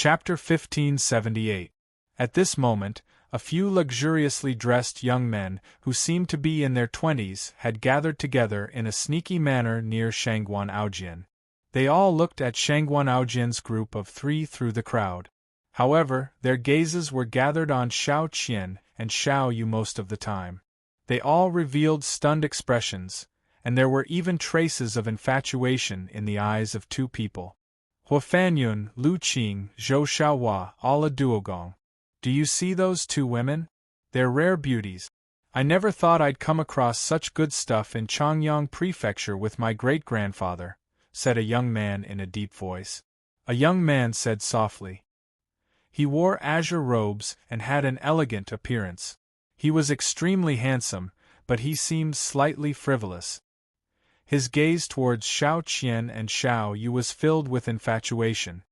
Chapter 1578. At this moment, a few luxuriously dressed young men, who seemed to be in their 20s, had gathered together in a sneaky manner near Shangguan Aojian. They all looked at Shangguan Aojian's group of 3 through the crowd. However, their gazes were gathered on Xiao Qian and Xiao Yu most of the time. They all revealed stunned expressions, and there were even traces of infatuation in the eyes of 2 people. Hua Fanyun, Lu Qing, Zhou Xiaohua, Ala Duogong. Do you see those 2 women? They're rare beauties. I never thought I'd come across such good stuff in Changyang Prefecture with my great-grandfather, said a young man in a deep voice. A young man said softly. He wore azure robes and had an elegant appearance. He was extremely handsome, but he seemed slightly frivolous. His gaze towards Xiao Qian and Xiao Yu was filled with infatuation.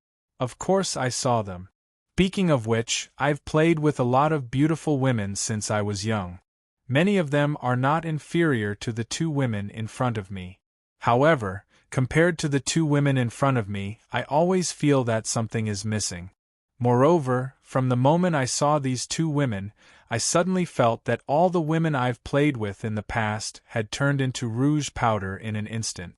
Of course I saw them. Speaking of which, I've played with a lot of beautiful women since I was young. Many of them are not inferior to the 2 women in front of me. However, compared to the 2 women in front of me, I always feel that something is missing. Moreover, from the moment I saw these 2 women, I suddenly felt that all the women I've played with in the past had turned into rouge powder in an instant.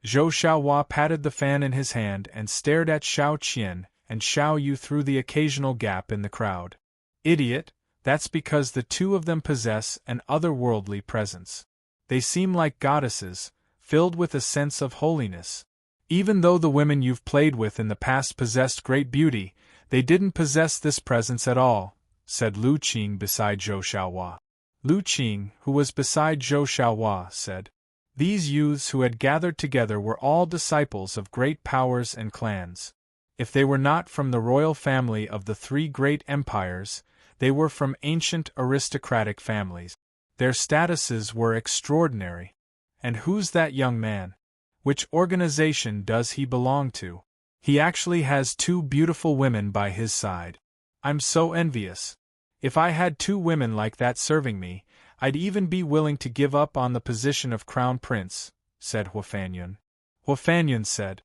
Zhou Xiaohua patted the fan in his hand and stared at Xiao Qian and Xiao Yu through the occasional gap in the crowd. Idiot, that's because the 2 of them possess an otherworldly presence. They seem like goddesses, filled with a sense of holiness. Even though the women you've played with in the past possessed great beauty, they didn't possess this presence at all, said Lu Qing beside Zhou Xiaohua. Lu Qing, who was beside Zhou Xiaohua, said, These youths who had gathered together were all disciples of great powers and clans. If they were not from the royal family of the 3 great empires, they were from ancient aristocratic families. Their statuses were extraordinary. And who's that young man? Which organization does he belong to? He actually has 2 beautiful women by his side. I'm so envious. If I had 2 women like that serving me, I'd even be willing to give up on the position of crown prince, said Hua Fanyun. Hua Fanyun said.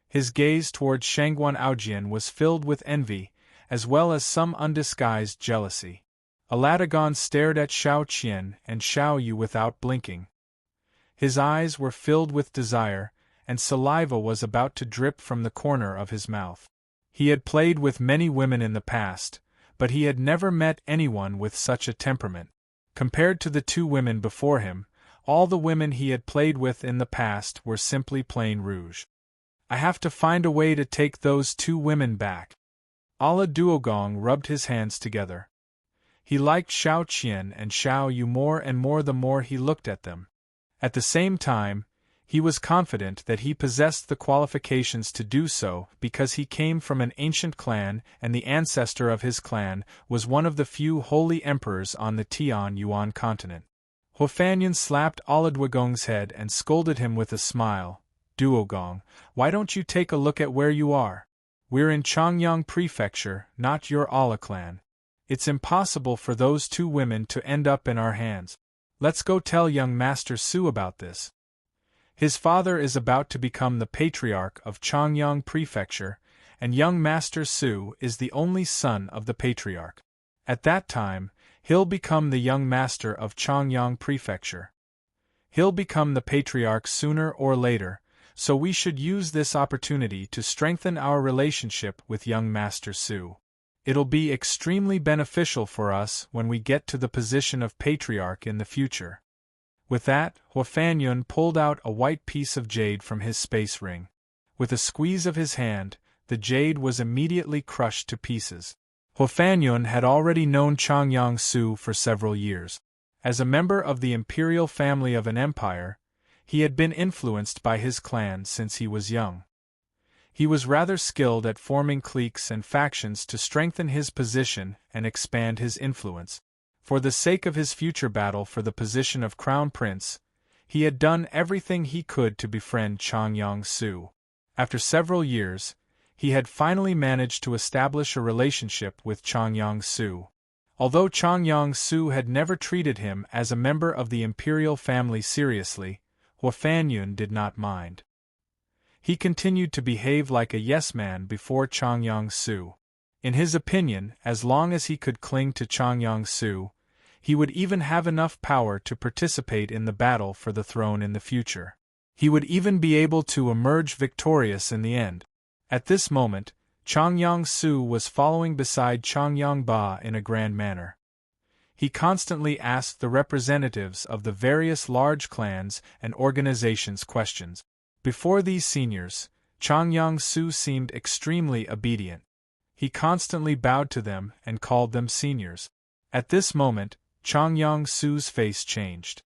His gaze towards Shangguan Aojian was filled with envy, as well as some undisguised jealousy. Aladagon stared at Xiao Qian and Xiao Yu without blinking. His eyes were filled with desire, and saliva was about to drip from the corner of his mouth. He had played with many women in the past, but he had never met anyone with such a temperament. Compared to the 2 women before him, all the women he had played with in the past were simply plain rouge. I have to find a way to take those 2 women back. Ala Duogong rubbed his hands together. He liked Xiao Qian and Xiao Yu more and more the more he looked at them. At the same time, he was confident that he possessed the qualifications to do so because he came from an ancient clan and the ancestor of his clan was one of the few holy emperors on the Tian-Yuan continent. Hua Fanyun slapped Ala Duogong's head and scolded him with a smile. Duogong, why don't you take a look at where you are? We're in Changyang Prefecture, not your Ala clan. It's impossible for those 2 women to end up in our hands. Let's go tell young Master Su about this. His father is about to become the patriarch of Changyang Prefecture, and young Master Su is the only son of the patriarch. At that time, he'll become the young master of Changyang Prefecture. He'll become the patriarch sooner or later, so we should use this opportunity to strengthen our relationship with young Master Su. It'll be extremely beneficial for us when we get to the position of patriarch in the future. With that, Hua Fanyun pulled out a white piece of jade from his space ring. With a squeeze of his hand, the jade was immediately crushed to pieces. Hua Fanyun had already known Changyang Su for several years. As a member of the imperial family of an empire, he had been influenced by his clan since he was young. He was rather skilled at forming cliques and factions to strengthen his position and expand his influence. For the sake of his future battle for the position of crown prince, he had done everything he could to befriend Changyang Su. After several years, he had finally managed to establish a relationship with Changyang Su. Although Changyang Su had never treated him as a member of the imperial family seriously, Hua Fanyun did not mind. He continued to behave like a yes-man before Changyang-su. In his opinion, as long as he could cling to Changyang-su, he would even have enough power to participate in the battle for the throne in the future. He would even be able to emerge victorious in the end. At this moment, Changyang-su was following beside Changyang-ba in a grand manner. He constantly asked the representatives of the various large clans and organizations questions. Before these seniors, Changyang-su seemed extremely obedient. He constantly bowed to them and called them seniors. At this moment, Changyang-su's face changed.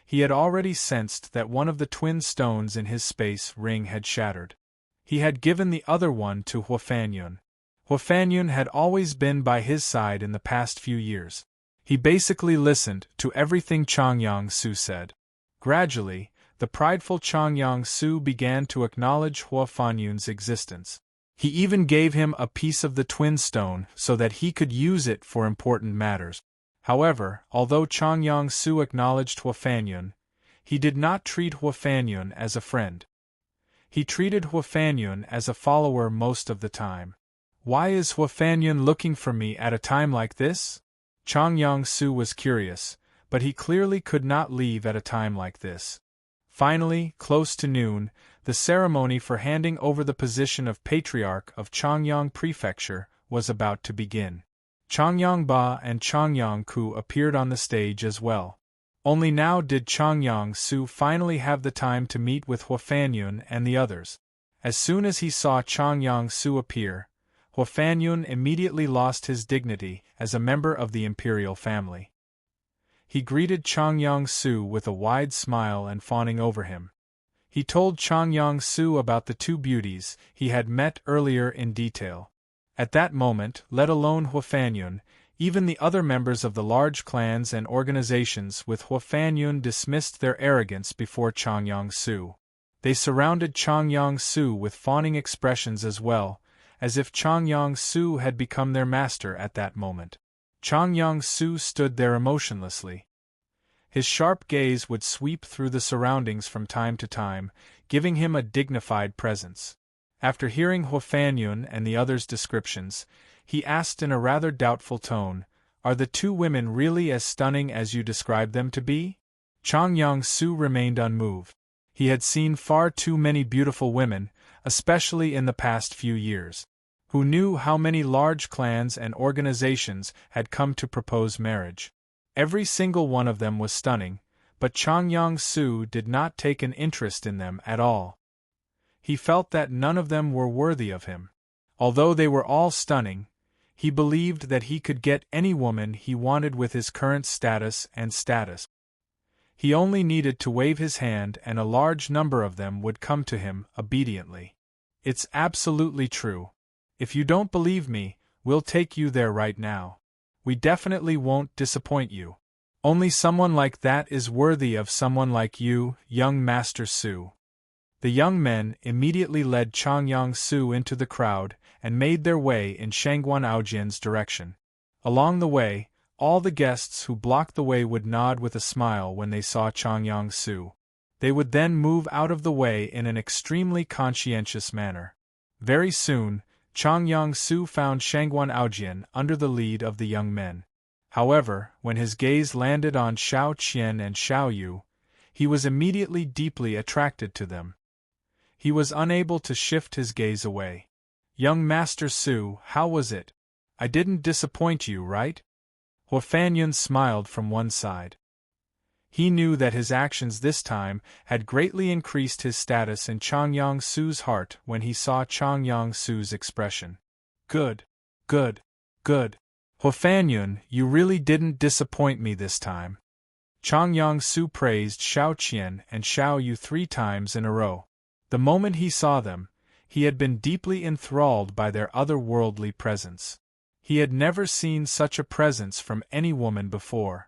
He had already sensed that one of the twin stones in his space ring had shattered. He had given the other one to Huafanyun. Huafanyun had always been by his side in the past few years. He basically listened to everything Changyang-su said. Gradually, the prideful Changyang-su began to acknowledge Huafanyun's existence. He even gave him a piece of the twin stone so that he could use it for important matters. However, although Changyang-su acknowledged Huafanyun, he did not treat Huafanyun as a friend. He treated Huafanyun as a follower most of the time. Why is Huafanyun looking for me at a time like this? Changyang-su was curious, but he clearly could not leave at a time like this. Finally, close to noon, the ceremony for handing over the position of Patriarch of Changyang Prefecture was about to begin. Changyang-ba and Changyang-ku appeared on the stage as well. Only now did Changyang-su finally have the time to meet with Huafanyun and the others. As soon as he saw Changyang-su appear, Huafanyun immediately lost his dignity as a member of the imperial family. He greeted Changyang-su with a wide smile and fawning over him. He told Changyang-su about the two beauties he had met earlier in detail. At that moment, let alone Huafanyun, even the other members of the large clans and organizations with Huafanyun dismissed their arrogance before Changyang-su. They surrounded Changyang-su with fawning expressions as well, as if Changyang-su had become their master at that moment. Changyang-su stood there emotionlessly. His sharp gaze would sweep through the surroundings from time to time, giving him a dignified presence. After hearing Huafanyun and the others' descriptions, he asked in a rather doubtful tone, "Are the two women really as stunning as you describe them to be?" Changyang-su remained unmoved. He had seen far too many beautiful women, especially in the past few years. Who knew how many large clans and organizations had come to propose marriage? Every single one of them was stunning, but Changyang-su did not take an interest in them at all. He felt that none of them were worthy of him. Although they were all stunning, he believed that he could get any woman he wanted with his current status and status. He only needed to wave his hand and a large number of them would come to him obediently. It's absolutely true. If you don't believe me, we'll take you there right now. We definitely won't disappoint you. Only someone like that is worthy of someone like you, young Master Su. The young men immediately led Changyang-su into the crowd and made their way in Shangguan Aojian's direction. Along the way, all the guests who blocked the way would nod with a smile when they saw Changyang-su. They would then move out of the way in an extremely conscientious manner. Very soon, Changyang-su found Shangguan Aojian under the lead of the young men. However, when his gaze landed on Shao Qian and Shao Yu, he was immediately deeply attracted to them. He was unable to shift his gaze away. "Young Master Su, how was it? I didn't disappoint you, right?" Huafanyun smiled from one side. He knew that his actions this time had greatly increased his status in Changyang-su's heart when he saw Changyang-su's expression. Good. Good. Good. Huafanyun, you really didn't disappoint me this time. Changyang-su praised Shao Qian and Shao Yu 3 times in a row. The moment he saw them, he had been deeply enthralled by their otherworldly presence. He had never seen such a presence from any woman before.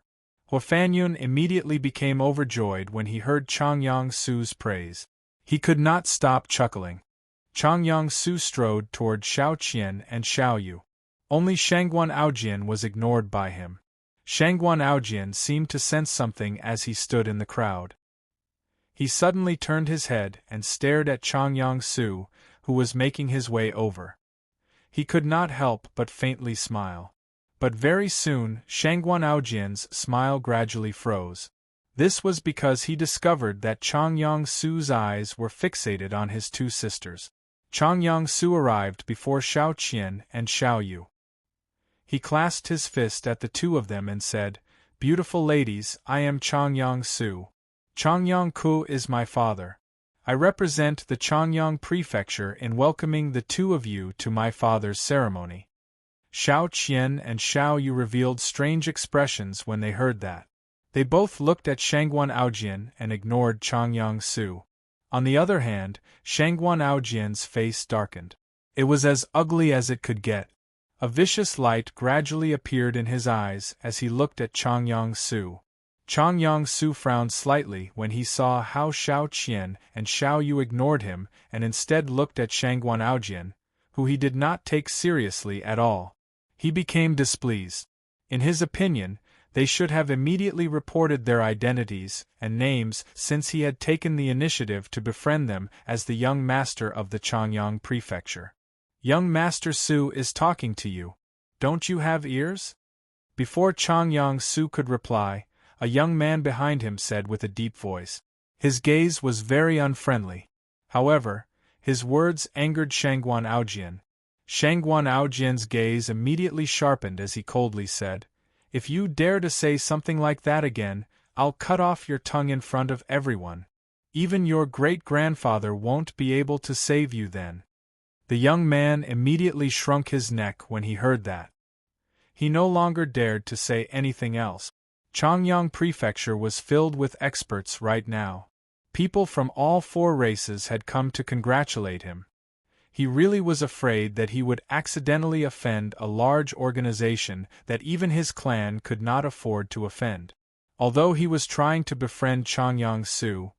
Huafanyun immediately became overjoyed when he heard Changyang-su's praise. He could not stop chuckling. Changyang-su strode toward Shao Qian and Shao Yu. Only Shangguan Aojian was ignored by him. Shangguan Aojian seemed to sense something as he stood in the crowd. He suddenly turned his head and stared at Changyang-su, who was making his way over. He could not help but faintly smile. But very soon, Shangguan Aojian's smile gradually froze. This was because he discovered that Changyang-su's eyes were fixated on his two sisters. Changyang-su arrived before Shao Qian and Shao Yu. He clasped his fist at the two of them and said, "Beautiful ladies, I am Changyang-su. Changyang-ku is my father. I represent the Changyang Prefecture in welcoming the two of you to my father's ceremony." Shao Qian and Shao Yu revealed strange expressions when they heard that. They both looked at Shangguan Aojian and ignored Changyang-su. On the other hand, Shangguan Aojian's face darkened. It was as ugly as it could get. A vicious light gradually appeared in his eyes as he looked at Changyang-su. Changyang-su frowned slightly when he saw how Shao Qian and Shao Yu ignored him and instead looked at Shangguan Aojian, who he did not take seriously at all. He became displeased. In his opinion, they should have immediately reported their identities and names since he had taken the initiative to befriend them as the young master of the Changyang Prefecture. "Young Master Su is talking to you. Don't you have ears?" Before Changyang-su could reply, a young man behind him said with a deep voice. His gaze was very unfriendly. However, his words angered Shangguan Aojian. Shangguan Aojian's gaze immediately sharpened as he coldly said, "If you dare to say something like that again, I'll cut off your tongue in front of everyone. Even your great-grandfather won't be able to save you then." The young man immediately shrunk his neck when he heard that. He no longer dared to say anything else. Changyang Prefecture was filled with experts right now. People from all four races had come to congratulate him. He really was afraid that he would accidentally offend a large organization that even his clan could not afford to offend. Although he was trying to befriend Changyang-su,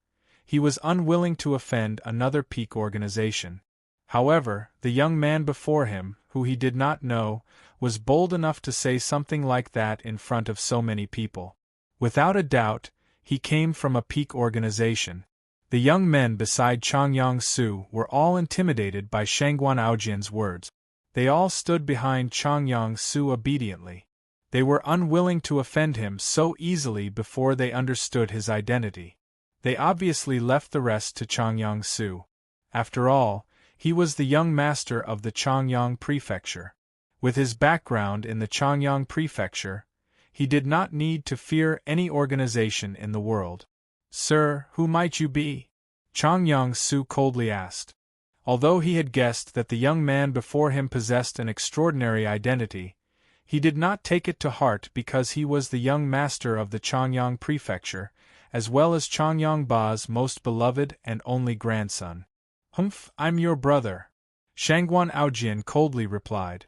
he was unwilling to offend another peak organization. However, the young man before him, who he did not know, was bold enough to say something like that in front of so many people. Without a doubt, he came from a peak organization. The young men beside Changyang-su were all intimidated by Shangguan Aojian's words. They all stood behind Changyang-su obediently. They were unwilling to offend him so easily before they understood his identity. They obviously left the rest to Changyang-su. After all, he was the young master of the Changyang Prefecture. With his background in the Changyang Prefecture, he did not need to fear any organization in the world. "Sir, who might you be?" Changyang-su coldly asked. Although he had guessed that the young man before him possessed an extraordinary identity, he did not take it to heart because he was the young master of the Changyang Prefecture, as well as Changyang Ba's most beloved and only grandson. "Humph, I'm your brother," Shangguan Aojian coldly replied.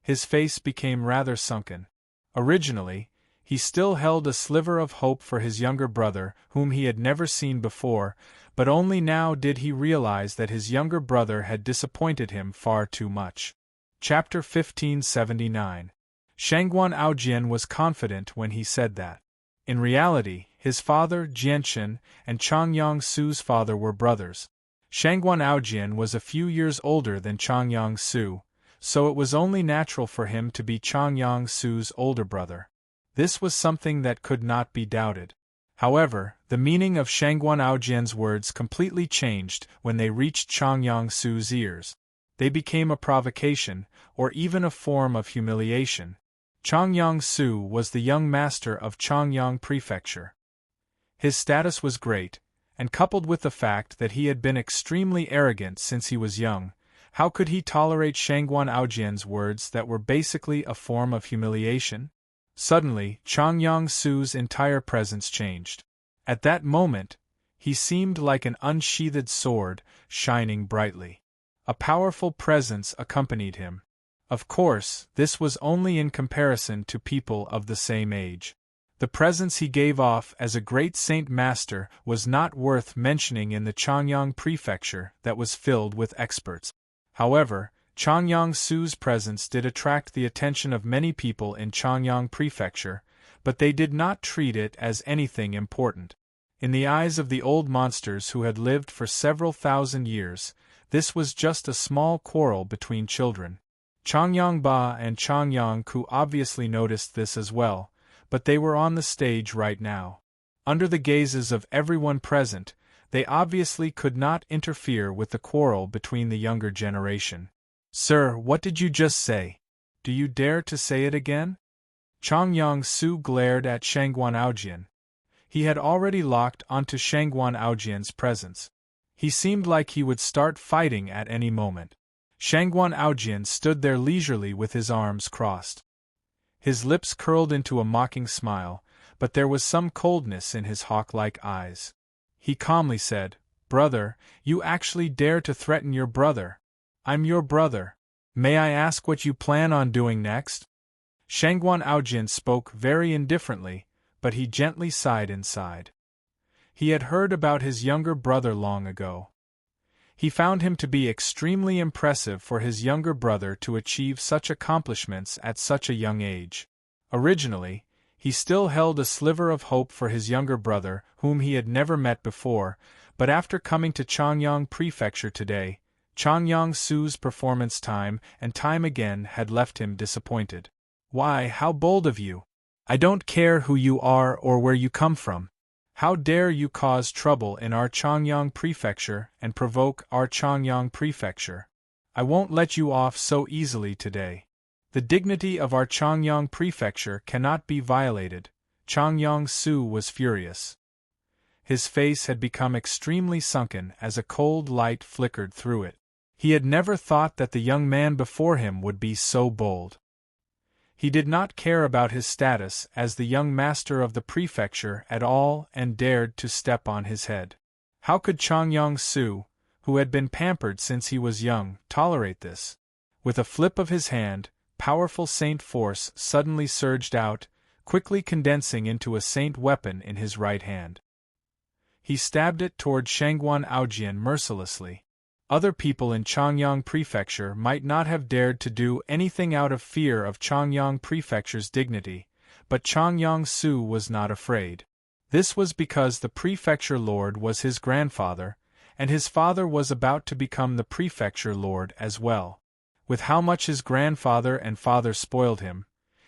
His face became rather sunken. Originally, he still held a sliver of hope for his younger brother, whom he had never seen before, but only now did he realize that his younger brother had disappointed him far too much. Chapter 1579. Shangguan Aojian was confident when he said that. In reality, his father, Jianchen, and Changyang-su's father were brothers. Shangguan Aojian was a few years older than Changyang-su, so it was only natural for him to be Changyang-su's older brother. This was something that could not be doubted. However, the meaning of Shangguan Aojian's words completely changed when they reached Changyang-su's ears. They became a provocation, or even a form of humiliation. Changyang-su was the young master of Changyang Prefecture. His status was great, and coupled with the fact that he had been extremely arrogant since he was young, how could he tolerate Shangguan Aojian's words that were basically a form of humiliation? Suddenly, Changyang-su's entire presence changed. At that moment, he seemed like an unsheathed sword, shining brightly. A powerful presence accompanied him. Of course, this was only in comparison to people of the same age. The presence he gave off as a great saint master was not worth mentioning in the Changyang Prefecture that was filled with experts. However, Changyang-su's presence did attract the attention of many people in Changyang Prefecture, but they did not treat it as anything important. In the eyes of the old monsters who had lived for several thousand years, this was just a small quarrel between children. Changyang Ba and Changyang Ku obviously noticed this as well, but they were on the stage right now. Under the gazes of everyone present, they obviously could not interfere with the quarrel between the younger generation. "Sir, what did you just say? Do you dare to say it again?" Changyang Su glared at Shangguan Aojian. He had already locked onto Shangguan Aojian's presence. He seemed like he would start fighting at any moment. Shangguan Aojian stood there leisurely with his arms crossed. His lips curled into a mocking smile, but there was some coldness in his hawk-like eyes. He calmly said, "Brother, you actually dare to threaten your brother. I'm your brother. May I ask what you plan on doing next?" Shangguan Aojian spoke very indifferently, but he gently sighed inside. He had heard about his younger brother long ago. He found him to be extremely impressive for his younger brother to achieve such accomplishments at such a young age. Originally, he still held a sliver of hope for his younger brother, whom he had never met before, but after coming to Changyang Prefecture today, Changyang Su's performance time and time again had left him disappointed. "Why, how bold of you! I don't care who you are or where you come from. How dare you cause trouble in our Changyang Prefecture and provoke our Changyang Prefecture? I won't let you off so easily today. The dignity of our Changyang Prefecture cannot be violated." Changyang Su was furious. His face had become extremely sunken as a cold light flickered through it. He had never thought that the young man before him would be so bold. He did not care about his status as the young master of the prefecture at all and dared to step on his head. How could Changyang Su, who had been pampered since he was young, tolerate this? With a flip of his hand, powerful saint force suddenly surged out, quickly condensing into a saint weapon in his right hand. He stabbed it toward Shangguan Aojian mercilessly. Other people in Changyang Prefecture might not have dared to do anything out of fear of Changyang Prefecture's dignity, but Changyang Su was not afraid. This was because the prefecture lord was his grandfather, and his father was about to become the prefecture lord as well. With how much his grandfather and father spoiled him,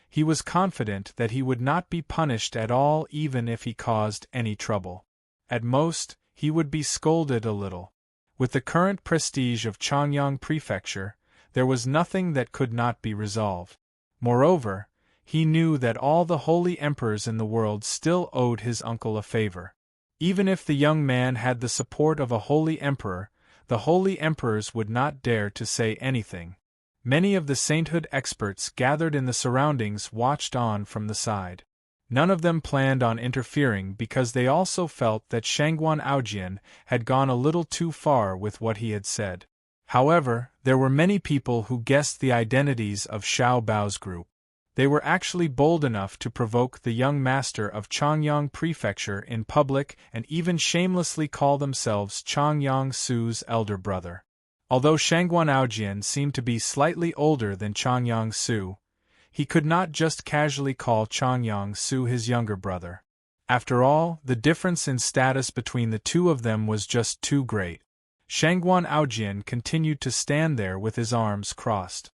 he was confident that he would not be punished at all even if he caused any trouble. At most, he would be scolded a little. With the current prestige of Changyang Prefecture, there was nothing that could not be resolved. Moreover, he knew that all the holy emperors in the world still owed his uncle a favor. Even if the young man had the support of a holy emperor, the holy emperors would not dare to say anything. Many of the sainthood experts gathered in the surroundings watched on from the side. None of them planned on interfering because they also felt that Shangguan Aojian had gone a little too far with what he had said. However, there were many people who guessed the identities of Xiao Bao's group. They were actually bold enough to provoke the young master of Changyang Prefecture in public and even shamelessly call themselves Changyang Su's elder brother. Although Shangguan Aojian seemed to be slightly older than Changyang Su, he could not just casually call Changyang Su his younger brother. After all, the difference in status between the two of them was just too great. Shangguan Aojian continued to stand there with his arms crossed.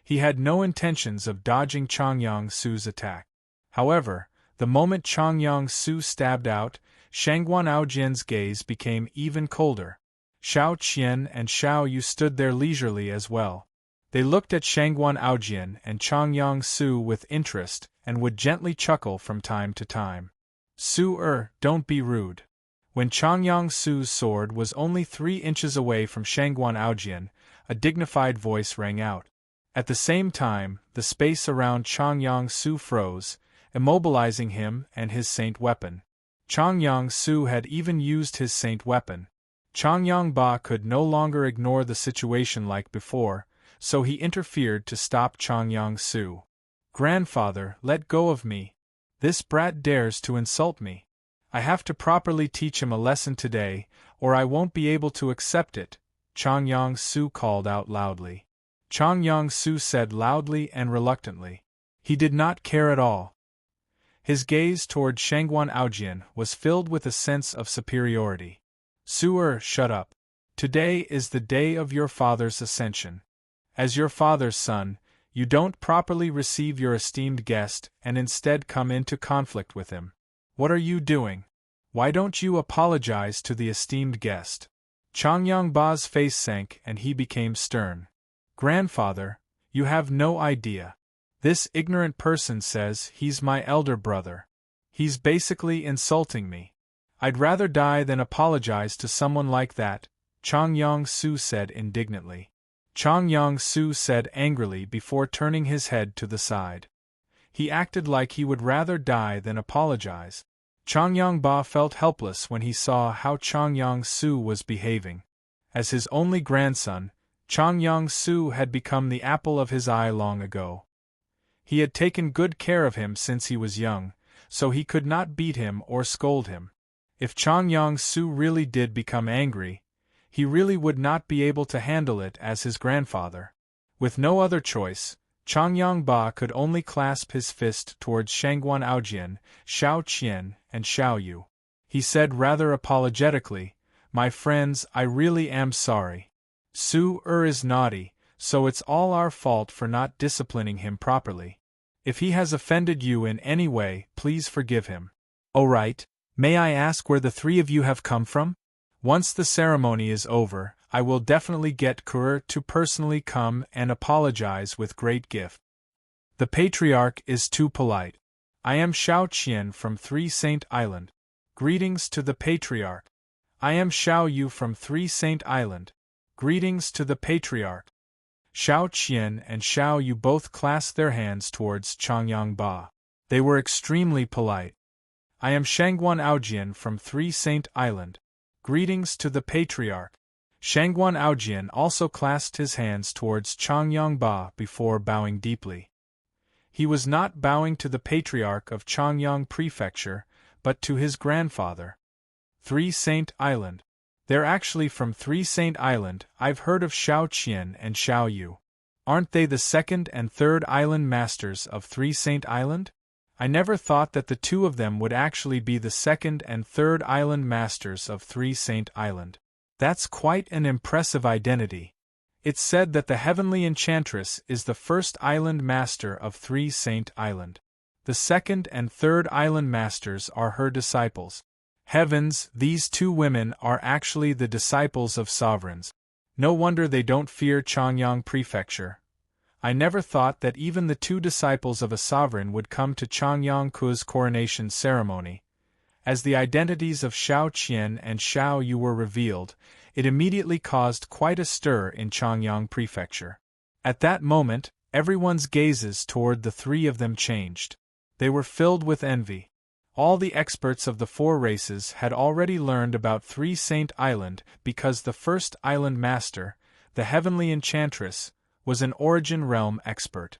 He had no intentions of dodging Changyang Su's attack. However, the moment Changyang Su stabbed out, Shangguan Aojian's gaze became even colder. Xiao Qian and Xiao Yu stood there leisurely as well. They looked at Shangguan Aojian and Changyang Su with interest and would gently chuckle from time to time. Don't be rude." When Changyang Su's sword was only 3 inches away from Shangguan Aojian, a dignified voice rang out. At the same time, the space around Changyang Su froze, immobilizing him and his saint weapon. Changyang Su had even used his saint weapon. Changyang Ba could no longer ignore the situation like before, so he interfered to stop Changyang Su. "Grandfather, let go of me. This brat dares to insult me. I have to properly teach him a lesson today, or I won't be able to accept it," Changyang Su called out loudly. Changyang Su said loudly and reluctantly. He did not care at all. His gaze toward Shangguan Aojian was filled with a sense of superiority. Su shut up. Today is the day of your father's ascension. As your father's son, you don't properly receive your esteemed guest and instead come into conflict with him. What are you doing? Why don't you apologize to the esteemed guest? Changyang Ba's face sank and he became stern. Grandfather, you have no idea. This ignorant person says he's my elder brother. He's basically insulting me. I'd rather die than apologize to someone like that, Changyang Su said indignantly. Changyang Su said angrily before turning his head to the side. He acted like he would rather die than apologize. Changyang Ba felt helpless when he saw how Changyang Su was behaving. As his only grandson, Changyang Su had become the apple of his eye long ago. He had taken good care of him since he was young, so he could not beat him or scold him. If Changyang Su really did become angry, he really would not be able to handle it as his grandfather. With no other choice, Changyang Ba could only clasp his fist towards Shangguan Aojian, Xiao Qian, and Xiao Yu. He said rather apologetically, "My friends, I really am sorry. Su is naughty, so it's all our fault for not disciplining him properly. If he has offended you in any way, please forgive him." "Oh right, may I ask where the three of you have come from? Once the ceremony is over, I will definitely get Kur to personally come and apologize with great gift. The patriarch is too polite. I am Xiao Qian from Three Saint Island. Greetings to the patriarch. I am Xiao Yu from Three Saint Island. Greetings to the patriarch." Xiao Qian and Xiao Yu both clasped their hands towards Changyang Ba. They were extremely polite. "I am Shangguan Aojian from Three Saint Island. Greetings to the patriarch." Shangguan Aojian also clasped his hands towards Changyang Ba before bowing deeply. He was not bowing to the patriarch of Changyang Prefecture, but to his grandfather. Three Saint Island. They're actually from Three Saint Island. I've heard of Xiao Qian and Xiao Yu. Aren't they the second and third island masters of Three Saint Island? I never thought that the two of them would actually be the second and third island masters of Three Saint Island. That's quite an impressive identity. It's said that the Heavenly Enchantress is the first island master of Three Saint Island. The second and third island masters are her disciples. Heavens, these two women are actually the disciples of sovereigns. No wonder they don't fear Changyang Prefecture. I never thought that even the two disciples of a sovereign would come to Changyang Ku's coronation ceremony. As the identities of Xiao Qian and Xiao Yu were revealed, it immediately caused quite a stir in Changyang Prefecture. At that moment, everyone's gazes toward the three of them changed. They were filled with envy. All the experts of the four races had already learned about Three Saint Island because the first island master, the Heavenly Enchantress, was an Origin Realm expert.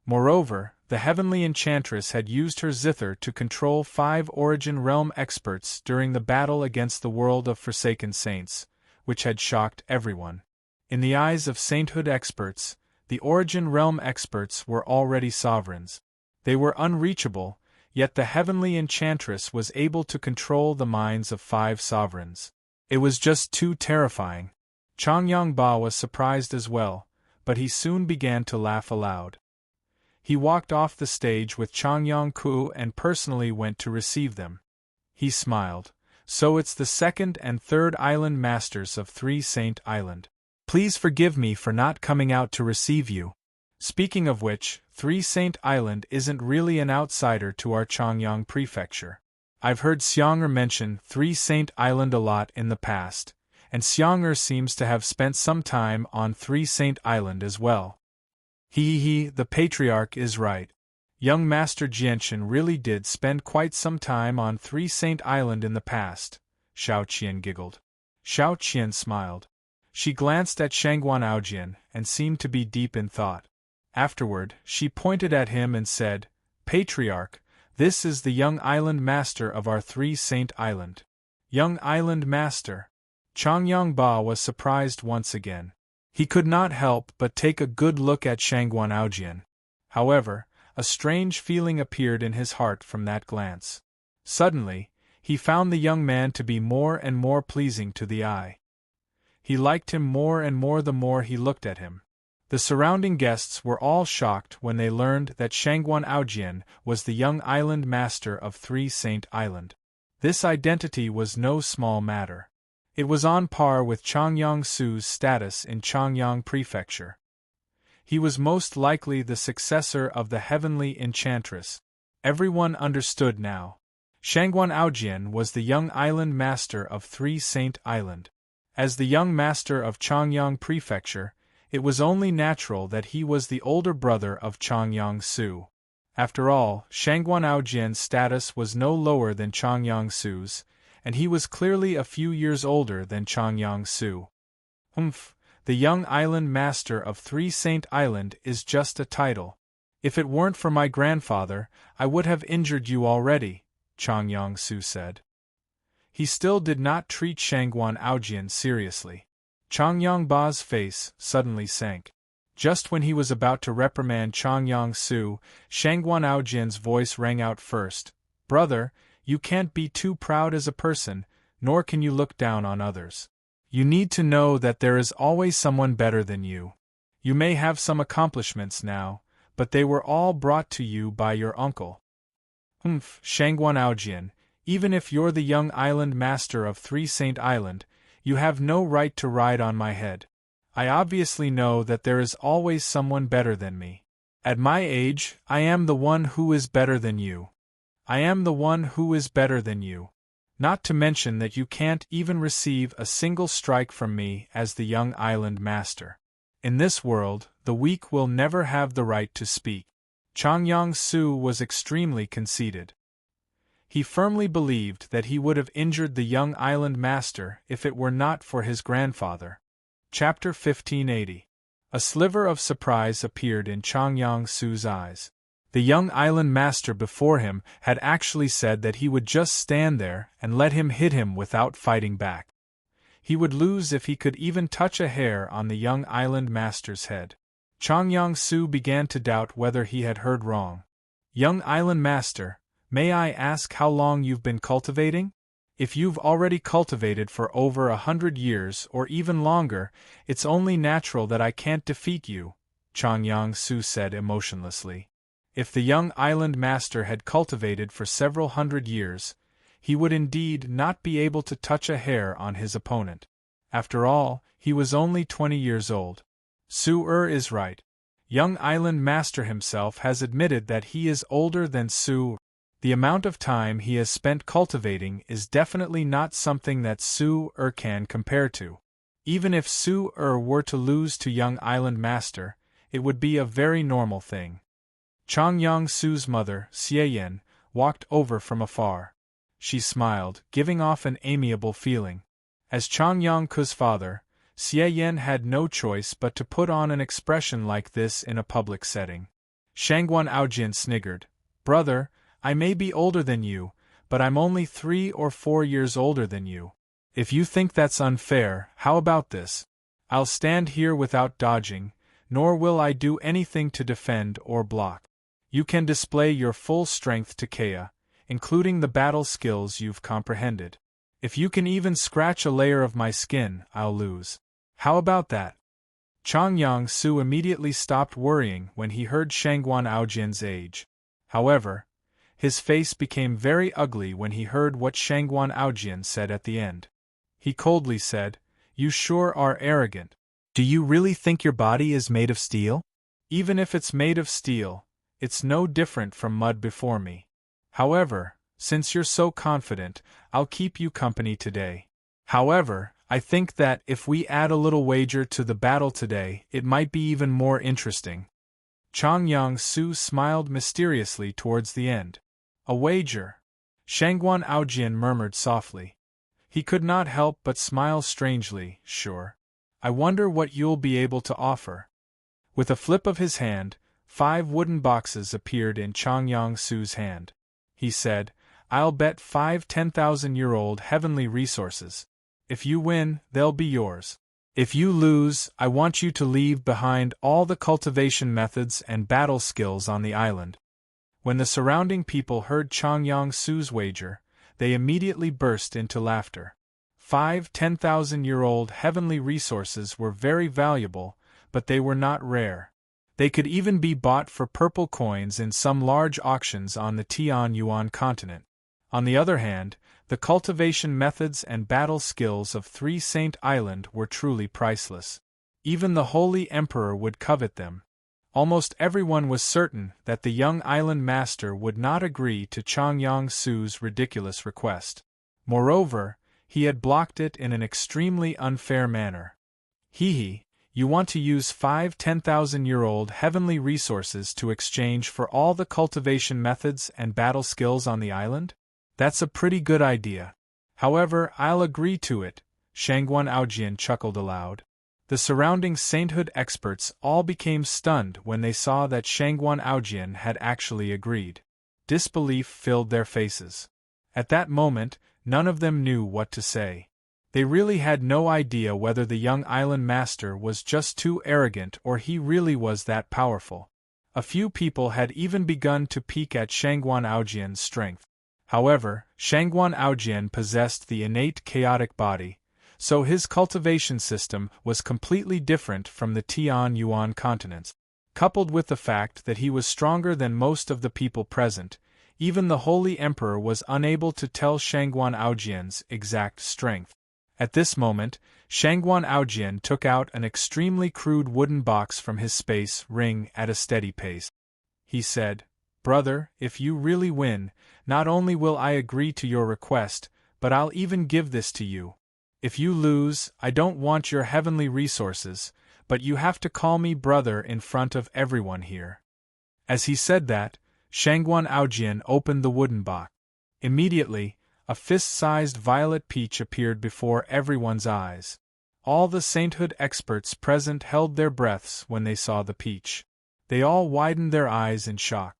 Moreover, the Heavenly Enchantress had used her zither to control 5 Origin Realm experts during the battle against the world of Forsaken Saints, which had shocked everyone. In the eyes of sainthood experts, the Origin Realm experts were already sovereigns. They were unreachable, yet the Heavenly Enchantress was able to control the minds of 5 sovereigns. It was just too terrifying. Changyang Ba was surprised as well, but he soon began to laugh aloud. He walked off the stage with Changyang Ku and personally went to receive them. He smiled. "So it's the second and third island masters of Three Saint Island. Please forgive me for not coming out to receive you. Speaking of which, Three Saint Island isn't really an outsider to our Changyang Prefecture. I've heard Xiang'er mention Three Saint Island a lot in the past, and Xiang'er seems to have spent some time on Three Saint Island as well." The patriarch is right. Young Master Jianchen really did spend quite some time on Three Saint Island in the past, Xiao Qian giggled. Xiao Qian smiled. She glanced at Shangguan Aojian and seemed to be deep in thought. Afterward, she pointed at him and said, "Patriarch, this is the young island master of our Three Saint Island." Young island master? Changyang Ba was surprised once again. He could not help but take a good look at Shangguan Aojian. However, A strange feeling appeared in his heart from that glance. Suddenly, he found the young man to be more and more pleasing to the eye. He liked him more and more the more he looked at him. The surrounding guests were all shocked when they learned that Shangguan Aojian was the young island master of Three Saint Island. This identity was no small matter. It was on par with Changyang Su's status in Changyang Prefecture. He was most likely the successor of the heavenly enchantress. Everyone understood now. Shangguan Aojian was the young island master of Three Saint Island. As the young master of Changyang Prefecture, it was only natural that he was the older brother of Changyang Su. After all, Shangguan Aojian's status was no lower than Changyang Su's, and he was clearly a few years older than Changyang Su. The young island master of Three Saint Island is just a title. If it weren't for my grandfather, I would have injured you already, Changyang Su said. He still did not treat Shangguan Aojian seriously. Changyang Ba's face suddenly sank. Just when he was about to reprimand Changyang Su, Shangguan Aojian's voice rang out first. Brother, you can't be too proud as a person, nor can you look down on others. You need to know that there is always someone better than you. You may have some accomplishments now, but they were all brought to you by your uncle. Shangguan Aojian, even if you're the young island master of Three Saint Island, you have no right to ride on my head. I obviously know that there is always someone better than me. At my age, I am the one who is better than you. I am the one who is better than you. Not to mention that you can't even receive a single strike from me as the young island master. In this world, the weak will never have the right to speak. Changyang Su was extremely conceited. He firmly believed that he would have injured the young island master if it were not for his grandfather. Chapter 1580. A sliver of surprise appeared in Changyang Su's eyes. The young island master before him had actually said that he would just stand there and let him hit him without fighting back. He would lose if he could even touch a hair on the young island master's head. Changyang Su began to doubt whether he had heard wrong. Young island master, may I ask how long you've been cultivating? If you've already cultivated for over 100 years or even longer, it's only natural that I can't defeat you, Changyang Su said emotionlessly. If the young island master had cultivated for several hundred years, he would indeed not be able to touch a hair on his opponent. After all, he was only 20 years old. Su is right. Young island master himself has admitted that he is older than Su. The amount of time he has spent cultivating is definitely not something that Su can compare to. Even if Su were to lose to young island master, it would be a very normal thing. Changyang Su's mother, Xieyan, walked over from afar. She smiled, giving off an amiable feeling. As Changyang Ku's father, Xieyan had no choice but to put on an expression like this in a public setting. Shangguan Aojian sniggered. Brother, I may be older than you, but I'm only 3 or 4 years older than you. If you think that's unfair, how about this? I'll stand here without dodging, nor will I do anything to defend or block. You can display your full strength to Kea, including the battle skills you've comprehended. If you can even scratch a layer of my skin, I'll lose. How about that? Changyang Su immediately stopped worrying when he heard Shangguan Aojian's age. However, his face became very ugly when he heard what Shangguan Aojian said at the end. He coldly said, You sure are arrogant. Do you really think your body is made of steel? Even if it's made of steel, it's no different from mud before me. However, since you're so confident, I'll keep you company today. However, I think that if we add a little wager to the battle today, it might be even more interesting. Changyang Su smiled mysteriously towards the end. A wager? Shangguan Aojian murmured softly. He could not help but smile strangely. Sure. I wonder what you'll be able to offer. With a flip of his hand, 5 wooden boxes appeared in Changyang Su's hand. He said, I'll bet 5 10,000-year-old heavenly resources. If you win, they'll be yours. If you lose, I want you to leave behind all the cultivation methods and battle skills on the island. When the surrounding people heard Changyang Su's wager, they immediately burst into laughter. 5 10,000-year-old heavenly resources were very valuable, but they were not rare. They could even be bought for purple coins in some large auctions on the Tianyuan continent. On the other hand, the cultivation methods and battle skills of Three Saint Island were truly priceless. Even the Holy Emperor would covet them. Almost everyone was certain that the young island master would not agree to Changyang Su's ridiculous request. Moreover, he had blocked it in an extremely unfair manner. Hee, you want to use 5 10,000-year-old heavenly resources to exchange for all the cultivation methods and battle skills on the island? That's a pretty good idea. However, I'll agree to it, Shangguan Aojian chuckled aloud. The surrounding sainthood experts all became stunned when they saw that Shangguan Aojian had actually agreed. Disbelief filled their faces. At that moment, none of them knew what to say. They really had no idea whether the young island master was just too arrogant or he really was that powerful. A few people had even begun to peek at Shangguan Aojian's strength. However, Shangguan Aojian possessed the innate chaotic body, so his cultivation system was completely different from the Tianyuan continents. Coupled with the fact that he was stronger than most of the people present, even the Holy Emperor was unable to tell Shangguan Aojian's exact strength. At this moment, Shangguan Aojian took out an extremely crude wooden box from his space ring at a steady pace. He said, "Brother, if you really win, not only will I agree to your request, but I'll even give this to you. If you lose, I don't want your heavenly resources, but you have to call me brother in front of everyone here." As he said that, Shangguan Aojian opened the wooden box. Immediately, a fist-sized violet peach appeared before everyone's eyes. All the sainthood experts present held their breaths when they saw the peach. They all widened their eyes in shock.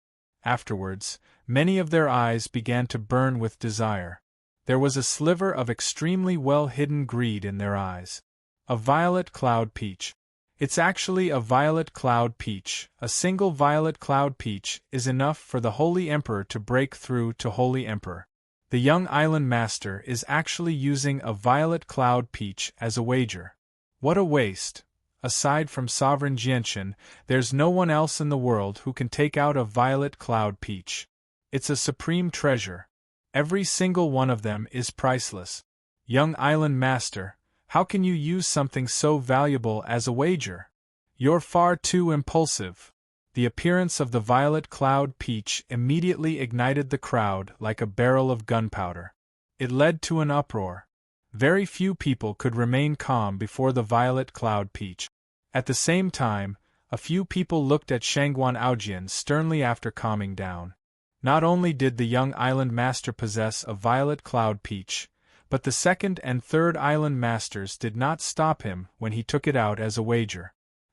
Afterwards, many of their eyes began to burn with desire. There was a sliver of extremely well-hidden greed in their eyes. A violet cloud peach. It's actually a violet cloud peach. A single violet cloud peach is enough for the Holy Emperor to break through to Holy Emperor. The young island master is actually using a violet cloud peach as a wager. What a waste! Aside from Sovereign Jianshan, there's no one else in the world who can take out a violet cloud peach. It's a supreme treasure. Every single one of them is priceless. Young island master, how can you use something so valuable as a wager? You're far too impulsive. The appearance of the violet cloud peach immediately ignited the crowd like a barrel of gunpowder. It led to an uproar. Very few people could remain calm before the violet cloud peach. At the same time, a few people looked at Shangguan Aojian sternly after calming down. Not only did the young island master possess a violet cloud peach, but the second and third island masters did not stop him when he took it out as a wager.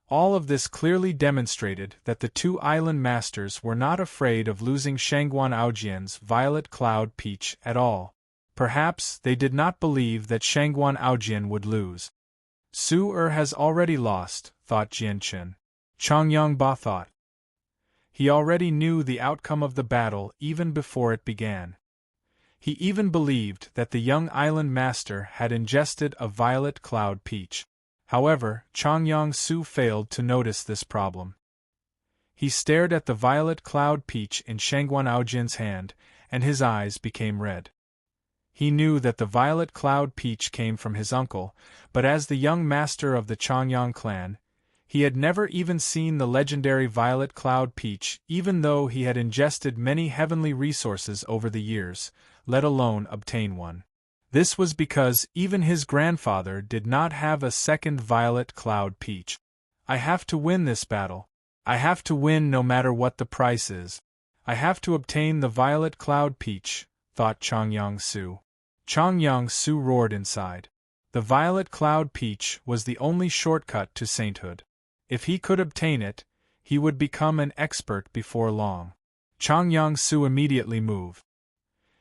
All of this clearly demonstrated that the two island masters were not afraid of losing Shangguan Aojian's violet cloud peach at all. Perhaps they did not believe that Shangguan Aojian would lose. Su has already lost, thought Jianchen. Changyang Ba thought. He already knew the outcome of the battle even before it began. He even believed that the young island master had ingested a violet cloud peach. However, Changyang Su failed to notice this problem. He stared at the violet cloud peach in Shangguan Aojian's hand, and his eyes became red. He knew that the violet cloud peach came from his uncle, but as the young master of the Changyang clan, he had never even seen the legendary violet cloud peach, even though he had ingested many heavenly resources over the years, let alone obtain one. This was because even his grandfather did not have a second violet cloud peach. I have to win this battle. I have to win no matter what the price is. I have to obtain the violet cloud peach, thought Changyang Su. Changyang Su roared inside. The violet cloud peach was the only shortcut to sainthood. If he could obtain it, he would become an expert before long. Changyang Su immediately moved.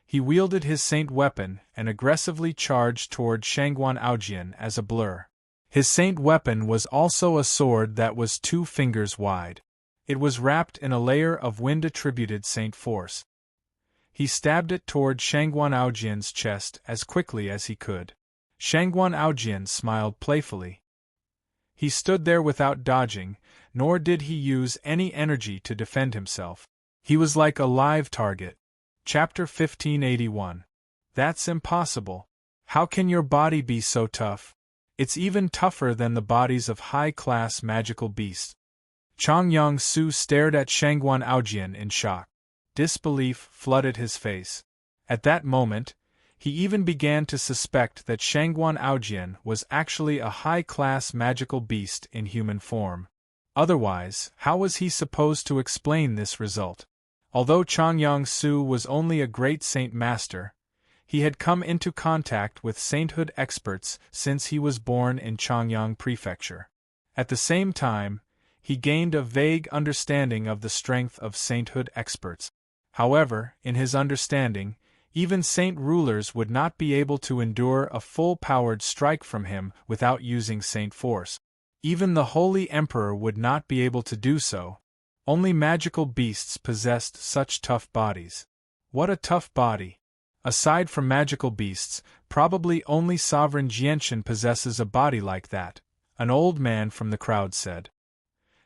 He wielded his saint weapon and aggressively charged toward Shangguan Aojian as a blur. His saint weapon was also a sword that was 2 fingers wide. It was wrapped in a layer of wind-attributed Saint Force. He stabbed it toward Shangguan Aojian's chest as quickly as he could. Shangguan Aojian smiled playfully. He stood there without dodging, nor did he use any energy to defend himself. He was like a live target. Chapter 1581. That's impossible. How can your body be so tough? It's even tougher than the bodies of high-class magical beasts. Changyang Su stared at Shangguan Aojian in shock. Disbelief flooded his face. At that moment, he even began to suspect that Shangguan Aojian was actually a high-class magical beast in human form. Otherwise, how was he supposed to explain this result? Although Changyang Su was only a great saint master, he had come into contact with sainthood experts since he was born in Changyang Prefecture. At the same time, he gained a vague understanding of the strength of sainthood experts. However, in his understanding, even saint rulers would not be able to endure a full-powered strike from him without using saint force. Even the Holy Emperor would not be able to do so. Only magical beasts possessed such tough bodies. What a tough body! Aside from magical beasts, probably only Sovereign Jianshan possesses a body like that, an old man from the crowd said.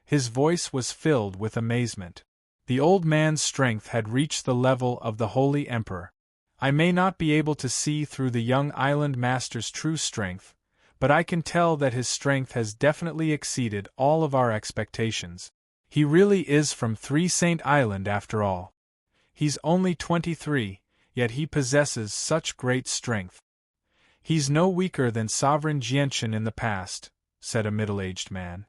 His voice was filled with amazement. The old man's strength had reached the level of the Holy Emperor. I may not be able to see through the young island master's true strength, but I can tell that his strength has definitely exceeded all of our expectations. He really is from Three Saint Island after all. He's only 23, yet he possesses such great strength. He's no weaker than Sovereign Jianshan in the past, said a middle-aged man.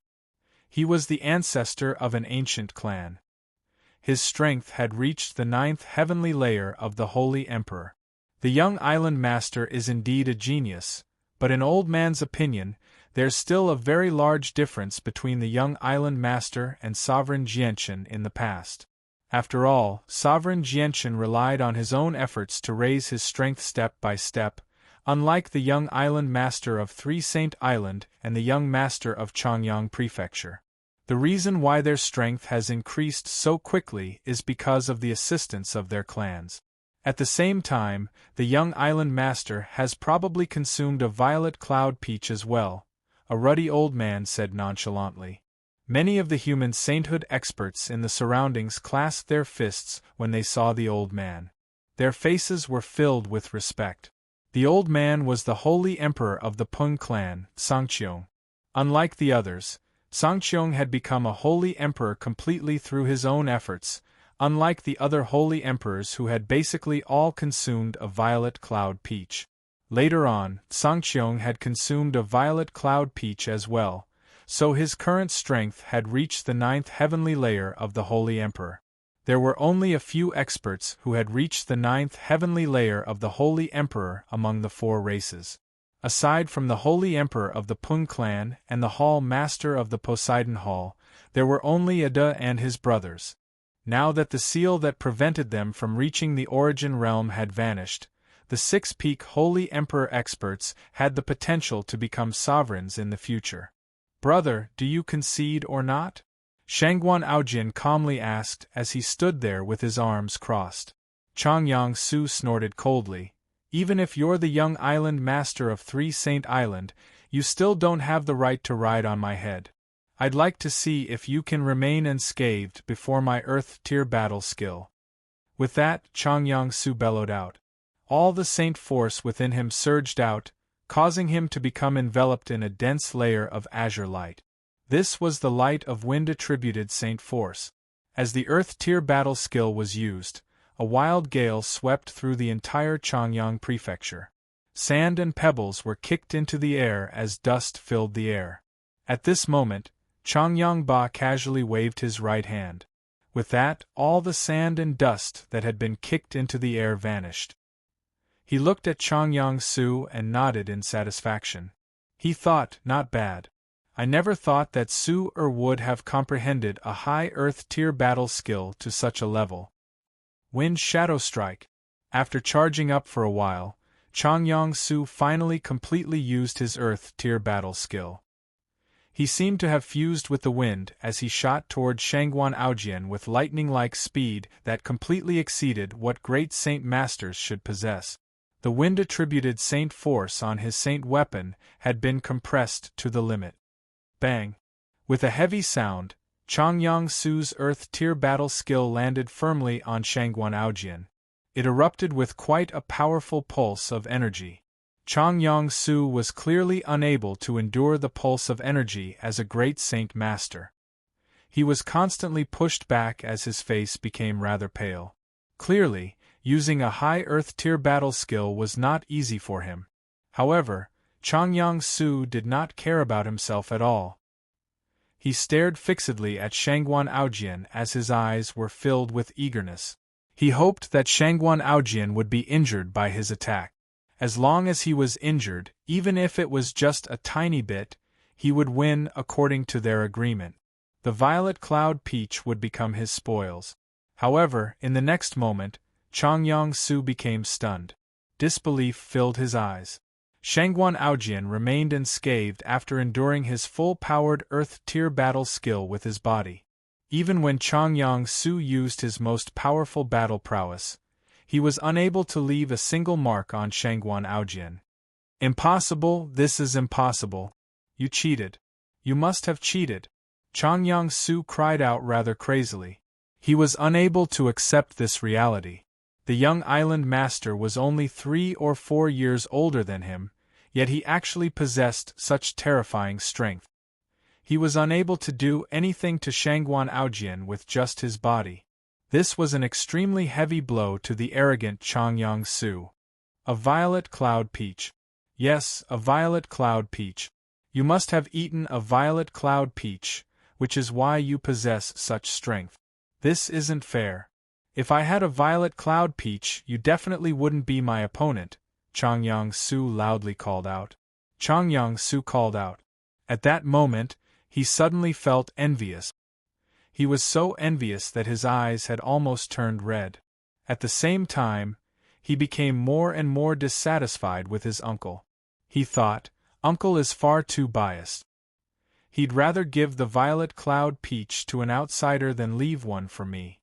He was the ancestor of an ancient clan. His strength had reached the 9th heavenly layer of the Holy Emperor. The young island master is indeed a genius, but in old man's opinion, there's still a very large difference between the young island master and Sovereign Jianshan in the past. After all, Sovereign Jianshan relied on his own efforts to raise his strength step by step, unlike the young island master of Three Saint Island and the young master of Changyang Prefecture. The reason why their strength has increased so quickly is because of the assistance of their clans. At the same time, the young island master has probably consumed a violet cloud peach as well, a ruddy old man said nonchalantly. Many of the human sainthood experts in the surroundings clasped their fists when they saw the old man. Their faces were filled with respect. The old man was the holy emperor of the Peng clan, Sangqiong. Unlike the others, Sangqiong had become a holy emperor completely through his own efforts, unlike the other holy emperors who had basically all consumed a violet cloud peach. Later on, Sangqiong had consumed a violet cloud peach as well, so his current strength had reached the 9th heavenly layer of the holy emperor. There were only a few experts who had reached the 9th heavenly layer of the Holy Emperor among the 4 races. Aside from the Holy Emperor of the Peng clan and the Hall Master of the Poseidon Hall, there were only Ada and his brothers. Now that the seal that prevented them from reaching the Origin Realm had vanished, the 6-peak Holy Emperor experts had the potential to become sovereigns in the future. Brother, do you concede or not? Shangguan Aojian calmly asked as he stood there with his arms crossed. Changyang Su snorted coldly. Even if you're the young island master of Three Saint Island, you still don't have the right to ride on my head. I'd like to see if you can remain unscathed before my Earth-tier battle skill. With that, Changyang Su bellowed out. All the saint force within him surged out, causing him to become enveloped in a dense layer of azure light. This was the light of wind-attributed saint force. As the Earth-tier battle skill was used, a wild gale swept through the entire Changyang Prefecture. Sand and pebbles were kicked into the air as dust filled the air. At this moment, Changyang Ba casually waved his right hand. With that, all the sand and dust that had been kicked into the air vanished. He looked at Changyang Su and nodded in satisfaction. He thought, not bad. I never thought that Su would have comprehended a high Earth-tier battle skill to such a level. Wind Shadow Strike. After charging up for a while, Changyang Su finally completely used his Earth-tier battle skill. He seemed to have fused with the wind as he shot toward Shangguan Aojian with lightning-like speed that completely exceeded what great Saint Masters should possess. The wind-attributed Saint force on his Saint weapon had been compressed to the limit. Bang! With a heavy sound, Changyang Su's Earth Tier battle skill landed firmly on Shangguan Aojian. It erupted with quite a powerful pulse of energy. Changyang Su was clearly unable to endure the pulse of energy as a great Saint Master. He was constantly pushed back as his face became rather pale. Clearly, using a high Earth Tier battle skill was not easy for him. However, Changyang Su did not care about himself at all. He stared fixedly at Shangguan Aojian as his eyes were filled with eagerness. He hoped that Shangguan Aojian would be injured by his attack. As long as he was injured, even if it was just a tiny bit, he would win according to their agreement. The violet cloud peach would become his spoils. However, in the next moment, Changyang Su became stunned. Disbelief filled his eyes. Shangguan Aojian remained unscathed after enduring his full-powered Earth Tier battle skill with his body. Even when Changyang Su used his most powerful battle prowess, he was unable to leave a single mark on Shangguan Aojian. Impossible, this is impossible. You cheated. You must have cheated. Changyang Su cried out rather crazily. He was unable to accept this reality. The young island master was only 3 or 4 years older than him, yet he actually possessed such terrifying strength. He was unable to do anything to Shangguan Aojian with just his body. This was an extremely heavy blow to the arrogant Changyang Su. A violet cloud peach. Yes, a violet cloud peach. You must have eaten a violet cloud peach, which is why you possess such strength. This isn't fair. If I had a violet cloud peach, you definitely wouldn't be my opponent, Changyang Su loudly called out. Changyang Su called out. At that moment, he suddenly felt envious. He was so envious that his eyes had almost turned red. At the same time, he became more and more dissatisfied with his uncle. He thought, Uncle is far too biased. He'd rather give the violet cloud peach to an outsider than leave one for me.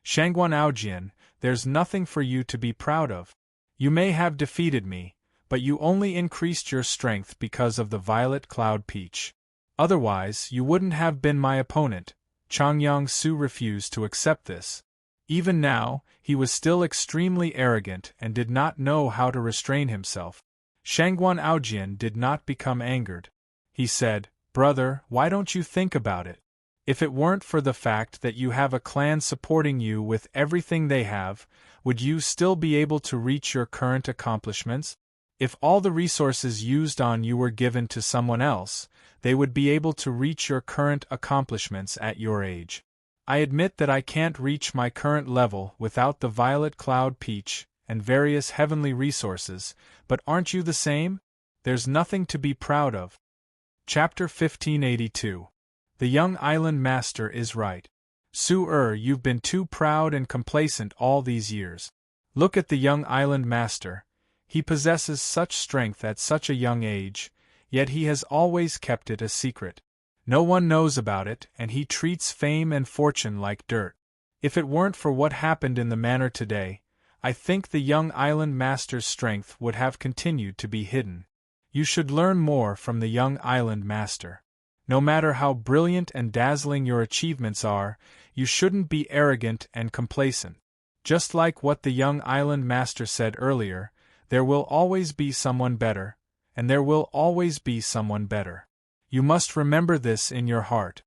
Shangguan Aojian, there's nothing for you to be proud of. You may have defeated me, but you only increased your strength because of the violet cloud peach. Otherwise, you wouldn't have been my opponent. Changyang Su refused to accept this. Even now, he was still extremely arrogant and did not know how to restrain himself. Shangguan Aojian did not become angered. He said, Brother, why don't you think about it? If it weren't for the fact that you have a clan supporting you with everything they have, would you still be able to reach your current accomplishments? If all the resources used on you were given to someone else, they would be able to reach your current accomplishments at your age. I admit that I can't reach my current level without the violet cloud peach and various heavenly resources, but aren't you the same? There's nothing to be proud of. Chapter 1582. The young island master is right. Su-er, you've been too proud and complacent all these years. Look at the young island master. He possesses such strength at such a young age, yet he has always kept it a secret. No one knows about it, and he treats fame and fortune like dirt. If it weren't for what happened in the manor today, I think the young island master's strength would have continued to be hidden. You should learn more from the young island master. No matter how brilliant and dazzling your achievements are, you shouldn't be arrogant and complacent. Just like what the young island master said earlier, there will always be someone better, and there will always be someone better. You must remember this in your heart.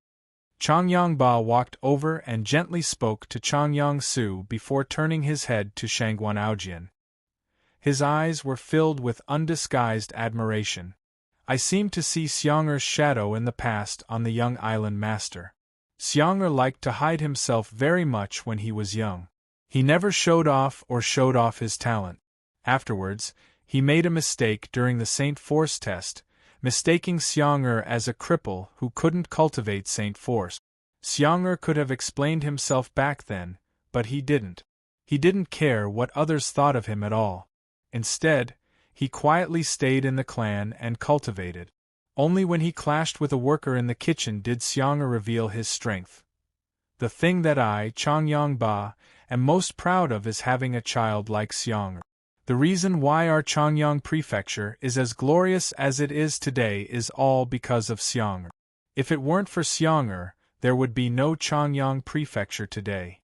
Changyang Ba walked over and gently spoke to Changyang Su before turning his head to Shangguan Aojian. His eyes were filled with undisguised admiration. I seemed to see Xiang'er's shadow in the past on the young island master. Xiang'er liked to hide himself very much when he was young. He never showed off his talent. Afterwards, he made a mistake during the Saint Force test, mistaking Xiang'er as a cripple who couldn't cultivate Saint Force. Xiang'er could have explained himself back then, but he didn't. He didn't care what others thought of him at all. Instead, he quietly stayed in the clan and cultivated. Only when he clashed with a worker in the kitchen did Xiang'er reveal his strength. The thing that I, Changyang Ba, am most proud of is having a child like Xiang'er. The reason why our Changyang prefecture is as glorious as it is today is all because of Xiang'er. If it weren't for Xiang'er, there would be no Changyang prefecture today.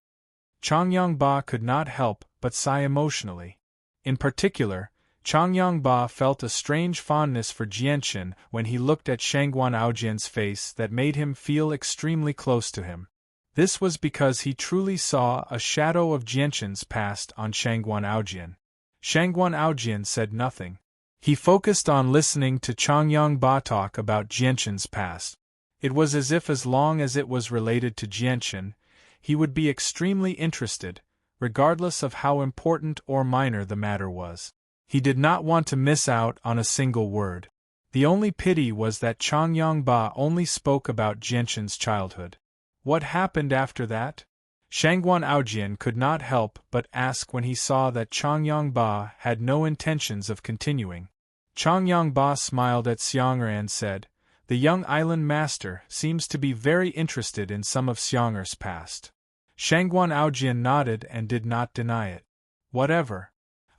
Changyang Ba could not help but sigh emotionally. In particular, Changyang Ba felt a strange fondness for Jianqin when he looked at Shangguan Aojian's face that made him feel extremely close to him. This was because he truly saw a shadow of Jianqin's past on Shangguan Aojian. Shangguan Aojian said nothing. He focused on listening to Changyang Ba talk about Jianqin's past. It was as if as long as it was related to Jianqin, he would be extremely interested, regardless of how important or minor the matter was. He did not want to miss out on a single word. The only pity was that Changyang Ba only spoke about Jianqin's childhood. What happened after that? Shangguan Aojian could not help but ask when he saw that Changyang Ba had no intentions of continuing. Changyang Ba smiled at Xiang'er and said, "The young island master seems to be very interested in some of Xiang'er's past." Shangguan Aojian nodded and did not deny it. "Whatever.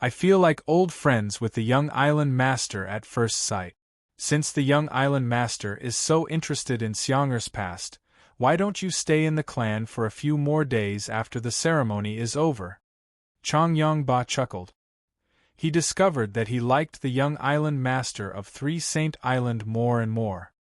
I feel like old friends with the young island master at first sight. Since the young island master is so interested in Xiang'er's past, why don't you stay in the clan for a few more days after the ceremony is over?" Changyang Ba chuckled. He discovered that he liked the young island master of Three Saint Island more and more.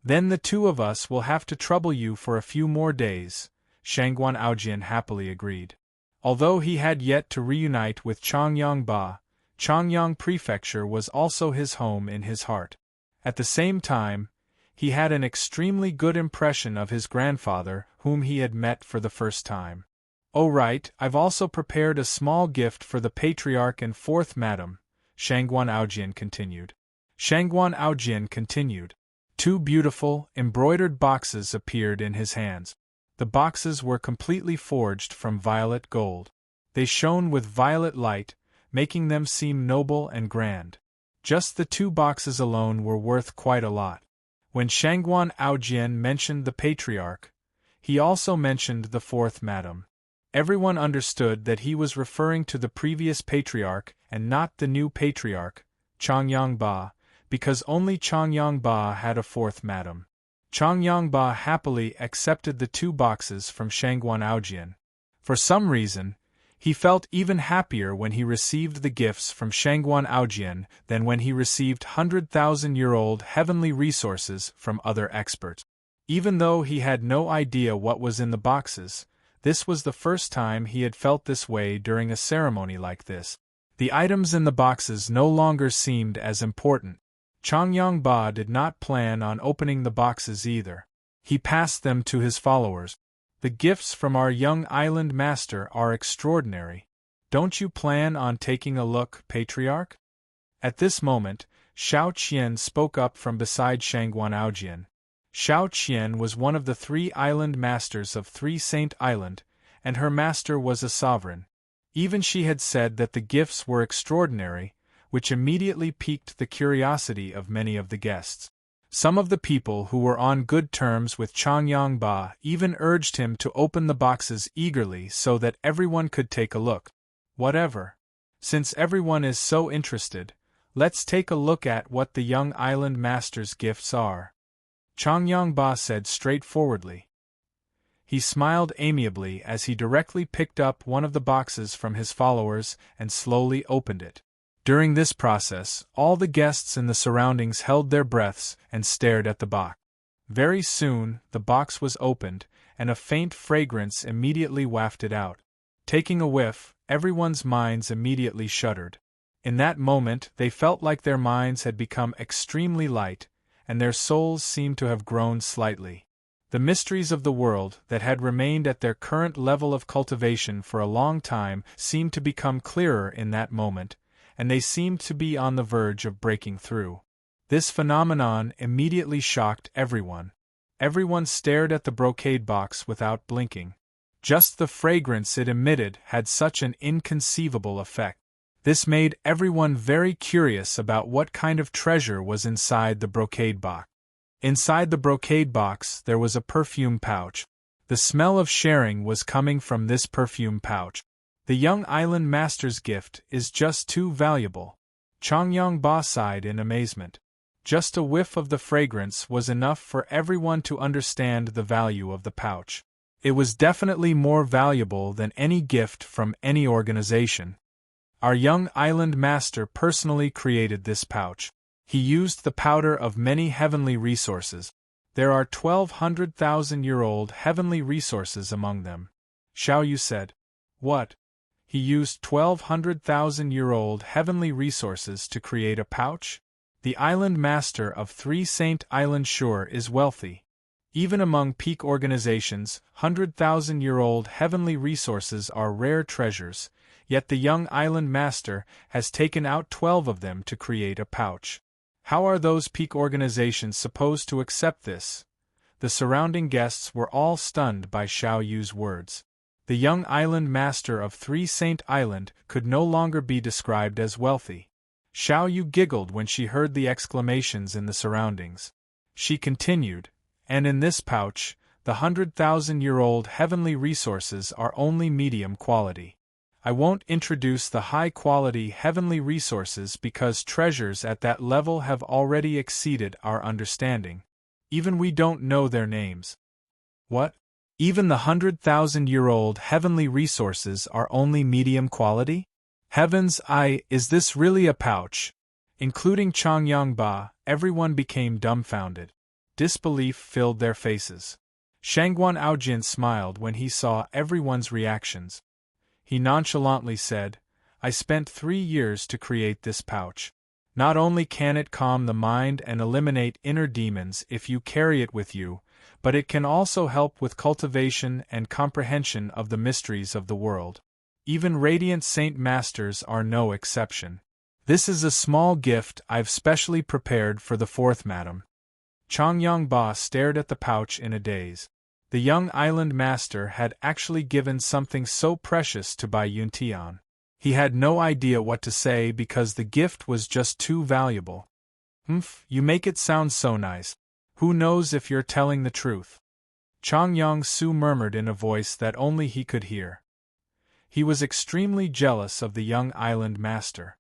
"Then the two of us will have to trouble you for a few more days," Shangguan Aojian happily agreed. Although he had yet to reunite with Changyang Ba, Changyang Prefecture was also his home in his heart. At the same time, he had an extremely good impression of his grandfather, whom he had met for the first time. "Oh right, I've also prepared a small gift for the Patriarch and Fourth Madam," Shangguan Aojian continued. Two beautiful, embroidered boxes appeared in his hands. The boxes were completely forged from violet gold. They shone with violet light, making them seem noble and grand. Just the two boxes alone were worth quite a lot. When Shangguan Aojian mentioned the Patriarch, he also mentioned the Fourth Madam. Everyone understood that he was referring to the previous Patriarch and not the new Patriarch, Changyang Ba, because only Changyang Ba had a Fourth Madam. Changyang Ba happily accepted the two boxes from Shangguan Aojian. For some reason, he felt even happier when he received the gifts from Shangguan Aojian than when he received 100,000-year-old heavenly resources from other experts. Even though he had no idea what was in the boxes, this was the first time he had felt this way during a ceremony like this. The items in the boxes no longer seemed as important. Changyang Ba did not plan on opening the boxes either. He passed them to his followers. "The gifts from our young island master are extraordinary. Don't you plan on taking a look, Patriarch?" At this moment, Xiao Qian spoke up from beside Shangguan Aojian. Xiao Qian was one of the 3 island masters of Three Saint Island, and her master was a sovereign. Even she had said that the gifts were extraordinary, which immediately piqued the curiosity of many of the guests. Some of the people who were on good terms with Changyang Ba even urged him to open the boxes eagerly so that everyone could take a look. "Whatever. Since everyone is so interested, let's take a look at what the young island master's gifts are," Changyang Ba said straightforwardly. He smiled amiably as he directly picked up one of the boxes from his followers and slowly opened it. During this process, all the guests in the surroundings held their breaths and stared at the box. Very soon, the box was opened, and a faint fragrance immediately wafted out. Taking a whiff, everyone's minds immediately shuddered. In that moment, they felt like their minds had become extremely light, and their souls seemed to have grown slightly. The mysteries of the world that had remained at their current level of cultivation for a long time seemed to become clearer in that moment, and they seemed to be on the verge of breaking through. This phenomenon immediately shocked everyone. Everyone stared at the brocade box without blinking. Just the fragrance it emitted had such an inconceivable effect. This made everyone very curious about what kind of treasure was inside the brocade box. Inside the brocade box there was a perfume pouch. The smell of sharing was coming from this perfume pouch. The young island master's gift is just too valuable. Changyang sighed in amazement. Just a whiff of the fragrance was enough for everyone to understand the value of the pouch. It was definitely more valuable than any gift from any organization. Our young island master personally created this pouch. He used the powder of many heavenly resources. There are 1,200,000-year-old heavenly resources among them. Xiao Yu said. What? He used 1,200,000-year-old heavenly resources to create a pouch? The island master of 3 Saint Island sure is wealthy. Even among peak organizations, 100,000-year-old heavenly resources are rare treasures, yet the young island master has taken out 12 of them to create a pouch. How are those peak organizations supposed to accept this? The surrounding guests were all stunned by Xiao Yu's words. The young island master of 3 Saint Island could no longer be described as wealthy. Xiao Yu giggled when she heard the exclamations in the surroundings. She continued, and in this pouch, the 100,000-year-old heavenly resources are only medium quality. I won't introduce the high-quality heavenly resources because treasures at that level have already exceeded our understanding. Even we don't know their names. What? Even the 100,000-year-old heavenly resources are only medium quality? Heavens, is this really a pouch? Including Changyang, everyone became dumbfounded. Disbelief filled their faces. Shangguan Aojin smiled when he saw everyone's reactions. He nonchalantly said, I spent 3 years to create this pouch. Not only can it calm the mind and eliminate inner demons if you carry it with you, but it can also help with cultivation and comprehension of the mysteries of the world. Even radiant saint masters are no exception. This is a small gift I've specially prepared for the 4th madam. Changyang stared at the pouch in a daze. The young island master had actually given something so precious to Bai Yuntian. He had no idea what to say because the gift was just too valuable. You make it sound so nice. Who knows if you're telling the truth? Changyang Su murmured in a voice that only he could hear. He was extremely jealous of the young island master.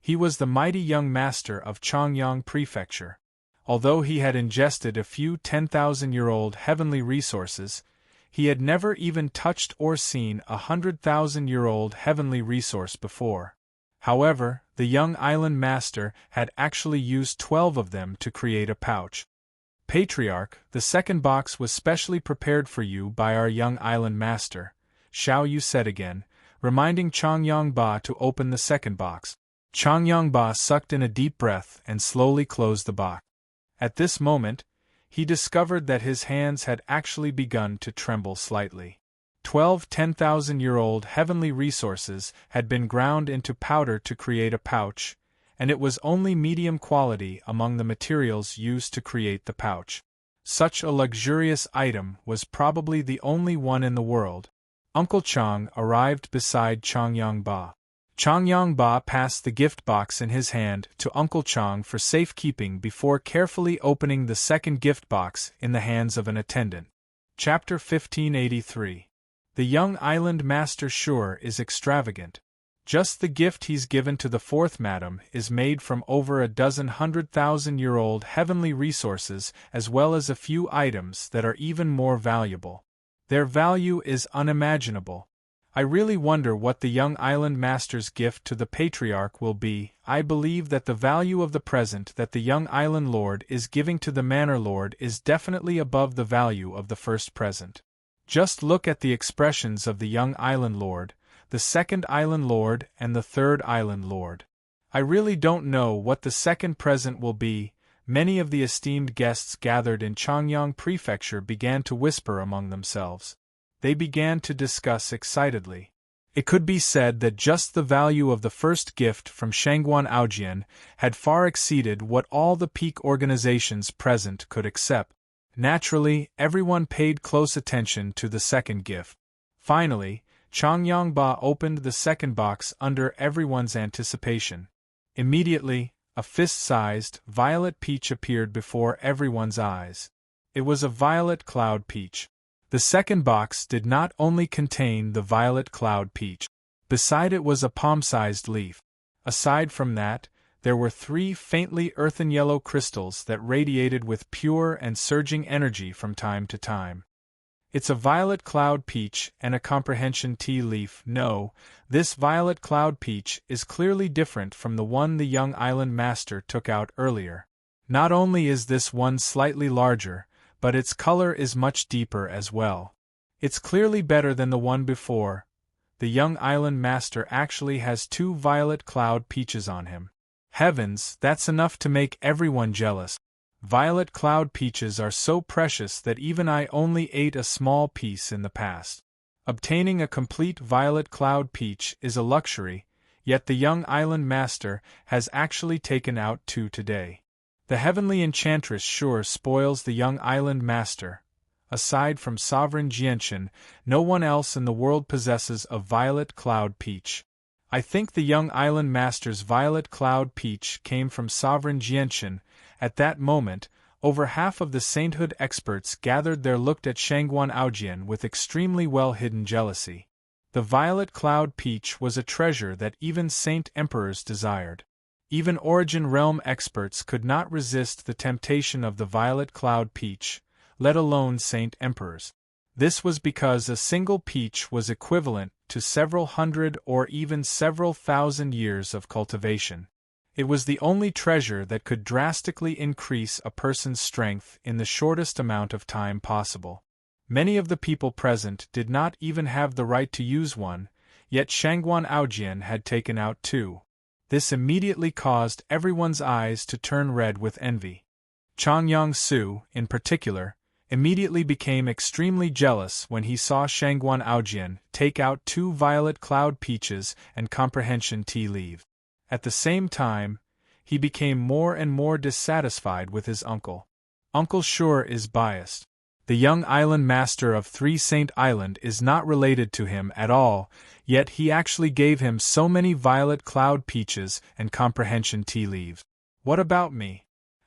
He was the mighty young master of Changyang Prefecture. Although he had ingested a few 10,000-year-old heavenly resources, he had never even touched or seen a 100,000-year-old heavenly resource before. However, the young island master had actually used 12 of them to create a pouch. Patriarch, the 2nd box was specially prepared for you by our young island master, Xiao Yu said again, reminding Changyang to open the 2nd box. Changyang sucked in a deep breath and slowly closed the box. At this moment, he discovered that his hands had actually begun to tremble slightly. 12 10,000-year-old heavenly resources had been ground into powder to create a pouch, and it was only medium quality among the materials used to create the pouch. Such a luxurious item was probably the only one in the world. Uncle Chang arrived beside Changyang. Changyang passed the gift box in his hand to Uncle Chang for safekeeping before carefully opening the 2nd gift box in the hands of an attendant. Chapter 1583. The young island master sure is extravagant. Just the gift he's given to the 4th madam is made from over a dozen 100,000-year-old heavenly resources as well as a few items that are even more valuable. Their value is unimaginable. I really wonder what the young island master's gift to the patriarch will be. I believe that the value of the present that the young island lord is giving to the manor lord is definitely above the value of the first present. Just look at the expressions of the young island lord, the 2nd island lord and the 3rd island lord. I really don't know what the 2nd present will be. Many of the esteemed guests gathered in Changyang Prefecture began to whisper among themselves. They began to discuss excitedly. It could be said that just the value of the first gift from Shangguan Aojian had far exceeded what all the peak organizations present could accept. Naturally, everyone paid close attention to the 2nd gift. Finally, Changyang opened the 2nd box under everyone's anticipation. Immediately, a fist-sized, violet peach appeared before everyone's eyes. It was a violet cloud peach. The second box did not only contain the violet cloud peach. Beside it was a palm-sized leaf. Aside from that, there were 3 faintly earthen yellow crystals that radiated with pure and surging energy from time to time. It's a violet cloud peach and a comprehension tea leaf. No, this violet cloud peach is clearly different from the one the young island master took out earlier. Not only is this one slightly larger, but its color is much deeper as well. It's clearly better than the one before. The young island master actually has 2 violet cloud peaches on him. Heavens, that's enough to make everyone jealous. Violet cloud peaches are so precious that even I only ate a small piece in the past. Obtaining a complete violet cloud peach is a luxury, yet the young island master has actually taken out 2 today. The heavenly enchantress sure spoils the young island master. Aside from Sovereign Jianchen, no one else in the world possesses a violet cloud peach. I think the young island master's violet cloud peach came from Sovereign Jianchen. At that moment, over half of the sainthood experts gathered there looked at Shangguan Aojian with extremely well-hidden jealousy. The violet cloud peach was a treasure that even saint emperors desired. Even Origin Realm experts could not resist the temptation of the violet cloud peach, let alone saint emperors. This was because a single peach was equivalent to several hundred or even several thousand years of cultivation. It was the only treasure that could drastically increase a person's strength in the shortest amount of time possible. Many of the people present did not even have the right to use one, yet Shangguan Aojian had taken out 2. This immediately caused everyone's eyes to turn red with envy. Changyang Su, in particular, immediately became extremely jealous when he saw Shangguan Aojian take out 2 violet cloud peaches and comprehension tea leaf. At the same time, he became more and more dissatisfied with his uncle. Uncle sure is biased. The young island master of 3 Saint Island is not related to him at all, yet he actually gave him so many violet cloud peaches and comprehension tea leaves. What about me?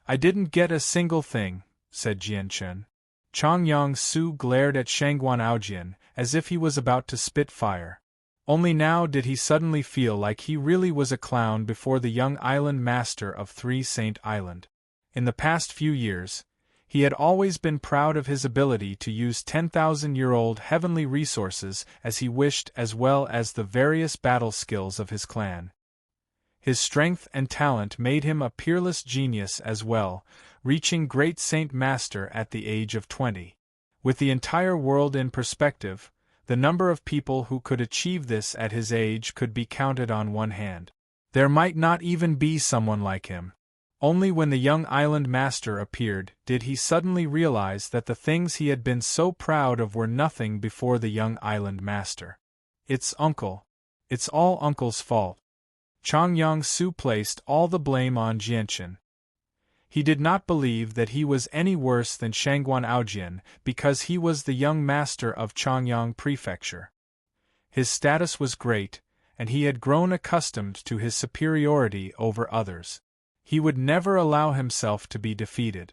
I didn't get a single thing, said Jianchen. Changyang Su glared at Shangguan Aojian as if he was about to spit fire. Only now did he suddenly feel like he really was a clown before the young island master of 3 Saint Island. In the past few years, he had always been proud of his ability to use 10,000-year-old heavenly resources as he wished, as well as the various battle skills of his clan. His strength and talent made him a peerless genius as well, reaching Great Saint Master at the age of 20. With the entire world in perspective, the number of people who could achieve this at his age could be counted on one hand. There might not even be someone like him. Only when the young island master appeared did he suddenly realize that the things he had been so proud of were nothing before the young island master. It's Uncle. It's all Uncle's fault. Changyang Su placed all the blame on Jianchen. He did not believe that he was any worse than Shangguan Aojian because he was the young master of Changyang Prefecture. His status was great, and he had grown accustomed to his superiority over others. He would never allow himself to be defeated.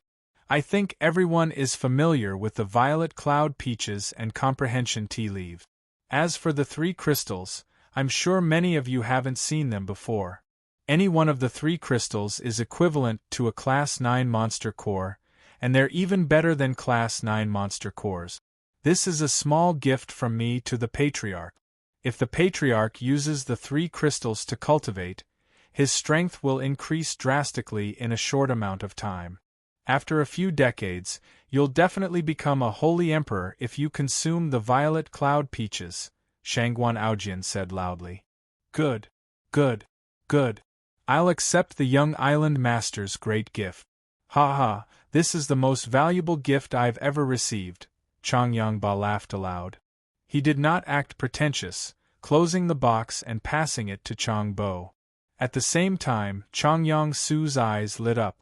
I think everyone is familiar with the violet cloud peaches and comprehension tea leaf. As for the 3 crystals, I'm sure many of you haven't seen them before. Any one of the 3 crystals is equivalent to a Class 9 monster core, and they're even better than Class 9 monster cores. This is a small gift from me to the Patriarch. If the Patriarch uses the 3 crystals to cultivate, his strength will increase drastically in a short amount of time. After a few decades, you'll definitely become a holy emperor if you consume the violet cloud peaches, Shangguan Aojian said loudly. Good. Good. Good. I'll accept the young island master's great gift. Ha ha, this is the most valuable gift I've ever received, Changyang Ba laughed aloud. He did not act pretentious, closing the box and passing it to Chang Bo. At the same time, Changyang Su's eyes lit up.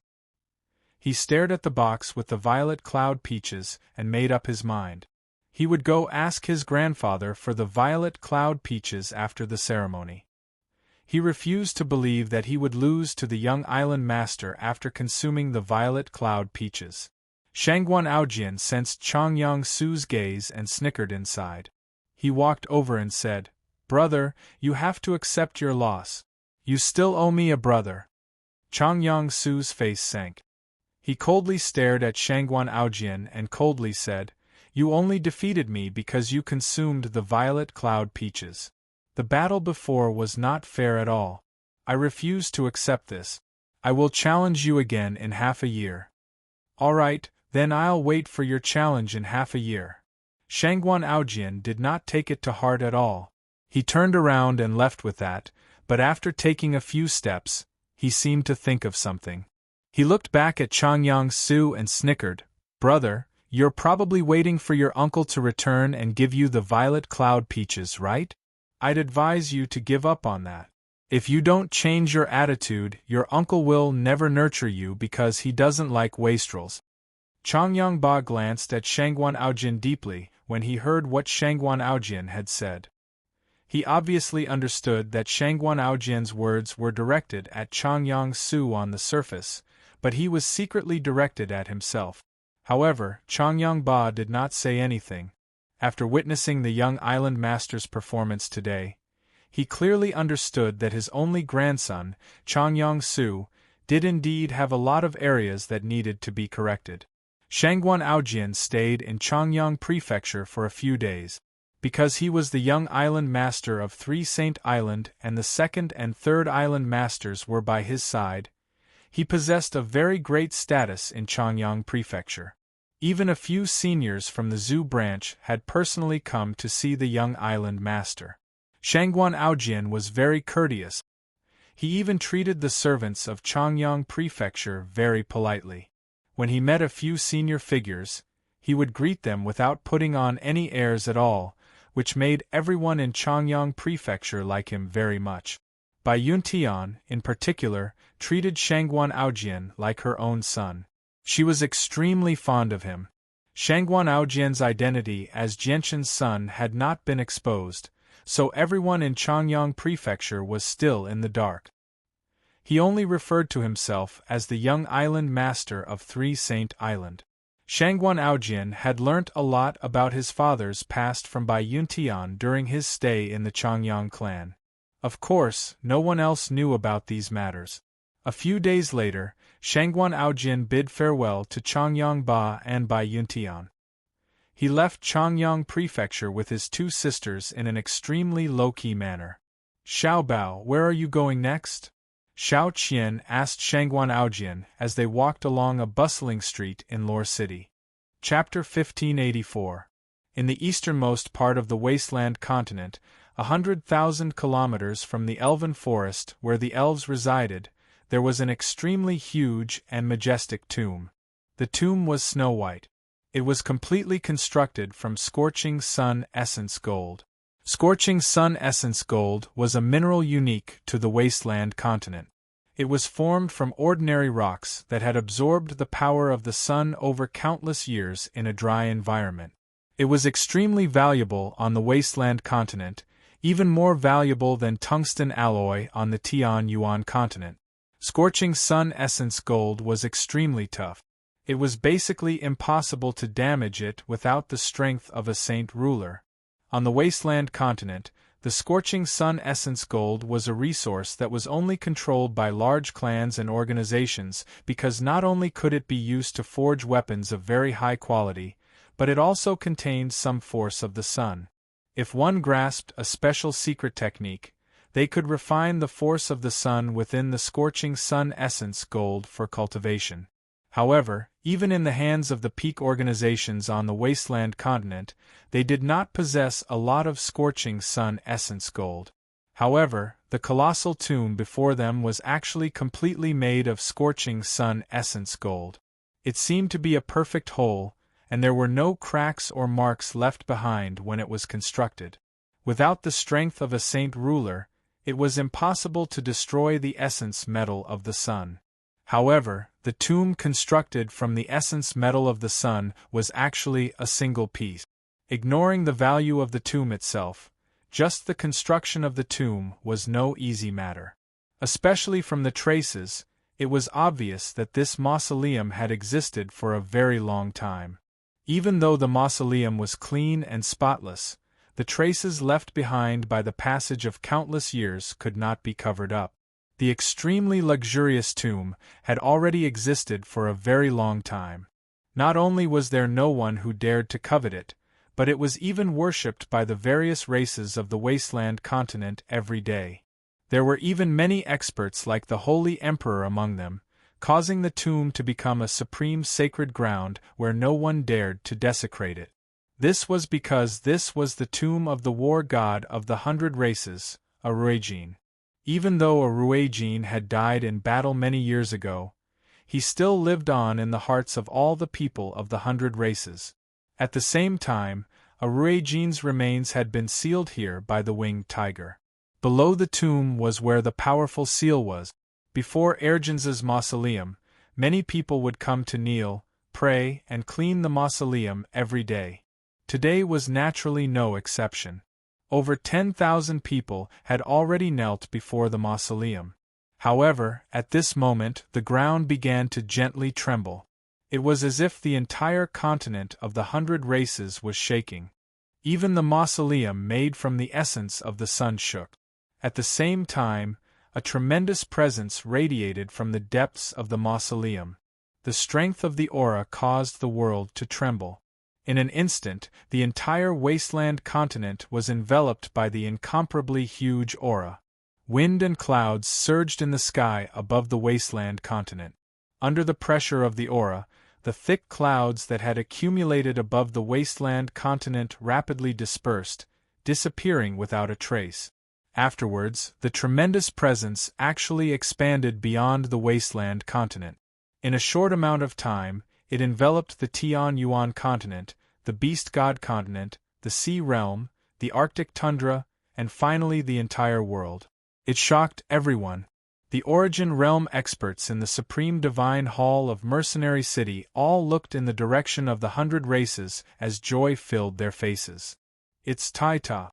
He stared at the box with the violet cloud peaches and made up his mind. He would go ask his grandfather for the violet cloud peaches after the ceremony. He refused to believe that he would lose to the young island master after consuming the violet cloud peaches. Shangguan Aojian sensed Changyang Su's gaze and snickered inside. He walked over and said, "Brother, you have to accept your loss. You still owe me a brother." Changyang Su's face sank. He coldly stared at Shangguan Aojian and coldly said, "You only defeated me because you consumed the violet cloud peaches. The battle before was not fair at all. I refuse to accept this. I will challenge you again in half a year." "All right, then I'll wait for your challenge in half a year." Shangguan Aojian did not take it to heart at all. He turned around and left with that, but after taking a few steps, he seemed to think of something. He looked back at Changyang Su and snickered, "Brother, you're probably waiting for your uncle to return and give you the violet cloud peaches, right? I'd advise you to give up on that. If you don't change your attitude, your uncle will never nurture you because he doesn't like wastrels." Changyang Ba glanced at Shangguan Aojian deeply when he heard what Shangguan Aojian had said. He obviously understood that Shangguan Aojian's words were directed at Changyang Su on the surface, but he was secretly directed at himself. However, Changyang Ba did not say anything. After witnessing the young island master's performance today, he clearly understood that his only grandson, Changyang Su, did indeed have a lot of areas that needed to be corrected. Shangguan Aojian stayed in Changyang Prefecture for a few days. Because he was the young island master of 3 Saint Island and the second and third island masters were by his side, he possessed a very great status in Changyang Prefecture. Even a few seniors from the Zhu branch had personally come to see the young island master. Shangguan Aojian was very courteous. He even treated the servants of Changyang Prefecture very politely. When he met a few senior figures, he would greet them without putting on any airs at all, which made everyone in Changyang Prefecture like him very much. Bai Yuntian, in particular, treated Shangguan Aojian like her own son. She was extremely fond of him. Shangguan Aojian's identity as Jianshan's son had not been exposed, so everyone in Changyang Prefecture was still in the dark. He only referred to himself as the young island master of 3 Saint Island. Shangguan Aojian had learnt a lot about his father's past from Bai Yuntian during his stay in the Changyang clan. Of course, no one else knew about these matters. A few days later, Shangguan Aojian bid farewell to Changyang Ba and Bai Yuntian. He left Changyang Prefecture with his 2 sisters in an extremely low-key manner. "Xiao Bao, where are you going next?" Xiao Qian asked Shangguan Aojian as they walked along a bustling street in Lore City. Chapter 1584. In the easternmost part of the wasteland continent, 100,000 kilometers from the elven forest where the elves resided, there was an extremely huge and majestic tomb. The tomb was snow-white. It was completely constructed from scorching sun essence gold. Scorching sun essence gold was a mineral unique to the wasteland continent. It was formed from ordinary rocks that had absorbed the power of the sun over countless years in a dry environment. It was extremely valuable on the wasteland continent, even more valuable than tungsten alloy on the Tian Yuan continent. Scorching sun essence gold was extremely tough. It was basically impossible to damage it without the strength of a saint ruler. On the wasteland continent, the scorching sun essence gold was a resource that was only controlled by large clans and organizations because not only could it be used to forge weapons of very high quality, but it also contained some force of the sun. If one grasped a special secret technique, they could refine the force of the sun within the scorching sun essence gold for cultivation. However, even in the hands of the peak organizations on the wasteland continent, they did not possess a lot of scorching sun essence gold. However, the colossal tomb before them was actually completely made of scorching sun essence gold. It seemed to be a perfect whole, and there were no cracks or marks left behind when it was constructed. Without the strength of a saint ruler, it was impossible to destroy the essence metal of the sun. However, the tomb constructed from the essence metal of the sun was actually a single piece. Ignoring the value of the tomb itself, Just the construction of the tomb was no easy matter. Especially from the traces, it was obvious that this mausoleum had existed for a very long time. Even though the mausoleum was clean and spotless, the traces left behind by the passage of countless years could not be covered up. The extremely luxurious tomb had already existed for a very long time. Not only was there no one who dared to covet it, but it was even worshipped by the various races of the wasteland continent every day. There were even many experts like the Holy Emperor among them, causing the tomb to become a supreme sacred ground where no one dared to desecrate it. This was because this was the tomb of the war god of the 100 races, Aruejin. Even though Aruejin had died in battle many years ago, he still lived on in the hearts of all the people of the 100 races. At the same time, Aruejin's remains had been sealed here by the winged tiger. Below the tomb was where the powerful seal was. Before Ergin's mausoleum, many people would come to kneel, pray, and clean the mausoleum every day. Today was naturally no exception. Over 10,000 people had already knelt before the mausoleum. However, at this moment the ground began to gently tremble. It was as if the entire continent of the 100 races was shaking. Even the mausoleum made from the essence of the sun shook. At the same time, a tremendous presence radiated from the depths of the mausoleum. The strength of the aura caused the world to tremble. In an instant, the entire wasteland continent was enveloped by the incomparably huge aura. Wind and clouds surged in the sky above the wasteland continent. Under the pressure of the aura, the thick clouds that had accumulated above the wasteland continent rapidly dispersed, disappearing without a trace. Afterwards, the tremendous presence actually expanded beyond the wasteland continent. In a short amount of time, it enveloped the Tian Yuan continent, the Beast God continent, the Sea Realm, the Arctic tundra, and finally the entire world. It shocked everyone. The Origin Realm experts in the Supreme Divine Hall of Mercenary City all looked in the direction of the 100 races as joy filled their faces. "It's Taita.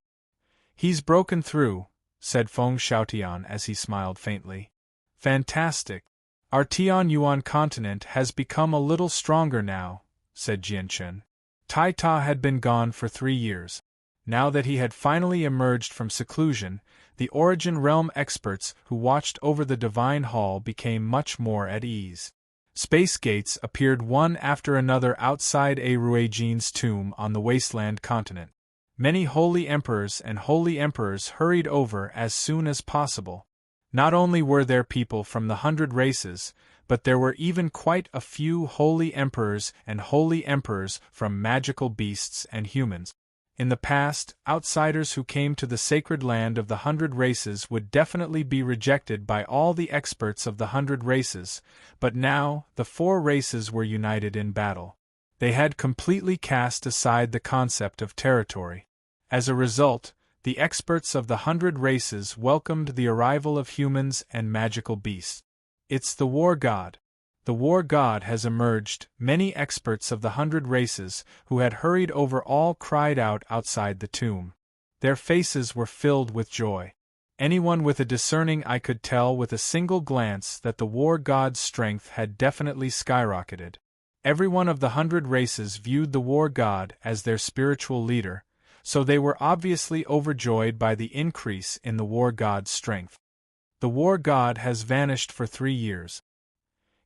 He's broken through," said Feng Xiaotian as he smiled faintly. "Fantastic. Our Tian Yuan continent has become a little stronger now," said Jianchen. Taita had been gone for 3 years. Now that he had finally emerged from seclusion, the Origin Realm experts who watched over the Divine Hall became much more at ease. Space gates appeared one after another outside Aruejin's tomb on the wasteland continent. Many holy emperors and holy emperors hurried over as soon as possible. Not only were there people from the 100 races, but there were even quite a few holy emperors and holy emperors from magical beasts and humans. In the past, outsiders who came to the sacred land of the 100 races would definitely be rejected by all the experts of the 100 races, but now, the 4 races were united in battle. They had completely cast aside the concept of territory. As a result, the experts of the 100 races welcomed the arrival of humans and magical beasts. "It's the war god. The war god has emerged," many experts of the 100 races who had hurried over all cried out outside the tomb. Their faces were filled with joy. Anyone with a discerning eye could tell with a single glance that the war god's strength had definitely skyrocketed. Everyone of the 100 races viewed the war god as their spiritual leader, so they were obviously overjoyed by the increase in the war god's strength. The war god has vanished for 3 years.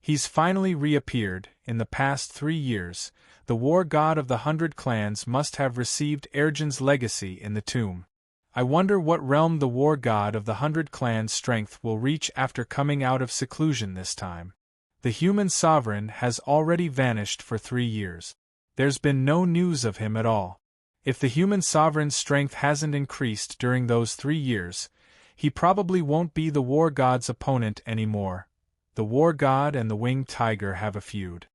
He's finally reappeared. In the past 3 years, the war god of the 100 clans must have received Ergin's legacy in the tomb. I wonder what realm the war god of the 100 clans' strength will reach after coming out of seclusion this time. The human sovereign has already vanished for 3 years. There's been no news of him at all. If the human sovereign's strength hasn't increased during those 3 years, he probably won't be the war god's opponent anymore. The war god and the winged tiger have a feud.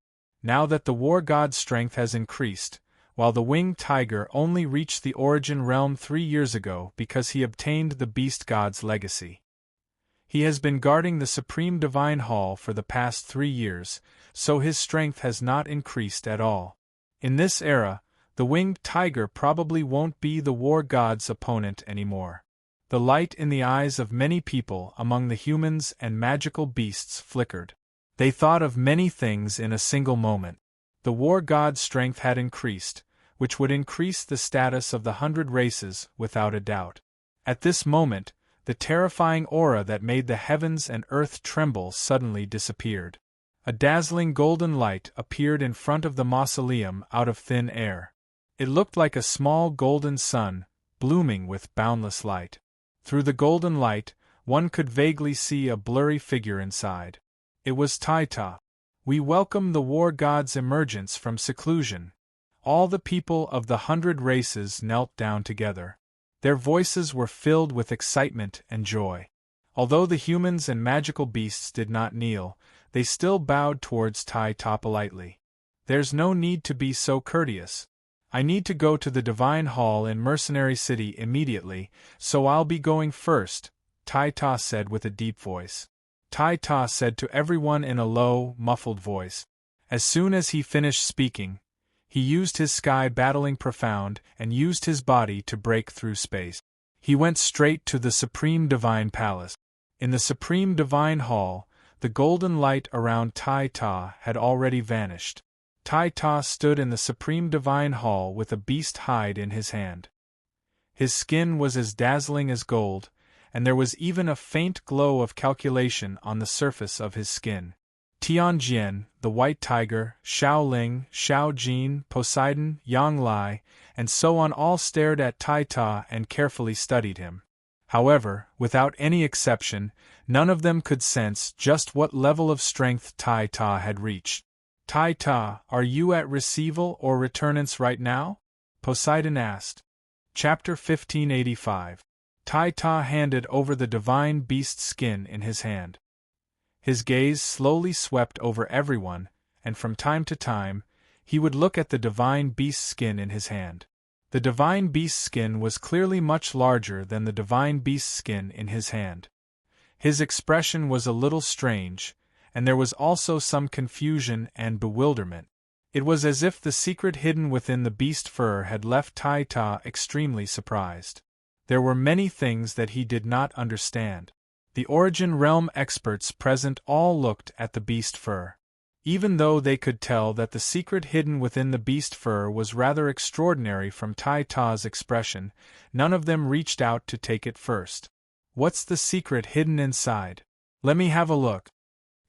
Now that the war god's strength has increased, while the winged tiger only reached the Origin realm 3 years ago because he obtained the beast god's legacy. He has been guarding the Supreme Divine Hall for the past 3 years, so his strength has not increased at all. In this era, The winged tiger probably won't be the war god's opponent anymore. The light in the eyes of many people among the humans and magical beasts flickered. They thought of many things in a single moment. The war god's strength had increased, which would increase the status of the 100 races without a doubt. At this moment, the terrifying aura that made the heavens and earth tremble suddenly disappeared. A dazzling golden light appeared in front of the mausoleum out of thin air. It looked like a small golden sun, blooming with boundless light. Through the golden light, one could vaguely see a blurry figure inside. It was Taita. We welcome the war god's emergence from seclusion. All the people of the 100 races knelt down together. Their voices were filled with excitement and joy. Although the humans and magical beasts did not kneel, they still bowed towards Taita politely. There's no need to be so courteous. I need to go to the Divine Hall in Mercenary City immediately, so I'll be going first, Taita said with a deep voice. Taita said to everyone in a low, muffled voice. As soon as he finished speaking, he used his sky battling profound and used his body to break through space. He went straight to the Supreme Divine Palace. In the Supreme Divine Hall, the golden light around Taita had already vanished. Taita stood in the Supreme Divine Hall with a beast hide in his hand. His skin was as dazzling as gold, and there was even a faint glow of calculation on the surface of his skin. Tianjian, the White Tiger, Xiaoling, Xiaojin, Poseidon, Yang Lai, and so on all stared at Taita and carefully studied him. However, without any exception, none of them could sense just what level of strength Taita had reached. Taita, are you at receival or returnance right now? Poseidon asked. Chapter 1585. Taita handed over the divine beast skin in his hand. His gaze slowly swept over everyone, and from time to time, he would look at the divine beast skin in his hand. The divine beast skin was clearly much larger than the divine beast skin in his hand. His expression was a little strange, and there was also some confusion and bewilderment. It was as if the secret hidden within the beast fur had left Taita extremely surprised. There were many things that he did not understand. The Origin Realm experts present all looked at the beast fur. Even though they could tell that the secret hidden within the beast fur was rather extraordinary from Taita's expression, none of them reached out to take it first. What's the secret hidden inside? Let me have a look.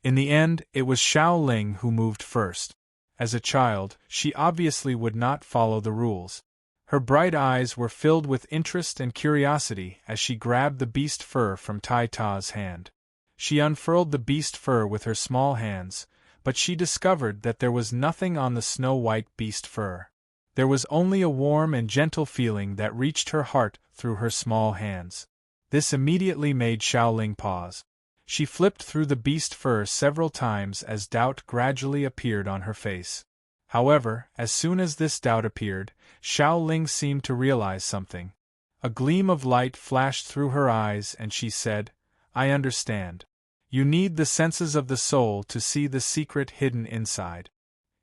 In the end, it was Xiaoling who moved first. As a child, she obviously would not follow the rules. Her bright eyes were filled with interest and curiosity as she grabbed the beast fur from Taita's hand. She unfurled the beast fur with her small hands, but she discovered that there was nothing on the snow-white beast fur. There was only a warm and gentle feeling that reached her heart through her small hands. This immediately made Xiaoling pause. She flipped through the beast fur several times as doubt gradually appeared on her face. However, as soon as this doubt appeared, Xiaoling seemed to realize something. A gleam of light flashed through her eyes and she said, I understand. You need the senses of the soul to see the secret hidden inside.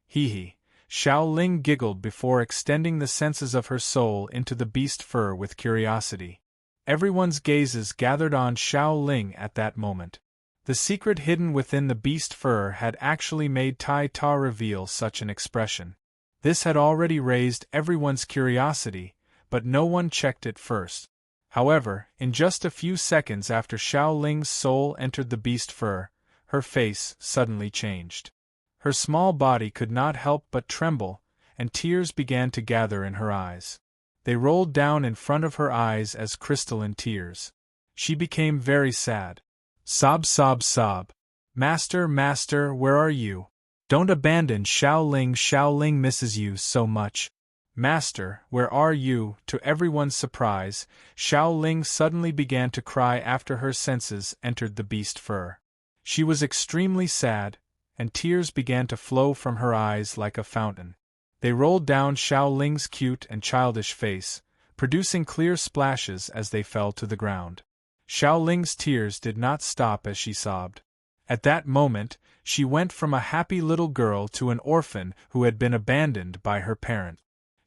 Hee. Xiaoling giggled before extending the senses of her soul into the beast fur with curiosity. Everyone's gazes gathered on Xiaoling at that moment. The secret hidden within the beast fur had actually made Taita reveal such an expression. This had already raised everyone's curiosity, but no one checked it first. However, in just a few seconds after Xiaoling's soul entered the beast fur, her face suddenly changed. Her small body could not help but tremble, and tears began to gather in her eyes. They rolled down in front of her eyes as crystalline tears. She became very sad. Sob, sob, sob. Master, master, where are you? Don't abandon Xiaoling. Xiaoling misses you so much. Master, where are you? To everyone's surprise, Xiaoling suddenly began to cry after her senses entered the beast fur. She was extremely sad, and tears began to flow from her eyes like a fountain. They rolled down Xiaoling's cute and childish face, producing clear splashes as they fell to the ground. Xiaoling's tears did not stop as she sobbed. At that moment, she went from a happy little girl to an orphan who had been abandoned by her parent.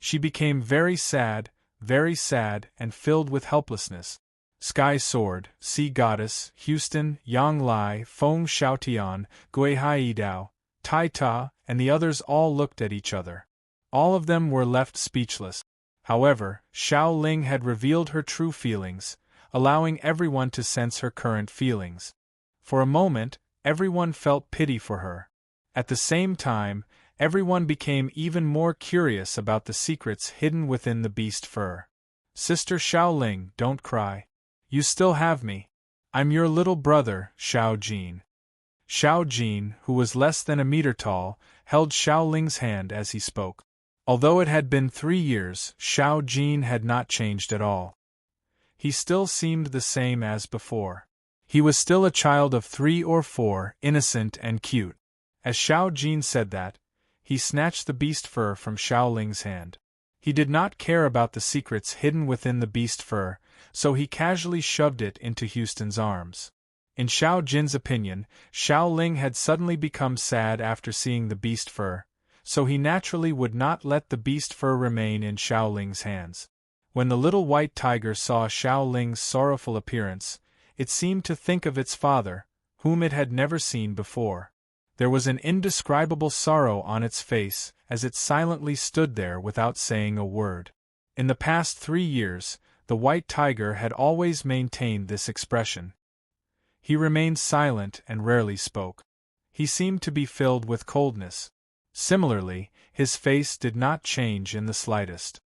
She became very sad, and filled with helplessness. Sky Sword, Sea Goddess, Houston, Yang Lai, Feng Xiaotian, Gui Haidao, Tai Ta, and the others all looked at each other. All of them were left speechless. However, Xiao Ling had revealed her true feelings, allowing everyone to sense her current feelings. For a moment, everyone felt pity for her. At the same time, everyone became even more curious about the secrets hidden within the beast fur. Sister Xiao Ling, don't cry. You still have me. I'm your little brother, Xiao Jin. Xiao Jin, who was less than a meter tall, held Xiao Ling's hand as he spoke. Although it had been 3 years, Xiao Jin had not changed at all. He still seemed the same as before. He was still a child of 3 or 4, innocent and cute. As Xiao Jin said that, he snatched the beast fur from Xiao Ling's hand. He did not care about the secrets hidden within the beast fur, so he casually shoved it into Houston's arms. In Xiao Jin's opinion, Xiao Ling had suddenly become sad after seeing the beast fur, so he naturally would not let the beast fur remain in Xiao Ling's hands. When the little white tiger saw Xiao Ling's sorrowful appearance, it seemed to think of its father, whom it had never seen before. There was an indescribable sorrow on its face as it silently stood there without saying a word. In the past 3 years, the white tiger had always maintained this expression. He remained silent and rarely spoke. He seemed to be filled with coldness. Similarly, his face did not change in the slightest.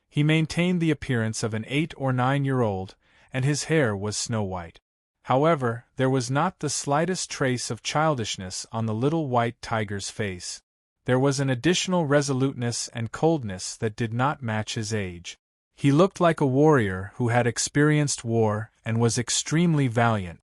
He maintained the appearance of an 8 or 9-year-old, and his hair was snow-white. However, there was not the slightest trace of childishness on the little white tiger's face. There was an additional resoluteness and coldness that did not match his age. He looked like a warrior who had experienced war and was extremely valiant.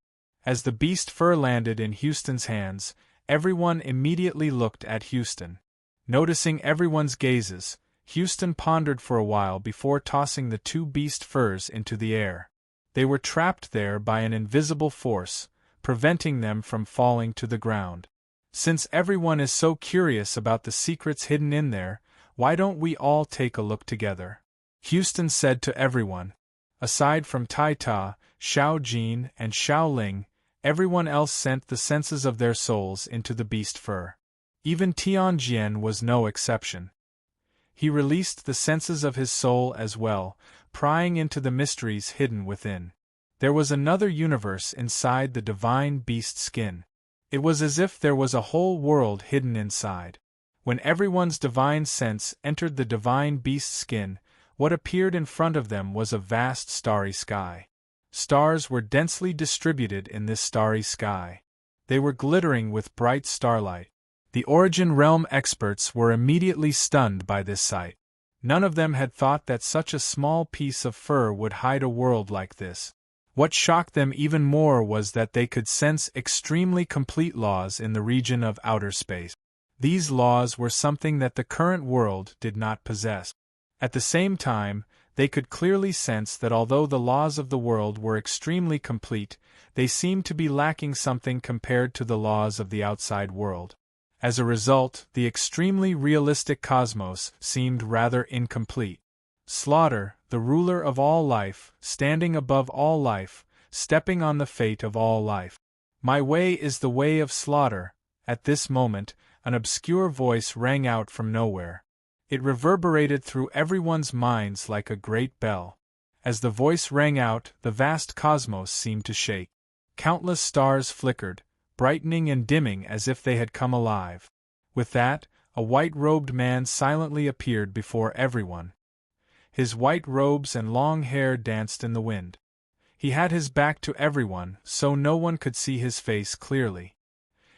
As the beast fur landed in Houston's hands, everyone immediately looked at Houston. Noticing everyone's gazes, Houston pondered for a while before tossing the 2 beast furs into the air. They were trapped there by an invisible force, preventing them from falling to the ground. Since everyone is so curious about the secrets hidden in there, why don't we all take a look together? Houston said to everyone. Aside from Tai Ta, Xiao Jin, and Xiao Ling, everyone else sent the senses of their souls into the beast fur. Even Tianjian was no exception. He released the senses of his soul as well, prying into the mysteries hidden within. There was another universe inside the divine beast skin. It was as if there was a whole world hidden inside. When everyone's divine sense entered the divine beast skin, what appeared in front of them was a vast starry sky. Stars were densely distributed in this starry sky. They were glittering with bright starlight. The Origin Realm experts were immediately stunned by this sight. None of them had thought that such a small piece of fur would hide a world like this. What shocked them even more was that they could sense extremely complete laws in the region of outer space. These laws were something that the current world did not possess. At the same time, they could clearly sense that although the laws of the world were extremely complete, they seemed to be lacking something compared to the laws of the outside world. As a result, the extremely realistic cosmos seemed rather incomplete. Slaughter, the ruler of all life, standing above all life, stepping on the fate of all life. My way is the way of slaughter. At this moment, an obscure voice rang out from nowhere. It reverberated through everyone's minds like a great bell. As the voice rang out, the vast cosmos seemed to shake. Countless stars flickered, brightening and dimming as if they had come alive. With that, a white-robed man silently appeared before everyone. His white robes and long hair danced in the wind. He had his back to everyone, so no one could see his face clearly.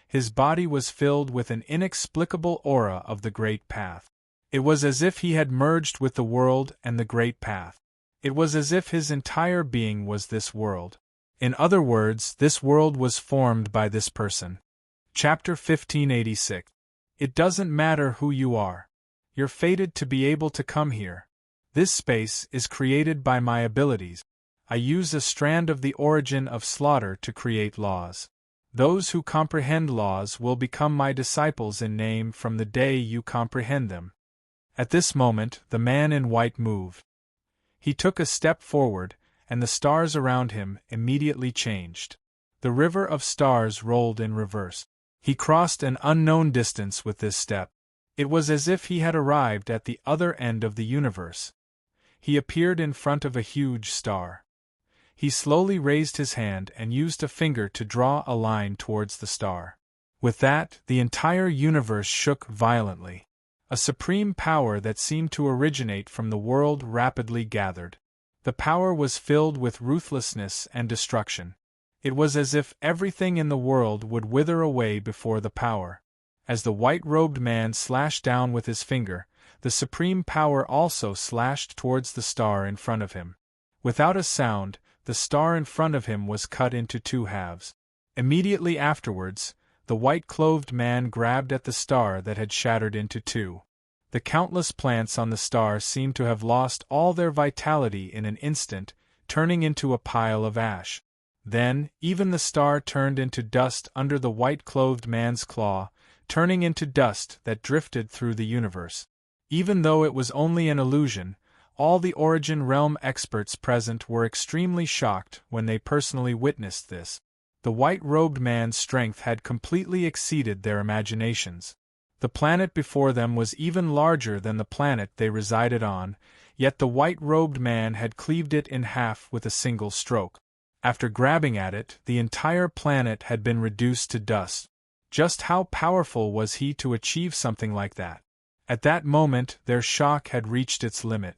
His body was filled with an inexplicable aura of the Great Path. It was as if he had merged with the world and the Great Path. It was as if his entire being was this world. In other words, this world was formed by this person. Chapter 1586. It doesn't matter who you are. You're fated to be able to come here. This space is created by my abilities. I use a strand of the origin of slaughter to create laws. Those who comprehend laws will become my disciples in name from the day you comprehend them. At this moment, the man in white moved. He took a step forward, and the stars around him immediately changed. The river of stars rolled in reverse. He crossed an unknown distance with this step. It was as if he had arrived at the other end of the universe. He appeared in front of a huge star. He slowly raised his hand and used a finger to draw a line towards the star. With that, the entire universe shook violently. A supreme power that seemed to originate from the world rapidly gathered. The power was filled with ruthlessness and destruction. It was as if everything in the world would wither away before the power. As the white-robed man slashed down with his finger, the supreme power also slashed towards the star in front of him. Without a sound, the star in front of him was cut into two halves. Immediately afterwards, the white-clothed man grabbed at the star that had shattered into two. The countless plants on the star seemed to have lost all their vitality in an instant, turning into a pile of ash. Then, even the star turned into dust under the white-clothed man's claw, turning into dust that drifted through the universe. Even though it was only an illusion, all the Origin Realm experts present were extremely shocked when they personally witnessed this. The white-robed man's strength had completely exceeded their imaginations. The planet before them was even larger than the planet they resided on, yet the white-robed man had cleaved it in half with a single stroke. After grabbing at it, the entire planet had been reduced to dust. Just how powerful was he to achieve something like that? At that moment, their shock had reached its limit.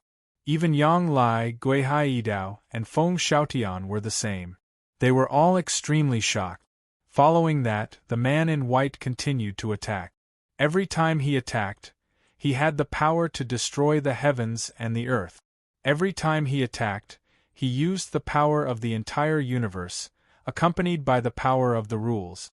Even Yang Lai, Gui Haidao, and Feng Xiaotian were the same. They were all extremely shocked. Following that, the man in white continued to attack. Every time he attacked, he had the power to destroy the heavens and the earth. Every time he attacked, he used the power of the entire universe, accompanied by the power of the rules.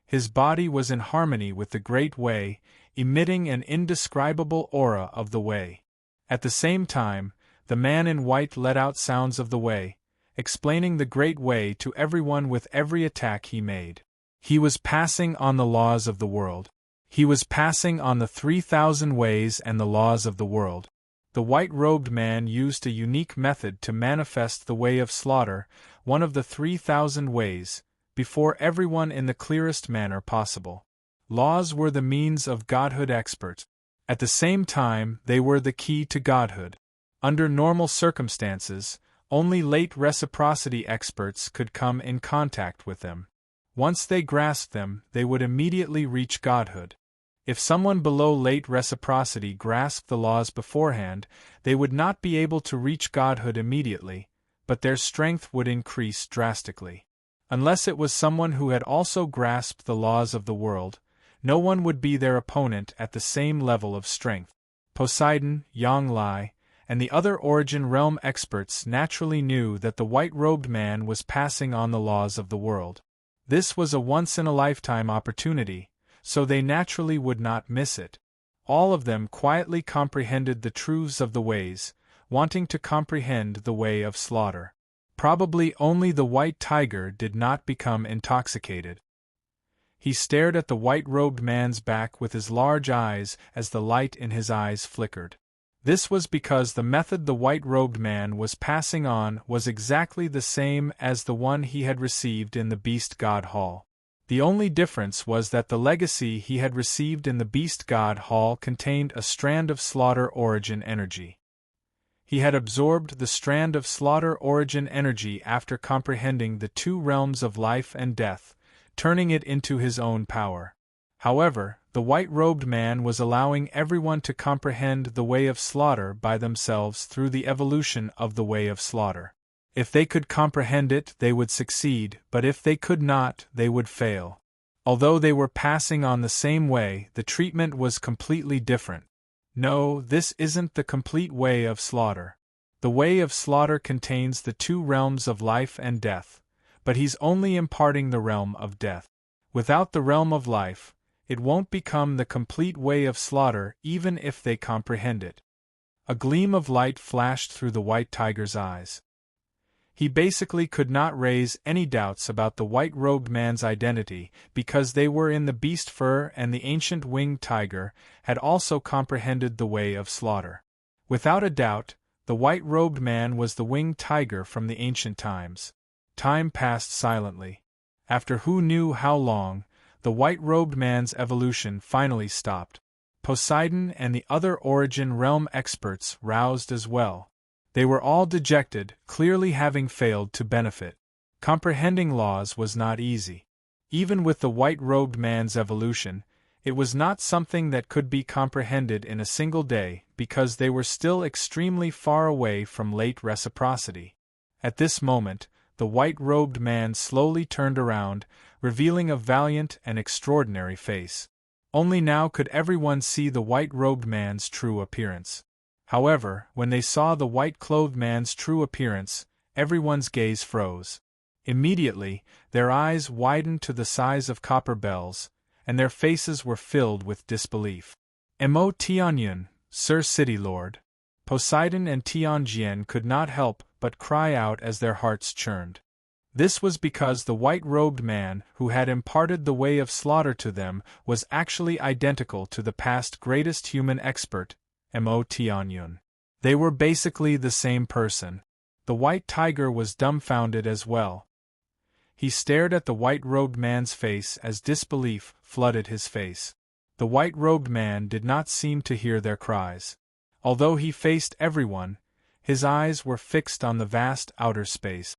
His body was in harmony with the Great Way, emitting an indescribable aura of the Way. At the same time, the man in white let out sounds of the Way, explaining the Great Way to everyone with every attack he made. He was passing on the laws of the world. He was passing on the 3,000 ways and the laws of the world. The white-robed man used a unique method to manifest the way of slaughter, one of the 3,000 ways, before everyone in the clearest manner possible. Laws were the means of godhood experts. At the same time, they were the key to godhood. Under normal circumstances, only late reciprocity experts could come in contact with them. Once they grasped them, they would immediately reach godhood. If someone below late reciprocity grasped the laws beforehand, they would not be able to reach godhood immediately, but their strength would increase drastically. Unless it was someone who had also grasped the laws of the world, no one would be their opponent at the same level of strength. Poseidon, Yang Lai, and the other Origin Realm experts naturally knew that the white-robed man was passing on the laws of the world. This was a once-in-a-lifetime opportunity, so they naturally would not miss it. All of them quietly comprehended the truths of the ways, wanting to comprehend the way of slaughter. Probably only the white tiger did not become intoxicated. He stared at the white-robed man's back with his large eyes as the light in his eyes flickered. This was because the method the white-robed man was passing on was exactly the same as the one he had received in the Beast God Hall. The only difference was that the legacy he had received in the Beast God Hall contained a strand of slaughter origin energy. He had absorbed the strand of slaughter origin energy after comprehending the two realms of life and death, turning it into his own power. However, the white-robed man was allowing everyone to comprehend the way of slaughter by themselves through the evolution of the way of slaughter. If they could comprehend it, they would succeed, but if they could not, they would fail. Although they were passing on the same way, the treatment was completely different. No, this isn't the complete way of slaughter. The way of slaughter contains the two realms of life and death, but he's only imparting the realm of death. Without the realm of life, it won't become the complete way of slaughter even if they comprehend it. A gleam of light flashed through the white tiger's eyes. He basically could not raise any doubts about the white-robed man's identity because they were in the beast fur, and the ancient winged tiger had also comprehended the way of slaughter. Without a doubt, the white-robed man was the winged tiger from the ancient times. Time passed silently. After who knew how long, the white-robed man's evolution finally stopped. Poseidon and the other Origin Realm experts roused as well. They were all dejected, clearly having failed to benefit. Comprehending laws was not easy. Even with the white-robed man's evolution, it was not something that could be comprehended in a single day because they were still extremely far away from late reciprocity. At this moment, the white-robed man slowly turned around, revealing a valiant and extraordinary face. Only now could everyone see the white-robed man's true appearance. However, when they saw the white-clothed man's true appearance, everyone's gaze froze. Immediately, their eyes widened to the size of copper bells, and their faces were filled with disbelief. Mo Tianyun, Sir City Lord. Poseidon and Tianjian could not help but cry out as their hearts churned. This was because the white-robed man who had imparted the way of slaughter to them was actually identical to the past greatest human expert, Mo Tianyun. They were basically the same person. The white tiger was dumbfounded as well. He stared at the white-robed man's face as disbelief flooded his face. The white-robed man did not seem to hear their cries. Although he faced everyone, his eyes were fixed on the vast outer space.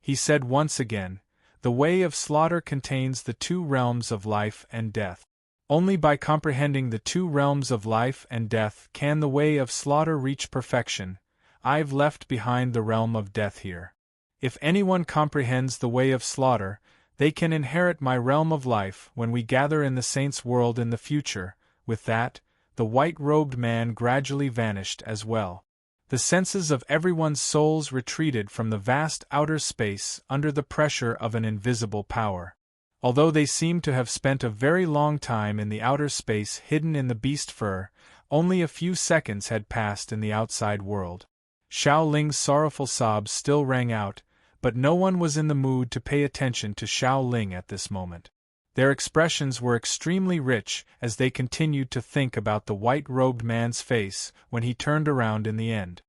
He said once again, "The way of slaughter contains the two realms of life and death. Only by comprehending the two realms of life and death can the way of slaughter reach perfection. I've left behind the realm of death here. If anyone comprehends the way of slaughter, they can inherit my realm of life when we gather in the saints' world in the future." With that, the white-robed man gradually vanished as well. The senses of everyone's souls retreated from the vast outer space under the pressure of an invisible power. Although they seemed to have spent a very long time in the outer space hidden in the beast fur, only a few seconds had passed in the outside world. Xiao Ling's sorrowful sobs still rang out, but no one was in the mood to pay attention to Xiao Ling at this moment. Their expressions were extremely rich as they continued to think about the white-robed man's face when he turned around in the end.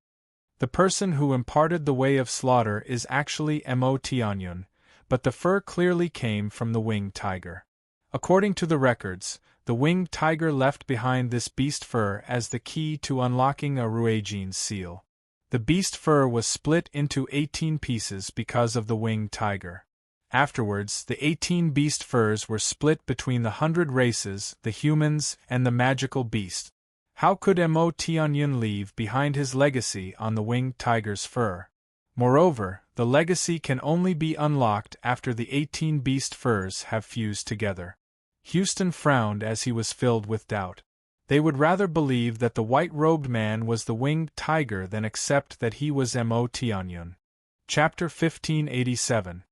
The person who imparted the way of slaughter is actually Mo Tianyun, but the fur clearly came from the winged tiger. According to the records, the winged tiger left behind this beast fur as the key to unlocking a Ruijin's seal. The beast fur was split into 18 pieces because of the winged tiger. Afterwards, the 18 beast furs were split between the 100 races, the humans, and the magical beast. How could Mo Tianyun leave behind his legacy on the winged tiger's fur? Moreover, the legacy can only be unlocked after the 18 beast furs have fused together. Houston frowned as he was filled with doubt. They would rather believe that the white-robed man was the winged tiger than accept that he was Mo Tianyun. Chapter 1587.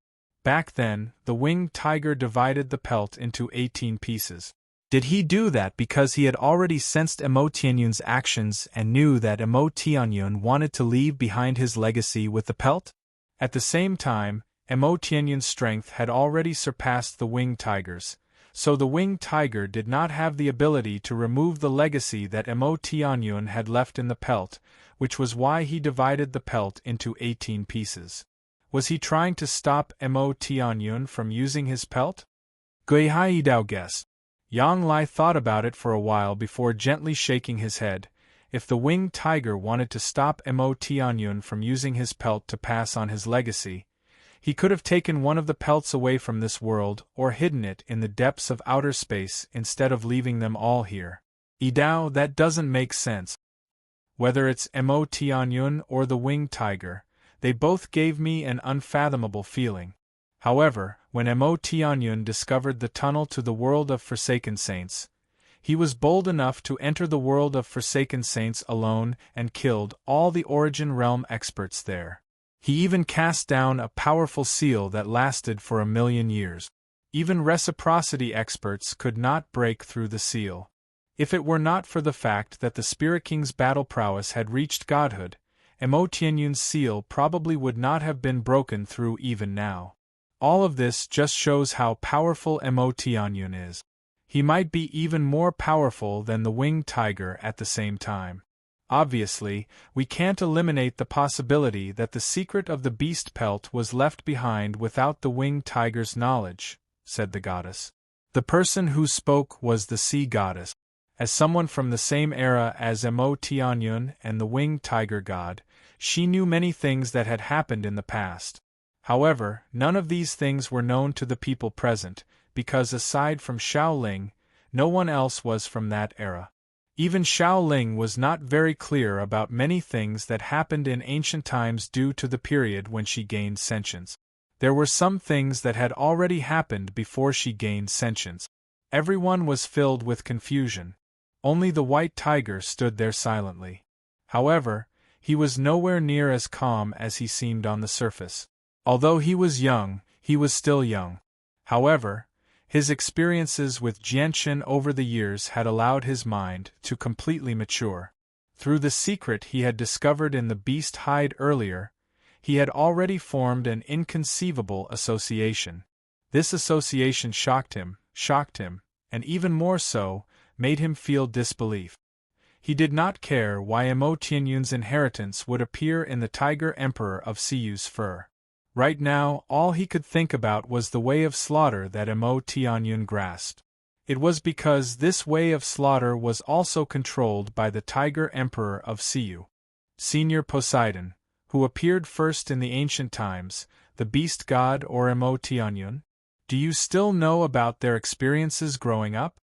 Back then, the winged tiger divided the pelt into 18 pieces. Did he do that because he had already sensed Mo Tianyun's actions and knew that Mo Tianyun wanted to leave behind his legacy with the pelt? At the same time, Mo Tianyun's strength had already surpassed the winged tiger's, so the winged tiger did not have the ability to remove the legacy that Mo Tianyun had left in the pelt, which was why he divided the pelt into 18 pieces. Was he trying to stop Mo Tianyun from using his pelt? Gui Hai Dao guess. Yang Lai thought about it for a while before gently shaking his head. If the winged tiger wanted to stop Mo Tianyun from using his pelt to pass on his legacy, he could have taken one of the pelts away from this world or hidden it in the depths of outer space instead of leaving them all here. Idao, that doesn't make sense. Whether it's Mo Tianyun or the winged tiger, they both gave me an unfathomable feeling. However, when Mo Tianyun discovered the tunnel to the world of Forsaken Saints, he was bold enough to enter the world of Forsaken Saints alone and killed all the Origin Realm experts there. He even cast down a powerful seal that lasted for 1,000,000 years. Even reciprocity experts could not break through the seal. If it were not for the fact that the Spirit King's battle prowess had reached godhood, Emo Tianyun's seal probably would not have been broken through even now. All of this just shows how powerful Emo Tianyun is. He might be even more powerful than the winged tiger at the same time. Obviously, we can't eliminate the possibility that the secret of the beast pelt was left behind without the winged tiger's knowledge, said the goddess. The person who spoke was the sea goddess. As someone from the same era as Emo Tianyun and the winged tiger god, she knew many things that had happened in the past. However, none of these things were known to the people present, because aside from Xiaoling, no one else was from that era. Even Xiaoling was not very clear about many things that happened in ancient times due to the period when she gained sentience. There were some things that had already happened before she gained sentience. Everyone was filled with confusion. Only the white tiger stood there silently. However, he was nowhere near as calm as he seemed on the surface. Although he was young, he was still young. However, his experiences with Jianchen over the years had allowed his mind to completely mature. Through the secret he had discovered in the beast hide earlier, he had already formed an inconceivable association. This association shocked him, and even more so, made him feel disbelief. He did not care why Emo Tianyun's inheritance would appear in the Tiger Emperor of Siyu's fur. Right now, all he could think about was the way of slaughter that Emo Tianyun grasped. It was because this way of slaughter was also controlled by the Tiger Emperor of Siyu. Senior Poseidon, who appeared first in the ancient times, the beast god or Emo Tianyun? Do you still know about their experiences growing up?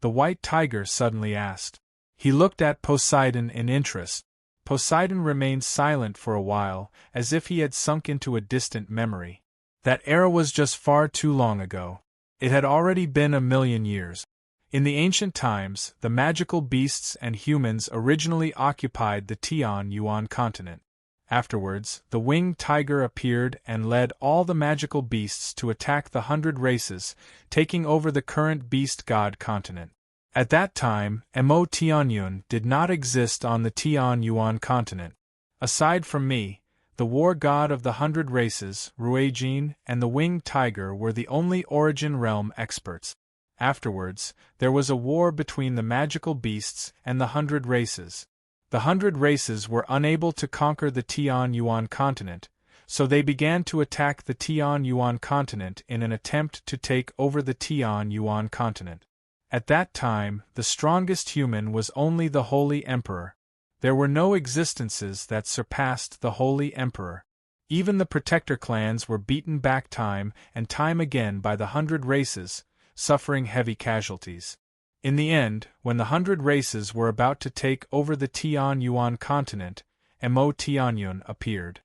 The white tiger suddenly asked. He looked at Poseidon in interest. Poseidon remained silent for a while, as if he had sunk into a distant memory. That era was just far too long ago. It had already been 1,000,000 years. In the ancient times, the magical beasts and humans originally occupied the Tian-Yuan continent. Afterwards, the winged tiger appeared and led all the magical beasts to attack the 100 races, taking over the current beast god continent. At that time, Emo Tianyun did not exist on the Tian-Yuan continent. Aside from me, the war god of the 100 races, Ruijin, and the winged tiger were the only origin realm experts. Afterwards, there was a war between the magical beasts and the 100 races. The 100 races were unable to conquer the Tian-Yuan continent, so they began to attack the Tian-Yuan continent in an attempt to take over the Tian-Yuan continent. At that time, the strongest human was only the Holy Emperor. There were no existences that surpassed the Holy Emperor. Even the protector clans were beaten back time and time again by the 100 races, suffering heavy casualties. In the end, when the 100 races were about to take over the Tian-Yuan continent, Emo Tianyun appeared.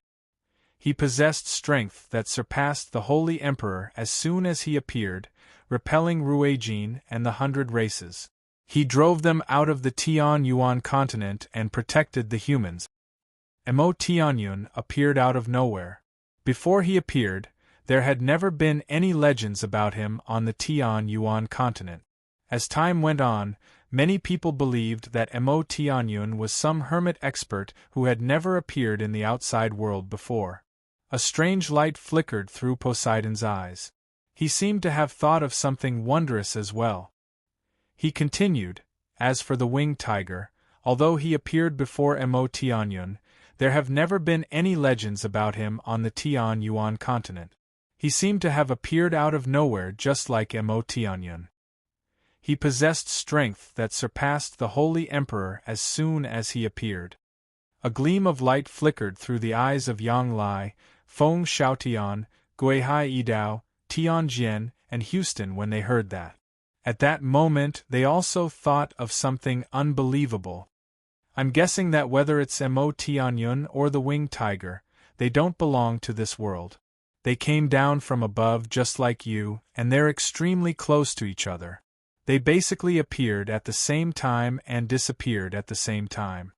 He possessed strength that surpassed the Holy Emperor as soon as he appeared, repelling Ruijin and the 100 races. He drove them out of the Tian-Yuan continent and protected the humans. Emo Tianyun appeared out of nowhere. Before he appeared, there had never been any legends about him on the Tian-Yuan continent. As time went on, many people believed that Emo Tianyun was some hermit expert who had never appeared in the outside world before. A strange light flickered through Poseidon's eyes. He seemed to have thought of something wondrous as well. He continued, as for the winged tiger, although he appeared before Emo Tianyun, there have never been any legends about him on the Tian-Yuan continent. He seemed to have appeared out of nowhere just like Emo Tianyun. He possessed strength that surpassed the Holy Emperor as soon as he appeared. A gleam of light flickered through the eyes of Yang Lai, Feng Xiaotian, Guihai Yidao, Tianjian, and Houston when they heard that. At that moment they also thought of something unbelievable. I'm guessing that whether it's Emo Tianyun or the winged tiger, they don't belong to this world. They came down from above just like you, and they're extremely close to each other. They basically appeared at the same time and disappeared at the same time.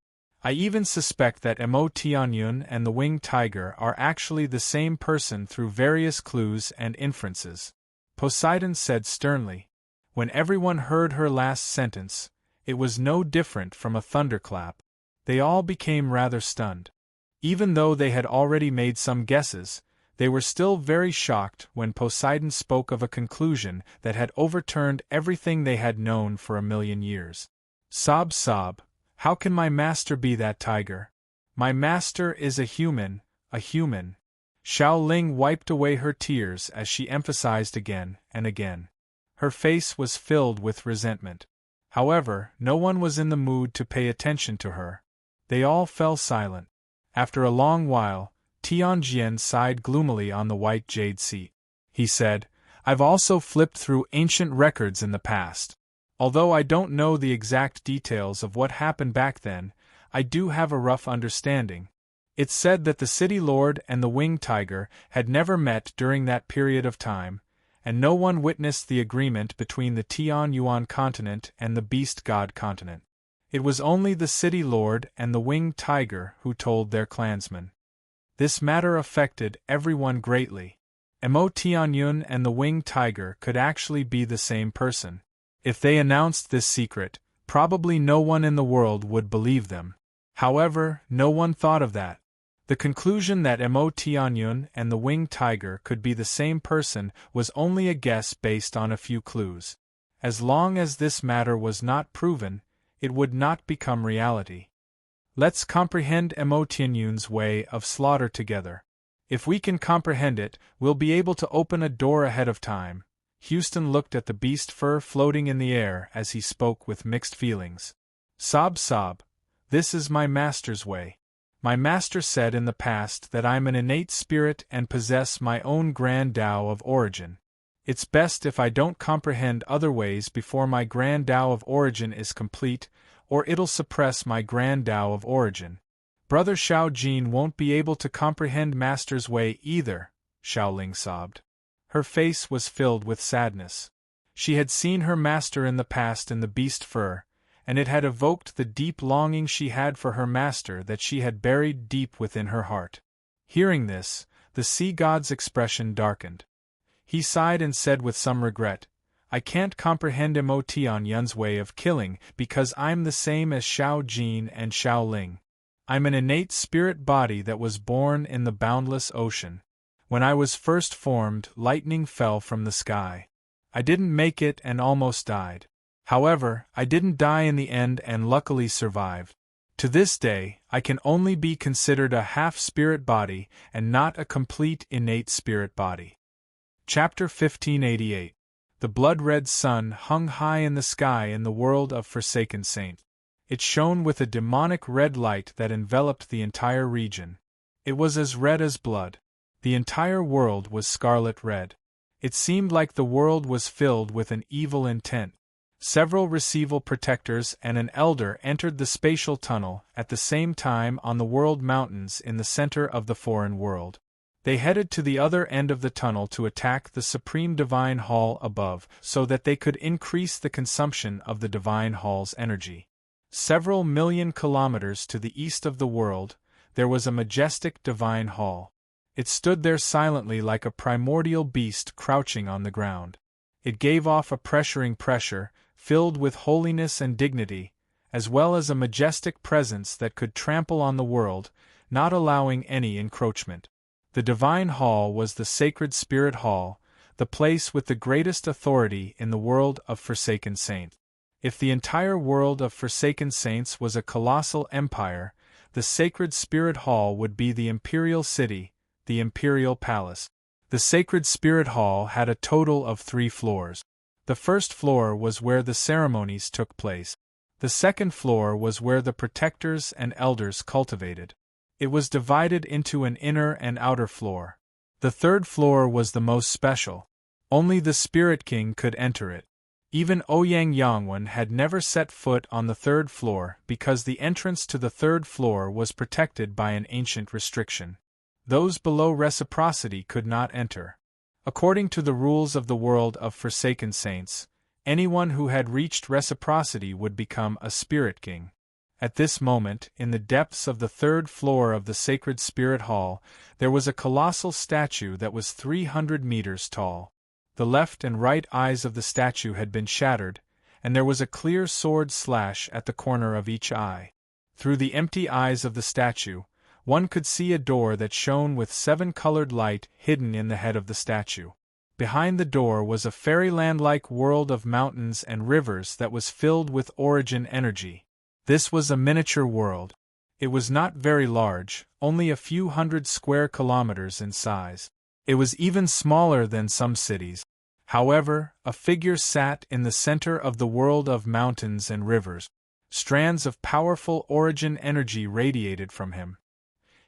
I even suspect that Emo Tianyun and the winged tiger are actually the same person through various clues and inferences. Poseidon said sternly. When everyone heard her last sentence, it was no different from a thunderclap. They all became rather stunned. Even though they had already made some guesses, they were still very shocked when Poseidon spoke of a conclusion that had overturned everything they had known for 1,000,000 years. Sob, sob, how can my master be that tiger? My master is a human, a human. Xiao Ling wiped away her tears as she emphasized again and again. Her face was filled with resentment. However, no one was in the mood to pay attention to her. They all fell silent. After a long while, Tianjian sighed gloomily on the white jade seat. He said, I've also flipped through ancient records in the past. Although I don't know the exact details of what happened back then, I do have a rough understanding. It's said that the City Lord and the Winged Tiger had never met during that period of time, and no one witnessed the agreement between the Tian Yuan continent and the Beast God continent. It was only the City Lord and the Winged Tiger who told their clansmen. This matter affected everyone greatly. Mo Tianyun and the Winged Tiger could actually be the same person. If they announced this secret, probably no one in the world would believe them. However, no one thought of that. The conclusion that Mo Tianyun and the Winged Tiger could be the same person was only a guess based on a few clues. As long as this matter was not proven, it would not become reality. Let's comprehend Mo Tianyun's way of slaughter together. If we can comprehend it, we'll be able to open a door ahead of time. Houston looked at the beast fur floating in the air as he spoke with mixed feelings. Sob, sob. This is my master's way. My master said in the past that I'm an innate spirit and possess my own grand Tao of origin. It's best if I don't comprehend other ways before my grand Tao of origin is complete, or it'll suppress my grand Tao of origin. Brother Xiao Jin won't be able to comprehend master's way either, Xiao Ling sobbed. Her face was filled with sadness. She had seen her master in the past in the beast fur, and it had evoked the deep longing she had for her master that she had buried deep within her heart. Hearing this, the sea god's expression darkened. He sighed and said with some regret, I can't comprehend Mo Tianyun's way of killing because I'm the same as Xiao Jin and Xiao Ling. I'm an innate spirit body that was born in the boundless ocean. When I was first formed, lightning fell from the sky. I didn't make it and almost died. However, I didn't die in the end and luckily survived. To this day, I can only be considered a half-spirit body and not a complete innate spirit body. Chapter 1588. The blood-red sun hung high in the sky in the world of Forsaken Saint. It shone with a demonic red light that enveloped the entire region. It was as red as blood. The entire world was scarlet red. It seemed like the world was filled with an evil intent. Several receival protectors and an elder entered the spatial tunnel at the same time on the world mountains in the center of the foreign world. They headed to the other end of the tunnel to attack the Supreme Divine Hall above so that they could increase the consumption of the Divine Hall's energy. Several million kilometers to the east of the world, there was a majestic Divine Hall. It stood there silently like a primordial beast crouching on the ground. It gave off a pressuring pressure, filled with holiness and dignity, as well as a majestic presence that could trample on the world, not allowing any encroachment. The Divine Hall was the Sacred Spirit Hall, the place with the greatest authority in the world of Forsaken Saint. If the entire world of Forsaken Saints was a colossal empire, the Sacred Spirit Hall would be the imperial city, the imperial palace. The Sacred Spirit Hall had a total of 3 floors. The first floor was where the ceremonies took place. The second floor was where the protectors and elders cultivated. It was divided into an inner and outer floor. The third floor was the most special. Only the Spirit King could enter it. Even Ouyang Yangwen had never set foot on the third floor because the entrance to the third floor was protected by an ancient restriction. Those below reciprocity could not enter. According to the rules of the world of Forsaken Saints, anyone who had reached reciprocity would become a Spirit King. At this moment, in the depths of the third floor of the Sacred Spirit Hall, there was a colossal statue that was 300 meters tall. The left and right eyes of the statue had been shattered, and there was a clear sword slash at the corner of each eye. Through the empty eyes of the statue, one could see a door that shone with 7-colored light hidden in the head of the statue. Behind the door was a fairyland-like world of mountains and rivers that was filled with origin energy. This was a miniature world. It was not very large, only a few hundred square kilometers in size. It was even smaller than some cities. However, a figure sat in the center of the world of mountains and rivers. Strands of powerful origin energy radiated from him.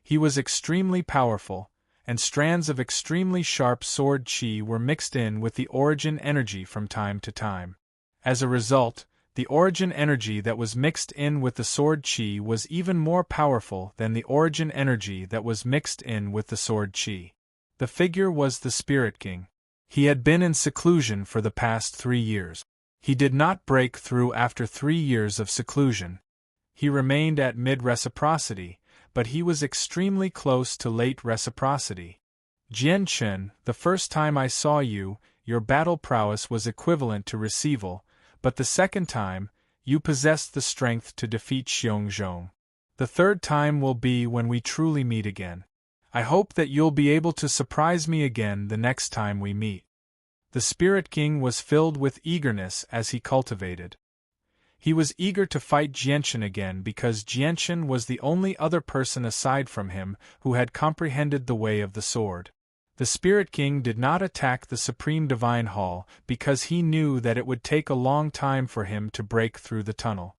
He was extremely powerful, and strands of extremely sharp sword chi were mixed in with the origin energy from time to time. As a result, the origin energy that was mixed in with the sword chi was even more powerful than the origin energy that was mixed in with the sword chi. The figure was the Spirit King. He had been in seclusion for the past 3 years. He did not break through after 3 years of seclusion. He remained at mid-reciprocity, but he was extremely close to late reciprocity. Jian Chen, the first time I saw you, your battle prowess was equivalent to receival, but the second time, you possessed the strength to defeat Xiong Zhong. The third time will be when we truly meet again. I hope that you'll be able to surprise me again the next time we meet. The Spirit King was filled with eagerness as he cultivated. He was eager to fight Jianchen again because Jianchen was the only other person aside from him who had comprehended the way of the sword. The Spirit King did not attack the Supreme Divine Hall because he knew that it would take a long time for him to break through the tunnel.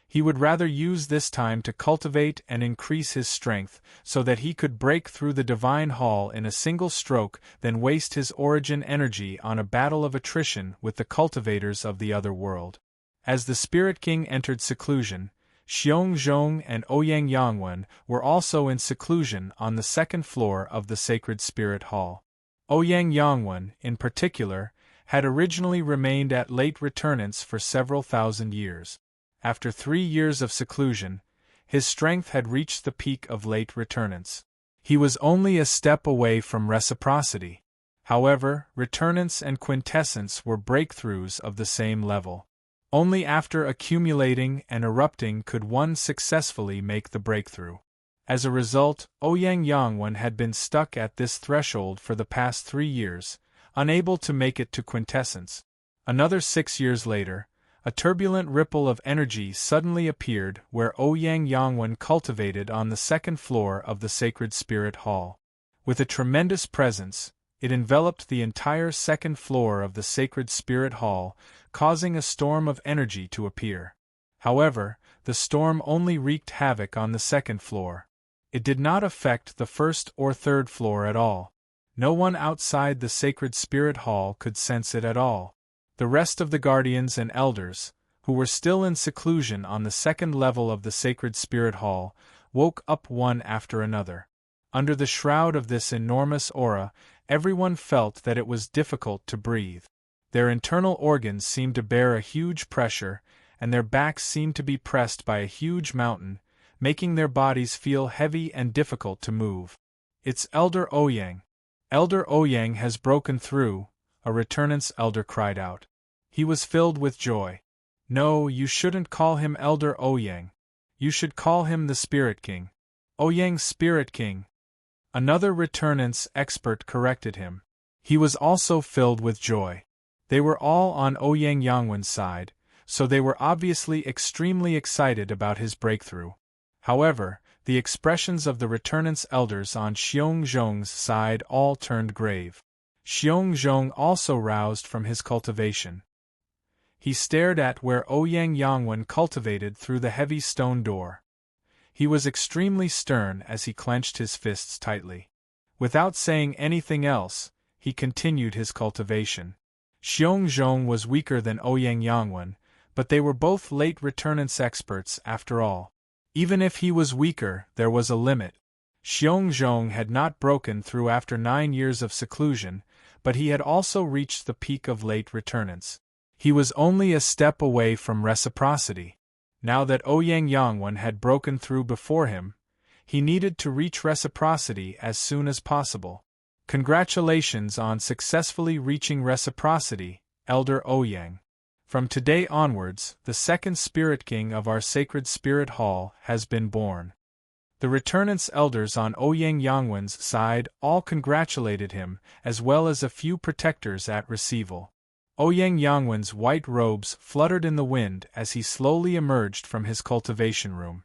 He would rather use this time to cultivate and increase his strength so that he could break through the Divine Hall in a single stroke than waste his origin energy on a battle of attrition with the cultivators of the other world. As the Spirit King entered seclusion, Xiong Zhong and Ouyang Yangwen were also in seclusion on the second floor of the Sacred Spirit Hall. Ouyang Yangwen, in particular, had originally remained at late returnance for several thousand years. After 3 years of seclusion, his strength had reached the peak of late returnance. He was only a step away from reciprocity. However, returnance and quintessence were breakthroughs of the same level. Only after accumulating and erupting could one successfully make the breakthrough. As a result, Ouyang Yangwen had been stuck at this threshold for the past 3 years, unable to make it to quintessence. Another 6 years later, a turbulent ripple of energy suddenly appeared where Ouyang Yangwen cultivated on the second floor of the Sacred Spirit Hall. With a tremendous presence, it enveloped the entire second floor of the Sacred Spirit Hall, causing a storm of energy to appear. However, the storm only wreaked havoc on the second floor. It did not affect the first or third floor at all. No one outside the Sacred Spirit Hall could sense it at all. The rest of the guardians and elders, who were still in seclusion on the second level of the Sacred Spirit Hall, woke up one after another. Under the shroud of this enormous aura, everyone felt that it was difficult to breathe. Their internal organs seemed to bear a huge pressure, and their backs seemed to be pressed by a huge mountain, making their bodies feel heavy and difficult to move. It's Elder Ouyang. Elder Ouyang has broken through, a returnance elder cried out. He was filled with joy. No, you shouldn't call him Elder Ouyang. You should call him the Spirit King. Ouyang Spirit King. Another returnance expert corrected him. He was also filled with joy. They were all on Ouyang Yangwen's side, so they were obviously extremely excited about his breakthrough. However, the expressions of the returnance elders on Xiong Zhong's side all turned grave. Xiong Zhong also roused from his cultivation. He stared at where Ouyang Yangwen cultivated through the heavy stone door. He was extremely stern as he clenched his fists tightly. Without saying anything else, he continued his cultivation. Xiong Zhong was weaker than Ouyang Yangwen, but they were both late returnance experts after all. Even if he was weaker, there was a limit. Xiong Zhong had not broken through after 9 years of seclusion, but he had also reached the peak of late returnance. He was only a step away from reciprocity. Now that Ouyang Yangwen had broken through before him, he needed to reach reciprocity as soon as possible. Congratulations on successfully reaching reciprocity, Elder Ouyang. From today onwards, the second Spirit King of our Sacred Spirit Hall has been born. The returnant's elders on Ouyang Yangwen's side all congratulated him, as well as a few protectors at receival. Ouyang Yangwen's white robes fluttered in the wind as he slowly emerged from his cultivation room.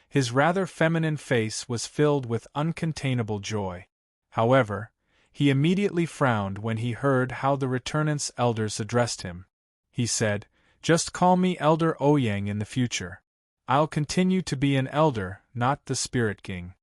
His rather feminine face was filled with uncontainable joy. However, he immediately frowned when he heard how the returnant's elders addressed him. He said, "Just call me Elder Ouyang in the future. I'll continue to be an elder, not the Spirit King."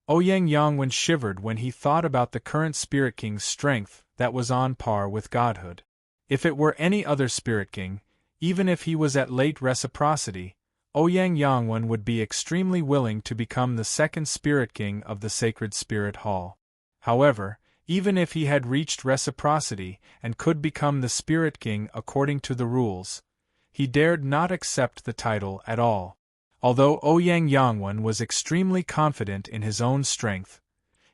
Ouyang Yangwen shivered when he thought about the current Spirit King's strength that was on par with godhood. If it were any other Spirit King, even if he was at late reciprocity, Ouyang Yangwen would be extremely willing to become the second Spirit King of the Sacred Spirit Hall. However, even if he had reached reciprocity and could become the Spirit King according to the rules, he dared not accept the title at all. Although Ouyang Yangwen was extremely confident in his own strength,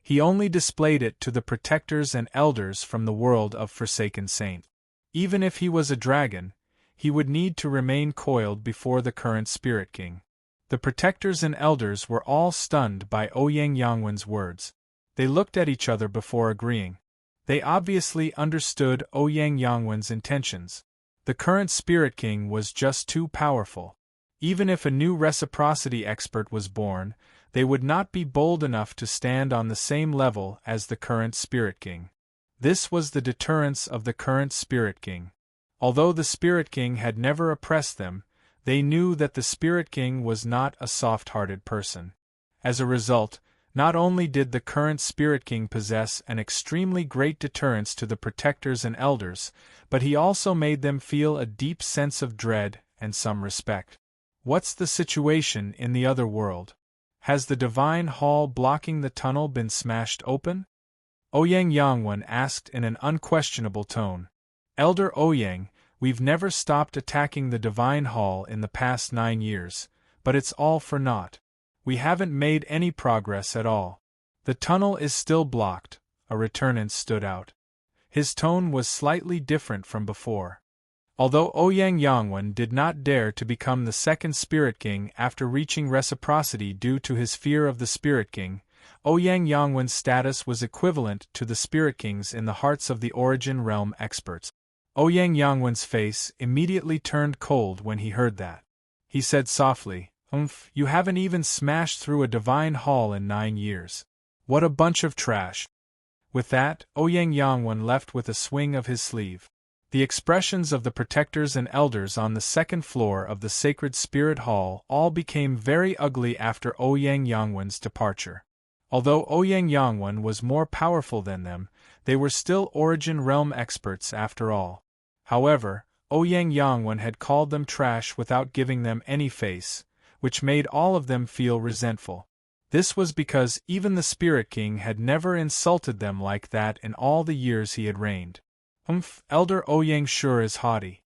he only displayed it to the protectors and elders from the world of Forsaken Saint. Even if he was a dragon, he would need to remain coiled before the current Spirit King. The protectors and elders were all stunned by Ouyang Yangwen's words. They looked at each other before agreeing. They obviously understood Ouyang Yangwen's intentions. The current Spirit King was just too powerful. Even if a new reciprocity expert was born, they would not be bold enough to stand on the same level as the current Spirit King. This was the deterrence of the current Spirit King. Although the Spirit King had never oppressed them, they knew that the Spirit King was not a soft-hearted person. As a result, not only did the current Spirit King possess an extremely great deterrence to the protectors and elders, but he also made them feel a deep sense of dread and some respect. What's the situation in the other world? Has the divine hall blocking the tunnel been smashed open? Ouyang Yangwen asked in an unquestionable tone. Elder Ouyang, we've never stopped attacking the divine hall in the past 9 years, but it's all for naught. We haven't made any progress at all. The tunnel is still blocked. A returnant stood out. His tone was slightly different from before. Although Ouyang Yangwen did not dare to become the second Spirit King after reaching reciprocity due to his fear of the Spirit King, Ouyang Yangwen's status was equivalent to the Spirit King's in the hearts of the Origin Realm experts. Ouyang Yangwen's face immediately turned cold when he heard that. He said softly, you haven't even smashed through a divine hall in 9 years. What a bunch of trash." With that, Ouyang Yangwen left with a swing of his sleeve. The expressions of the protectors and elders on the second floor of the Sacred Spirit Hall all became very ugly after Ouyang Yangwen's departure. Although Ouyang Yangwen was more powerful than them, they were still Origin Realm experts after all. However, Ouyang Yangwen had called them trash without giving them any face, which made all of them feel resentful. This was because even the Spirit King had never insulted them like that in all the years he had reigned. Elder Ouyang sure is haughty.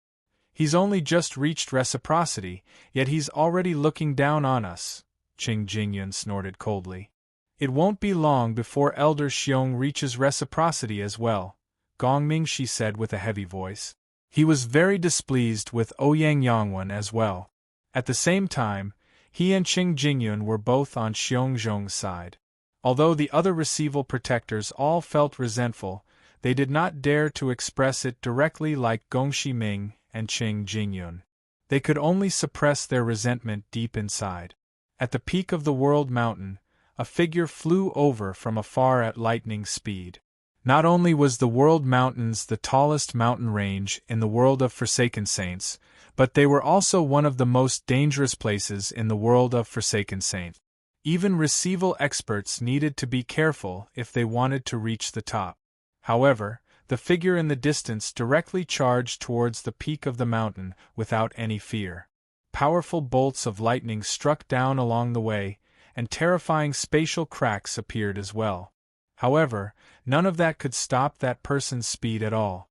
He's only just reached reciprocity, yet he's already looking down on us, Qing Jingyun snorted coldly. It won't be long before Elder Xiong reaches reciprocity as well, Gongming she said with a heavy voice. He was very displeased with Ouyang Yangwen as well. At the same time, he and Qing Jingyun were both on Xiongzhong's side. Although the other receival protectors all felt resentful, they did not dare to express it directly like Gongxi Ming and Qing Jingyun. They could only suppress their resentment deep inside. At the peak of the World Mountain, a figure flew over from afar at lightning speed. Not only was the World Mountains the tallest mountain range in the world of Forsaken Saints, but they were also one of the most dangerous places in the world of Forsaken Saint. Even receival experts needed to be careful if they wanted to reach the top. However, the figure in the distance directly charged towards the peak of the mountain without any fear. Powerful bolts of lightning struck down along the way, and terrifying spatial cracks appeared as well. However, none of that could stop that person's speed at all.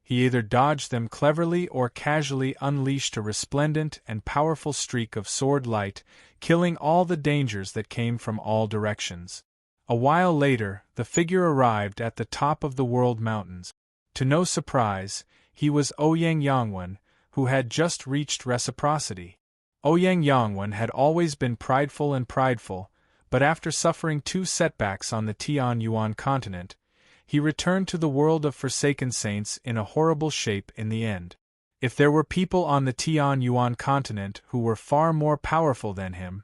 He either dodged them cleverly or casually unleashed a resplendent and powerful streak of sword light, killing all the dangers that came from all directions. A while later, the figure arrived at the top of the World Mountains. To no surprise, he was Ouyang Yangwen, who had just reached reciprocity. Ouyang Yangwen had always been prideful, but after suffering 2 setbacks on the Tian Yuan continent, he returned to the world of Forsaken Saints in a horrible shape in the end. If there were people on the Tian Yuan continent who were far more powerful than him,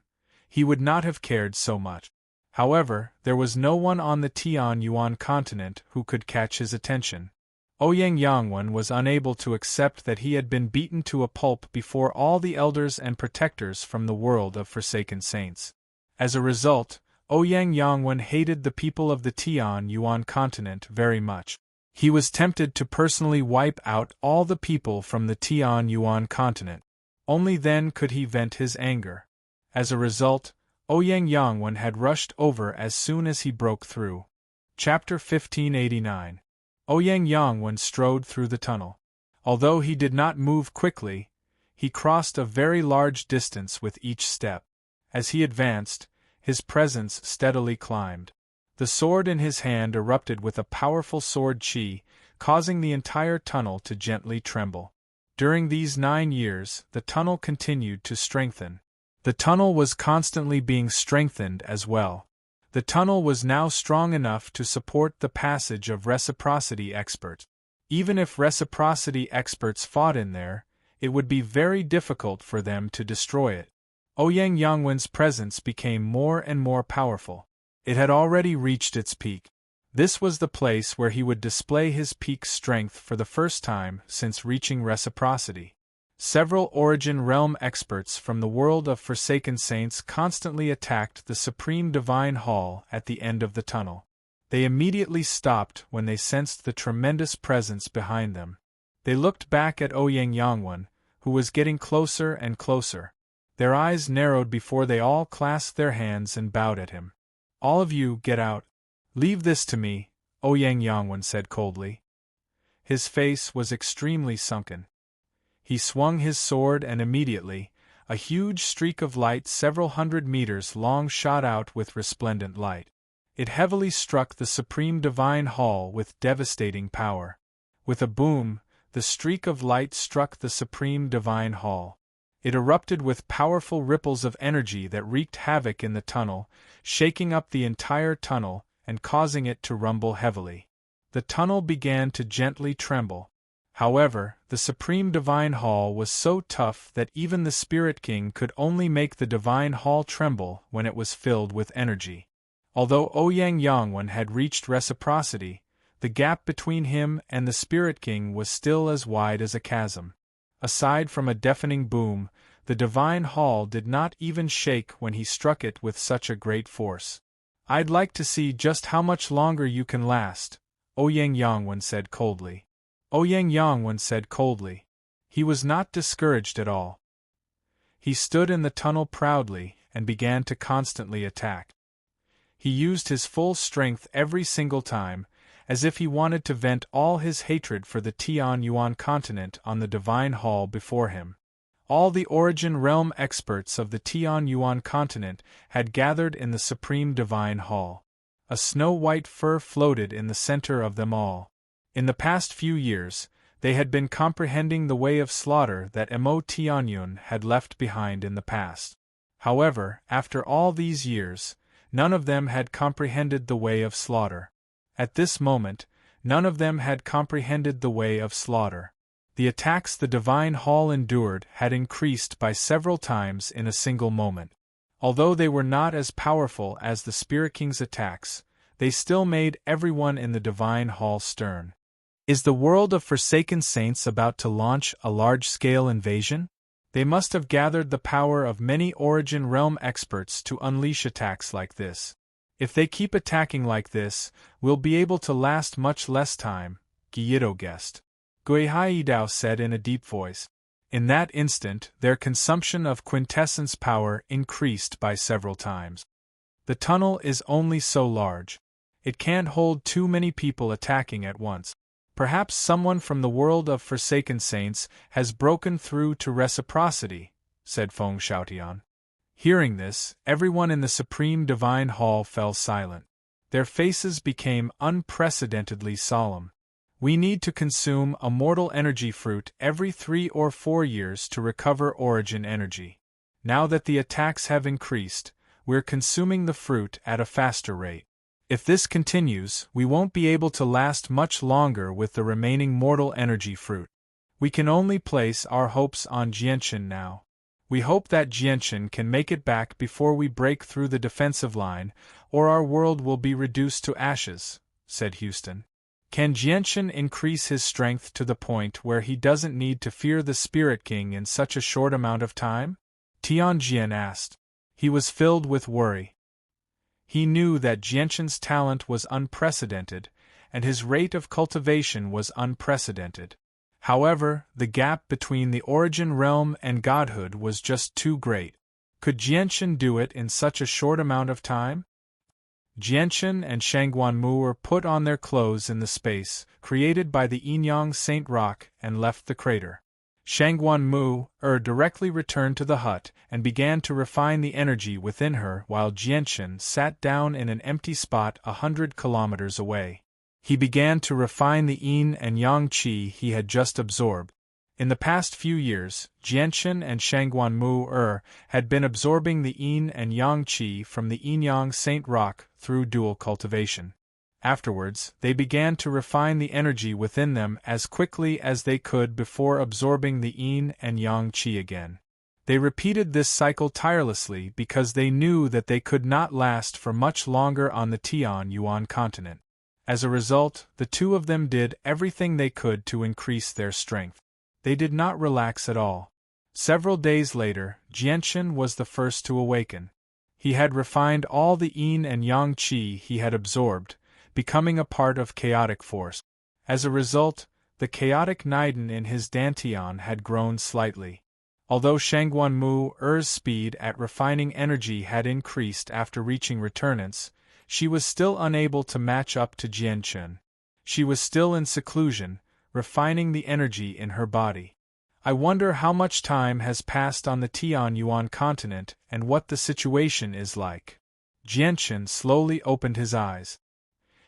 he would not have cared so much. However, there was no one on the Tian Yuan continent who could catch his attention. Ouyang Yangwen was unable to accept that he had been beaten to a pulp before all the elders and protectors from the world of Forsaken Saints. As a result, Ouyang Yangwen hated the people of the Tian Yuan continent very much. He was tempted to personally wipe out all the people from the Tian Yuan continent. Only then could he vent his anger. As a result, Ouyang Yangwen had rushed over as soon as he broke through. Chapter 1589. Ouyang Yangwen strode through the tunnel. Although he did not move quickly, he crossed a very large distance with each step. As he advanced, his presence steadily climbed. The sword in his hand erupted with a powerful sword chi, causing the entire tunnel to gently tremble. During these 9 years, the tunnel continued to strengthen. The tunnel was constantly being strengthened as well. The tunnel was now strong enough to support the passage of reciprocity experts. Even if reciprocity experts fought in there, it would be very difficult for them to destroy it. Ouyang Yangwen's presence became more and more powerful. It had already reached its peak. This was the place where he would display his peak strength for the first time since reaching reciprocity. Several Origin Realm experts from the world of Forsaken Saints constantly attacked the Supreme Divine Hall at the end of the tunnel. They immediately stopped when they sensed the tremendous presence behind them. They looked back at Ouyang Yangwen, who was getting closer and closer. Their eyes narrowed before they all clasped their hands and bowed at him. "All of you, get out. Leave this to me," Ouyang Yangwen said coldly. His face was extremely sunken. He swung his sword and immediately, a huge streak of light several hundred meters long shot out with resplendent light. It heavily struck the Supreme Divine Hall with devastating power. With a boom, the streak of light struck the Supreme Divine Hall. It erupted with powerful ripples of energy that wreaked havoc in the tunnel, shaking up the entire tunnel and causing it to rumble heavily. The tunnel began to gently tremble. However, the Supreme Divine Hall was so tough that even the Spirit King could only make the Divine Hall tremble when it was filled with energy. Although Ouyang Yangwen had reached reciprocity, the gap between him and the Spirit King was still as wide as a chasm. Aside from a deafening boom, the Divine Hall did not even shake when he struck it with such a great force. "I'd like to see just how much longer you can last," Ouyang Yangwen said coldly. Ouyang Yangwen said coldly. He was not discouraged at all. He stood in the tunnel proudly and began to constantly attack. He used his full strength every single time, as if he wanted to vent all his hatred for the Tian Yuan continent on the Divine Hall before him. All the Origin Realm experts of the Tian Yuan continent had gathered in the Supreme Divine Hall. A snow-white fur floated in the center of them all. In the past few years, they had been comprehending the way of slaughter that Mo Tianyun had left behind in the past. However, after all these years, none of them had comprehended the way of slaughter. At this moment, none of them had comprehended the way of slaughter. The attacks the Divine Hall endured had increased by several times in a single moment. Although they were not as powerful as the Spirit King's attacks, they still made everyone in the Divine Hall stern. Is the world of Forsaken Saints about to launch a large-scale invasion? They must have gathered the power of many Origin Realm experts to unleash attacks like this. If they keep attacking like this, we'll be able to last much less time, Gyito guessed. Gui Haidao said in a deep voice. In that instant, their consumption of quintessence power increased by several times. The tunnel is only so large. It can't hold too many people attacking at once. Perhaps someone from the world of Forsaken Saints has broken through to reciprocity, said Feng Xiaotian. Hearing this, everyone in the Supreme Divine Hall fell silent. Their faces became unprecedentedly solemn. We need to consume a mortal energy fruit every 3 or 4 years to recover origin energy. Now that the attacks have increased, we're consuming the fruit at a faster rate. If this continues, we won't be able to last much longer with the remaining mortal energy fruit. We can only place our hopes on Jianshan now. We hope that Jianshan can make it back before we break through the defensive line, or our world will be reduced to ashes, said Houston. Can Jianshan increase his strength to the point where he doesn't need to fear the Spirit King in such a short amount of time? Tianjian asked. He was filled with worry. He knew that Jianshan's talent was unprecedented, and his rate of cultivation was unprecedented. However, the gap between the origin realm and godhood was just too great. Could Jianshan do it in such a short amount of time? Jianshan and Shangguanmu put on their clothes in the space created by the Yinyang Saint Rock and left the crater. Shangguanmu directly returned to the hut and began to refine the energy within her while Jianshan sat down in an empty spot 100 kilometers away. He began to refine the yin and yang qi he had just absorbed. In the past few years, Jianshan and Shangguanmu had been absorbing the yin and yang qi from the Yinyang Saint Rock through dual cultivation. Afterwards, they began to refine the energy within them as quickly as they could before absorbing the yin and yang qi again. They repeated this cycle tirelessly because they knew that they could not last for much longer on the Tianyuan continent. As a result, the two of them did everything they could to increase their strength. They did not relax at all. Several days later, Jianshan was the first to awaken. He had refined all the yin and yang qi he had absorbed, becoming a part of chaotic force. As a result, the chaotic Niden in his dantian had grown slightly. Although Shangguanmu's speed at refining energy had increased after reaching returnance, she was still unable to match up to Jianshan. She was still in seclusion, refining the energy in her body. I wonder how much time has passed on the Tianyuan continent and what the situation is like. Jianshan slowly opened his eyes.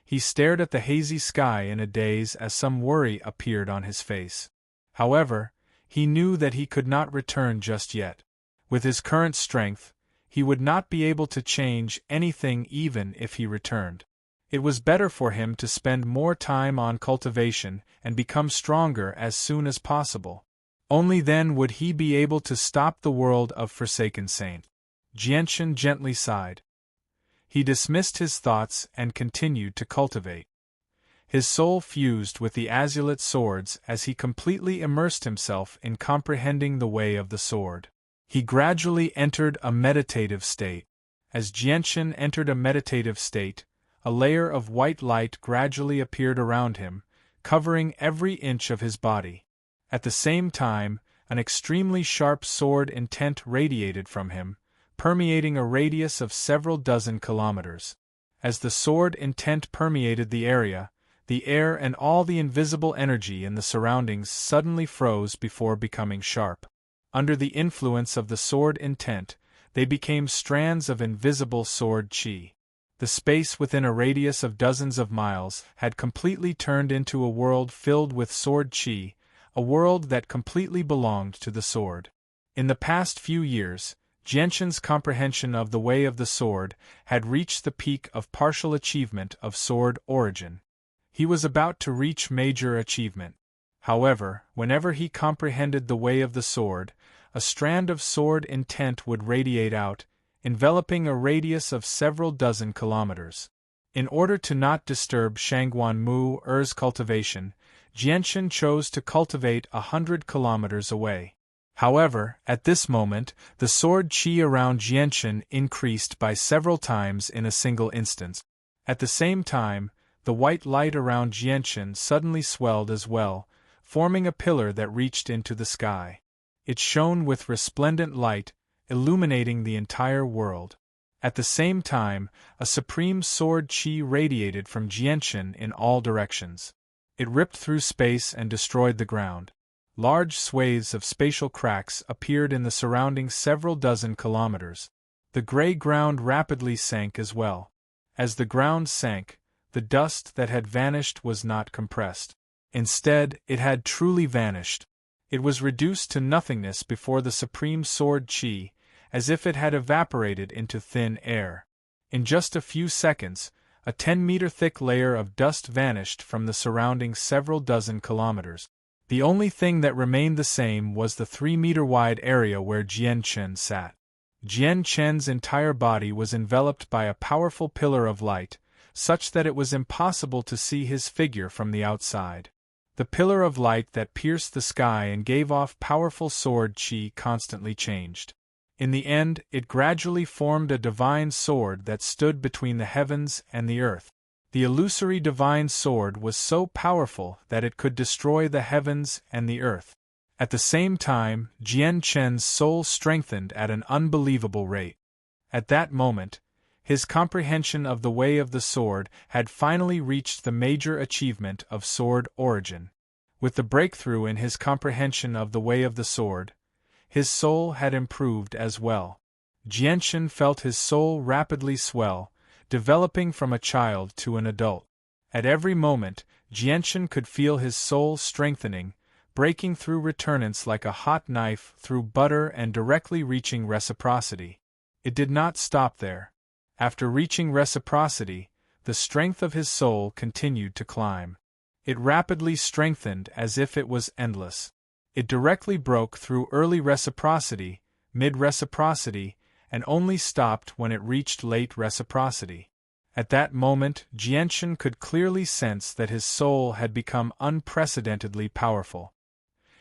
He stared at the hazy sky in a daze as some worry appeared on his face. However, he knew that he could not return just yet. With his current strength, he would not be able to change anything even if he returned. It was better for him to spend more time on cultivation and become stronger as soon as possible. Only then would he be able to stop the world of Forsaken Saint. Jianshan gently sighed. He dismissed his thoughts and continued to cultivate. His soul fused with the azulate swords as he completely immersed himself in comprehending the way of the sword. He gradually entered a meditative state. As Jianshan entered a meditative state, a layer of white light gradually appeared around him, covering every inch of his body. At the same time, an extremely sharp sword intent radiated from him, permeating a radius of several dozen kilometers. As the sword intent permeated the area, the air and all the invisible energy in the surroundings suddenly froze before becoming sharp. Under the influence of the sword intent, they became strands of invisible sword qi. The space within a radius of dozens of miles had completely turned into a world filled with sword qi, a world that completely belonged to the sword. In the past few years, Jianshan's comprehension of the way of the sword had reached the peak of partial achievement of sword origin. He was about to reach major achievement. However, whenever he comprehended the way of the sword, a strand of sword intent would radiate out, enveloping a radius of several dozen kilometers. In order to not disturb Shangguanmu's cultivation, Jianshan chose to cultivate 100 kilometers away. However, at this moment, the sword qi around Jianshan increased by several times in a single instance. At the same time, the white light around Jianshan suddenly swelled as well, forming a pillar that reached into the sky. It shone with resplendent light, illuminating the entire world. At the same time, a supreme sword qi radiated from Jianshan in all directions. It ripped through space and destroyed the ground. Large swathes of spatial cracks appeared in the surrounding several dozen kilometers. The gray ground rapidly sank as well. As the ground sank, the dust that had vanished was not compressed. Instead, it had truly vanished. It was reduced to nothingness before the supreme sword qi, as if it had evaporated into thin air. In just a few seconds, a 10-meter thick layer of dust vanished from the surrounding several dozen kilometers. The only thing that remained the same was the 3-meter wide area where Jian Chen sat. Jian Chen's entire body was enveloped by a powerful pillar of light, such that it was impossible to see his figure from the outside. The pillar of light that pierced the sky and gave off powerful sword qi constantly changed. In the end, it gradually formed a divine sword that stood between the heavens and the earth. The illusory divine sword was so powerful that it could destroy the heavens and the earth. At the same time, Jian Chen's soul strengthened at an unbelievable rate. At that moment, his comprehension of the way of the sword had finally reached the major achievement of sword origin. With the breakthrough in his comprehension of the way of the sword, his soul had improved as well. Jianchen felt his soul rapidly swell, developing from a child to an adult. At every moment, Jianchen could feel his soul strengthening, breaking through returnance like a hot knife through butter and directly reaching reciprocity. It did not stop there. After reaching reciprocity, the strength of his soul continued to climb. It rapidly strengthened as if it was endless. It directly broke through early reciprocity, mid-reciprocity, and only stopped when it reached late reciprocity. At that moment, Jianchen could clearly sense that his soul had become unprecedentedly powerful.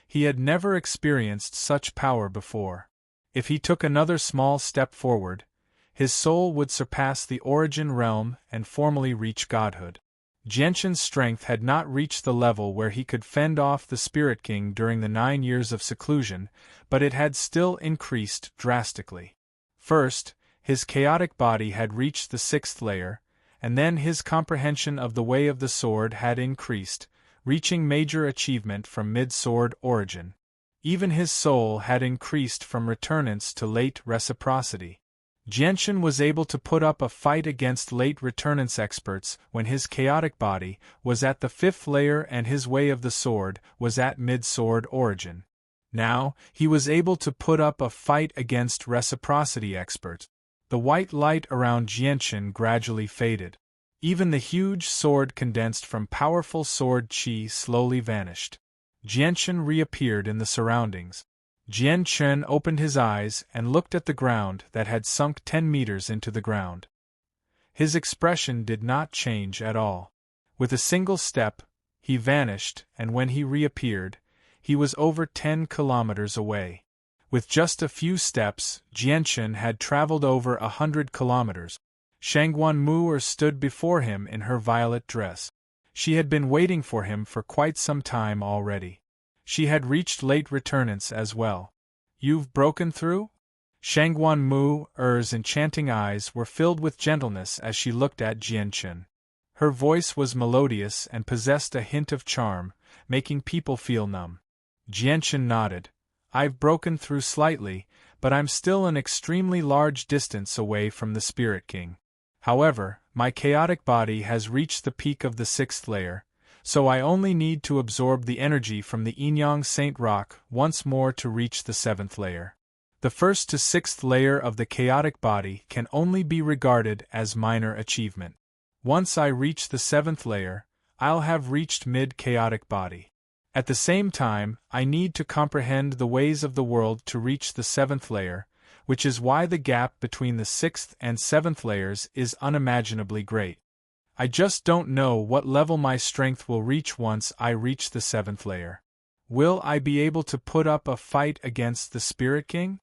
He had never experienced such power before. If he took another small step forward, his soul would surpass the origin realm and formally reach godhood. Jianchen's strength had not reached the level where he could fend off the Spirit King during the 9 years of seclusion, but it had still increased drastically. First, his chaotic body had reached the 6th layer, and then his comprehension of the way of the sword had increased, reaching major achievement from mid-sword origin. Even his soul had increased from returnance to late reciprocity. Jianchen was able to put up a fight against late returnance experts when his chaotic body was at the 5th layer and his way of the sword was at mid-sword origin. Now, he was able to put up a fight against reciprocity experts. The white light around Jianchen gradually faded. Even the huge sword condensed from powerful sword qi slowly vanished. Jianchen reappeared in the surroundings. Jianchen opened his eyes and looked at the ground that had sunk 10 meters into the ground. His expression did not change at all. With a single step, he vanished, and when he reappeared, he was over 10 kilometers away. With just a few steps, Jianchen had traveled over 100 kilometers. Shangguan Mu'er stood before him in her violet dress. She had been waiting for him for quite some time already. She had reached late returnance as well. "You've broken through?" Shangguan Mu'er's enchanting eyes were filled with gentleness as she looked at Jianchen. Her voice was melodious and possessed a hint of charm, making people feel numb. Jianchen nodded. "I've broken through slightly, but I'm still an extremely large distance away from the Spirit King. However, my chaotic body has reached the peak of the 6th layer, so I only need to absorb the energy from the Yinyang Saint Rock once more to reach the 7th layer. The 1st to 6th layer of the chaotic body can only be regarded as minor achievement. Once I reach the 7th layer, I'll have reached mid-chaotic body. At the same time, I need to comprehend the ways of the world to reach the 7th layer, which is why the gap between the 6th and 7th layers is unimaginably great. I just don't know what level my strength will reach once I reach the 7th layer. Will I be able to put up a fight against the Spirit King?"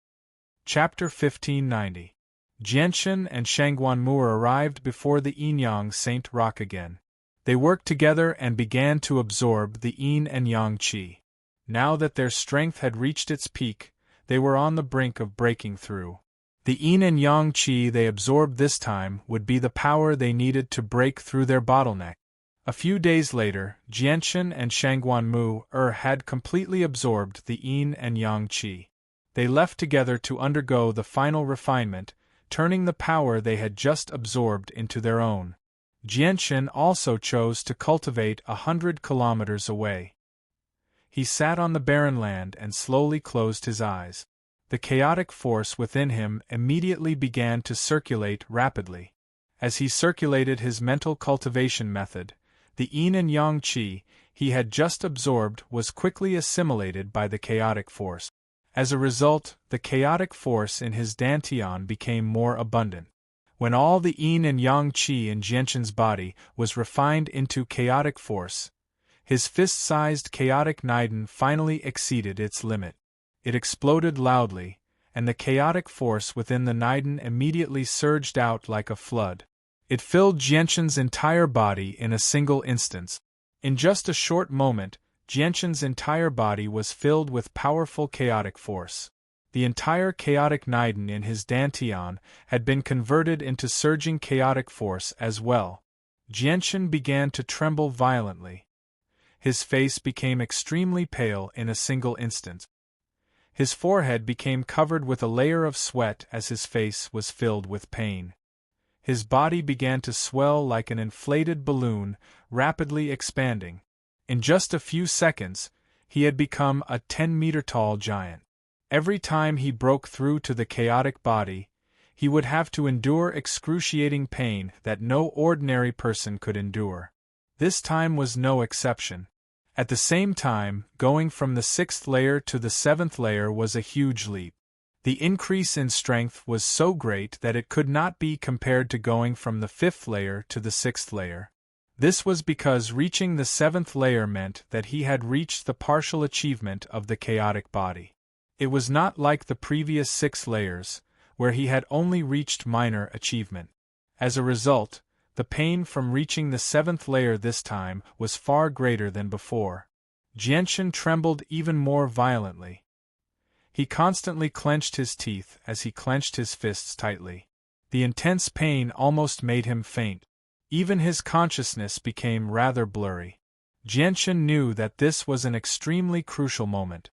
Chapter 1590. Jianchen and Shangguan Mu'er arrived before the Yinyang Saint Rock again. They worked together and began to absorb the yin and yang qi. Now that their strength had reached its peak, they were on the brink of breaking through. The yin and yang qi they absorbed this time would be the power they needed to break through their bottleneck. A few days later, Jianchen and Shangguan Mu'er had completely absorbed the yin and yang qi. They left together to undergo the final refinement, turning the power they had just absorbed into their own. Jianchen also chose to cultivate 100 kilometers away. He sat on the barren land and slowly closed his eyes. The chaotic force within him immediately began to circulate rapidly. As he circulated his mental cultivation method, the yin and yang qi he had just absorbed was quickly assimilated by the chaotic force. As a result, the chaotic force in his dantian became more abundant. When all the yin and yang qi in Jianshan's body was refined into chaotic force, his fist-sized chaotic Niden finally exceeded its limit. It exploded loudly, and the chaotic force within the Niden immediately surged out like a flood. It filled Jianshan's entire body in a single instant. In just a short moment, Jianshan's entire body was filled with powerful chaotic force. The entire chaotic Niden in his dantian had been converted into surging chaotic force as well. Jianshan began to tremble violently. His face became extremely pale in a single instant. His forehead became covered with a layer of sweat as his face was filled with pain. His body began to swell like an inflated balloon, rapidly expanding. In just a few seconds, he had become a 10-meter-tall giant. Every time he broke through to the chaotic body, he would have to endure excruciating pain that no ordinary person could endure. This time was no exception. At the same time, going from the 6th layer to the 7th layer was a huge leap. The increase in strength was so great that it could not be compared to going from the 5th layer to the 6th layer. This was because reaching the 7th layer meant that he had reached the partial achievement of the chaotic body. It was not like the previous 6 layers, where he had only reached minor achievement. As a result, the pain from reaching the 7th layer this time was far greater than before. Jianshan trembled even more violently. He constantly clenched his teeth as he clenched his fists tightly. The intense pain almost made him faint. Even his consciousness became rather blurry. Jianshan knew that this was an extremely crucial moment.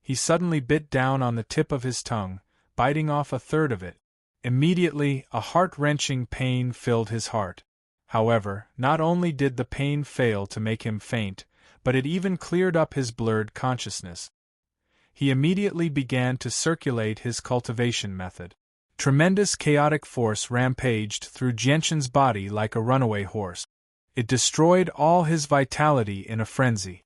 He suddenly bit down on the tip of his tongue, biting off a third of it. Immediately, a heart-wrenching pain filled his heart. However, not only did the pain fail to make him faint, but it even cleared up his blurred consciousness. He immediately began to circulate his cultivation method. Tremendous chaotic force rampaged through Jianshan's body like a runaway horse. It destroyed all his vitality in a frenzy.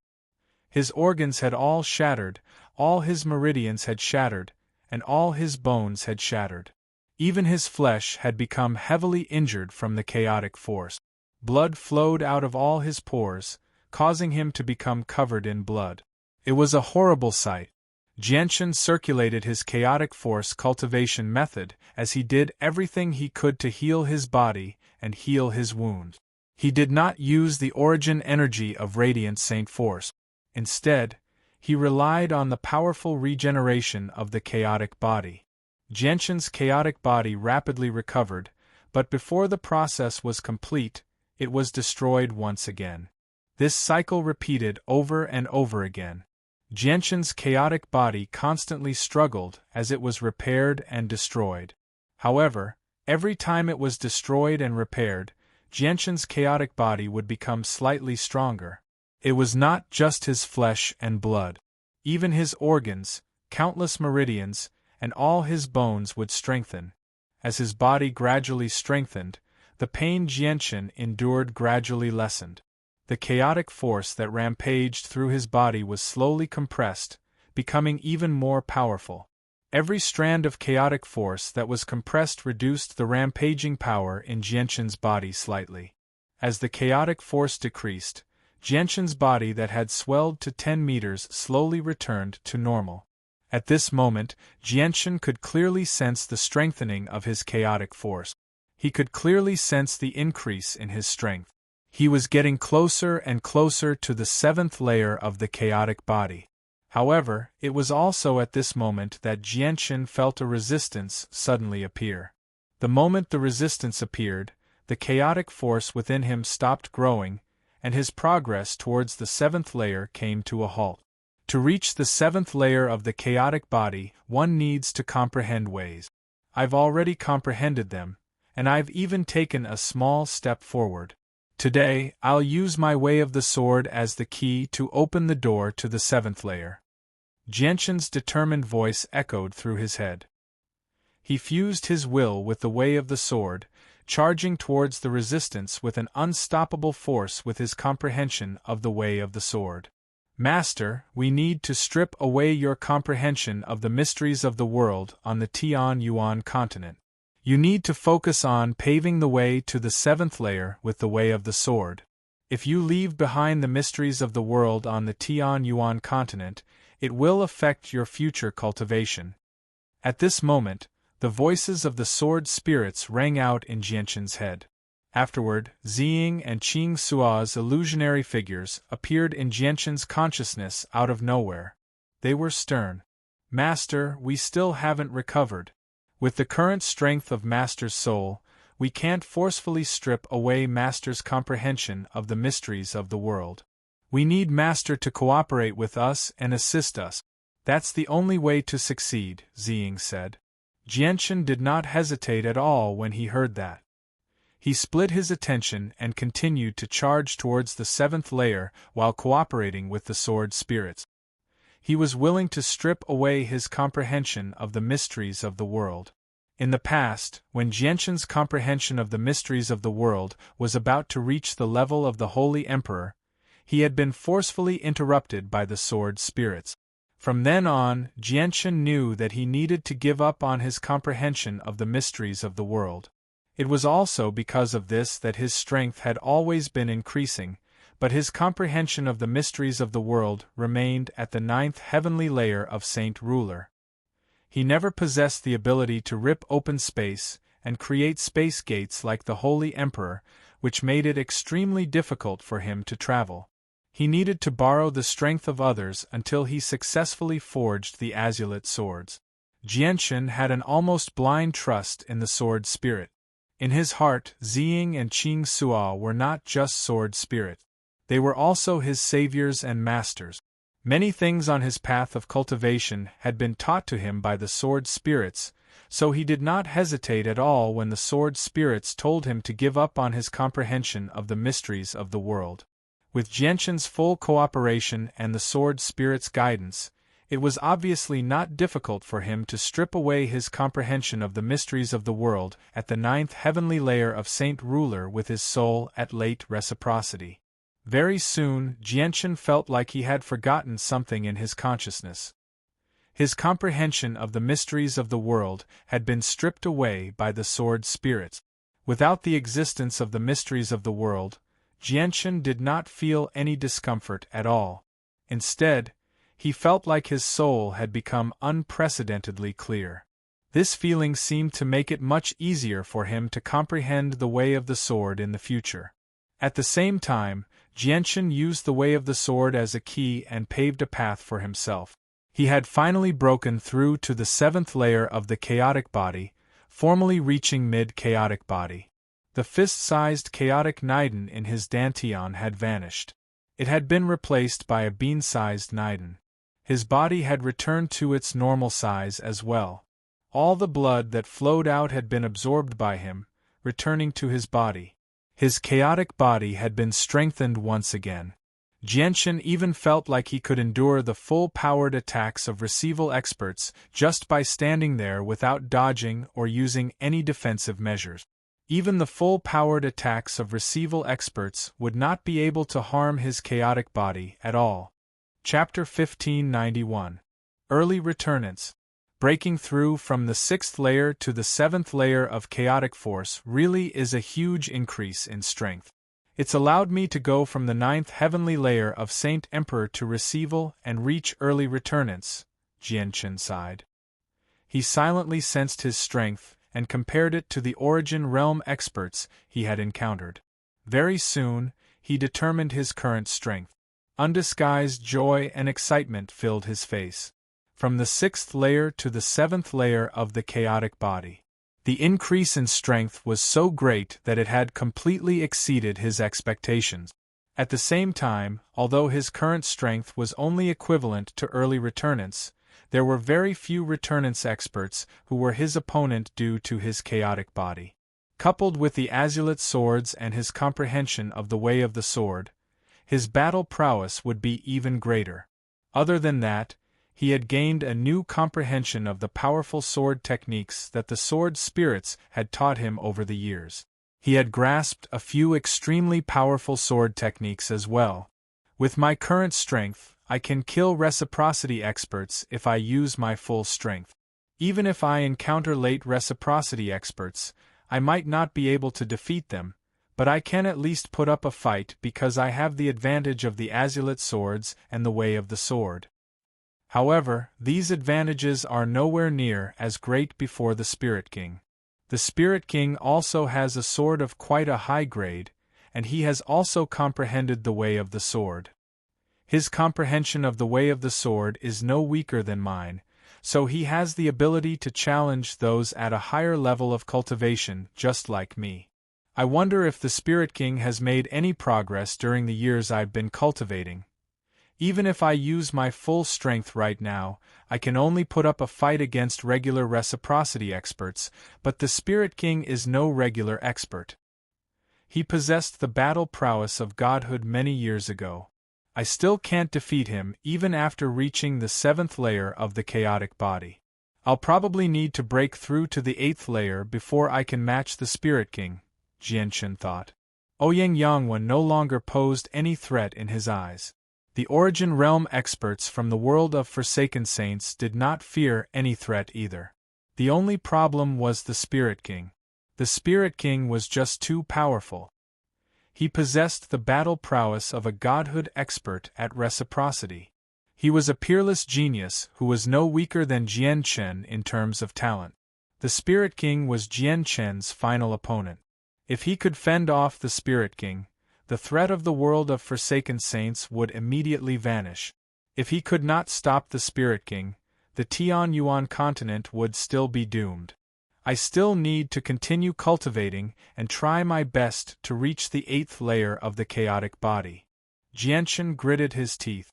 His organs had all shattered, all his meridians had shattered, and all his bones had shattered. Even his flesh had become heavily injured from the chaotic force. Blood flowed out of all his pores, causing him to become covered in blood. It was a horrible sight. Jianshan circulated his chaotic force cultivation method as he did everything he could to heal his body and heal his wounds. He did not use the origin energy of Radiant Saint Force. Instead, he relied on the powerful regeneration of the chaotic body. Jianshan's chaotic body rapidly recovered, but before the process was complete, it was destroyed once again. This cycle repeated over and over again. Jianshan's chaotic body constantly struggled as it was repaired and destroyed. However, every time it was destroyed and repaired, Jianshan's chaotic body would become slightly stronger. It was not just his flesh and blood. Even his organs, countless meridians, and all his bones would strengthen. As his body gradually strengthened, the pain Jianshan endured gradually lessened. The chaotic force that rampaged through his body was slowly compressed, becoming even more powerful. Every strand of chaotic force that was compressed reduced the rampaging power in Jianshan's body slightly. As the chaotic force decreased, Jianshan's body that had swelled to 10 meters slowly returned to normal. At this moment, Jianshan could clearly sense the strengthening of his chaotic force. He could clearly sense the increase in his strength. He was getting closer and closer to the 7th layer of the chaotic body. However, it was also at this moment that Jianshan felt a resistance suddenly appear. The moment the resistance appeared, the chaotic force within him stopped growing, and his progress towards the 7th layer came to a halt. To reach the 7th layer of the chaotic body, one needs to comprehend ways. I've already comprehended them, and I've even taken a small step forward. Today, I'll use my way of the sword as the key to open the door to the 7th layer. Jianshan's determined voice echoed through his head. He fused his will with the way of the sword, charging towards the resistance with an unstoppable force with his comprehension of the way of the sword. Master, we need to strip away your comprehension of the mysteries of the world on the Tianyuan continent. You need to focus on paving the way to the seventh layer with the way of the sword. If you leave behind the mysteries of the world on the Tianyuan continent, it will affect your future cultivation. At this moment, the voices of the sword spirits rang out in Jianshan's head. Afterward, Ziying and Qing Sua's illusionary figures appeared in Jianshan's consciousness out of nowhere. They were stern. Master, we still haven't recovered. With the current strength of Master's soul, we can't forcefully strip away Master's comprehension of the mysteries of the world. We need Master to cooperate with us and assist us. That's the only way to succeed, Ziying said. Jianshan did not hesitate at all when he heard that. He split his attention and continued to charge towards the seventh layer while cooperating with the sword spirits. He was willing to strip away his comprehension of the mysteries of the world. In the past, when Jianshan's comprehension of the mysteries of the world was about to reach the level of the Holy Emperor, he had been forcefully interrupted by the sword spirits. From then on, Jianshan knew that he needed to give up on his comprehension of the mysteries of the world. It was also because of this that his strength had always been increasing, but his comprehension of the mysteries of the world remained at the ninth heavenly layer of Saint Ruler. He never possessed the ability to rip open space and create space gates like the Holy Emperor, which made it extremely difficult for him to travel. He needed to borrow the strength of others until he successfully forged the azulate swords. Jianshan had an almost blind trust in the sword spirit. In his heart, Ziying and Qing Sua were not just sword spirits. They were also his saviors and masters. Many things on his path of cultivation had been taught to him by the sword spirits, so he did not hesitate at all when the sword spirits told him to give up on his comprehension of the mysteries of the world. With Jianshan's full cooperation and the sword spirit's guidance, it was obviously not difficult for him to strip away his comprehension of the mysteries of the world at the ninth heavenly layer of Saint Ruler with his soul at late reciprocity. Very soon, Jianshan felt like he had forgotten something in his consciousness. His comprehension of the mysteries of the world had been stripped away by the sword spirits. Without the existence of the mysteries of the world, Jianshan did not feel any discomfort at all. Instead, he felt like his soul had become unprecedentedly clear. This feeling seemed to make it much easier for him to comprehend the way of the sword in the future. At the same time, Jianshan used the way of the sword as a key and paved a path for himself. He had finally broken through to the seventh layer of the chaotic body, formally reaching mid-chaotic body. The fist-sized chaotic Niden in his dantian had vanished. It had been replaced by a bean-sized Niden. His body had returned to its normal size as well. All the blood that flowed out had been absorbed by him, returning to his body. His chaotic body had been strengthened once again. Jianshan even felt like he could endure the full-powered attacks of receival experts just by standing there without dodging or using any defensive measures. Even the full-powered attacks of receival experts would not be able to harm his chaotic body at all. Chapter 1591. Early Returnance. Breaking through from the sixth layer to the seventh layer of chaotic force really is a huge increase in strength. It's allowed me to go from the ninth heavenly layer of Saint Emperor to receival and reach early returnance, Jianshan sighed. He silently sensed his strength and compared it to the origin realm experts he had encountered. Very soon, he determined his current strength. Undisguised joy and excitement filled his face. From the sixth layer to the seventh layer of the chaotic body, the increase in strength was so great that it had completely exceeded his expectations. At the same time, although his current strength was only equivalent to early returnance, there were very few returnance experts who were his opponent due to his chaotic body. Coupled with the azulate swords and his comprehension of the way of the sword, his battle prowess would be even greater. Other than that, He had gained a new comprehension of the powerful sword techniques that the sword spirits had taught him over the years. He had grasped a few extremely powerful sword techniques as well. With my current strength, I can kill reciprocity experts if I use my full strength. Even if I encounter late reciprocity experts, I might not be able to defeat them, but I can at least put up a fight because I have the advantage of the azulate swords and the way of the sword. However, these advantages are nowhere near as great before the Spirit King. The Spirit King also has a sword of quite a high grade, and he has also comprehended the way of the sword. His comprehension of the way of the sword is no weaker than mine, so he has the ability to challenge those at a higher level of cultivation, just like me. I wonder if the Spirit King has made any progress during the years I've been cultivating. Even if I use my full strength right now, I can only put up a fight against regular reciprocity experts, but the Spirit King is no regular expert. He possessed the battle prowess of godhood many years ago. I still can't defeat him even after reaching the 7th layer of the chaotic body. I'll probably need to break through to the 8th layer before I can match the Spirit King, Jianchen thought. Ouyang Yangwen no longer posed any threat in his eyes. The Origin Realm experts from the world of Forsaken Saints did not fear any threat either. The only problem was the Spirit King. The Spirit King was just too powerful. He possessed the battle prowess of a godhood expert at reciprocity. He was a peerless genius who was no weaker than Jianchen in terms of talent. The Spirit King was Jianchen's final opponent. If he could fend off the Spirit King, the threat of the world of Forsaken Saints would immediately vanish. If he could not stop the Spirit King, the Tian Yuan continent would still be doomed. I still need to continue cultivating and try my best to reach the 8th layer of the chaotic body. Jianchen gritted his teeth.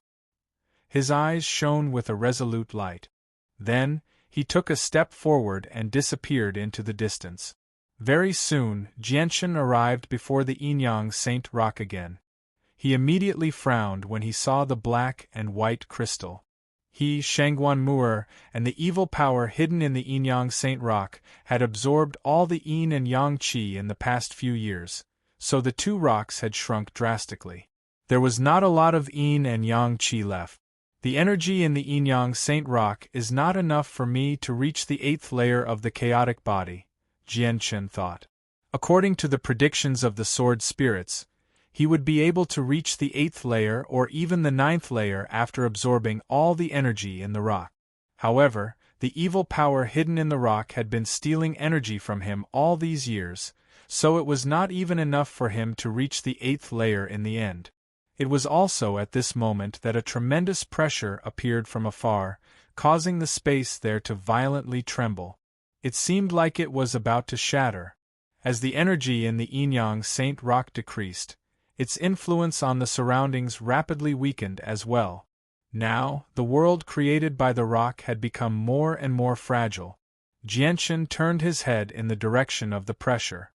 His eyes shone with a resolute light. Then, he took a step forward and disappeared into the distance. Very soon, Jianchen arrived before the Yinyang Saint Rock again. He immediately frowned when he saw the black and white crystal. He, Shangguan Mu'er, and the evil power hidden in the Yinyang Saint Rock had absorbed all the Yin and Yang Qi in the past few years, so the two rocks had shrunk drastically. There was not a lot of Yin and Yang Qi left. The energy in the Yinyang Saint Rock is not enough for me to reach the 8th layer of the chaotic body, Jianchen thought. According to the predictions of the sword spirits, he would be able to reach the 8th layer or even the 9th layer after absorbing all the energy in the rock. However, the evil power hidden in the rock had been stealing energy from him all these years, so it was not even enough for him to reach the 8th layer in the end. It was also at this moment that a tremendous pressure appeared from afar, causing the space there to violently tremble. It seemed like it was about to shatter. As the energy in the Yinyang Saint Rock decreased, its influence on the surroundings rapidly weakened as well. Now, the world created by the rock had become more and more fragile. Jianchen turned his head in the direction of the pressure.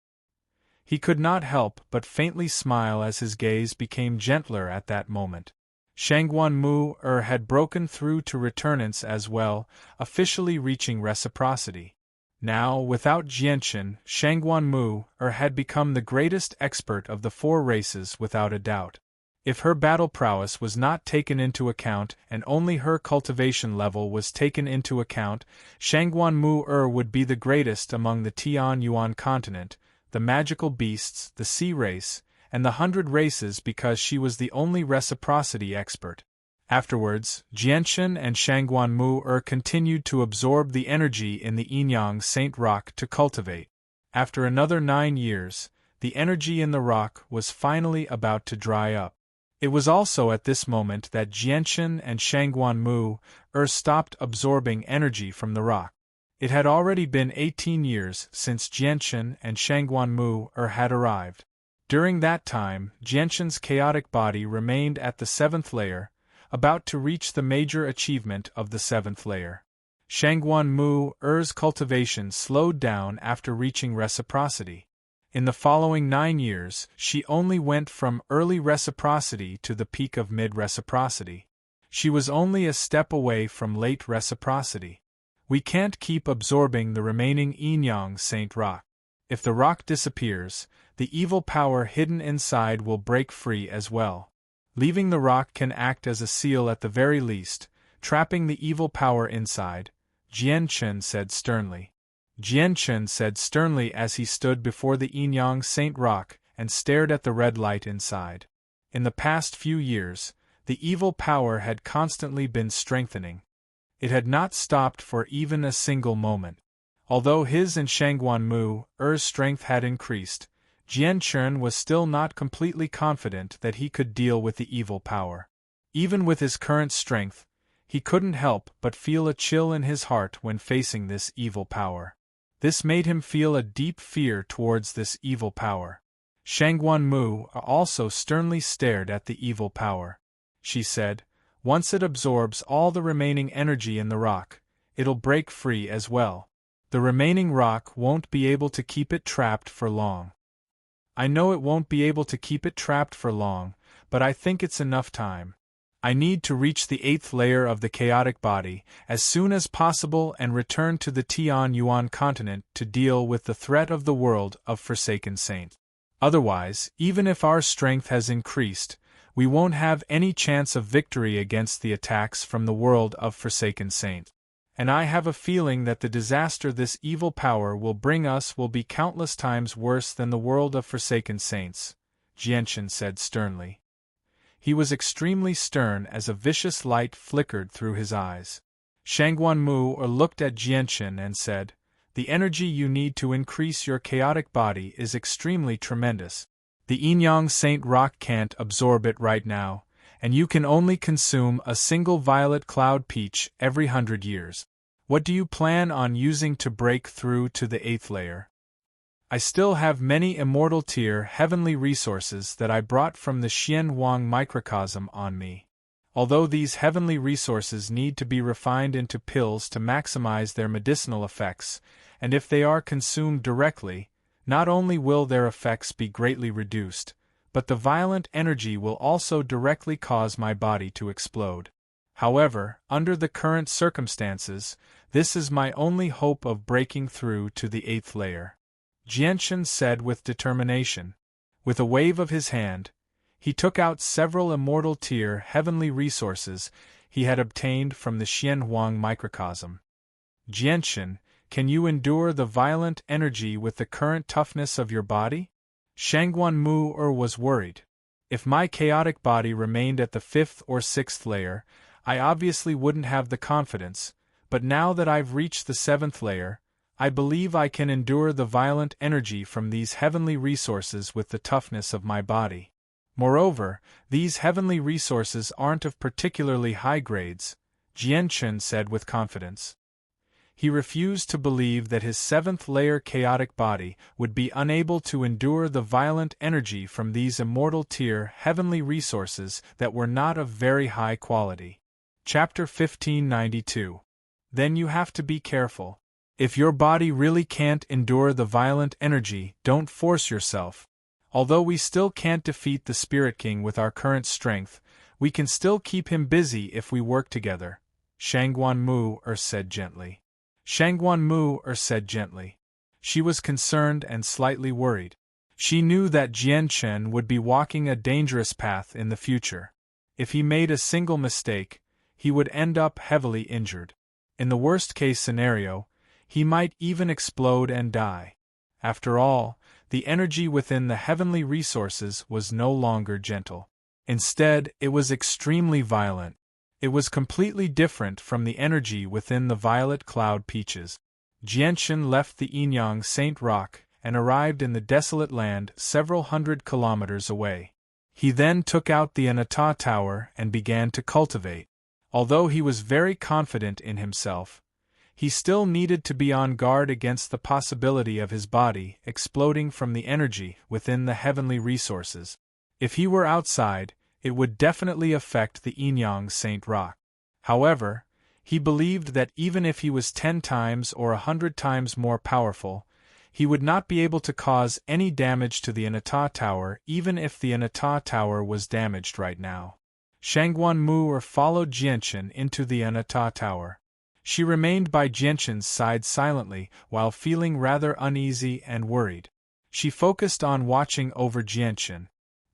He could not help but faintly smile as his gaze became gentler at that moment. Shangguan Mu'er had broken through to returnance as well, officially reaching reciprocity. Now, without Jianchen, Shangguan Mu'er had become the greatest expert of the 4 races without a doubt. If her battle prowess was not taken into account and only her cultivation level was taken into account, Shangguan Mu'er would be the greatest among the Tian Yuan continent, the magical beasts, the sea race, and the 100 races because she was the only reciprocity expert. Afterwards, Jianchen and Shangguan Mu'er continued to absorb the energy in the Yinyang Saint Rock to cultivate. After another 9 years, the energy in the rock was finally about to dry up. It was also at this moment that Jianchen and Shangguan Mu'er stopped absorbing energy from the rock. It had already been 18 years since Jianchen and Shangguan Mu'er had arrived. During that time, Jianchen's chaotic body remained at the 7th layer, about to reach the major achievement of the 7th layer. Shangguan Mu'er's cultivation slowed down after reaching reciprocity. In the following 9 years, she only went from early reciprocity to the peak of mid-reciprocity. She was only a step away from late reciprocity. We can't keep absorbing the remaining yin-yang Saint Rock. If the rock disappears, the evil power hidden inside will break free as well. Leaving the rock can act as a seal at the very least, trapping the evil power inside, Jianchen said sternly. Jianchen said sternly as he stood before the yin-yang Saint Rock and stared at the red light inside. In the past few years, the evil power had constantly been strengthening. It had not stopped for even a single moment. Although his and Shangguan Mu's strength had increased, Jianchen was still not completely confident that he could deal with the evil power. Even with his current strength, he couldn't help but feel a chill in his heart when facing this evil power. This made him feel a deep fear towards this evil power. Shangguan Mu also sternly stared at the evil power. She said, "Once it absorbs all the remaining energy in the rock, it'll break free as well. The remaining rock won't be able to keep it trapped for long." "I know it won't be able to keep it trapped for long, but I think it's enough time. I need to reach the 8th layer of the chaotic body as soon as possible and return to the Tianyuan continent to deal with the threat of the world of Forsaken Saint. Otherwise, even if our strength has increased, we won't have any chance of victory against the attacks from the world of Forsaken Saint. And I have a feeling that the disaster this evil power will bring us will be countless times worse than the world of Forsaken Saints," Jianchen said sternly. He was extremely stern as a vicious light flickered through his eyes. Shangguan Mu looked at Jianchen and said, "The energy you need to increase your chaotic body is extremely tremendous. The yin-yang Saint Rock can't absorb it right now, and you can only consume a single violet cloud peach every 100 years. What do you plan on using to break through to the 8th layer?" "I still have many immortal tier heavenly resources that I brought from the Xian Huang microcosm on me. Although these heavenly resources need to be refined into pills to maximize their medicinal effects, and if they are consumed directly, not only will their effects be greatly reduced, but the violent energy will also directly cause my body to explode. However, under the current circumstances, this is my only hope of breaking through to the 8th layer," Jianchen said with determination. With a wave of his hand, he took out several immortal tier heavenly resources he had obtained from the Xian Huang microcosm. "Jianchen, can you endure the violent energy with the current toughness of your body?" Shangguan Mu was worried. "If my chaotic body remained at the 5th or 6th layer, I obviously wouldn't have the confidence, but now that I've reached the 7th layer, I believe I can endure the violent energy from these heavenly resources with the toughness of my body. Moreover, these heavenly resources aren't of particularly high grades," Jianchen said with confidence. He refused to believe that his 7th layer chaotic body would be unable to endure the violent energy from these immortal tier heavenly resources that were not of very high quality. Chapter 1592. Then you have to be careful. If your body really can't endure the violent energy, don't force yourself. Although we still can't defeat the Spirit King with our current strength, we can still keep him busy if we work together," Shangguan Mu said gently. Shangguan Mu said gently. She was concerned and slightly worried. She knew that Jianchen would be walking a dangerous path in the future. If he made a single mistake, he would end up heavily injured. In the worst-case scenario, he might even explode and die. After all, the energy within the heavenly resources was no longer gentle. Instead, it was extremely violent. It was completely different from the energy within the violet cloud peaches. Jianchen left the yin-yang Saint Rock and arrived in the desolate land several hundred kilometers away. He then took out the Anata Tower and began to cultivate. Although he was very confident in himself, he still needed to be on guard against the possibility of his body exploding from the energy within the heavenly resources. If he were outside, it would definitely affect the yin-yang Saint Rock. However, he believed that even if he was 10 times or 100 times more powerful, he would not be able to cause any damage to the Anata Tower even if the Anata Tower was damaged right now. Shangguan Mu followed Jianchen into the Anata Tower. She remained by Jianchen's side silently while feeling rather uneasy and worried. She focused on watching over Jianchen.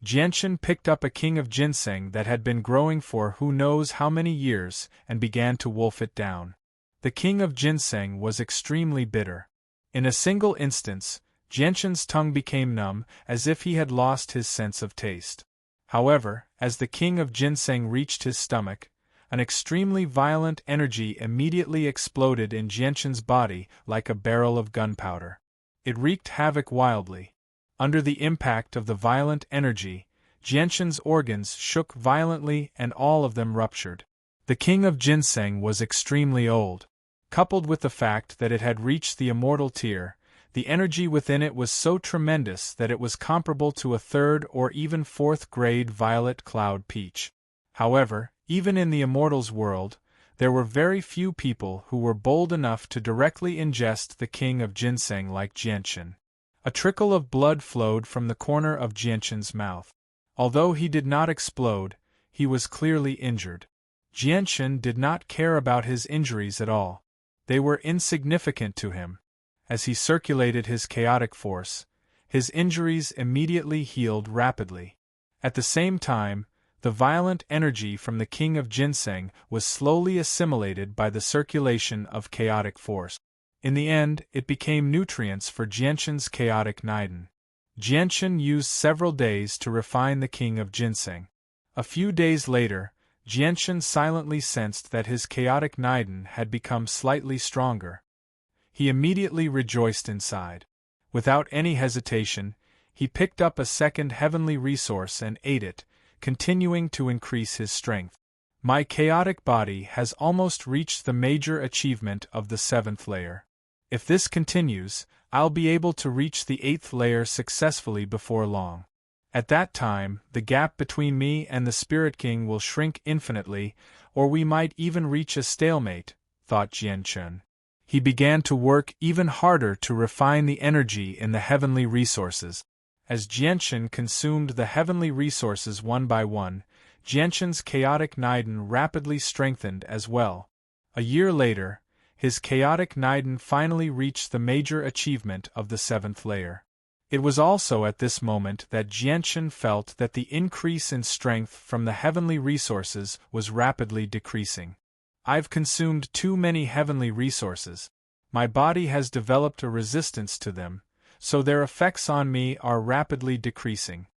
Jianchen picked up a king of ginseng that had been growing for who knows how many years and began to wolf it down. The king of ginseng was extremely bitter. In a single instance, Jianchen's tongue became numb as if he had lost his sense of taste. However, as the king of ginseng reached his stomach, an extremely violent energy immediately exploded in Jianchen's body like a barrel of gunpowder. It wreaked havoc wildly. Under the impact of the violent energy, Jianchen's organs shook violently and all of them ruptured. The king of ginseng was extremely old. Coupled with the fact that it had reached the immortal tier, the energy within it was so tremendous that it was comparable to a third or even fourth grade violet cloud peach. However, even in the immortals' world, there were very few people who were bold enough to directly ingest the king of ginseng like Jianchen. A trickle of blood flowed from the corner of Jianchen's mouth. Although he did not explode, he was clearly injured. Jianchen did not care about his injuries at all. They were insignificant to him. As he circulated his chaotic force, his injuries immediately healed rapidly. At the same time, the violent energy from the king of ginseng was slowly assimilated by the circulation of chaotic force. In the end, it became nutrients for Jianchen's chaotic Niden. Jianchen used several days to refine the king of ginseng. A few days later, Jianchen silently sensed that his chaotic Niden had become slightly stronger. He immediately rejoiced inside. Without any hesitation, he picked up a second heavenly resource and ate it, continuing to increase his strength. My chaotic body has almost reached the major achievement of the 7th layer. If this continues, I'll be able to reach the 8th layer successfully before long. At that time, the gap between me and the Spirit King will shrink infinitely, or we might even reach a stalemate, thought Jianchen. He began to work even harder to refine the energy in the heavenly resources. As Jianchen consumed the heavenly resources one by one, Jianchen's chaotic Niden rapidly strengthened as well. A year later, his chaotic Niden finally reached the major achievement of the 7th layer. It was also at this moment that Jianchen felt that the increase in strength from the heavenly resources was rapidly decreasing. I've consumed too many heavenly resources. My body has developed a resistance to them, so their effects on me are rapidly decreasing.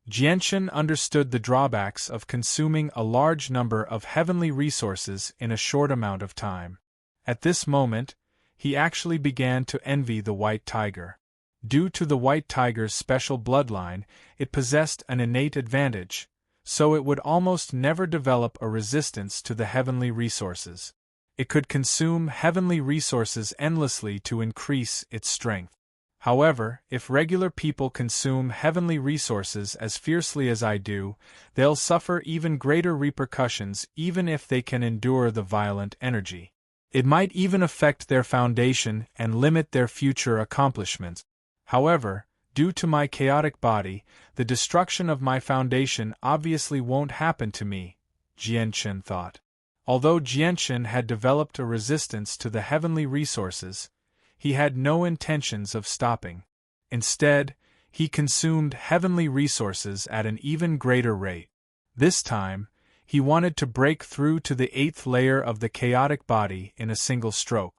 Jianchen understood the drawbacks of consuming a large number of heavenly resources in a short amount of time. At this moment, he actually began to envy the white tiger. Due to the white tiger's special bloodline, it possessed an innate advantage, so it would almost never develop a resistance to the heavenly resources. It could consume heavenly resources endlessly to increase its strength. However, if regular people consume heavenly resources as fiercely as I do, they'll suffer even greater repercussions even if they can endure the violent energy. It might even affect their foundation and limit their future accomplishments. However, due to my chaotic body, the destruction of my foundation obviously won't happen to me, Jianchen thought. Although Jianchen had developed a resistance to the heavenly resources, he had no intentions of stopping. Instead, he consumed heavenly resources at an even greater rate. This time, he wanted to break through to the 8th layer of the chaotic body in a single stroke.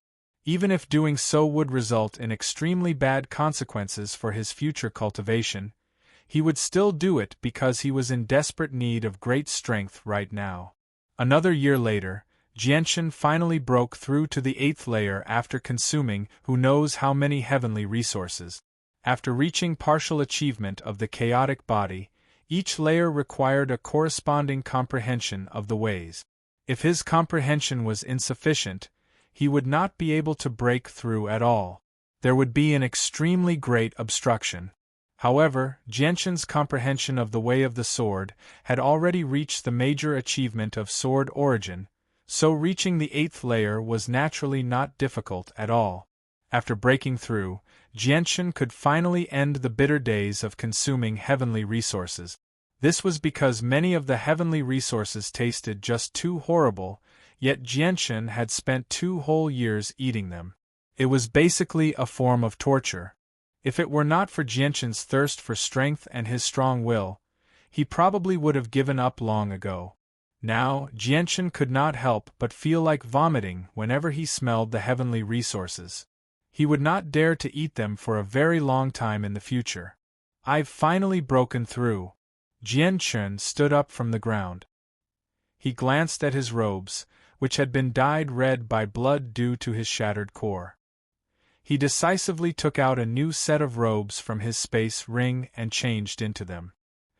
Even if doing so would result in extremely bad consequences for his future cultivation, he would still do it because he was in desperate need of great strength right now. Another year later, Jianchen finally broke through to the 8th layer after consuming who knows how many heavenly resources. After reaching partial achievement of the chaotic body, each layer required a corresponding comprehension of the ways. If his comprehension was insufficient, he would not be able to break through at all. There would be an extremely great obstruction. However, Jianchen's comprehension of the way of the sword had already reached the major achievement of sword origin, so reaching the 8th layer was naturally not difficult at all. After breaking through, Jianchen could finally end the bitter days of consuming heavenly resources. This was because many of the heavenly resources tasted just too horrible, yet Jianshan had spent 2 whole years eating them. It was basically a form of torture. If it were not for Jianshan's thirst for strength and his strong will, he probably would have given up long ago. Now, Jianshan could not help but feel like vomiting whenever he smelled the heavenly resources. He would not dare to eat them for a very long time in the future. I've finally broken through. Jianshan stood up from the ground. He glanced at his robes, which had been dyed red by blood due to his shattered core. He decisively took out a new set of robes from his space ring and changed into them.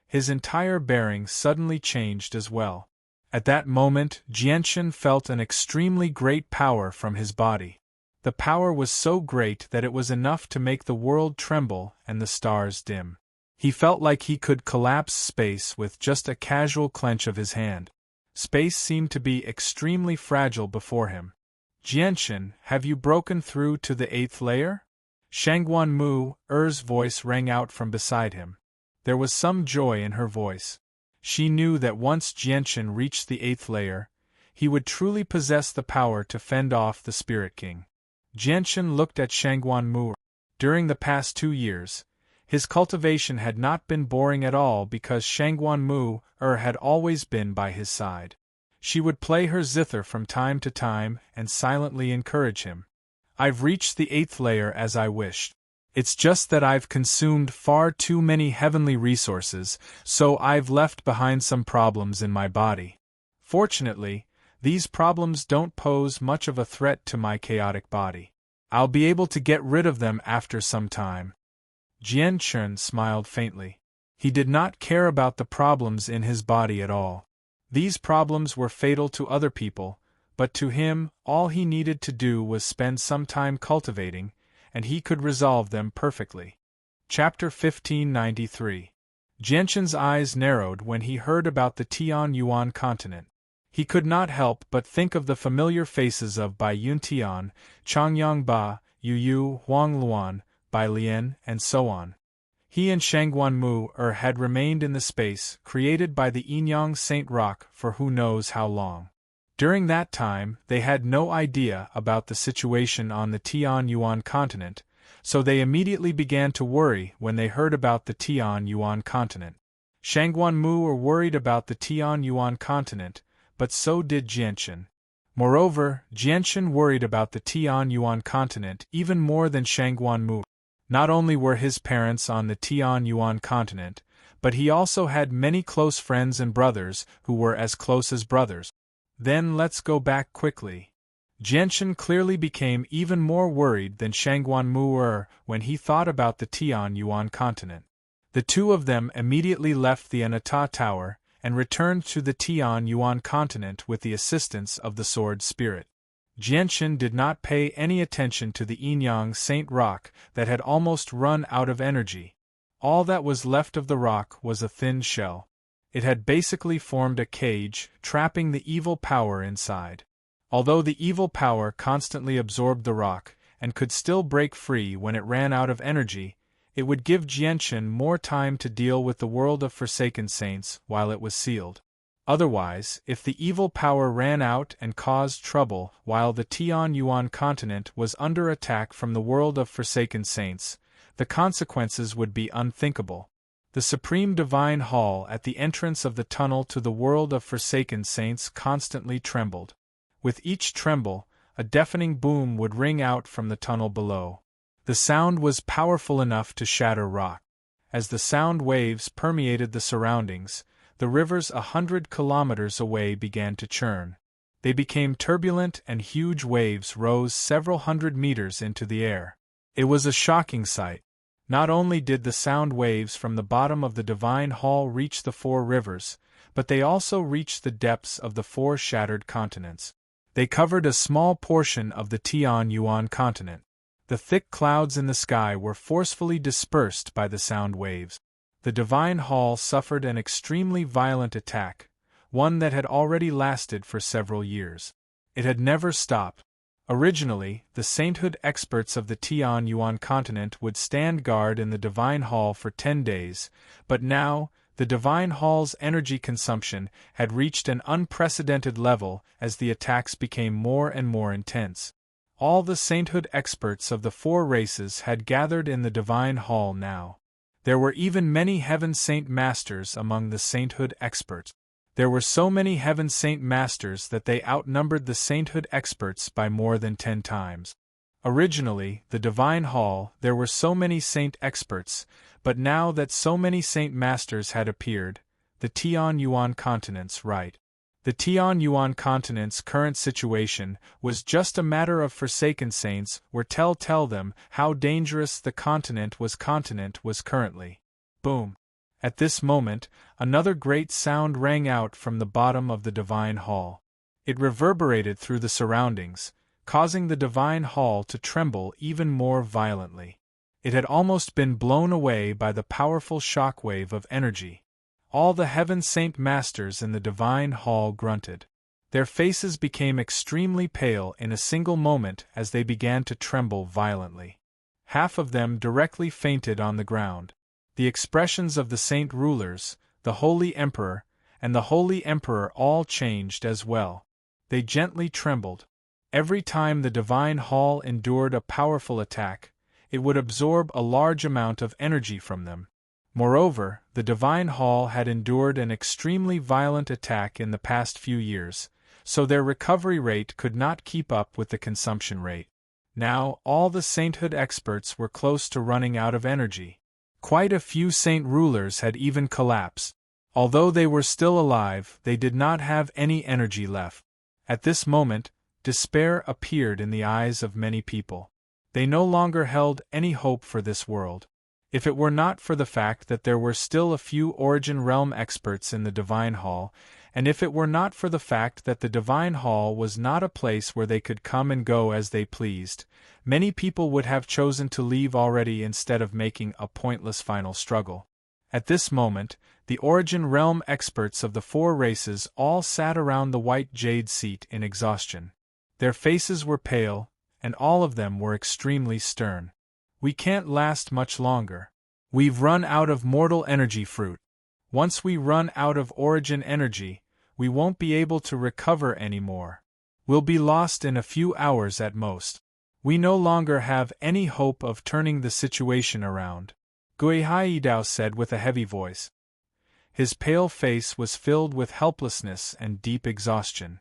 His entire bearing suddenly changed as well. At that moment, Jianshan felt an extremely great power from his body. The power was so great that it was enough to make the world tremble and the stars dim. He felt like he could collapse space with just a casual clench of his hand. Space seemed to be extremely fragile before him. Jianshan, have you broken through to the 8th layer? Shangguan Mu's voice rang out from beside him. There was some joy in her voice. She knew that once Jianshan reached the 8th layer, he would truly possess the power to fend off the Spirit King. Jianshan looked at Shangguan Mu. During the past 2 years, his cultivation had not been boring at all because Shangguan Mu had always been by his side. She would play her zither from time to time and silently encourage him. I've reached the 8th layer as I wished. It's just that I've consumed far too many heavenly resources, so I've left behind some problems in my body. Fortunately, these problems don't pose much of a threat to my chaotic body. I'll be able to get rid of them after some time. Jianshan smiled faintly. He did not care about the problems in his body at all. These problems were fatal to other people, but to him, all he needed to do was spend some time cultivating, and he could resolve them perfectly. Chapter 1593. Jianshan's eyes narrowed when he heard about the Tianyuan continent. He could not help but think of the familiar faces of Bai Yuntian, Changyang Ba, Yu Huang Luan, Bai Lian, and so on. He and Shangguan Mu had remained in the space created by the Yinyang Saint Rock for who knows how long. During that time, they had no idea about the situation on the Tianyuan continent, so they immediately began to worry when they heard about the Tianyuan continent. Shangguan Mu were worried about the Tianyuan continent, but so did Jianshan. Moreover, Jianshan worried about the Tianyuan continent even more than Shangguan Mu. Not only were his parents on the Tianyuan continent, but he also had many close friends and brothers who were as close as brothers. Then let's go back quickly. Jianshan clearly became even more worried than Shangguan Mu when he thought about the Tianyuan continent. The two of them immediately left the Anata Tower and returned to the Tianyuan continent with the assistance of the Sword Spirit. Jianshan did not pay any attention to the Yinyang Saint Rock that had almost run out of energy. All that was left of the rock was a thin shell. It had basically formed a cage, trapping the evil power inside. Although the evil power constantly absorbed the rock, and could still break free when it ran out of energy, it would give Jianshan more time to deal with the world of Forsaken Saints while it was sealed. Otherwise, if the evil power ran out and caused trouble while the Tianyuan continent was under attack from the world of Forsaken Saints, the consequences would be unthinkable. The Supreme Divine Hall at the entrance of the tunnel to the world of Forsaken Saints constantly trembled. With each tremble, a deafening boom would ring out from the tunnel below. The sound was powerful enough to shatter rock. As the sound waves permeated the surroundings, the rivers 100 kilometers away began to churn. They became turbulent and huge waves rose several hundred meters into the air. It was a shocking sight. Not only did the sound waves from the bottom of the Divine Hall reach the 4 rivers, but they also reached the depths of the 4 shattered continents. They covered a small portion of the Tianyuan continent. The thick clouds in the sky were forcefully dispersed by the sound waves. The Divine Hall suffered an extremely violent attack, one that had already lasted for several years. It had never stopped. Originally, the sainthood experts of the Tianyuan continent would stand guard in the Divine Hall for 10 days, but now, The Divine Hall's energy consumption had reached an unprecedented level as the attacks became more and more intense. All the sainthood experts of the 4 races had gathered in the Divine Hall now. There were even many Heaven Saint Masters among the sainthood experts. There were so many Heaven Saint Masters that they outnumbered the sainthood experts by more than 10 times. Originally, the Divine Hall, there were so many saint experts, but now that so many saint masters had appeared, the Tian Yuan continent's right. The Tian Yuan continent's current situation was just a matter of forsaken saints were tell them how dangerous the continent was currently. Boom. At this moment, another great sound rang out from the bottom of the Divine Hall. It reverberated through the surroundings, causing the Divine Hall to tremble even more violently. It had almost been blown away by the powerful shockwave of energy. All the Heaven Saint Masters in the Divine Hall grunted. Their faces became extremely pale in a single moment as they began to tremble violently. Half of them directly fainted on the ground. The expressions of the saint rulers, the Holy Emperor, and the Holy Emperor all changed as well. They gently trembled. Every time the Divine Hall endured a powerful attack, it would absorb a large amount of energy from them. Moreover, the Divine Hall had endured an extremely violent attack in the past few years, so their recovery rate could not keep up with the consumption rate. Now, all the sainthood experts were close to running out of energy. Quite a few saint rulers had even collapsed. Although they were still alive, they did not have any energy left. At this moment, despair appeared in the eyes of many people. They no longer held any hope for this world. If it were not for the fact that there were still a few Origin Realm experts in the Divine Hall, and if it were not for the fact that the Divine Hall was not a place where they could come and go as they pleased, many people would have chosen to leave already instead of making a pointless final struggle. At this moment, the Origin Realm experts of the 4 races all sat around the white jade seat in exhaustion. Their faces were pale, and all of them were extremely stern. We can't last much longer. We've run out of mortal energy fruit. Once we run out of origin energy, we won't be able to recover anymore. We'll be lost in a few hours at most. We no longer have any hope of turning the situation around, Gui Haidao said with a heavy voice. His pale face was filled with helplessness and deep exhaustion.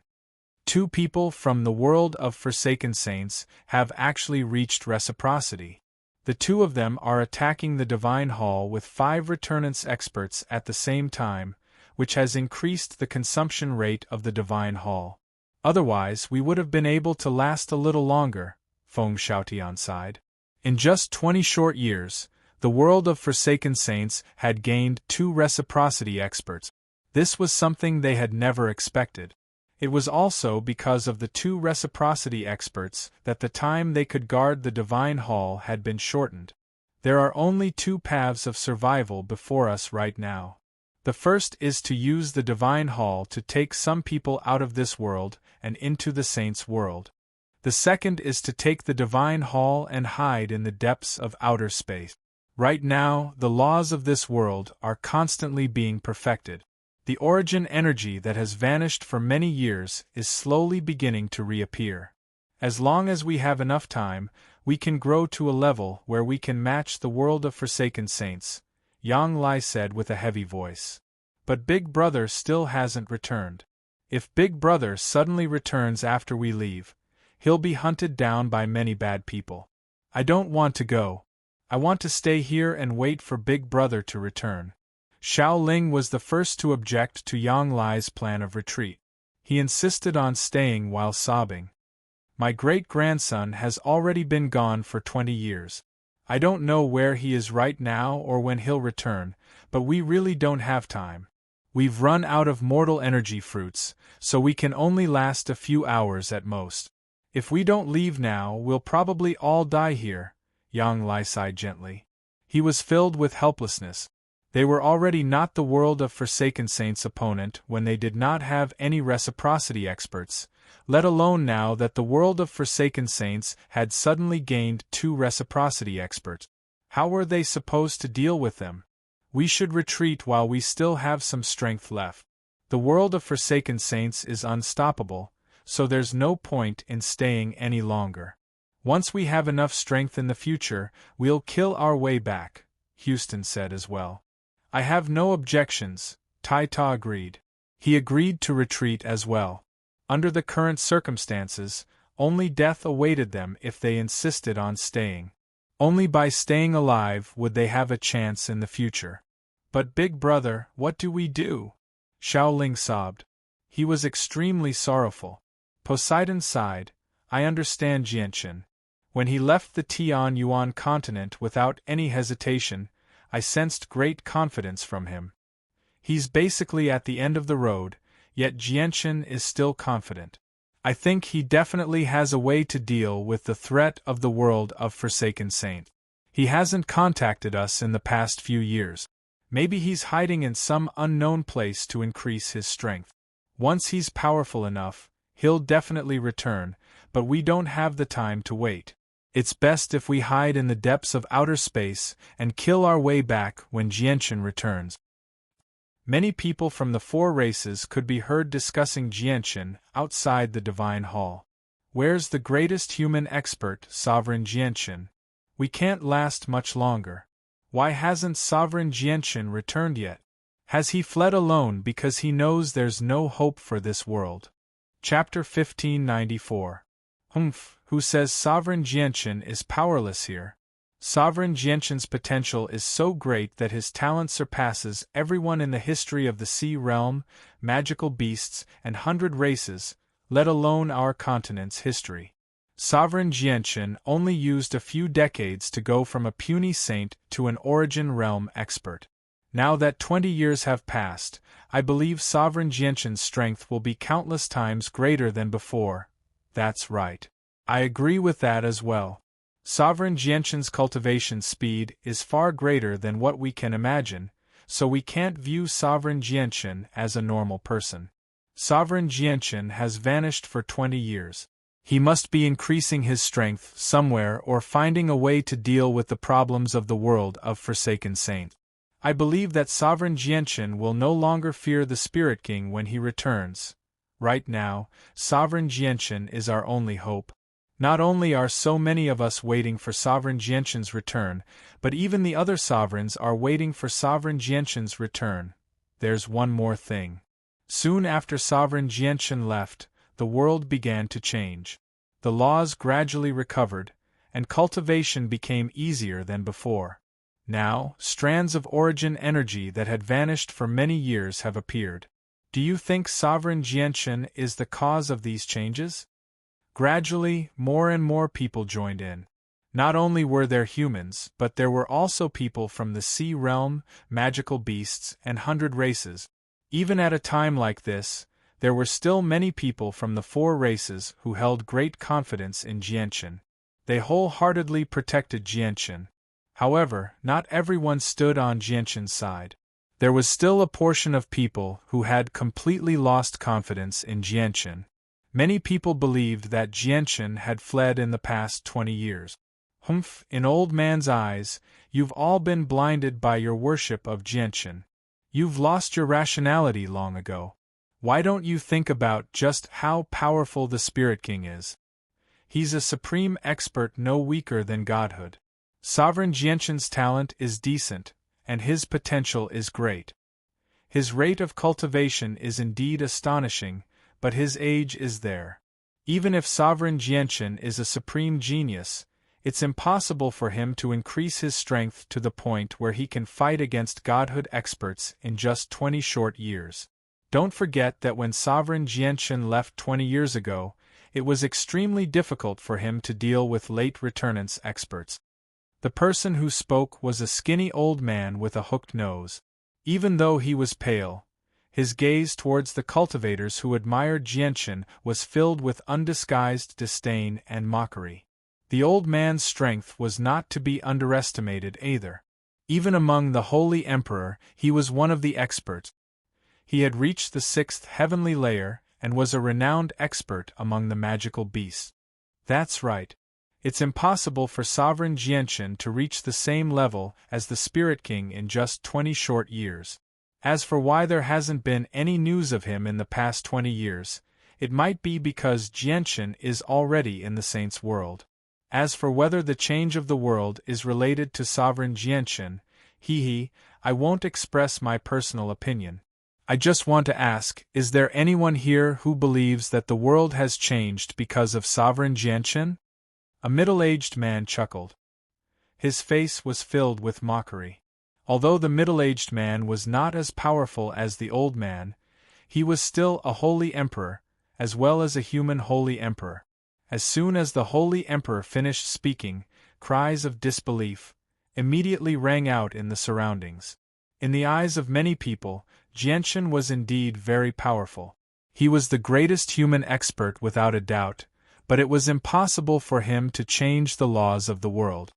2 people from the world of Forsaken Saints have actually reached reciprocity. The 2 of them are attacking the Divine Hall with 5 Returnance experts at the same time, which has increased the consumption rate of the Divine Hall. Otherwise, we would have been able to last a little longer, Feng Xiaotian sighed. In just 20 short years, the world of Forsaken Saints had gained 2 reciprocity experts. This was something they had never expected. It was also because of the 2 reciprocity experts that the time they could guard the Divine Hall had been shortened. There are only 2 paths of survival before us right now. The first is to use the Divine Hall to take some people out of this world and into the Saints' world. The second is to take the Divine Hall and hide in the depths of outer space. Right now, the laws of this world are constantly being perfected. The origin energy that has vanished for many years is slowly beginning to reappear. As long as we have enough time, we can grow to a level where we can match the world of Forsaken Saints, Yang Lai said with a heavy voice. But Big Brother still hasn't returned. If Big Brother suddenly returns after we leave, he'll be hunted down by many bad people. I don't want to go. I want to stay here and wait for Big Brother to return. Xiao Ling was the first to object to Yang Lai's plan of retreat. He insisted on staying while sobbing. My great-grandson has already been gone for 20 years. I don't know where he is right now or when he'll return, but we really don't have time. We've run out of mortal energy fruits, so we can only last a few hours at most. If we don't leave now, we'll probably all die here, Yang Lai sighed gently. He was filled with helplessness. They were already not the world of Forsaken Saints' opponent when they did not have any reciprocity experts, let alone now that the world of Forsaken Saints had suddenly gained 2 reciprocity experts. How were they supposed to deal with them? We should retreat while we still have some strength left. The world of Forsaken Saints is unstoppable, so there's no point in staying any longer. Once we have enough strength in the future, we'll kill our way back, Houston said as well. I have no objections, Tai-Ta agreed. He agreed to retreat as well. Under the current circumstances, only death awaited them if they insisted on staying. Only by staying alive would they have a chance in the future. But Big Brother, what do we do? Xiaoling sobbed. He was extremely sorrowful. Poseidon sighed. I understand Jianchen. When he left the Tianyuan continent without any hesitation, I sensed great confidence from him. He's basically at the end of the road, yet Jianchen is still confident. I think he definitely has a way to deal with the threat of the world of Forsaken Saint. He hasn't contacted us in the past few years. Maybe he's hiding in some unknown place to increase his strength. Once he's powerful enough, he'll definitely return, but we don't have the time to wait. It's best if we hide in the depths of outer space and kill our way back when Jianchen returns. Many people from the 4 races could be heard discussing Jianchen outside the Divine Hall. Where's the greatest human expert, Sovereign Jianchen? We can't last much longer. Why hasn't Sovereign Jianchen returned yet? Has he fled alone because he knows there's no hope for this world? Chapter 1594. Who says Sovereign Jianchen is powerless here? Sovereign Jianchen's potential is so great that his talent surpasses everyone in the history of the Sea Realm, magical beasts, and 100 races, let alone our continent's history. Sovereign Jianchen only used a few decades to go from a puny saint to an Origin Realm expert. Now that 20 years have passed, I believe Sovereign Jianchen's strength will be countless times greater than before. That's right. I agree with that as well. Sovereign Jianchen's cultivation speed is far greater than what we can imagine, so we can't view Sovereign Jianchen as a normal person. Sovereign Jianchen has vanished for 20 years. He must be increasing his strength somewhere or finding a way to deal with the problems of the world of Forsaken Saint. I believe that Sovereign Jianchen will no longer fear the Spirit King when he returns. Right now, Sovereign Jianchen is our only hope. Not only are so many of us waiting for Sovereign Jianchen's return, but even the other sovereigns are waiting for Sovereign Jianchen's return. There's one more thing. Soon after Sovereign Jianchen left, the world began to change. The laws gradually recovered, and cultivation became easier than before. Now, strands of origin energy that had vanished for many years have appeared. Do you think Sovereign Jianchen is the cause of these changes? Gradually, more and more people joined in. Not only were there humans, but there were also people from the Sea Realm, magical beasts, and 100 races. Even at a time like this, there were still many people from the 4 races who held great confidence in Jianchen. They wholeheartedly protected Jianchen. However, not everyone stood on Jianchen's side. There was still a portion of people who had completely lost confidence in Jianchen. Many people believed that Jianchen had fled in the past 20 years. In old man's eyes, you've all been blinded by your worship of Jianchen. You've lost your rationality long ago. Why don't you think about just how powerful the Spirit King is? He's a supreme expert no weaker than godhood. Sovereign Jianchen's talent is decent, and his potential is great. His rate of cultivation is indeed astonishing, but his age is there. Even if Sovereign Jianchen is a supreme genius, it's impossible for him to increase his strength to the point where he can fight against godhood experts in just 20 short years. Don't forget that when Sovereign Jianchen left 20 years ago, it was extremely difficult for him to deal with late returnance experts. The person who spoke was a skinny old man with a hooked nose. Even though he was pale, his gaze towards the cultivators who admired Jianchen was filled with undisguised disdain and mockery. The old man's strength was not to be underestimated either. Even among the Holy Emperor, he was one of the experts. He had reached the 6th heavenly layer and was a renowned expert among the magical beasts. That's right. It's impossible for Sovereign Jianchen to reach the same level as the Spirit King in just 20 short years. As for why there hasn't been any news of him in the past 20 years, it might be because Jianchen is already in the Saint's world. As for whether the change of the world is related to Sovereign Jianchen, I won't express my personal opinion. I just want to ask, is there anyone here who believes that the world has changed because of Sovereign Jianchen? A middle-aged man chuckled. His face was filled with mockery. Although the middle-aged man was not as powerful as the old man, he was still a holy emperor, as well as a human holy emperor. As soon as the holy emperor finished speaking, cries of disbelief immediately rang out in the surroundings. In the eyes of many people, Jianchen was indeed very powerful. He was the greatest human expert without a doubt, but it was impossible for him to change the laws of the world.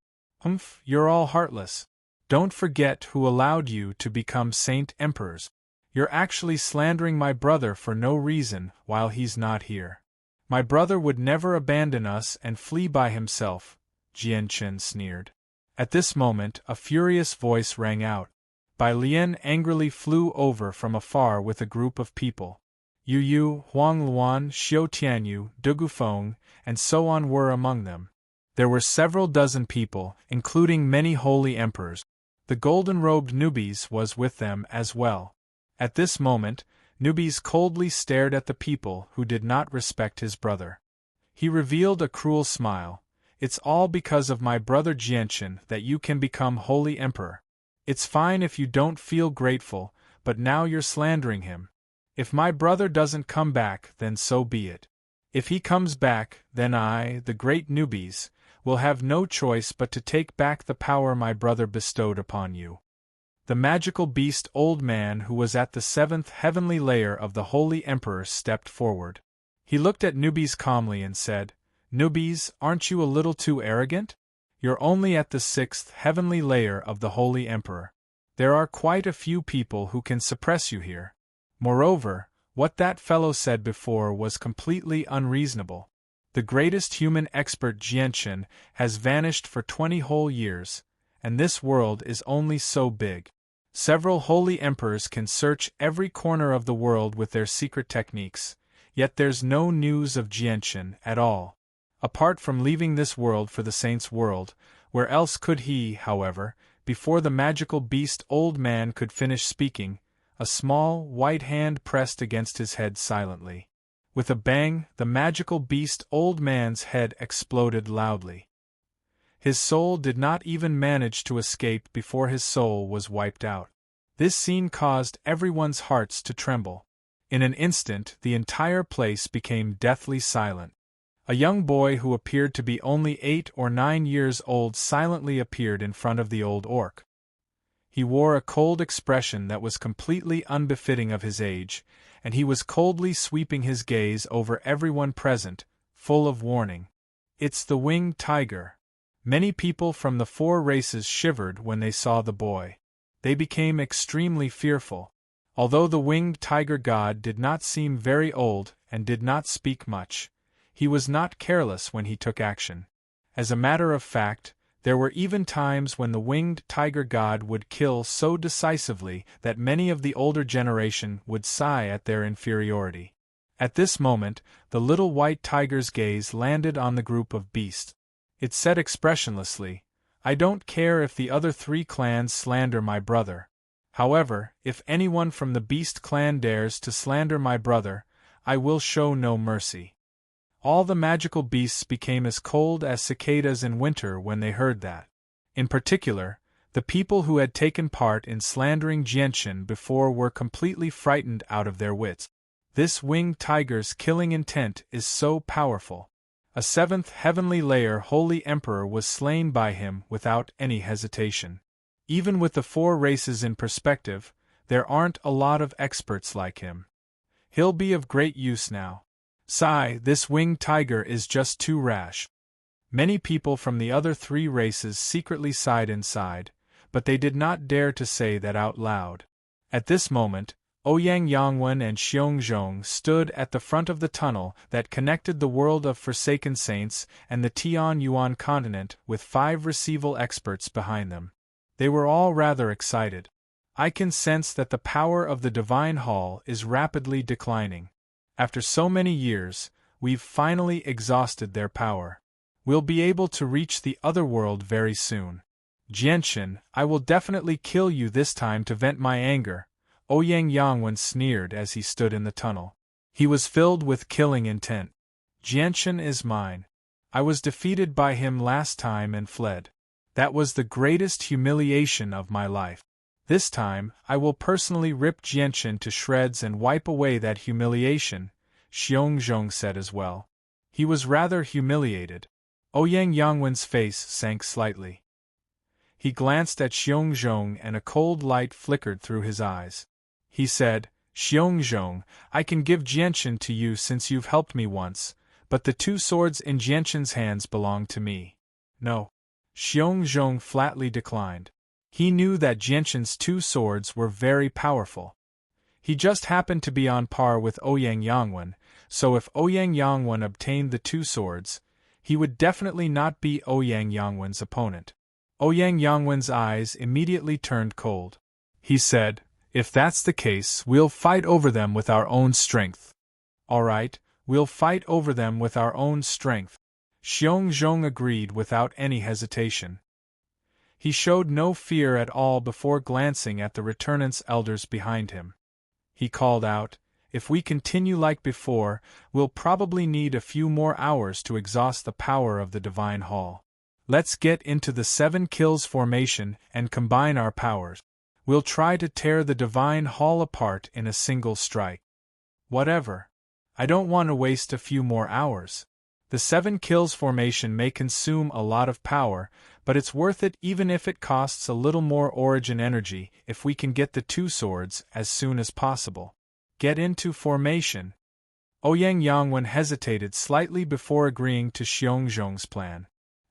You're all heartless. Don't forget who allowed you to become saint emperors. You're actually slandering my brother for no reason while he's not here. My brother would never abandon us and flee by himself, Jianchen sneered. At this moment a furious voice rang out. Bai Lian angrily flew over from afar with a group of people. Yu Yu, Huang Luan, Xiu Tianyu, Du Gufeng, and so on were among them. There were several dozen people, including many holy emperors. The golden-robed Nubis was with them as well. At this moment, Nubis coldly stared at the people who did not respect his brother. He revealed a cruel smile. It's all because of my brother Jianchen that you can become holy emperor. It's fine if you don't feel grateful, but now you're slandering him. If my brother doesn't come back, then so be it. If he comes back, then I, the great Nubis, will have no choice but to take back the power my brother bestowed upon you. The magical beast old man who was at the 7th heavenly layer of the holy emperor stepped forward. He looked at Nubis calmly and said, Nubis, aren't you a little too arrogant? You're only at the 6th heavenly layer of the holy emperor. There are quite a few people who can suppress you here. Moreover, what that fellow said before was completely unreasonable. The greatest human expert Jianchen has vanished for 20 whole years, and this world is only so big. Several holy emperors can search every corner of the world with their secret techniques, yet there's no news of Jianchen at all. Apart from leaving this world for the saint's world, where else could he, however, before the magical beast old man could finish speaking, a small, white hand pressed against his head silently. With a bang, the magical beast old man's head exploded loudly. His soul did not even manage to escape before his soul was wiped out. This scene caused everyone's hearts to tremble. In an instant, the entire place became deathly silent. A young boy who appeared to be only 8 or 9 years old silently appeared in front of the old orc. He wore a cold expression that was completely unbefitting of his age, and he was coldly sweeping his gaze over everyone present, full of warning. It's the winged tiger. Many people from the 4 races shivered when they saw the boy. They became extremely fearful. Although the winged tiger god did not seem very old and did not speak much, he was not careless when he took action. As a matter of fact, there were even times when the winged tiger god would kill so decisively that many of the older generation would sigh at their inferiority. At this moment, the little white tiger's gaze landed on the group of beasts. It said expressionlessly, I don't care if the other 3 clans slander my brother. However, if anyone from the beast clan dares to slander my brother, I will show no mercy. All the magical beasts became as cold as cicadas in winter when they heard that. In particular, the people who had taken part in slandering Jianchen before were completely frightened out of their wits. This winged tiger's killing intent is so powerful. A 7th heavenly layer holy emperor was slain by him without any hesitation. Even with the 4 races in perspective, there aren't a lot of experts like him. He'll be of great use now. Sigh, this winged tiger is just too rash. Many people from the other 3 races secretly sighed inside, but they did not dare to say that out loud. At this moment, Ouyang Yangwen and Xiongzhong stood at the front of the tunnel that connected the world of Forsaken Saints and the Tian Yuan continent with 5 receival experts behind them. They were all rather excited. I can sense that the power of the Divine Hall is rapidly declining. After so many years, we've finally exhausted their power. We'll be able to reach the other world very soon. Jianshan, I will definitely kill you this time to vent my anger, Ouyang Yangwen sneered as he stood in the tunnel. He was filled with killing intent. Jianshan is mine. I was defeated by him last time and fled. That was the greatest humiliation of my life. This time, I will personally rip Jianshan to shreds and wipe away that humiliation, Xiongzhong said as well. He was rather humiliated. Ouyang Yangwen's face sank slightly. He glanced at Xiongzhong and a cold light flickered through his eyes. He said, Xiongzhong, I can give Jianshan to you since you've helped me once, but the 2 swords in Jianshan's hands belong to me. No. Xiongzhong flatly declined. He knew that Jianshan's 2 swords were very powerful. He just happened to be on par with Ouyang Yangwen, so if Ouyang Yangwen obtained the 2 swords, he would definitely not be Ouyang Yangwen's opponent. Ouyang Yangwen's eyes immediately turned cold. He said, if that's the case, we'll fight over them with our own strength. All right, we'll fight over them with our own strength. Xiongzhong agreed without any hesitation. He showed no fear at all before glancing at the returnant's elders behind him. He called out, if we continue like before, we'll probably need a few more hours to exhaust the power of the Divine Hall. Let's get into the 7 kills formation and combine our powers. We'll try to tear the Divine Hall apart in a single strike. Whatever. I don't want to waste a few more hours. The 7 kills formation may consume a lot of power, but it's worth it even if it costs a little more origin energy if we can get the 2 swords as soon as possible. Get into formation. Ouyang Yangwen hesitated slightly before agreeing to Xiongzhong's plan.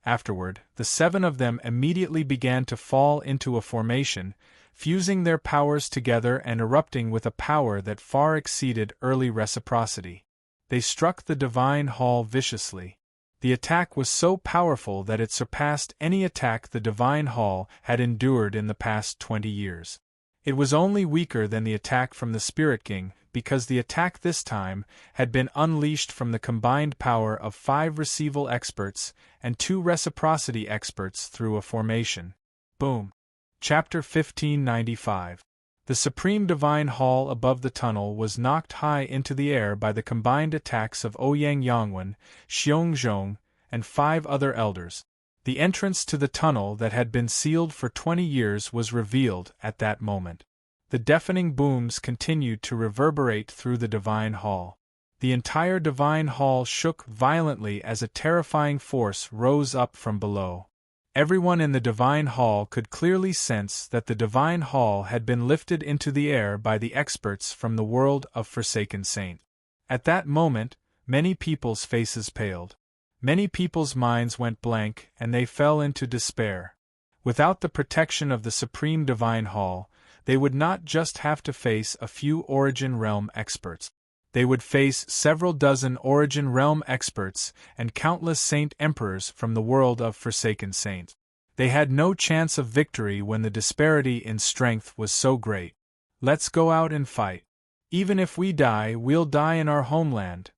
Afterward, the 7 of them immediately began to fall into a formation, fusing their powers together and erupting with a power that far exceeded early reciprocity. They struck the Divine Hall viciously. The attack was so powerful that it surpassed any attack the Divine Hall had endured in the past 20 years. It was only weaker than the attack from the Spirit King, because the attack this time had been unleashed from the combined power of 5 receival experts and 2 reciprocity experts through a formation. Boom. Chapter 1595. The Supreme Divine Hall above the tunnel was knocked high into the air by the combined attacks of Ouyang Yangwen, Xiongzhong, and 5 other elders. The entrance to the tunnel that had been sealed for 20 years was revealed at that moment. The deafening booms continued to reverberate through the Divine Hall. The entire Divine Hall shook violently as a terrifying force rose up from below. Everyone in the Divine Hall could clearly sense that the Divine Hall had been lifted into the air by the experts from the world of Forsaken Saint. At that moment, many people's faces paled. Many people's minds went blank and they fell into despair. Without the protection of the Supreme Divine Hall, they would not just have to face a few Origin Realm experts. They would face several dozen Origin Realm experts and countless Saint Emperors from the world of Forsaken Saint. They had no chance of victory when the disparity in strength was so great. Let's go out and fight. Even if we die, we'll die in our homeland.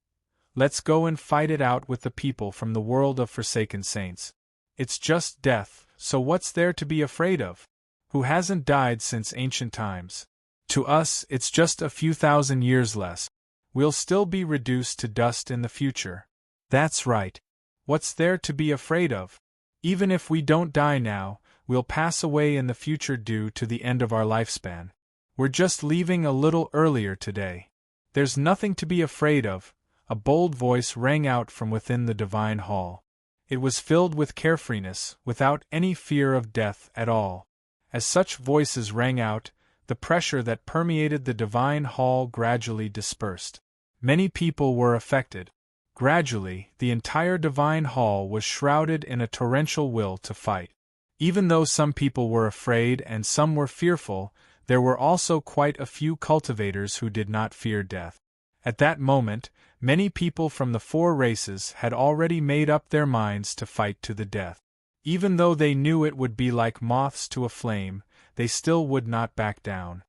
Let's go and fight it out with the people from the world of Forsaken Saints. It's just death, so what's there to be afraid of? Who hasn't died since ancient times? To us, it's just a few thousand years less. We'll still be reduced to dust in the future. That's right. What's there to be afraid of? Even if we don't die now, we'll pass away in the future due to the end of our lifespan. We're just leaving a little earlier today. There's nothing to be afraid of, a bold voice rang out from within the Divine Hall. It was filled with carefreeness, without any fear of death at all. As such voices rang out, the pressure that permeated the Divine Hall gradually dispersed. Many people were affected. Gradually, the entire Divine Hall was shrouded in a torrential will to fight. Even though some people were afraid and some were fearful, There were also quite a few cultivators who did not fear death. At that moment, many people from the four races had already made up their minds to fight to the death. Even though they knew it would be like moths to a flame, they still would not back down.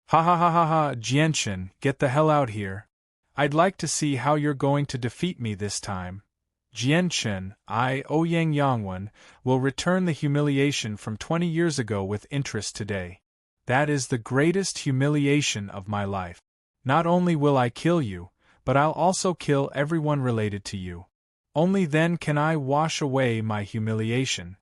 Ha ha ha ha ha, Jianshan, get the hell out here. I'd like to see how you're going to defeat me this time. Jianshan, I, Ouyang Yangwen, will return the humiliation from 20 years ago with interest today. That is the greatest humiliation of my life. Not only will I kill you, but I'll also kill everyone related to you. Only then can I wash away my humiliation.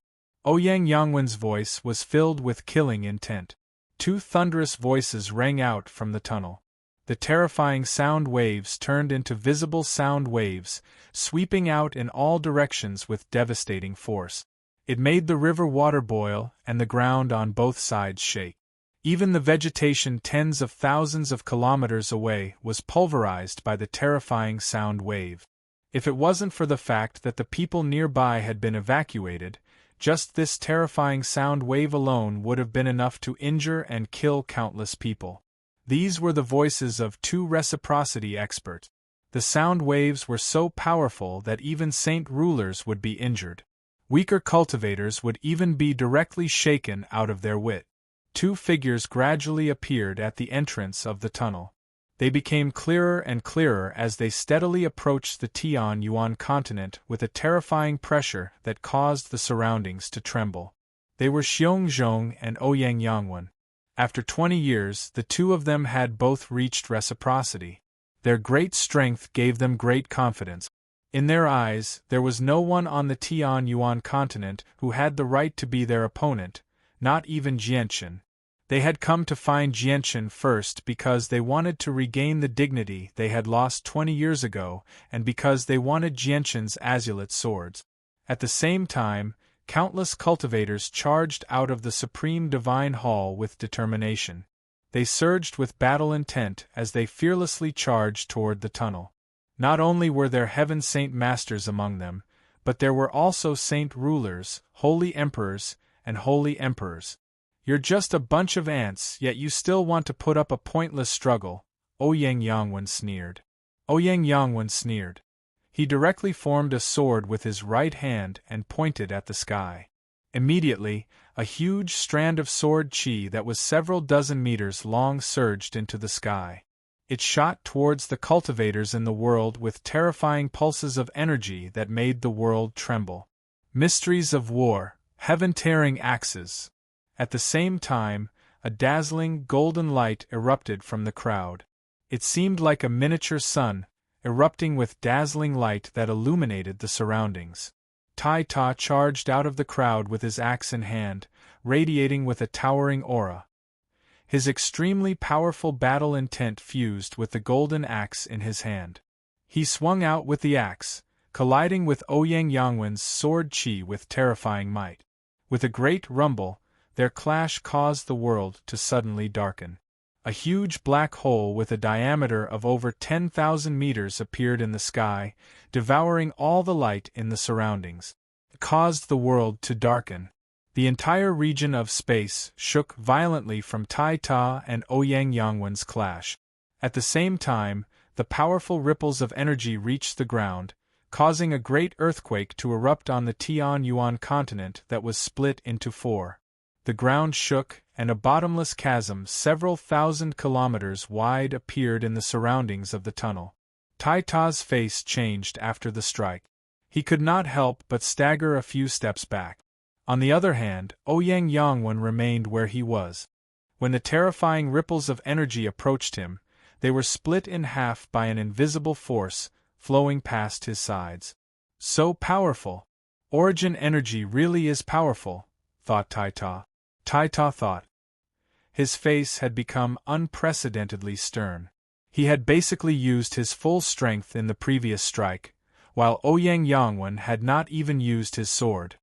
Ouyang Yangwen's voice was filled with killing intent. Two thunderous voices rang out from the tunnel. The terrifying sound waves turned into visible sound waves, sweeping out in all directions with devastating force. It made the river water boil and the ground on both sides shake. Even the vegetation tens of thousands of kilometers away was pulverized by the terrifying sound wave. If it wasn't for the fact that the people nearby had been evacuated, just this terrifying sound wave alone would have been enough to injure and kill countless people. These were the voices of two reciprocity experts. The sound waves were so powerful that even saint rulers would be injured. Weaker cultivators would even be directly shaken out of their wit. Two figures gradually appeared at the entrance of the tunnel. They became clearer and clearer as they steadily approached the Tianyuan continent with a terrifying pressure that caused the surroundings to tremble. They were Xiongzhong and Ouyang Yangwen. After 20 years, the two of them had both reached reciprocity. Their great strength gave them great confidence. In their eyes, there was no one on the Tianyuan continent who had the right to be their opponent, not even Jianshan. They had come to find Jianshan first because they wanted to regain the dignity they had lost 20 years ago and because they wanted Jianshan's azulate swords. At the same time, countless cultivators charged out of the Supreme Divine Hall with determination. They surged with battle intent as they fearlessly charged toward the tunnel. Not only were there Heaven Saint Masters among them, but there were also Saint Rulers, Holy Emperors, and Holy Emperors. You're just a bunch of ants, yet you still want to put up a pointless struggle, Ouyang Yangwen sneered. Ouyang Yangwen sneered. He directly formed a sword with his right hand and pointed at the sky. Immediately, a huge strand of sword chi that was several dozen meters long surged into the sky. It shot towards the cultivators in the world with terrifying pulses of energy that made the world tremble. Mysteries of war, heaven-tearing axes. At the same time, a dazzling golden light erupted from the crowd. It seemed like a miniature sun, erupting with dazzling light that illuminated the surroundings. Tai Ta charged out of the crowd with his axe in hand, radiating with a towering aura. His extremely powerful battle intent fused with the golden axe in his hand. He swung out with the axe, colliding with Ouyang Yangwen's sword chi with terrifying might. With a great rumble, their clash caused the world to suddenly darken. A huge black hole with a diameter of over 10,000 meters appeared in the sky, devouring all the light in the surroundings. It caused the world to darken. The entire region of space shook violently from Tai Ta and Ouyang Yangwen's clash. At the same time, the powerful ripples of energy reached the ground, causing a great earthquake to erupt on the Tianyuan continent that was split into four. The ground shook, and a bottomless chasm several thousand kilometers wide appeared in the surroundings of the tunnel. Tai Ta's face changed after the strike. He could not help but stagger a few steps back. On the other hand, Ouyang Yangwen remained where he was. When the terrifying ripples of energy approached him, they were split in half by an invisible force, flowing past his sides. So powerful! Origin energy really is powerful, thought Tai Ta. Tai Ta thought. His face had become unprecedentedly stern. He had basically used his full strength in the previous strike, while Ouyang Yangwen had not even used his sword.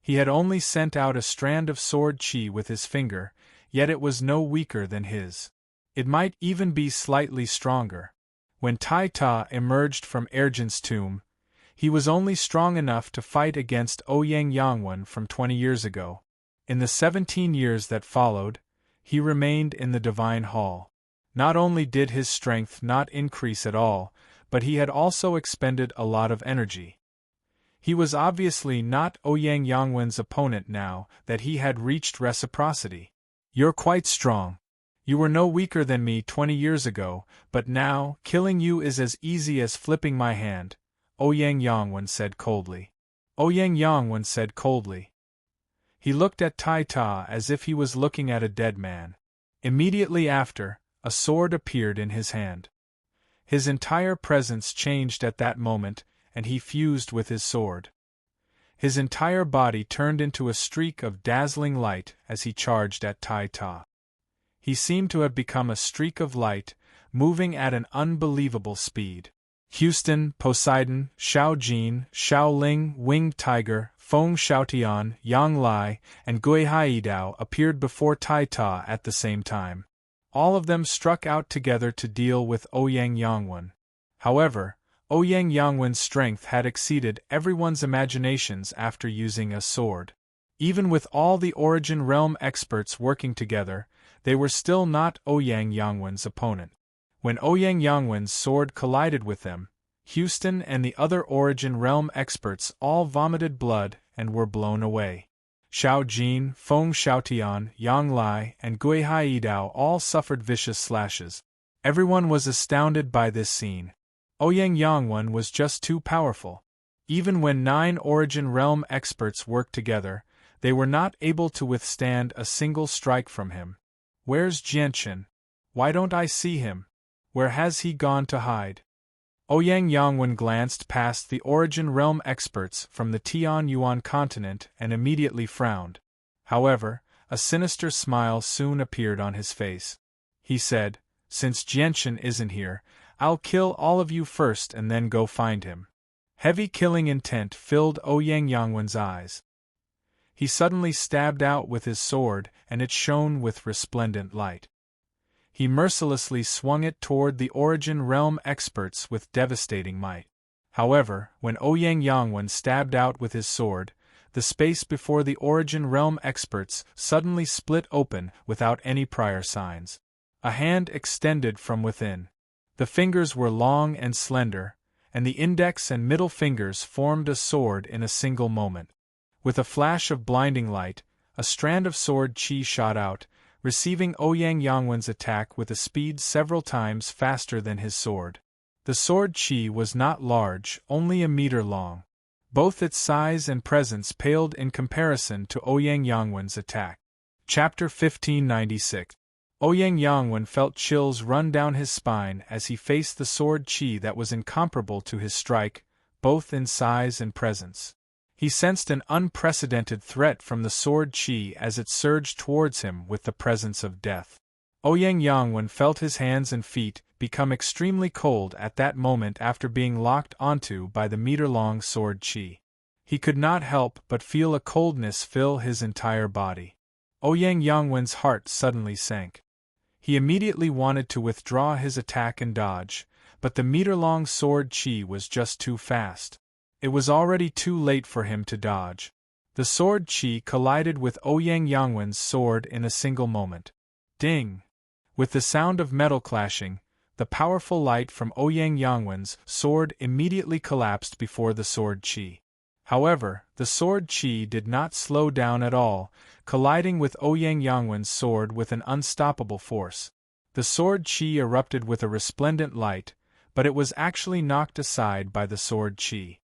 He had only sent out a strand of sword chi with his finger, yet it was no weaker than his. It might even be slightly stronger. When Tai Ta emerged from Ergin's tomb, he was only strong enough to fight against Ouyang Yangwen from 20 years ago. In the 17 years that followed, he remained in the divine hall. Not only did his strength not increase at all, but he had also expended a lot of energy. He was obviously not Ouyang Yangwen's opponent now that he had reached reciprocity. You're quite strong. You were no weaker than me 20 years ago, but now, killing you is as easy as flipping my hand, Ouyang Yangwen said coldly. Ouyang Yangwen said coldly. He looked at Tai Ta as if he was looking at a dead man. Immediately after, a sword appeared in his hand. His entire presence changed at that moment, and he fused with his sword. His entire body turned into a streak of dazzling light as he charged at Tai Ta. He seemed to have become a streak of light, moving at an unbelievable speed. Houston, Poseidon, Xiao Jin, Xiao Ling, Winged Tiger, Feng Xiaotian, Yang Lai, and Gui Haidao appeared before Tai Ta at the same time. All of them struck out together to deal with Ouyang Yangwen. However, Ouyang Yangwen's strength had exceeded everyone's imaginations after using a sword. Even with all the Origin Realm experts working together, they were still not Ouyang Yangwen's opponent. When Ouyang Yangwen's sword collided with them, Houston and the other Origin Realm experts all vomited blood and were blown away. Xiao Jin, Feng Xiaotian, Yang Lai, and Gui Haidao all suffered vicious slashes. Everyone was astounded by this scene. Ouyang Yangwen was just too powerful. Even when 9 Origin Realm experts worked together, they were not able to withstand a single strike from him. Where's Jianchen? Why don't I see him? Where has he gone to hide? Ouyang Yangwen glanced past the Origin Realm experts from the Tian Yuan continent and immediately frowned. However, a sinister smile soon appeared on his face. He said, "Since Jianchen isn't here, I'll kill all of you first and then go find him." Heavy killing intent filled Ouyang Yangwen's eyes. He suddenly stabbed out with his sword, and it shone with resplendent light. He mercilessly swung it toward the Origin Realm experts with devastating might. However, when Ouyang Yangwen stabbed out with his sword, the space before the Origin Realm experts suddenly split open without any prior signs. A hand extended from within. The fingers were long and slender, and the index and middle fingers formed a sword in a single moment. With a flash of blinding light, a strand of sword chi shot out, receiving Ouyang Yangwen's attack with a speed several times faster than his sword. The sword chi was not large, only a meter long. Both its size and presence paled in comparison to Ouyang Yangwen's attack. Chapter 1596. Ouyang Yangwen felt chills run down his spine as he faced the sword chi that was incomparable to his strike, both in size and presence. He sensed an unprecedented threat from the sword chi as it surged towards him with the presence of death. Ouyang Yangwen felt his hands and feet become extremely cold at that moment after being locked onto by the meter-long sword chi. He could not help but feel a coldness fill his entire body. Ouyang Yangwen's heart suddenly sank. He immediately wanted to withdraw his attack and dodge, but the meter-long sword chi was just too fast. It was already too late for him to dodge. The sword chi collided with Ouyang Yangwen's sword in a single moment. Ding! With the sound of metal clashing, the powerful light from Ouyang Yangwen's sword immediately collapsed before the sword chi. However, the sword chi did not slow down at all, colliding with Ouyang Yangwen's sword with an unstoppable force. The sword chi erupted with a resplendent light, but it was actually knocked aside by the sword chi.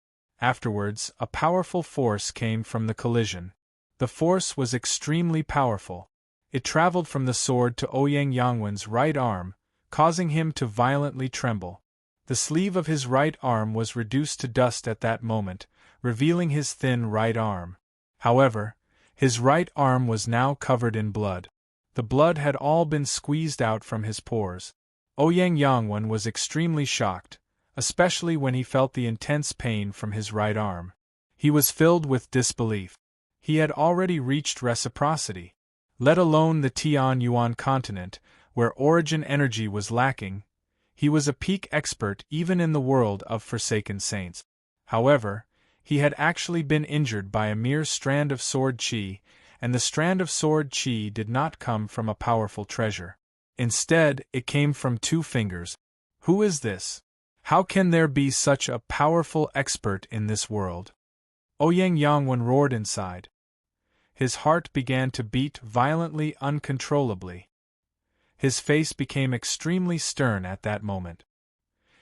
Afterwards, a powerful force came from the collision. The force was extremely powerful. It traveled from the sword to Ouyang Yangwen's right arm, causing him to violently tremble. The sleeve of his right arm was reduced to dust at that moment, revealing his thin right arm. However, his right arm was now covered in blood. The blood had all been squeezed out from his pores. Ouyang Yangwen was extremely shocked, especially when he felt the intense pain from his right arm. He was filled with disbelief. He had already reached reciprocity. Let alone the Tian Yuan continent, where origin energy was lacking, he was a peak expert even in the world of Forsaken Saints. However, he had actually been injured by a mere strand of sword chi, and the strand of sword chi did not come from a powerful treasure. Instead, it came from 2 fingers. Who is this? How can there be such a powerful expert in this world? Ouyang Yangwen roared inside. His heart began to beat violently, uncontrollably. His face became extremely stern at that moment.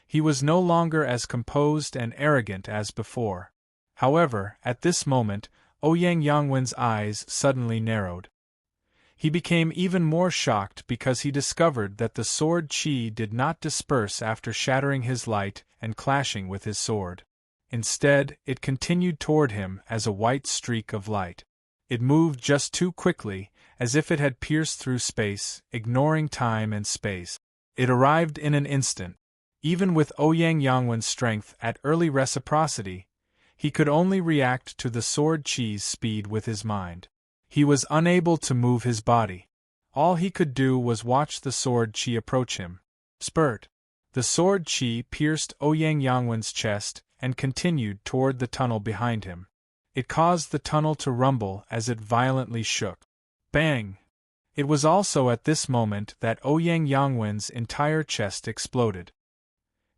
He was no longer as composed and arrogant as before. However, at this moment, Ouyang Yangwen's eyes suddenly narrowed. He became even more shocked because he discovered that the sword chi did not disperse after shattering his light and clashing with his sword. Instead, it continued toward him as a white streak of light. It moved just too quickly, as if it had pierced through space, ignoring time and space. It arrived in an instant. Even with Ouyang Yangwen's strength at early reciprocity, he could only react to the sword chi's speed with his mind. He was unable to move his body. All he could do was watch the sword chi approach him. Spurt! The sword chi pierced Ouyang Yangwen's chest and continued toward the tunnel behind him. It caused the tunnel to rumble as it violently shook. Bang! It was also at this moment that Ouyang Yangwen's entire chest exploded.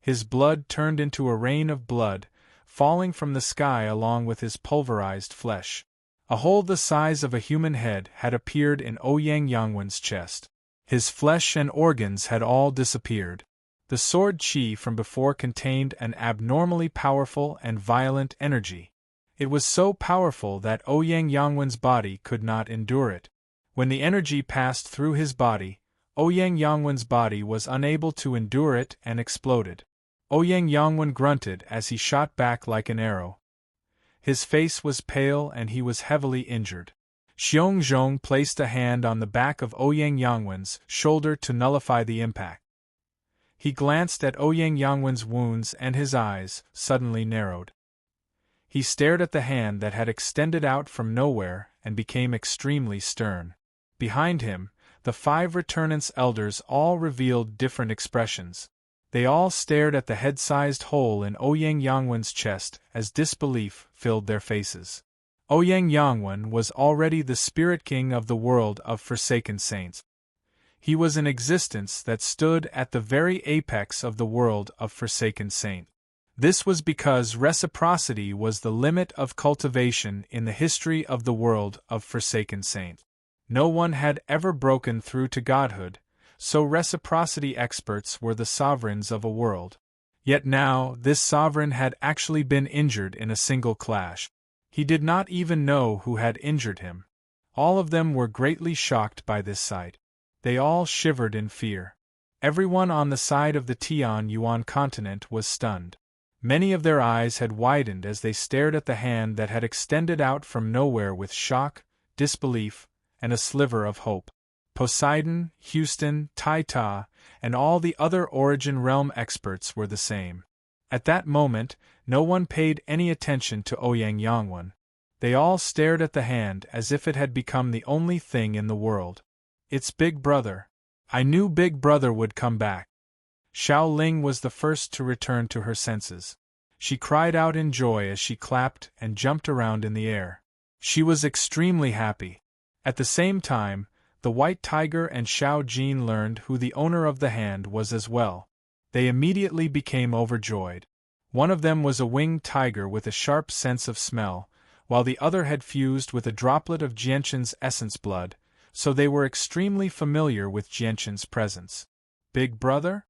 His blood turned into a rain of blood, falling from the sky along with his pulverized flesh. A hole the size of a human head had appeared in Ouyang Yangwen's chest. His flesh and organs had all disappeared. The sword chi from before contained an abnormally powerful and violent energy. It was so powerful that Ouyang Yangwen's body could not endure it. When the energy passed through his body, Ouyang Yangwen's body was unable to endure it and exploded. Ouyang Yangwen grunted as he shot back like an arrow. His face was pale and he was heavily injured. Xiongzhong placed a hand on the back of Ouyang Yangwen's shoulder to nullify the impact. He glanced at Ouyang Yangwen's wounds and his eyes suddenly narrowed. He stared at the hand that had extended out from nowhere and became extremely stern. Behind him, the 5 returnants elders all revealed different expressions. They all stared at the head-sized hole in Ouyang Yangwen's chest as disbelief filled their faces. Ouyang Yangwen was already the spirit king of the world of Forsaken Saints. He was an existence that stood at the very apex of the world of Forsaken Saints. This was because reciprocity was the limit of cultivation in the history of the world of Forsaken Saints. No one had ever broken through to godhood, so reciprocity experts were the sovereigns of a world. Yet now, this sovereign had actually been injured in a single clash. He did not even know who had injured him. All of them were greatly shocked by this sight. They all shivered in fear. Everyone on the side of the Tian Yuan continent was stunned. Many of their eyes had widened as they stared at the hand that had extended out from nowhere with shock, disbelief, and a sliver of hope. Poseidon, Houston, Taita, and all the other Origin Realm experts were the same. At that moment, no one paid any attention to Ouyang Yangwen. They all stared at the hand as if it had become the only thing in the world. It's Big Brother. I knew Big Brother would come back. Xiao Ling was the first to return to her senses. She cried out in joy as she clapped and jumped around in the air. She was extremely happy. At the same time, the White Tiger and Xiao Jin learned who the owner of the hand was as well. They immediately became overjoyed. One of them was a winged tiger with a sharp sense of smell, while the other had fused with a droplet of Jianshan's essence blood, so they were extremely familiar with Jianshan's presence. Big Brother?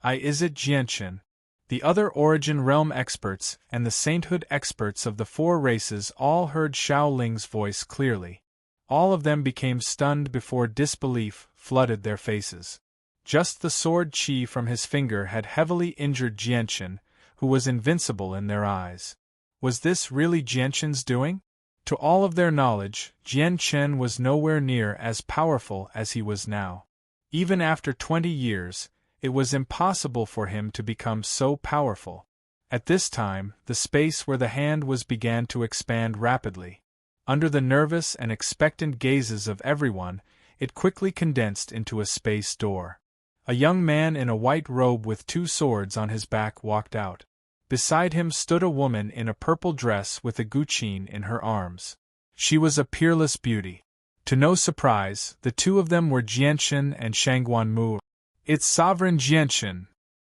Is it Jianshan? The other Origin Realm experts and the sainthood experts of the 4 races all heard Xiao Ling's voice clearly. All of them became stunned before disbelief flooded their faces. Just the sword chi from his finger had heavily injured Jianshan, who was invincible in their eyes. Was this really Jianshan's doing? To all of their knowledge, Jianshan was nowhere near as powerful as he was now. Even after 20 years, it was impossible for him to become so powerful. At this time, the space where the hand was began to expand rapidly. Under the nervous and expectant gazes of everyone, it quickly condensed into a space door. A young man in a white robe with 2 swords on his back walked out. Beside him stood a woman in a purple dress with a guqin in her arms. She was a peerless beauty. To no surprise, the two of them were Jianchen and Shangguan Mu. It's Sovereign Jianchen.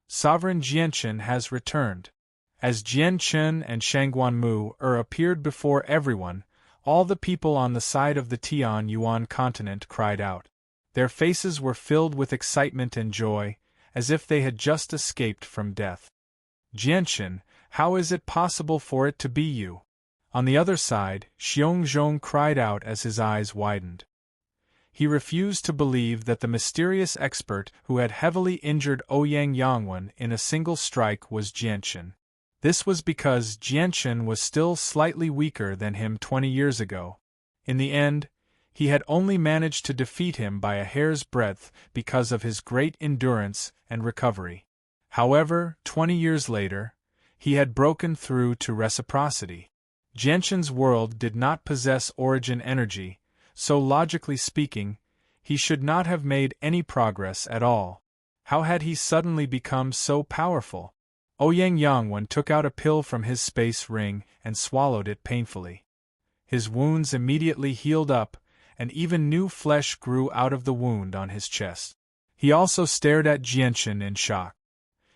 Sovereign Jianchen has returned. As Jianchen and Shangguan Mu appeared before everyone, all the people on the side of the Tian Yuan continent cried out. Their faces were filled with excitement and joy, as if they had just escaped from death. Jianchen, how is it possible for it to be you? On the other side, Xiongzhong cried out as his eyes widened. He refused to believe that the mysterious expert who had heavily injured Ouyang Yangwen in a single strike was Jianchen. This was because Jianchen was still slightly weaker than him 20 years ago. In the end, he had only managed to defeat him by a hair's breadth because of his great endurance and recovery. However, 20 years later, he had broken through to reciprocity. Jianchen's world did not possess origin energy, so logically speaking, he should not have made any progress at all. How had he suddenly become so powerful? Ouyang Yangwen took out a pill from his space ring and swallowed it painfully. His wounds immediately healed up, and even new flesh grew out of the wound on his chest. He also stared at Jianchen in shock.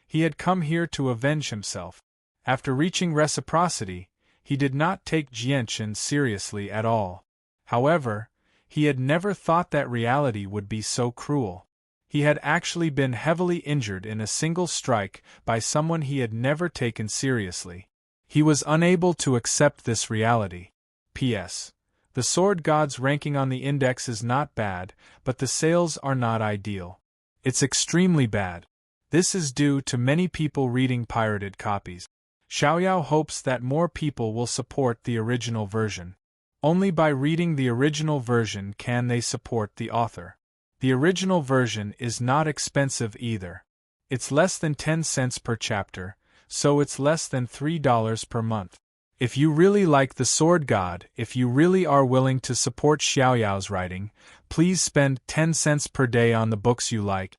He had come here to avenge himself. After reaching reciprocity, he did not take Jianchen seriously at all. However, he had never thought that reality would be so cruel. He had actually been heavily injured in a single strike by someone he had never taken seriously. He was unable to accept this reality. P.S. The sword god's ranking on the index is not bad, but the sales are not ideal. It's extremely bad. This is due to many people reading pirated copies. Xiaoyao hopes that more people will support the original version. Only by reading the original version can they support the author. The original version is not expensive either. It's less than 10 cents per chapter, so it's less than $3 per month. If you really like the Sword God, if you really are willing to support Xiaoyao's writing, please spend 10 cents per day on the books you like.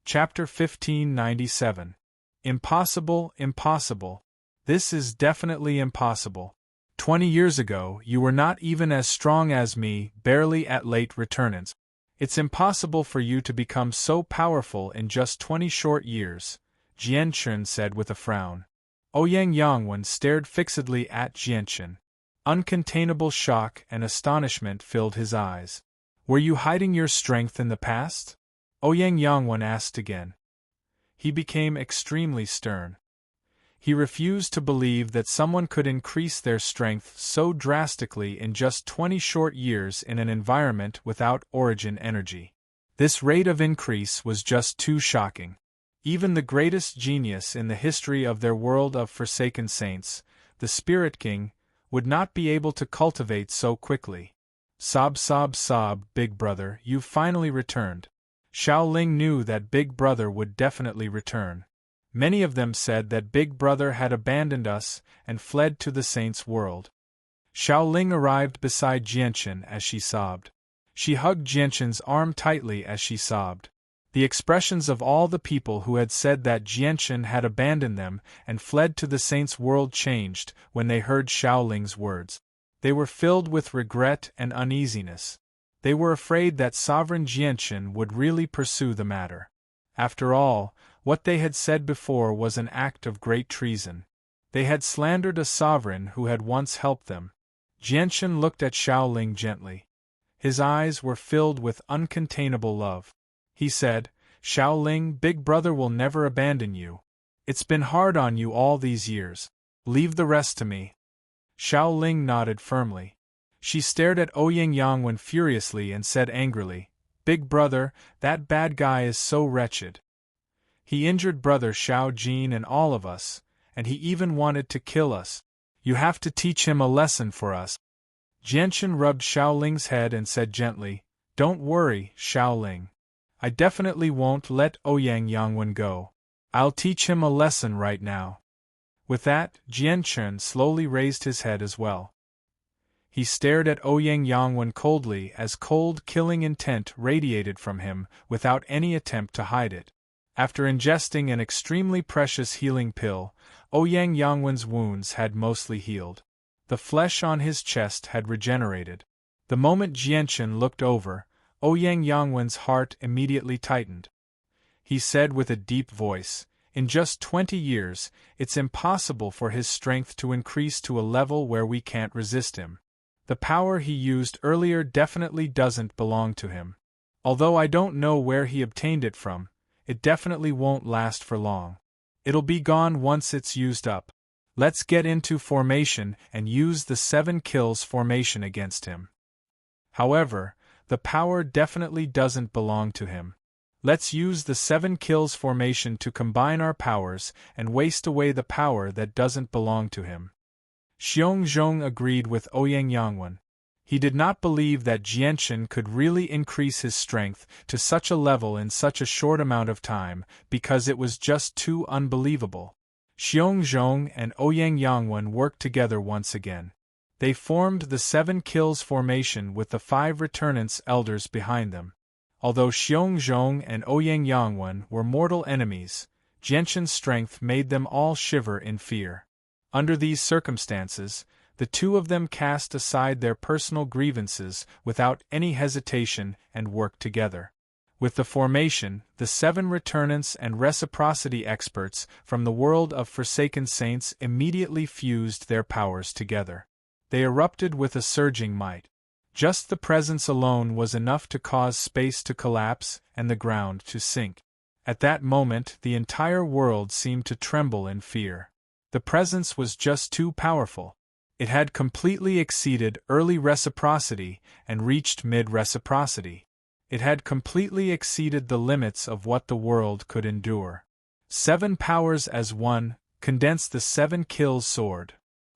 Chapter 1597. Impossible, impossible. This is definitely impossible. 20 years ago, you were not even as strong as me, barely at late returnance. It's impossible for you to become so powerful in just 20 short years, Jianchen said with a frown. Ouyang Yangwen stared fixedly at Jianchen. Uncontainable shock and astonishment filled his eyes. Were you hiding your strength in the past? Ouyang Yangwen asked again. He became extremely stern. He refused to believe that someone could increase their strength so drastically in just 20 short years in an environment without origin energy. This rate of increase was just too shocking. Even the greatest genius in the history of their world of forsaken saints, the Spirit King, would not be able to cultivate so quickly. Sob, sob, sob, Big Brother, you've finally returned. Xiaoling knew that Big Brother would definitely return. Many of them said that Big Brother had abandoned us and fled to the saints' world. Xiaoling arrived beside Jianchen as she sobbed. She hugged Jianchen's arm tightly as she sobbed. The expressions of all the people who had said that Jianchen had abandoned them and fled to the saints' world changed when they heard Xiaoling's words. They were filled with regret and uneasiness. They were afraid that Sovereign Jianchen would really pursue the matter. After all, what they had said before was an act of great treason. They had slandered a sovereign who had once helped them. Jianchen looked at Xiaoling gently. His eyes were filled with uncontainable love. He said, Xiaoling, Big Brother will never abandon you. It's been hard on you all these years. Leave the rest to me. Xiaoling nodded firmly. She stared at Ouyang Yangwen furiously and said angrily, Big Brother, that bad guy is so wretched. He injured Brother Xiao Jin and all of us, and he even wanted to kill us. You have to teach him a lesson for us. Jianchen rubbed Xiaoling's head and said gently, Don't worry, Xiaoling. I definitely won't let Ouyang Yangwen go. I'll teach him a lesson right now. With that, Jianchen slowly raised his head as well. He stared at Ouyang Yangwen coldly as cold, killing intent radiated from him without any attempt to hide it. After ingesting an extremely precious healing pill, Ouyang Yangwen's wounds had mostly healed. The flesh on his chest had regenerated. The moment Jianchen looked over, Ouyang Yangwen's heart immediately tightened. He said with a deep voice, "In just 20 years, it's impossible for his strength to increase to a level where we can't resist him. The power he used earlier definitely doesn't belong to him. Although I don't know where he obtained it from, it definitely won't last for long. It'll be gone once it's used up. Let's get into formation and use the 7 kills formation against him." However, the power definitely doesn't belong to him. Let's use the 7 kills formation to combine our powers and waste away the power that doesn't belong to him. Xiong Zhong agreed with Ouyang Yangwen. He did not believe that Jianchen could really increase his strength to such a level in such a short amount of time, because it was just too unbelievable. Xiong Zhong and Ouyang Yangwen worked together once again. They formed the 7 kills formation with the 5 returnants elders behind them. Although Xiong Zhong and Ouyang Yangwen were mortal enemies, Jianchen's strength made them all shiver in fear. Under these circumstances, the two of them cast aside their personal grievances without any hesitation and worked together. With the formation, the 7 returnants and reciprocity experts from the world of Forsaken Saints immediately fused their powers together. They erupted with a surging might. Just the presence alone was enough to cause space to collapse and the ground to sink. At that moment, the entire world seemed to tremble in fear. The presence was just too powerful. It had completely exceeded early reciprocity and reached mid-reciprocity. It had completely exceeded the limits of what the world could endure. 7 powers as one, condensed the 7 kills sword.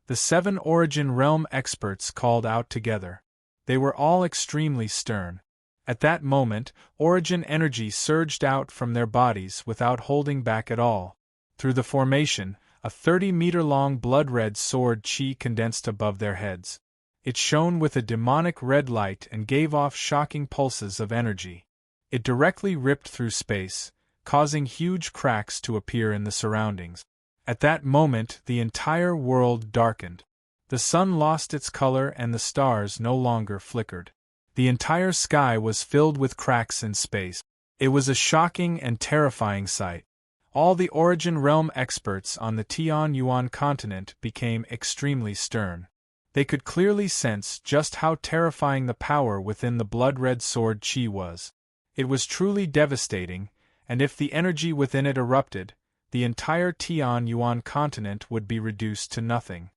The 7 Origin Realm experts called out together. They were all extremely stern. At that moment, Origin energy surged out from their bodies without holding back at all. Through the formation, a 30-meter-long blood-red sword chi condensed above their heads. It shone with a demonic red light and gave off shocking pulses of energy. It directly ripped through space, causing huge cracks to appear in the surroundings. At that moment, the entire world darkened. The sun lost its color and the stars no longer flickered. The entire sky was filled with cracks in space. It was a shocking and terrifying sight. All the Origin Realm experts on the Tian Yuan continent became extremely stern. They could clearly sense just how terrifying the power within the blood-red sword chi was. It was truly devastating, and if the energy within it erupted, the entire Tian Yuan continent would be reduced to nothing.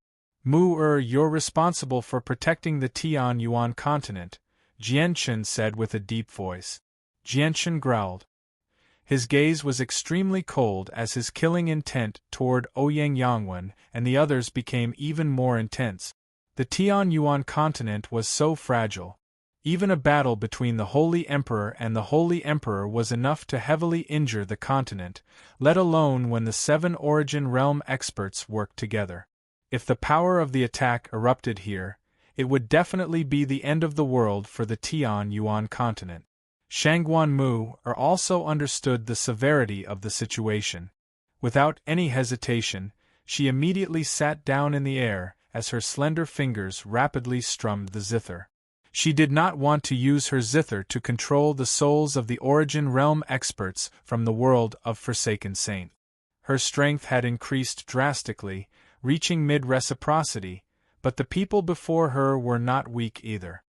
Mu you're responsible for protecting the Tian Yuan continent, Jianchen said with a deep voice. Jianchen growled. His gaze was extremely cold as his killing intent toward Ouyang Yangwen and the others became even more intense. The Tian Yuan continent was so fragile. Even a battle between the Holy Emperor and the Holy Emperor was enough to heavily injure the continent, let alone when the 7 Origin Realm experts worked together. If the power of the attack erupted here, it would definitely be the end of the world for the Tian Yuan continent. Shangguan Mu also understood the severity of the situation. Without any hesitation, she immediately sat down in the air as her slender fingers rapidly strummed the zither. She did not want to use her zither to control the souls of the Origin Realm experts from the world of Forsaken Saint. Her strength had increased drastically, reaching mid-reciprocity, but the people before her were not weak either.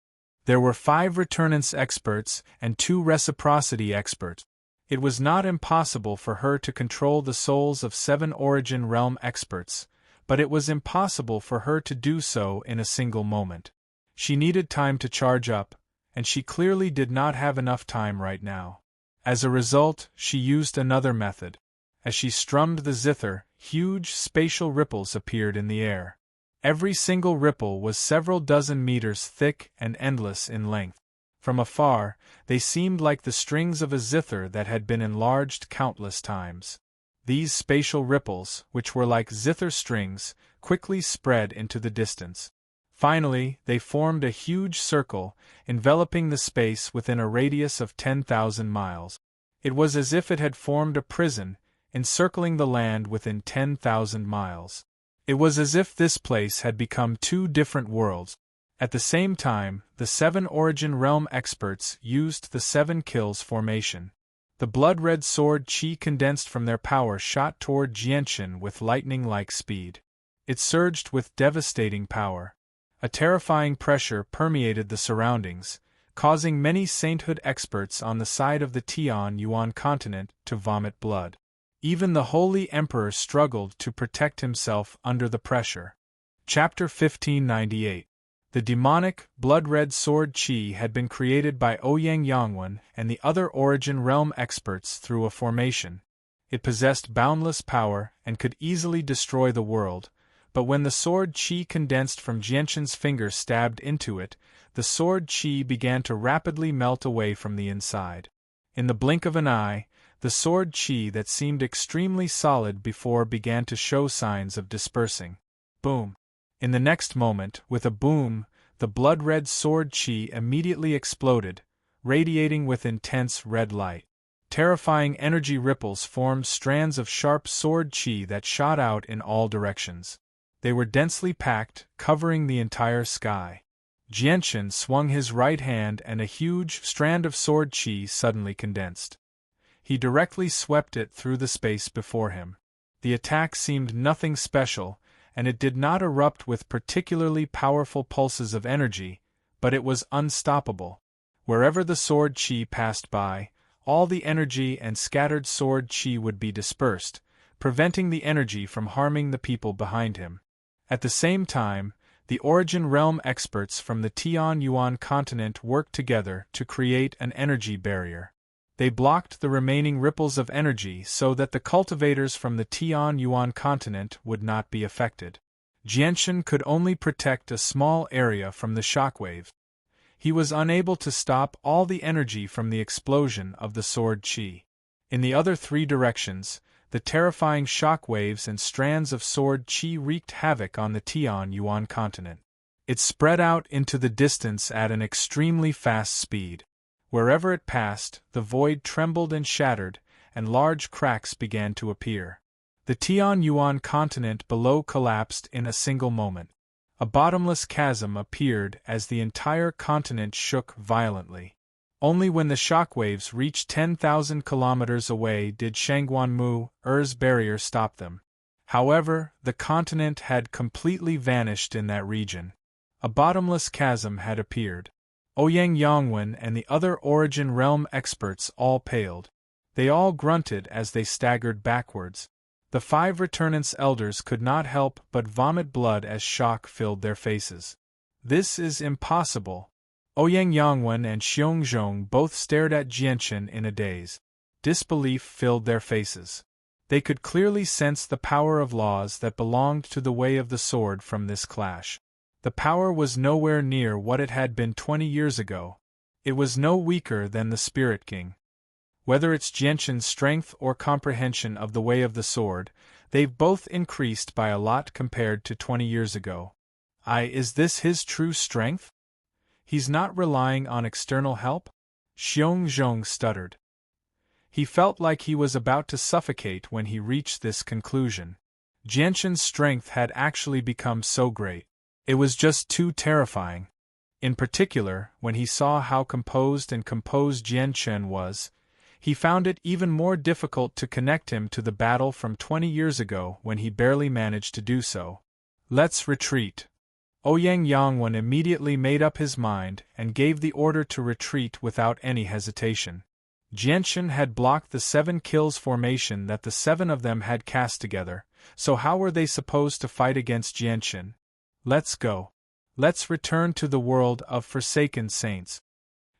There were 5 returnance experts and 2 reciprocity experts. It was not impossible for her to control the souls of 7 Origin Realm experts, but it was impossible for her to do so in a single moment. She needed time to charge up, and she clearly did not have enough time right now. As a result, she used another method. As she strummed the zither, huge spatial ripples appeared in the air. Every single ripple was several dozen meters thick and endless in length. From afar, they seemed like the strings of a zither that had been enlarged countless times. These spatial ripples, which were like zither strings, quickly spread into the distance. Finally, they formed a huge circle, enveloping the space within a radius of 10,000 miles. It was as if it had formed a prison, encircling the land within 10,000 miles. It was as if this place had become 2 different worlds. At the same time, the 7 Origin Realm experts used the 7 Kills formation. The blood-red sword chi condensed from their power shot toward Jianshan with lightning-like speed. It surged with devastating power. A terrifying pressure permeated the surroundings, causing many sainthood experts on the side of the Tian Yuan continent to vomit blood. Even the Holy Emperor struggled to protect himself under the pressure. Chapter 1598. The demonic, blood-red sword chi had been created by Ouyang Yangwen and the other Origin Realm experts through a formation. It possessed boundless power and could easily destroy the world, but when the sword chi condensed from Jianshan's finger stabbed into it, the sword chi began to rapidly melt away from the inside. In the blink of an eye, the sword chi that seemed extremely solid before began to show signs of dispersing. Boom! In the next moment, with a boom, the blood-red sword chi immediately exploded, radiating with intense red light. Terrifying energy ripples formed strands of sharp sword chi that shot out in all directions. They were densely packed, covering the entire sky. Jianshan swung his right hand and a huge strand of sword chi suddenly condensed. He directly swept it through the space before him. The attack seemed nothing special, and it did not erupt with particularly powerful pulses of energy, but it was unstoppable. Wherever the sword chi passed by, all the energy and scattered sword chi would be dispersed, preventing the energy from harming the people behind him. At the same time, the Origin Realm experts from the Tian Yuan continent worked together to create an energy barrier. They blocked the remaining ripples of energy so that the cultivators from the Tian Yuan continent would not be affected. Jianshan could only protect a small area from the shockwave. He was unable to stop all the energy from the explosion of the sword chi. In the other 3 directions, the terrifying shockwaves and strands of sword chi wreaked havoc on the Tian Yuan continent. It spread out into the distance at an extremely fast speed. Wherever it passed, the void trembled and shattered, and large cracks began to appear. The Tian Yuan continent below collapsed in a single moment. A bottomless chasm appeared as the entire continent shook violently. Only when the shockwaves reached 10,000 kilometers away did Shangguanmu Er's barrier stop them. However, the continent had completely vanished in that region. A bottomless chasm had appeared. Ouyang Yangwen and the other Origin Realm experts all paled. They all grunted as they staggered backwards. The 5 Returnance Elders could not help but vomit blood as shock filled their faces. This is impossible. Ouyang Yangwen and Xiongzhong both stared at Jianshan in a daze. Disbelief filled their faces. They could clearly sense the power of laws that belonged to the way of the sword from this clash. The power was nowhere near what it had been 20 years ago. It was no weaker than the Spirit King. Whether it's Jianshan's strength or comprehension of the way of the sword, they've both increased by a lot compared to 20 years ago. Is this his true strength? He's not relying on external help? Xiongzhong stuttered. He felt like he was about to suffocate when he reached this conclusion. Jianshan's strength had actually become so great. It was just too terrifying. In particular, when he saw how composed Jianshan was, he found it even more difficult to connect him to the battle from 20 years ago when he barely managed to do so. Let's retreat. Ouyang Yangwen immediately made up his mind and gave the order to retreat without any hesitation. Jianshan had blocked the 7 kills formation that the 7 of them had cast together, so how were they supposed to fight against Jianshan? Let's go. Let's return to the world of Forsaken Saints.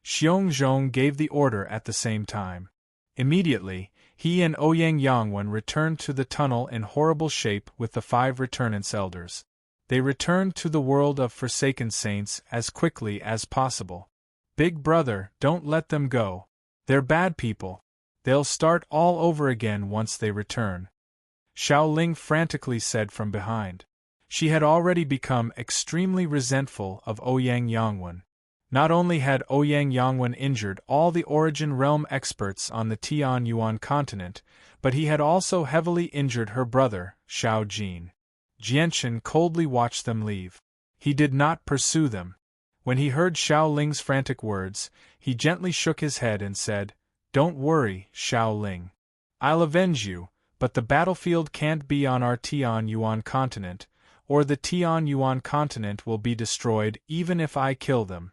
Xiongzhong gave the order at the same time. Immediately, he and Ouyang Yangwen returned to the tunnel in horrible shape with the 5 Returnance Elders. They returned to the world of Forsaken Saints as quickly as possible. Big brother, don't let them go. They're bad people. They'll start all over again once they return. Xiaoling frantically said from behind. She had already become extremely resentful of Ouyang Yangwen. Not only had Ouyang Yangwen injured all the Origin Realm experts on the Tian Yuan continent, but he had also heavily injured her brother, Xiao Jin. Jianshan coldly watched them leave. He did not pursue them. When he heard Xiao Ling's frantic words, he gently shook his head and said, "Don't worry, Xiao Ling. I'll avenge you, but the battlefield can't be on our Tian Yuan continent, or the Tian Yuan continent will be destroyed even if I kill them."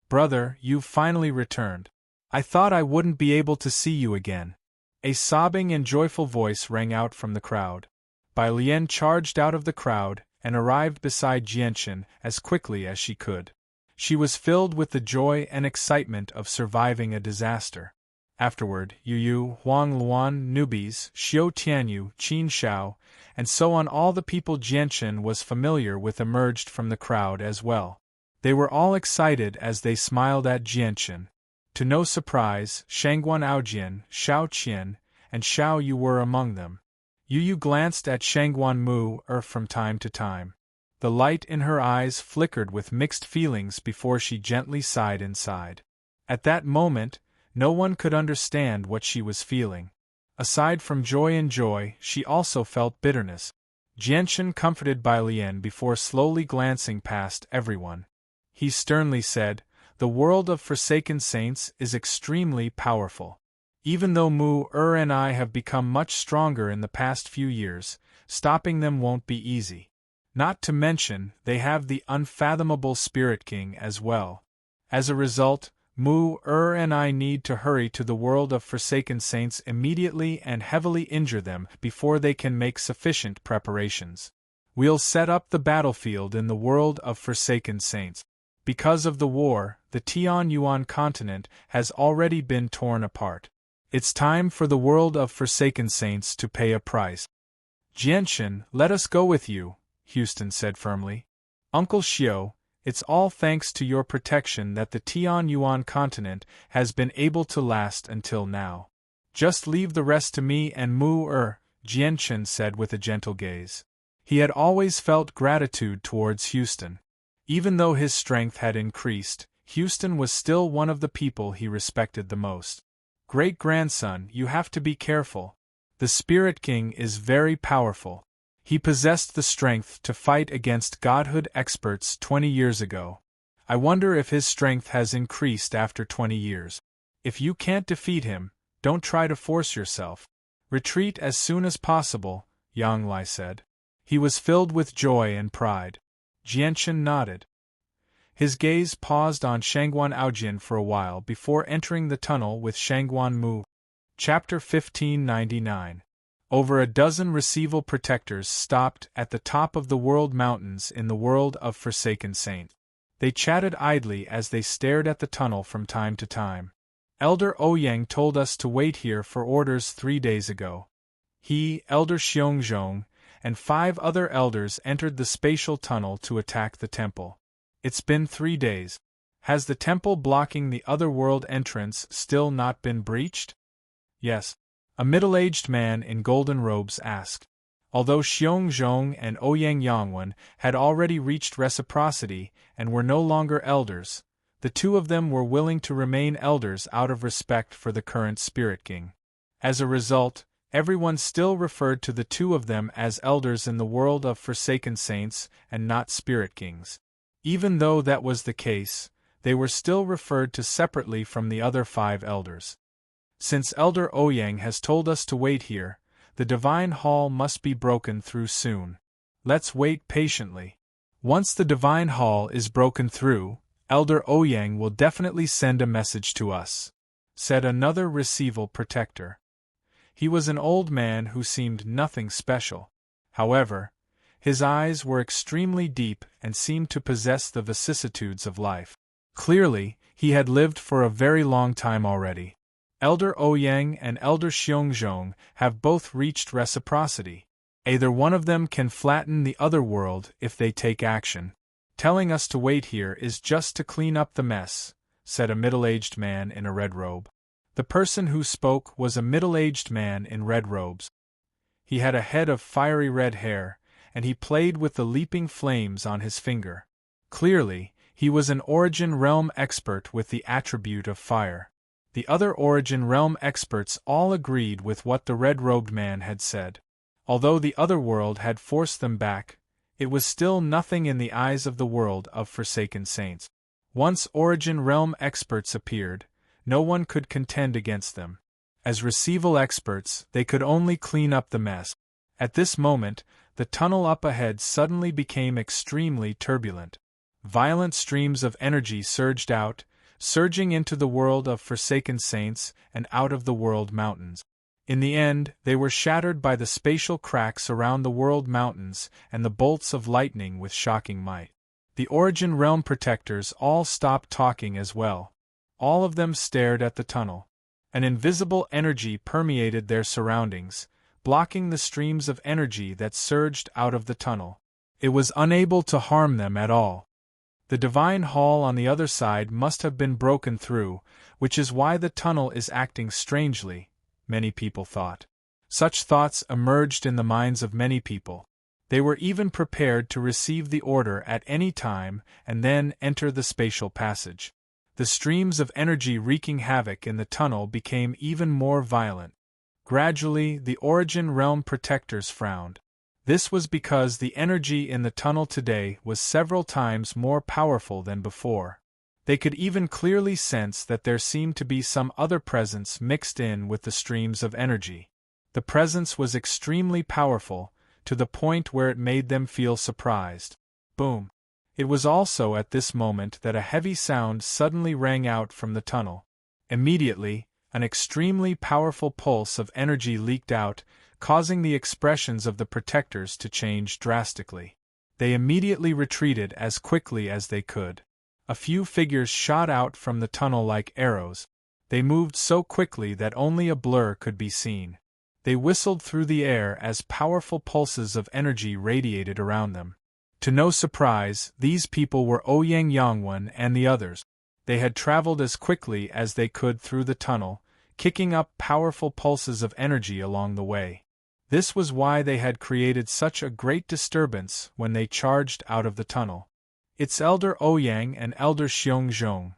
"Brother, you've finally returned. I thought I wouldn't be able to see you again." A sobbing and joyful voice rang out from the crowd. Bai Lian charged out of the crowd and arrived beside Jianchen as quickly as she could. She was filled with the joy and excitement of surviving a disaster. Afterward, Yu Yu, Huang Luan, newbies, Xiu Tianyu, Qin Shao, and so on, all the people Jianchen was familiar with emerged from the crowd as well. They were all excited as they smiled at Jianchen. To no surprise, Shangguan Aojian, Shao Qian, and Xiao Yu were among them. Yu Yu glanced at Shangguan Mu from time to time. The light in her eyes flickered with mixed feelings before she gently sighed inside. At that moment, no one could understand what she was feeling. Aside from joy, she also felt bitterness. Jianchen comforted Bai Lian before slowly glancing past everyone. He sternly said, "The world of Forsaken Saints is extremely powerful. Even though Mu and I have become much stronger in the past few years, stopping them won't be easy. Not to mention, they have the unfathomable Spirit King as well. As a result, Mu and I need to hurry to the world of Forsaken Saints immediately and heavily injure them before they can make sufficient preparations. We'll set up the battlefield in the world of Forsaken Saints. Because of the war, the Tian Yuan continent has already been torn apart. It's time for the world of Forsaken Saints to pay a price." "Jianchen, let us go with you," Houston said firmly. "Uncle Xiu, it's all thanks to your protection that the Tian Yuan continent has been able to last until now. Just leave the rest to me and Mu Jianchen said with a gentle gaze. He had always felt gratitude towards Houston. Even though his strength had increased, Houston was still one of the people he respected the most. "Great-grandson, you have to be careful. The Spirit King is very powerful. He possessed the strength to fight against godhood experts 20 years ago. I wonder if his strength has increased after 20 years. If you can't defeat him, don't try to force yourself. Retreat as soon as possible," Yang Lai said. He was filled with joy and pride. Jianchen nodded. His gaze paused on Shangguan Aojian for a while before entering the tunnel with Shangguan Mu. Chapter 1599. Over a dozen Receival protectors stopped at the top of the World Mountains in the world of Forsaken Saint. They chatted idly as they stared at the tunnel from time to time. "Elder Ouyang told us to wait here for orders 3 days ago. He, Elder Xiongzhong, and 5 other elders entered the spatial tunnel to attack the temple. It's been 3 days. Has the temple blocking the other world entrance still not been breached?" "Yes," a middle-aged man in golden robes asked. Although Xiongzhong and Ouyang Yangwen had already reached reciprocity and were no longer elders, the two of them were willing to remain elders out of respect for the current Spirit King. As a result, everyone still referred to the two of them as elders in the world of Forsaken Saints and not Spirit Kings. Even though that was the case, they were still referred to separately from the other 5 elders. "Since Elder Ouyang has told us to wait here, the Divine Hall must be broken through soon. Let's wait patiently. Once the Divine Hall is broken through, Elder Ouyang will definitely send a message to us," said another Receival protector. He was an old man who seemed nothing special. However, his eyes were extremely deep and seemed to possess the vicissitudes of life. Clearly, he had lived for a very long time already. "Elder Ouyang and Elder Xiongzhong have both reached reciprocity. Either one of them can flatten the other world if they take action. Telling us to wait here is just to clean up the mess," said a middle-aged man in a red robe. The person who spoke was a middle-aged man in red robes. He had a head of fiery red hair, and he played with the leaping flames on his finger. Clearly, he was an Origin Realm expert with the attribute of fire. The other Origin Realm experts all agreed with what the red-robed man had said. Although the other world had forced them back, it was still nothing in the eyes of the world of Forsaken Saints. Once Origin Realm experts appeared, no one could contend against them. As receival experts, they could only clean up the mess. At this moment, the tunnel up ahead suddenly became extremely turbulent. Violent streams of energy surged out, surging into the world of Forsaken Saints and out of the world mountains. In the end, they were shattered by the spatial cracks around the world mountains and the bolts of lightning with shocking might. The Origin Realm protectors all stopped talking as well. All of them stared at the tunnel. An invisible energy permeated their surroundings, blocking the streams of energy that surged out of the tunnel. It was unable to harm them at all. The divine hall on the other side must have been broken through, which is why the tunnel is acting strangely, many people thought. Such thoughts emerged in the minds of many people. They were even prepared to receive the order at any time and then enter the spatial passage. The streams of energy wreaking havoc in the tunnel became even more violent. Gradually, the Origin Realm protectors frowned. This was because the energy in the tunnel today was several times more powerful than before. They could even clearly sense that there seemed to be some other presence mixed in with the streams of energy. The presence was extremely powerful, to the point where it made them feel surprised. Boom! It was also at this moment that a heavy sound suddenly rang out from the tunnel. Immediately, an extremely powerful pulse of energy leaked out, causing the expressions of the protectors to change drastically. They immediately retreated as quickly as they could. A few figures shot out from the tunnel like arrows. They moved so quickly that only a blur could be seen. They whistled through the air as powerful pulses of energy radiated around them. To no surprise, these people were Ouyang Yangwen and the others. They had traveled as quickly as they could through the tunnel, kicking up powerful pulses of energy along the way. This was why they had created such a great disturbance when they charged out of the tunnel. It's Elder Ouyang and Elder Xiongzhong.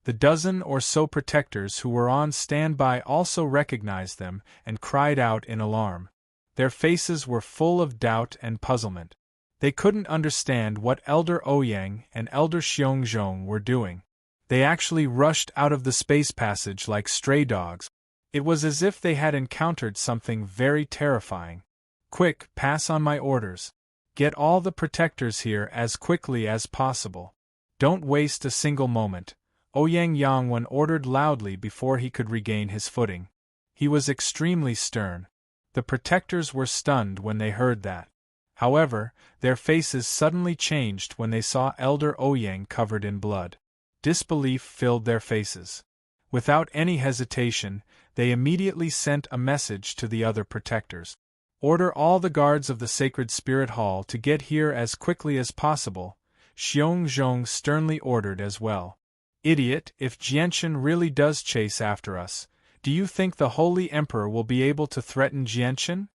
The dozen or so protectors who were on standby also recognized them and cried out in alarm. Their faces were full of doubt and puzzlement. They couldn't understand what Elder Ouyang and Elder Xiongzhong were doing. They actually rushed out of the space passage like stray dogs. It was as if they had encountered something very terrifying. Quick, pass on my orders. Get all the protectors here as quickly as possible. Don't waste a single moment, Ouyang Yangwen ordered loudly before he could regain his footing. He was extremely stern. The protectors were stunned when they heard that. However, their faces suddenly changed when they saw Elder Ouyang covered in blood. Disbelief filled their faces. Without any hesitation, they immediately sent a message to the other protectors. Order all the guards of the Sacred Spirit Hall to get here as quickly as possible, Xiongzhong sternly ordered as well. Idiot, if Jianchen really does chase after us, do you think the Holy Emperor will be able to threaten Jianchen?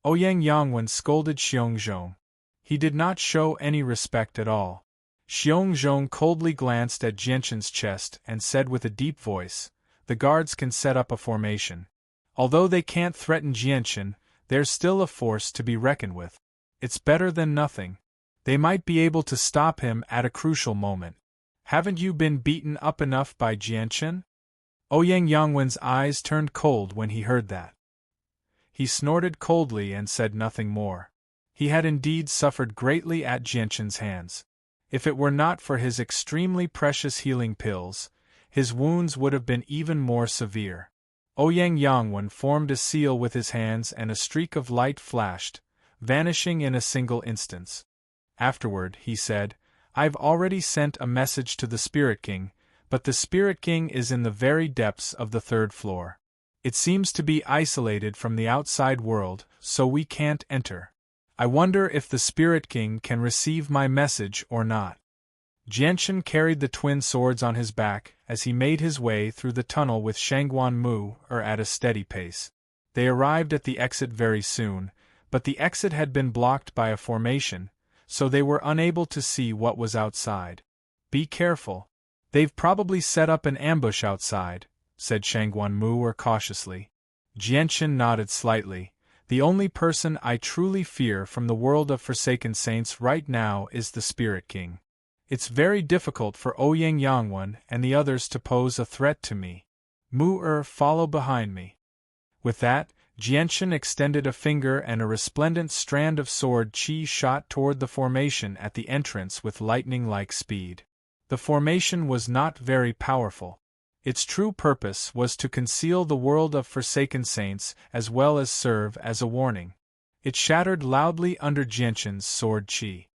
Ouyang Yangwen scolded Xiongzhong. He did not show any respect at all. Xiongzhong coldly glanced at Jianchen's chest and said with a deep voice, "The guards can set up a formation. Although they can't threaten Jianchen, there's still a force to be reckoned with. It's better than nothing. They might be able to stop him at a crucial moment. Haven't you been beaten up enough by Jianchen?" Ouyang Yangwen's eyes turned cold when he heard that. He snorted coldly and said nothing more. He had indeed suffered greatly at Jianchen's hands. If it were not for his extremely precious healing pills, his wounds would have been even more severe. Ouyang Yangwen formed a seal with his hands and a streak of light flashed, vanishing in a single instance. Afterward, he said, "I've already sent a message to the Spirit King, but the Spirit King is in the very depths of the 3rd floor. It seems to be isolated from the outside world, so we can't enter. I wonder if the Spirit King can receive my message or not." Jianchen carried the twin swords on his back as he made his way through the tunnel with Shangguan Mu at a steady pace. They arrived at the exit very soon, but the exit had been blocked by a formation, so they were unable to see what was outside. "Be careful. They've probably set up an ambush outside," said Shangguan Mu cautiously. Jianchen nodded slightly. "The only person I truly fear from the world of Forsaken Saints right now is the Spirit King. It's very difficult for Ouyang Yangwen and the others to pose a threat to me. Mu-Er, follow behind me. With that, Jianshan extended a finger and a resplendent strand of sword qi shot toward the formation at the entrance with lightning-like speed. The formation was not very powerful. Its true purpose was to conceal the world of Forsaken Saints as well as serve as a warning. It shattered loudly under Jianshan's sword qi.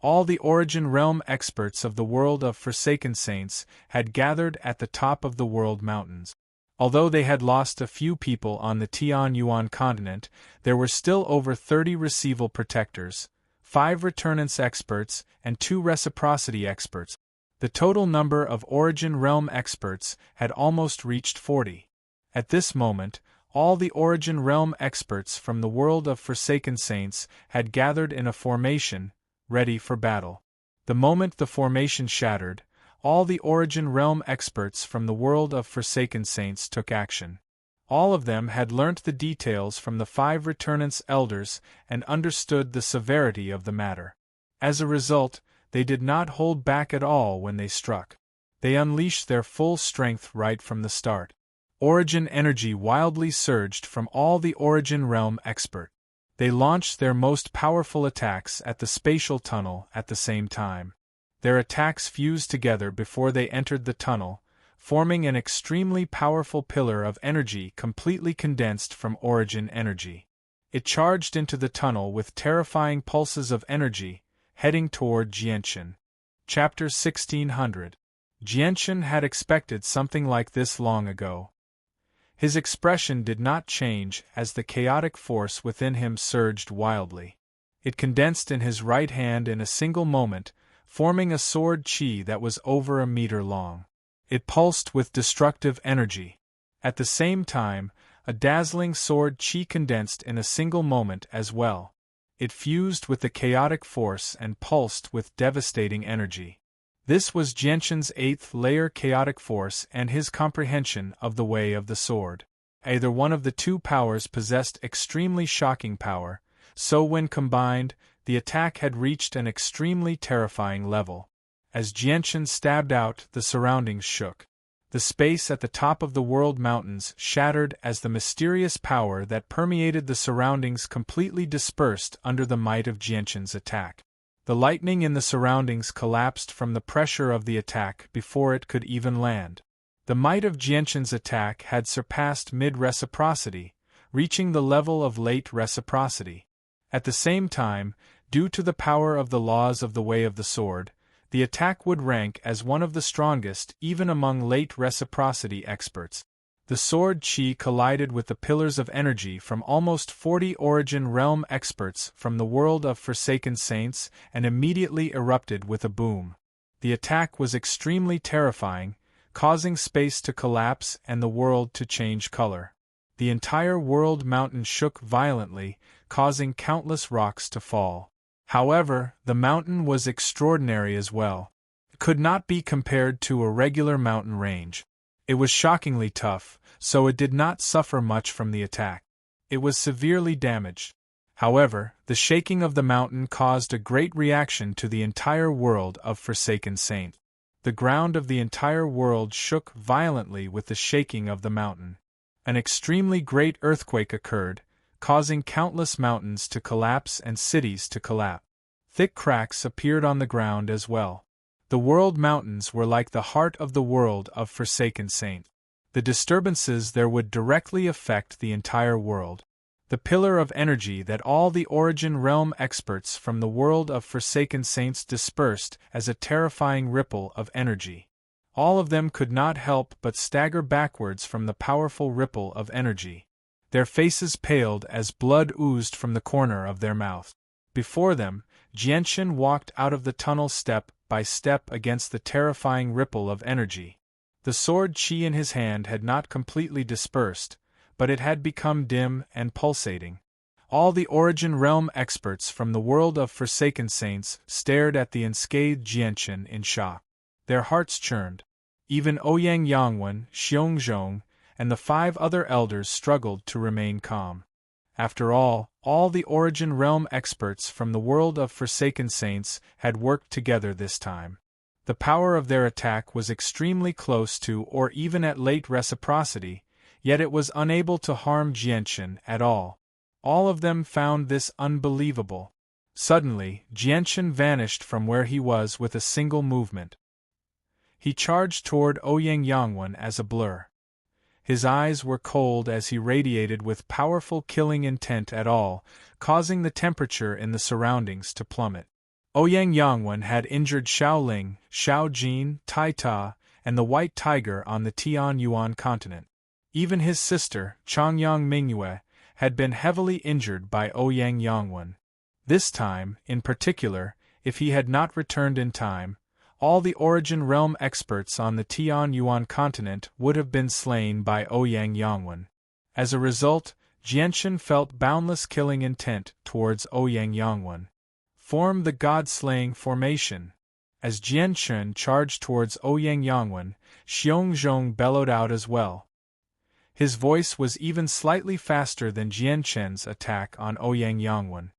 All the Origin Realm experts of the world of Forsaken Saints had gathered at the top of the World Mountains. Although they had lost a few people on the Tianyuan continent, there were still over 30 Receival Protectors, 5 Returnance experts, and 2 Reciprocity experts. The total number of Origin Realm experts had almost reached 40. At this moment, all the Origin Realm experts from the world of Forsaken Saints had gathered in a formation, ready for battle. The moment the formation shattered, all the Origin Realm experts from the world of Forsaken Saints took action. All of them had learnt the details from the 5 Returnance Elders and understood the severity of the matter. As a result, they did not hold back at all when they struck. They unleashed their full strength right from the start. Origin energy wildly surged from all the Origin Realm expert. They launched their most powerful attacks at the spatial tunnel at the same time. Their attacks fused together before they entered the tunnel, forming an extremely powerful pillar of energy completely condensed from Origin energy. It charged into the tunnel with terrifying pulses of energy, heading toward Jianshan. Chapter 1600. Jianshan had expected something like this long ago. His expression did not change as the chaotic force within him surged wildly. It condensed in his right hand in a single moment, forming a sword qi that was over a meter long. It pulsed with destructive energy. At the same time, a dazzling sword qi condensed in a single moment as well. It fused with the chaotic force and pulsed with devastating energy. This was Jianshan's 8th layer chaotic force and his comprehension of the way of the sword. Either one of the two powers possessed extremely shocking power, so when combined, the attack had reached an extremely terrifying level. As Jianshan stabbed out, the surroundings shook. The space at the top of the World Mountains shattered as the mysterious power that permeated the surroundings completely dispersed under the might of Jianshan's attack. The lightning in the surroundings collapsed from the pressure of the attack before it could even land. The might of Jianshan's attack had surpassed mid-reciprocity, reaching the level of late reciprocity. At the same time, due to the power of the laws of the Way of the Sword, the attack would rank as one of the strongest even among late reciprocity experts. The sword qi collided with the pillars of energy from almost 40 Origin Realm experts from the world of Forsaken Saints and immediately erupted with a boom. The attack was extremely terrifying, causing space to collapse and the world to change color. The entire world mountain shook violently, causing countless rocks to fall. However, the mountain was extraordinary as well. It could not be compared to a regular mountain range. It was shockingly tough, so it did not suffer much from the attack. It was severely damaged. However, the shaking of the mountain caused a great reaction to the entire world of Forsaken Saint. The ground of the entire world shook violently with the shaking of the mountain. An extremely great earthquake occurred, causing countless mountains to collapse and cities to collapse. Thick cracks appeared on the ground as well. The world mountains were like the heart of the world of Forsaken Saint. The disturbances there would directly affect the entire world. The pillar of energy that all the Origin Realm experts from the world of Forsaken Saints dispersed as a terrifying ripple of energy. All of them could not help but stagger backwards from the powerful ripple of energy. Their faces paled as blood oozed from the corner of their mouth. Before them, Jianshan walked out of the tunnel step by step against the terrifying ripple of energy. The sword qi in his hand had not completely dispersed, but it had become dim and pulsating. All the Origin Realm experts from the world of Forsaken Saints stared at the unscathed Jianshan in shock. Their hearts churned. Even Ouyang Yangwen, Xiongzhong, and the 5 other elders struggled to remain calm. After all the Origin Realm experts from the world of Forsaken Saints had worked together this time. The power of their attack was extremely close to or even at late reciprocity, yet it was unable to harm Jianchen at all. All of them found this unbelievable. Suddenly, Jianchen vanished from where he was with a single movement. He charged toward Ouyang Yangwen as a blur. His eyes were cold as he radiated with powerful killing intent at all, causing the temperature in the surroundings to plummet. Ouyang Yangwen had injured Xiao Ling, Xiao Jin, Tai Ta, and the White Tiger on the Tian Yuan continent. Even his sister, Changyang Mingyue, had been heavily injured by Ouyang Yangwen. This time, in particular, if he had not returned in time, all the Origin Realm experts on the Tian Yuan continent would have been slain by Ouyang Yangwen. As a result, Jianchen felt boundless killing intent towards Ouyang Yangwen. Form the God-slaying formation. As Jianchen charged towards Ouyang Yangwen, Xiongzhong bellowed out as well. His voice was even slightly faster than Jianchen's attack on Ouyang Yangwen.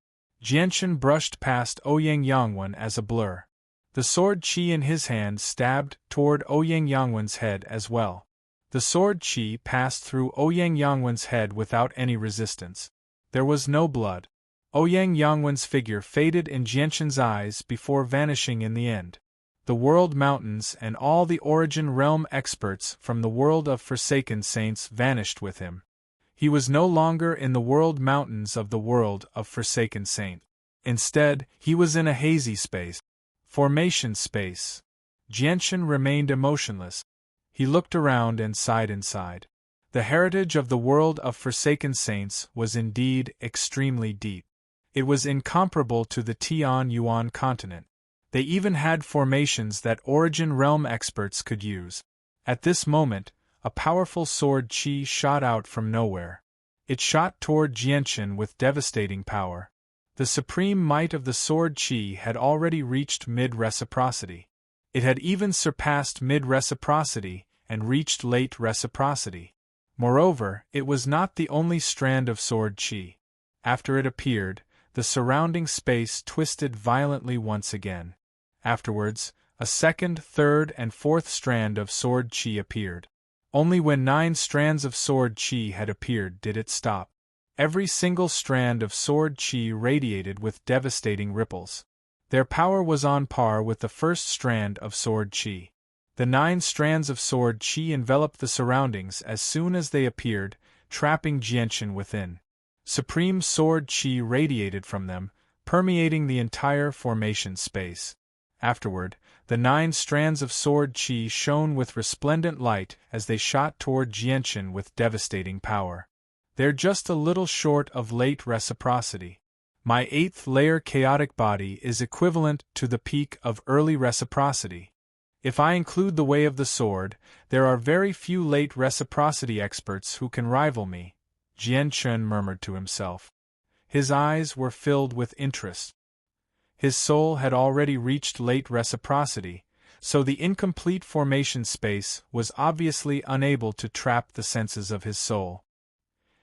Jianchen brushed past Ouyang Yangwen as a blur. The sword qi in his hand stabbed toward Ouyang Yangwen's head as well. The sword qi passed through Ouyang Yangwen's head without any resistance. There was no blood. Ouyang Yangwen's figure faded in Jianchen's eyes before vanishing in the end. The World Mountains and all the Origin Realm experts from the world of Forsaken Saints vanished with him. He was no longer in the World Mountains of the world of Forsaken Saint. Instead, he was in a hazy space. Formation space. Jianchen remained emotionless. He looked around and sighed inside. The heritage of the world of Forsaken Saints was indeed extremely deep. It was incomparable to the Tian Yuan continent. They even had formations that Origin Realm experts could use. At this moment, a powerful sword qi shot out from nowhere. It shot toward Jianchen with devastating power. The supreme might of the sword qi had already reached mid-reciprocity. It had even surpassed mid-reciprocity and reached late reciprocity. Moreover, it was not the only strand of sword qi. After it appeared, the surrounding space twisted violently once again. Afterwards, a second, third, and fourth strand of sword qi appeared. Only when 9 strands of sword qi had appeared did it stop. Every single strand of sword qi radiated with devastating ripples. Their power was on par with the first strand of sword qi. The 9 strands of sword qi enveloped the surroundings as soon as they appeared, trapping Jianchen within. Supreme sword qi radiated from them, permeating the entire formation space. Afterward, the 9 strands of sword qi shone with resplendent light as they shot toward Jianchen with devastating power. They're just a little short of late reciprocity. My 8th layer chaotic body is equivalent to the peak of early reciprocity. If I include the way of the sword, there are very few late reciprocity experts who can rival me, Jianchen murmured to himself. His eyes were filled with interest. His soul had already reached late reciprocity, so the incomplete formation space was obviously unable to trap the senses of his soul.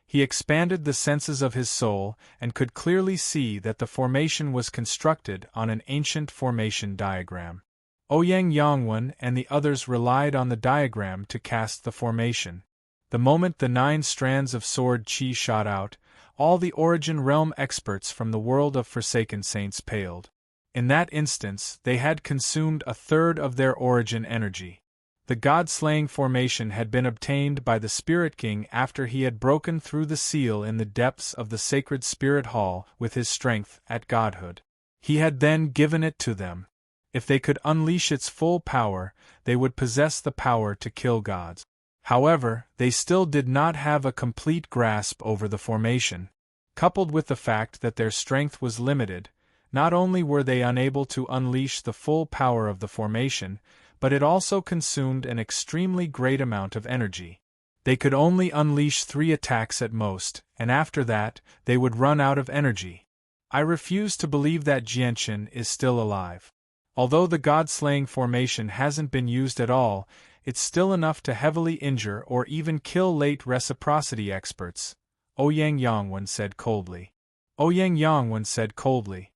He expanded the senses of his soul and could clearly see that the formation was constructed on an ancient formation diagram. Ouyang Yangwen and the others relied on the diagram to cast the formation. The moment the 9 strands of sword qi shot out, all the Origin Realm experts from the world of Forsaken Saints paled. In that instance, they had consumed a third of their origin energy. The God-slaying formation had been obtained by the Spirit King after he had broken through the seal in the depths of the sacred Spirit Hall with his strength at godhood. He had then given it to them. If they could unleash its full power, they would possess the power to kill gods. However, they still did not have a complete grasp over the formation. Coupled with the fact that their strength was limited, not only were they unable to unleash the full power of the formation, but it also consumed an extremely great amount of energy. They could only unleash 3 attacks at most, and after that, they would run out of energy. I refuse to believe that Jianchen is still alive. Although the God-slaying formation hasn't been used at all, it's still enough to heavily injure or even kill late reciprocity experts, Ouyang Yangwen said coldly. Ouyang Yangwen said coldly.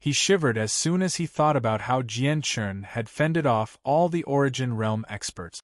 He shivered as soon as he thought about how Jian Chun had fended off all the Origin Realm experts.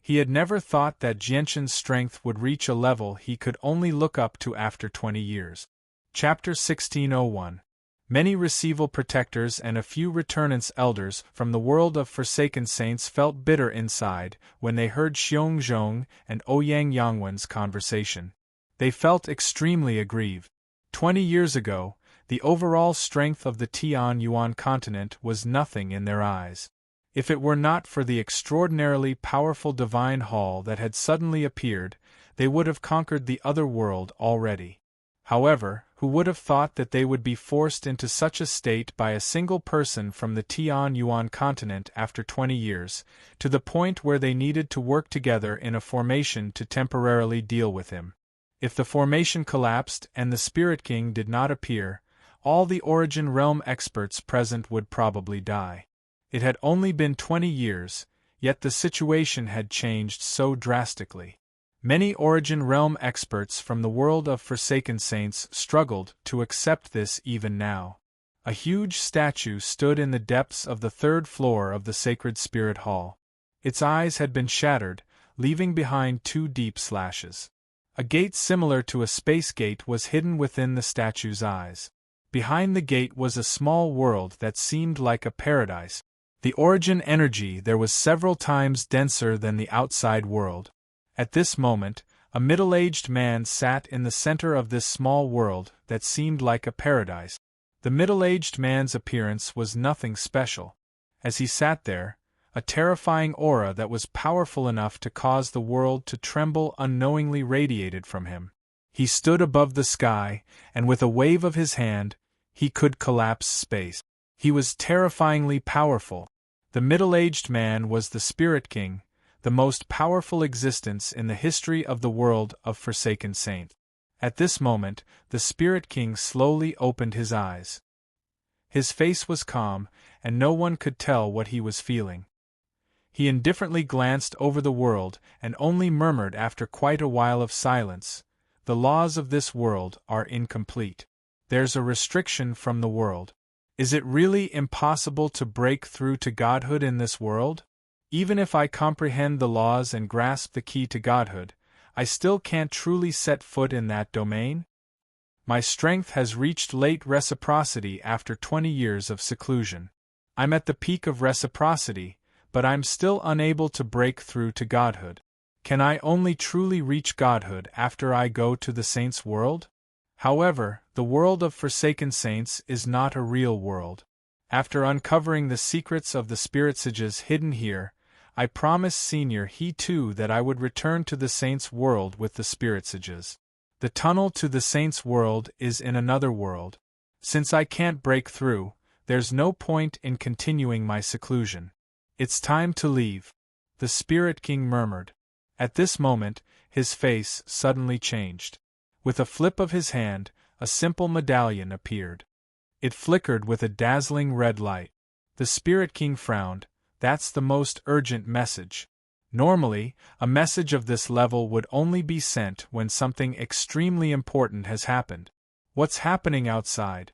He had never thought that Jianchun's strength would reach a level he could only look up to after 20 years. Chapter 1601. Many Receival Protectors and a few Returnants Elders from the world of Forsaken Saints felt bitter inside when they heard Xiong Zhong and Ouyang Yangwen's conversation. They felt extremely aggrieved. 20 years ago, the overall strength of the Tian Yuan continent was nothing in their eyes. If it were not for the extraordinarily powerful divine hall that had suddenly appeared, they would have conquered the other world already. However, who would have thought that they would be forced into such a state by a single person from the Tian Yuan continent after 20 years, to the point where they needed to work together in a formation to temporarily deal with him. If the formation collapsed and the Spirit King did not appear, all the Origin Realm experts present would probably die. It had only been 20 years, yet the situation had changed so drastically. Many Origin Realm experts from the world of Forsaken Saints struggled to accept this even now. A huge statue stood in the depths of the third floor of the Sacred Spirit Hall. Its eyes had been shattered, leaving behind 2 deep slashes. A gate similar to a space gate was hidden within the statue's eyes. Behind the gate was a small world that seemed like a paradise. The origin energy there was several times denser than the outside world. At this moment, a middle-aged man sat in the center of this small world that seemed like a paradise. The middle-aged man's appearance was nothing special. As he sat there, a terrifying aura that was powerful enough to cause the world to tremble unknowingly radiated from him. He stood above the sky, and with a wave of his hand, he could collapse space. He was terrifyingly powerful. The middle-aged man was the Spirit King, the most powerful existence in the history of the world of Forsaken Saints. At this moment, the Spirit King slowly opened his eyes. His face was calm, and no one could tell what he was feeling. He indifferently glanced over the world and only murmured after quite a while of silence, "The laws of this world are incomplete. There's a restriction from the world. Is it really impossible to break through to godhood in this world? Even if I comprehend the laws and grasp the key to godhood, I still can't truly set foot in that domain? My strength has reached late reciprocity after 20 years of seclusion. I'm at the peak of reciprocity, but I'm still unable to break through to godhood. Can I only truly reach godhood after I go to the saints' world? However, the world of Forsaken Saints is not a real world. After uncovering the secrets of the spirit sages hidden here, I promised Senior He too that I would return to the saints' world with the spirit sages. The tunnel to the saints' world is in another world. Since I can't break through, there's no point in continuing my seclusion. It's time to leave," the Spirit King murmured. At this moment, his face suddenly changed. With a flip of his hand, a simple medallion appeared. It flickered with a dazzling red light. The Spirit King frowned. "That's the most urgent message. Normally, a message of this level would only be sent when something extremely important has happened. What's happening outside?"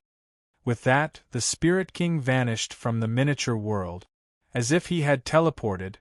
With that, the Spirit King vanished from the miniature world. As if he had teleported,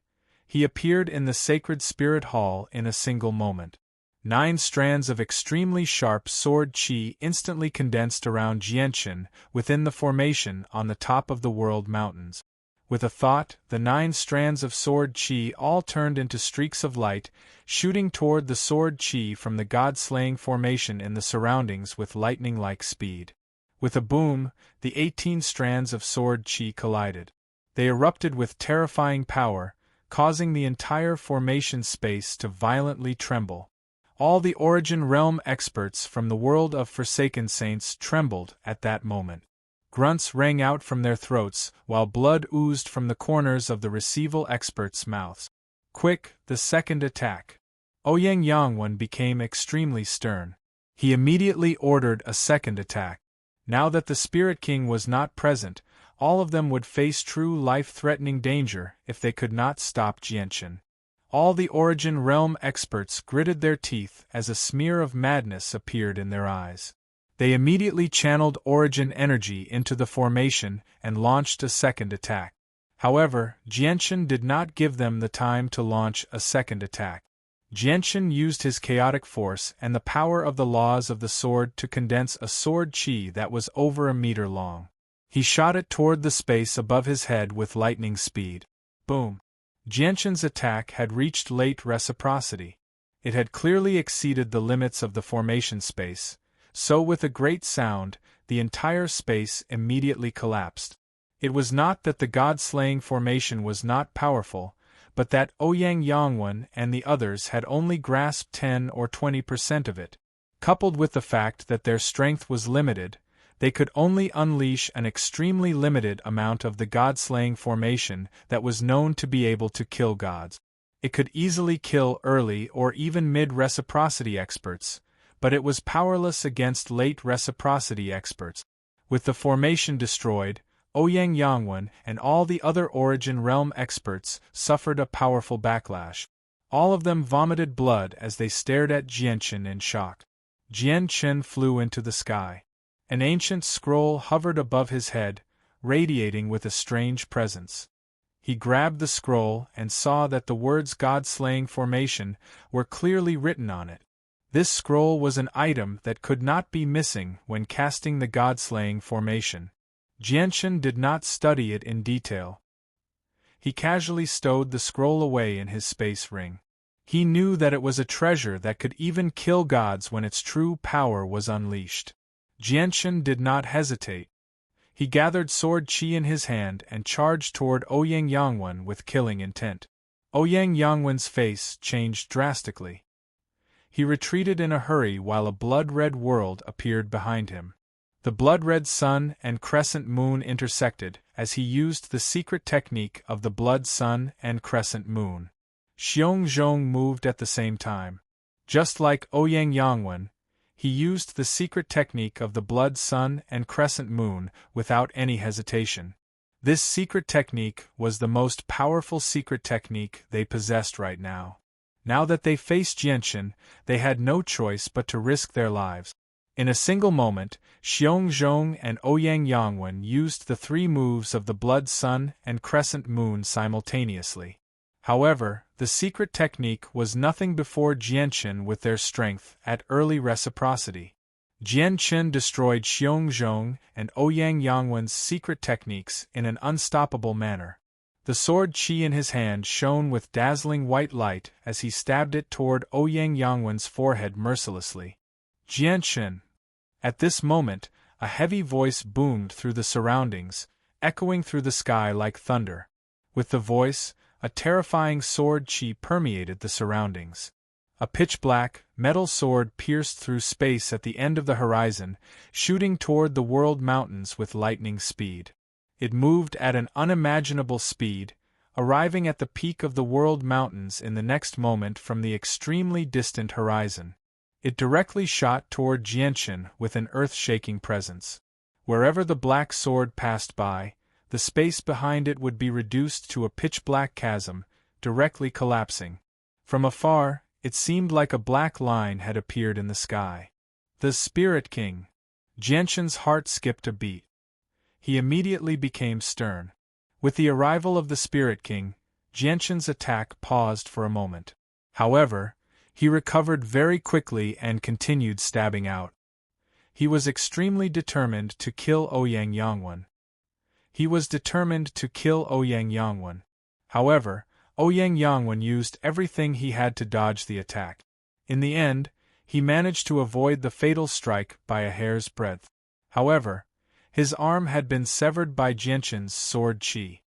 he appeared in the Sacred Spirit Hall in a single moment. 9 strands of extremely sharp sword chi instantly condensed around Jianchen within the formation on the top of the World Mountains. With a thought, the 9 strands of sword chi all turned into streaks of light, shooting toward the sword chi from the god-slaying formation in the surroundings with lightning-like speed. With a boom, the 18 strands of sword chi collided. They erupted with terrifying power, causing the entire formation space to violently tremble. All the Origin Realm experts from the world of Forsaken Saints trembled at that moment. Grunts rang out from their throats, while blood oozed from the corners of the Receival experts' mouths. "Quick, the second attack!" Ouyang Yangwen became extremely stern. He immediately ordered a second attack. Now that the Spirit King was not present, all of them would face true life-threatening danger if they could not stop Jianchen. All the Origin Realm experts gritted their teeth as a smear of madness appeared in their eyes. They immediately channeled origin energy into the formation and launched a second attack. However, Jianshan did not give them the time to launch a second attack. Jianshan used his chaotic force and the power of the laws of the sword to condense a sword chi that was over a meter long. He shot it toward the space above his head with lightning speed. Boom! Jianshan's attack had reached late reciprocity. It had clearly exceeded the limits of the formation space, so with a great sound, the entire space immediately collapsed. It was not that the god-slaying formation was not powerful, but that Ouyang Yangwen and the others had only grasped 10 or 20% of it. Coupled with the fact that their strength was limited, they could only unleash an extremely limited amount of the god-slaying formation that was known to be able to kill gods. It could easily kill early or even mid-reciprocity experts, but it was powerless against late reciprocity experts. With the formation destroyed, Ouyang Yangwen and all the other Origin Realm experts suffered a powerful backlash. All of them vomited blood as they stared at Jianshan in shock. Jianshan flew into the sky. An ancient scroll hovered above his head, radiating with a strange presence. He grabbed the scroll and saw that the words God-slaying formation were clearly written on it. This scroll was an item that could not be missing when casting the God-slaying formation. Jianshan did not study it in detail. He casually stowed the scroll away in his space ring. He knew that it was a treasure that could even kill gods when its true power was unleashed. Jianshan did not hesitate. He gathered sword chi in his hand and charged toward Ouyang Yangwen with killing intent. Ouyang Yangwen's face changed drastically. He retreated in a hurry while a blood-red world appeared behind him. The blood-red sun and crescent moon intersected as he used the secret technique of the blood sun and crescent moon. Xiongzhong moved at the same time. Just like Ouyang Yangwen, he used the secret technique of the blood sun and crescent moon without any hesitation. This secret technique was the most powerful secret technique they possessed right now. Now that they faced Jianshan, they had no choice but to risk their lives. In a single moment, Xiongzhong and Ouyang Yangwen used the 3 moves of the blood sun and crescent moon simultaneously. However, the secret technique was nothing before Jianshan with their strength at early reciprocity. Jianshan destroyed Xiongzhong and Ouyang Yangwen's secret techniques in an unstoppable manner. The sword chi in his hand shone with dazzling white light as he stabbed it toward Ouyang Yangwen's forehead mercilessly. Jianshan! At this moment, a heavy voice boomed through the surroundings, echoing through the sky like thunder. With the voice, a terrifying sword chi permeated the surroundings. A pitch-black, metal sword pierced through space at the end of the horizon, shooting toward the world mountains with lightning speed. It moved at an unimaginable speed, arriving at the peak of the world mountains in the next moment from the extremely distant horizon. It directly shot toward Jianshan with an earth-shaking presence. Wherever the black sword passed by, the space behind it would be reduced to a pitch-black chasm, directly collapsing. From afar, it seemed like a black line had appeared in the sky. The Spirit King! Jianshan's heart skipped a beat. He immediately became stern. With the arrival of the Spirit King, Jianshan's attack paused for a moment. However, he recovered very quickly and continued stabbing out. He was extremely determined to kill Ouyang Yangwen. However, Ouyang Yangwen used everything he had to dodge the attack. In the end, he managed to avoid the fatal strike by a hair's breadth. However, his arm had been severed by Jianshan's sword chi.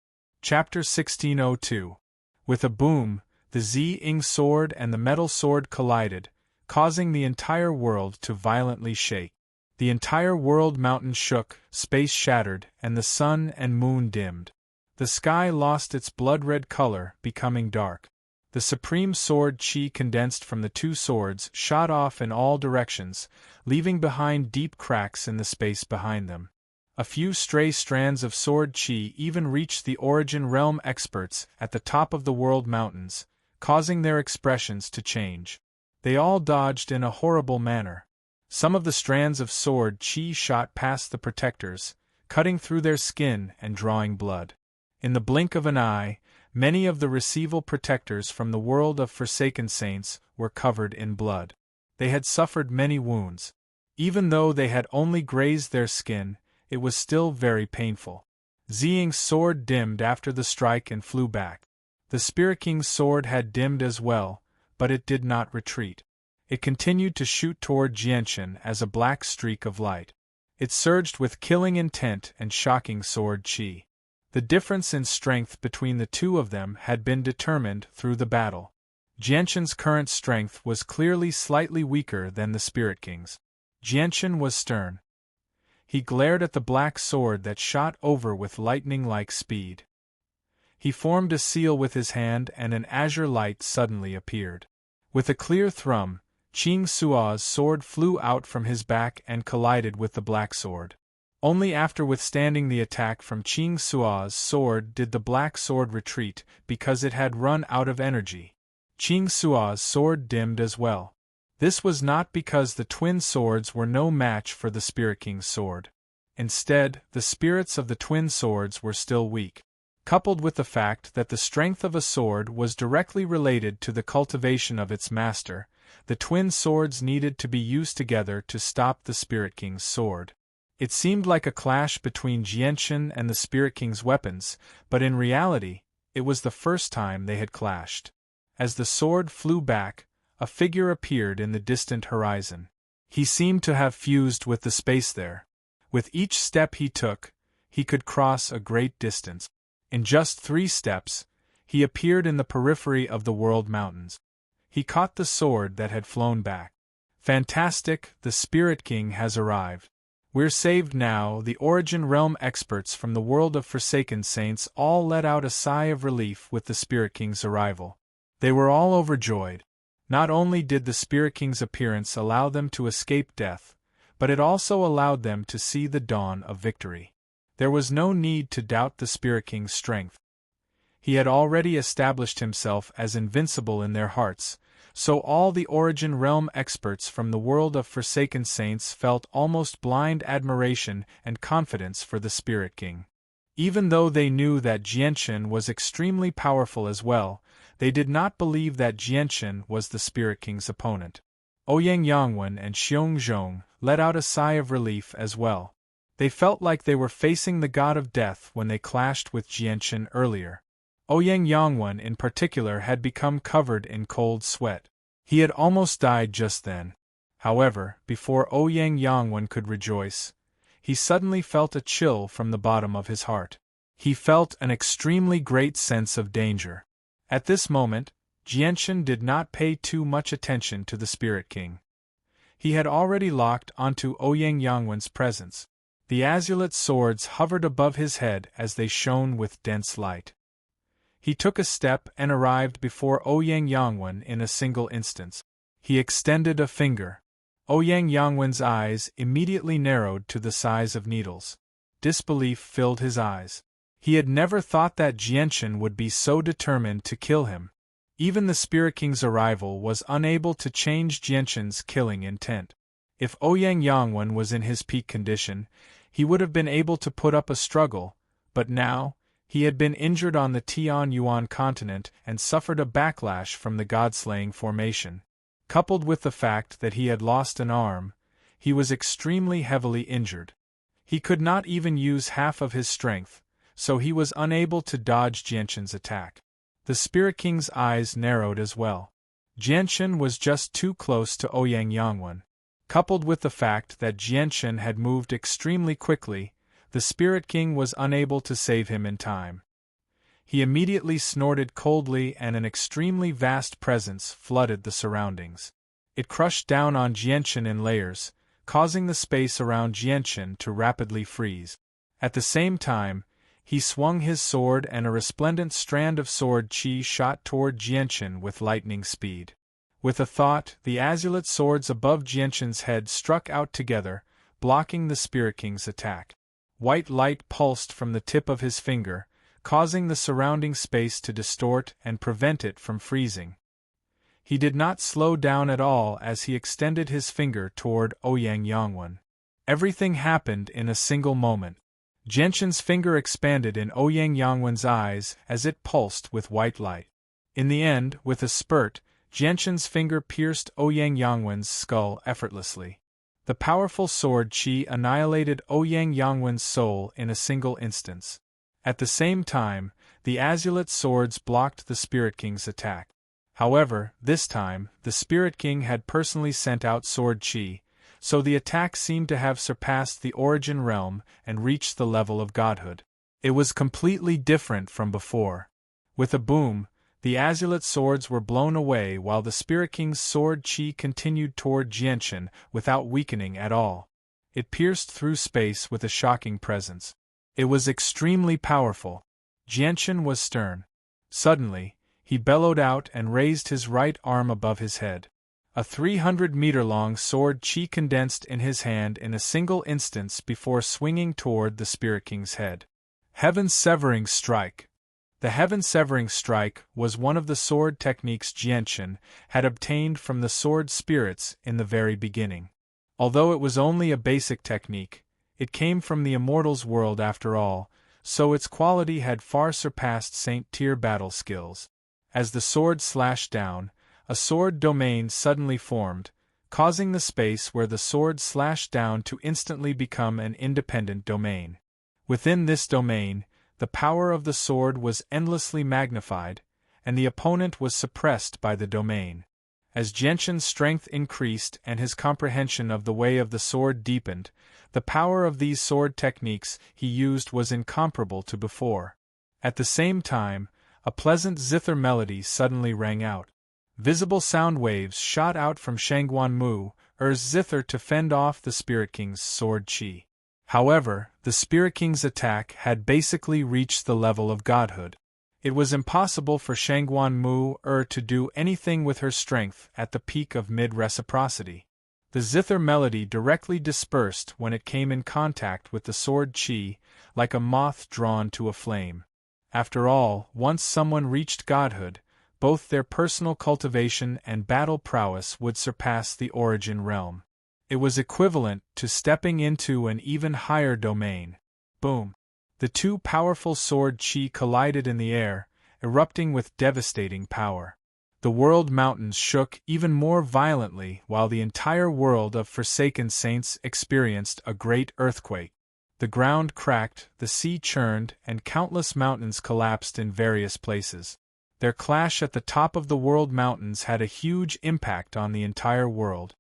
Chapter 1602. With a boom, the Zi-Ing sword and the metal sword collided, causing the entire world to violently shake. The entire world mountain shook, space shattered, and the sun and moon dimmed. The sky lost its blood-red color, becoming dark. The supreme sword chi condensed from the 2 swords shot off in all directions, leaving behind deep cracks in the space behind them. A few stray strands of sword chi even reached the Origin Realm experts at the top of the world mountains, causing their expressions to change. They all dodged in a horrible manner. Some of the strands of sword chi shot past the protectors, cutting through their skin and drawing blood. In the blink of an eye, many of the receival protectors from the world of Forsaken Saints were covered in blood. They had suffered many wounds. Even though they had only grazed their skin, it was still very painful. Ziying's sword dimmed after the strike and flew back. The Spirit King's sword had dimmed as well, but it did not retreat. It continued to shoot toward Jianshan as a black streak of light. It surged with killing intent and shocking sword chi. The difference in strength between the two of them had been determined through the battle. Jianshan's current strength was clearly slightly weaker than the Spirit King's. Jianshan was stern. He glared at the black sword that shot over with lightning-like speed. He formed a seal with his hand and an azure light suddenly appeared. With a clear thrum, Qing Sua's sword flew out from his back and collided with the black sword. Only after withstanding the attack from Qing Sua's sword did the black sword retreat, because it had run out of energy. Qing Sua's sword dimmed as well. This was not because the twin swords were no match for the Spirit King's sword. Instead, the spirits of the twin swords were still weak. Coupled with the fact that the strength of a sword was directly related to the cultivation of its master, the twin swords needed to be used together to stop the Spirit King's sword. It seemed like a clash between Jianshan and the Spirit King's weapons, but in reality, it was the first time they had clashed. As the sword flew back, a figure appeared in the distant horizon. He seemed to have fused with the space there. With each step he took, he could cross a great distance. In just 3 steps, he appeared in the periphery of the world mountains. He caught the sword that had flown back. Fantastic, the Spirit King has arrived. We're saved now. The Origin Realm experts from the world of Forsaken Saints all let out a sigh of relief with the Spirit King's arrival. They were all overjoyed. Not only did the Spirit King's appearance allow them to escape death, but it also allowed them to see the dawn of victory. There was no need to doubt the Spirit King's strength. He had already established himself as invincible in their hearts, so all the Origin Realm experts from the world of Forsaken Saints felt almost blind admiration and confidence for the Spirit King. Even though they knew that Jianshan was extremely powerful as well, they did not believe that Jianshan was the Spirit King's opponent. Ouyang Yangwen and Xiong Zhong let out a sigh of relief as well. They felt like they were facing the god of death when they clashed with Jianshan earlier. Ouyang Yangwen in particular had become covered in cold sweat. He had almost died just then. However, before Ouyang Yangwen could rejoice, he suddenly felt a chill from the bottom of his heart. He felt an extremely great sense of danger. At this moment, Jianshan did not pay too much attention to the Spirit King. He had already locked onto Ouyang Yangwen's presence. The azulate swords hovered above his head as they shone with dense light. He took a step and arrived before Ouyang Yangwen in a single instance. He extended a finger. Ouyang Yangwen's eyes immediately narrowed to the size of needles. Disbelief filled his eyes. He had never thought that Jianshan would be so determined to kill him. Even the Spirit King's arrival was unable to change Jianshan's killing intent. If Ouyang Yangwen was in his peak condition, he would have been able to put up a struggle, but now, he had been injured on the Tianyuan continent and suffered a backlash from the God-slaying formation. Coupled with the fact that he had lost an arm, he was extremely heavily injured. He could not even use half of his strength, so he was unable to dodge Jianshan's attack. The Spirit King's eyes narrowed as well. Jianshan was just too close to Ouyang Yangwen. Coupled with the fact that Jianshan had moved extremely quickly, the Spirit King was unable to save him in time. He immediately snorted coldly and an extremely vast presence flooded the surroundings. It crushed down on Jianshan in layers, causing the space around Jianshan to rapidly freeze. At the same time, he swung his sword and a resplendent strand of sword chi shot toward Jianshan with lightning speed. With a thought, the azulate swords above Jianshan's head struck out together, blocking the Spirit King's attack. White light pulsed from the tip of his finger, causing the surrounding space to distort and prevent it from freezing. He did not slow down at all as he extended his finger toward Ouyang Yangwen. Everything happened in a single moment. Jianshan's finger expanded in Ouyang Yangwen's eyes as it pulsed with white light. In the end, with a spurt, Jianshan's finger pierced Ouyang Yangwen's skull effortlessly. The powerful sword qi annihilated Ouyang Yangwen's soul in a single instance. At the same time, the azulate swords blocked the Spirit King's attack. However, this time, the Spirit King had personally sent out sword qi, so the attack seemed to have surpassed the origin realm and reached the level of godhood. It was completely different from before. With a boom, the azulate swords were blown away while the Spirit King's sword qi continued toward Jianshan without weakening at all. It pierced through space with a shocking presence. It was extremely powerful. Jianshan was stern. Suddenly, he bellowed out and raised his right arm above his head. A 300-meter-long sword qi condensed in his hand in a single instance before swinging toward the Spirit King's head. Heaven-severing strike. The heaven-severing strike was one of the sword techniques Jianshan had obtained from the sword spirits in the very beginning. Although it was only a basic technique, it came from the Immortals' world after all, so its quality had far surpassed Saint-tier battle skills. As the sword slashed down, a sword domain suddenly formed, causing the space where the sword slashed down to instantly become an independent domain. Within this domain, the power of the sword was endlessly magnified, and the opponent was suppressed by the domain. As Jianshan's strength increased and his comprehension of the way of the sword deepened, the power of these sword techniques he used was incomparable to before. At the same time, a pleasant zither melody suddenly rang out. Visible sound waves shot out from Shangguan Mu's zither to fend off the Spirit King's sword qi. However, the Spirit King's attack had basically reached the level of godhood. It was impossible for Shangguan Mu to do anything with her strength at the peak of mid-reciprocity. The zither melody directly dispersed when it came in contact with the sword qi, like a moth drawn to a flame. After all, once someone reached godhood, both their personal cultivation and battle prowess would surpass the origin realm. It was equivalent to stepping into an even higher domain. Boom! The two powerful sword qi collided in the air, erupting with devastating power. The world mountains shook even more violently while the entire world of Forsaken Saints experienced a great earthquake. The ground cracked, the sea churned, and countless mountains collapsed in various places. Their clash at the top of the world mountains had a huge impact on the entire world.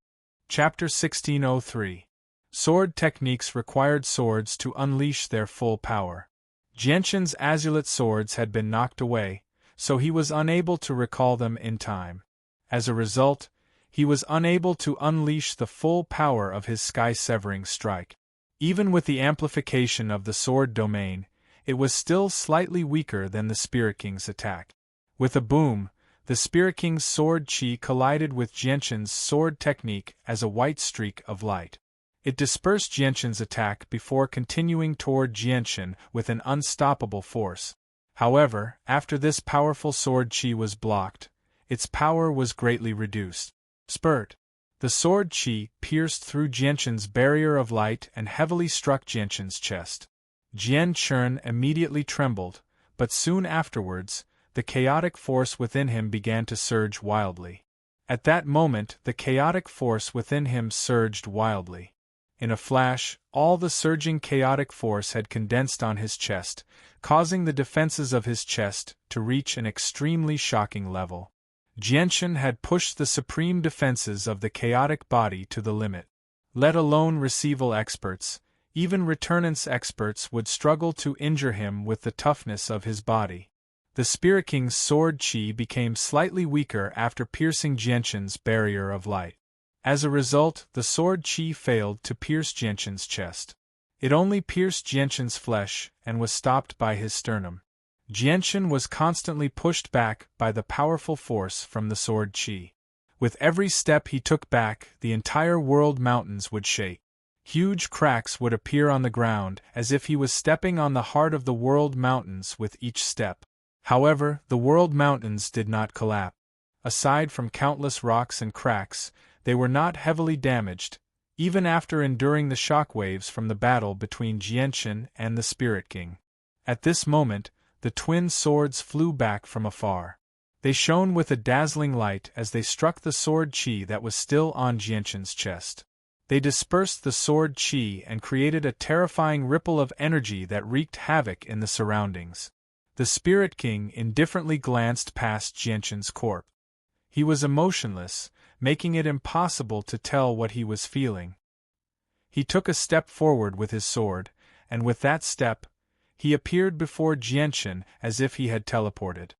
Chapter 1603. Sword techniques required swords to unleash their full power. Jianshan's azulate swords had been knocked away, so he was unable to recall them in time. As a result, he was unable to unleash the full power of his sky-severing strike. Even with the amplification of the sword domain, it was still slightly weaker than the Spirit King's attack. With a boom, the Spirit King's sword qi collided with Jianshan's sword technique as a white streak of light. It dispersed Jianshan's attack before continuing toward Jianshan with an unstoppable force. However, after this powerful sword qi was blocked, its power was greatly reduced. Spurt! The sword qi pierced through Jianshan's barrier of light and heavily struck Jianshan's chest. Jian Chern immediately trembled, but soon afterwards, the chaotic force within him began to surge wildly. At that moment, the chaotic force within him surged wildly. In a flash, all the surging chaotic force had condensed on his chest, causing the defenses of his chest to reach an extremely shocking level. Jianshan had pushed the supreme defenses of the chaotic body to the limit. Let alone receival experts, even returnance experts would struggle to injure him with the toughness of his body. The Spirit King's sword qi became slightly weaker after piercing Jianshan's barrier of light. As a result, the sword qi failed to pierce Jianshan's chest. It only pierced Jianshan's flesh and was stopped by his sternum. Jianshan was constantly pushed back by the powerful force from the sword qi. With every step he took back, the entire world mountains would shake. Huge cracks would appear on the ground as if he was stepping on the heart of the world mountains with each step. However, the world mountains did not collapse. Aside from countless rocks and cracks, they were not heavily damaged, even after enduring the shockwaves from the battle between Jianchen and the Spirit King. At this moment, the twin swords flew back from afar. They shone with a dazzling light as they struck the sword chi that was still on Jianchen's chest. They dispersed the sword chi and created a terrifying ripple of energy that wreaked havoc in the surroundings. The Spirit King indifferently glanced past Jianchen's corpse. He was emotionless, making it impossible to tell what he was feeling. He took a step forward with his sword, and with that step, he appeared before Jianchen as if he had teleported.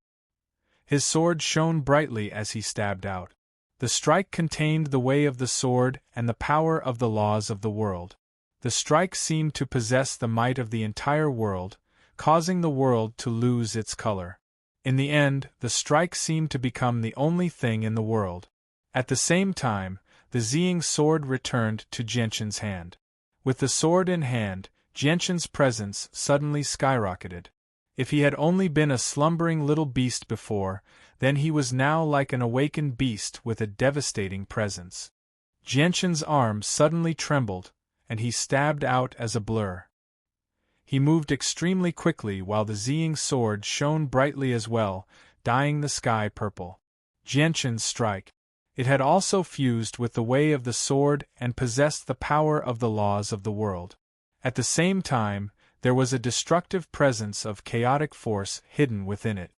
His sword shone brightly as he stabbed out. The strike contained the way of the sword and the power of the laws of the world. The strike seemed to possess the might of the entire world, causing the world to lose its color. In the end, the strike seemed to become the only thing in the world. At the same time, the Ziying sword returned to Jianchen's hand. With the sword in hand, Jianchen's presence suddenly skyrocketed. If he had only been a slumbering little beast before, then he was now like an awakened beast with a devastating presence. Jianchen's arm suddenly trembled, and he stabbed out as a blur. He moved extremely quickly while the Ziying sword shone brightly as well, dyeing the sky purple. Jianchen's strike. It had also fused with the way of the sword and possessed the power of the laws of the world. At the same time, there was a destructive presence of chaotic force hidden within it.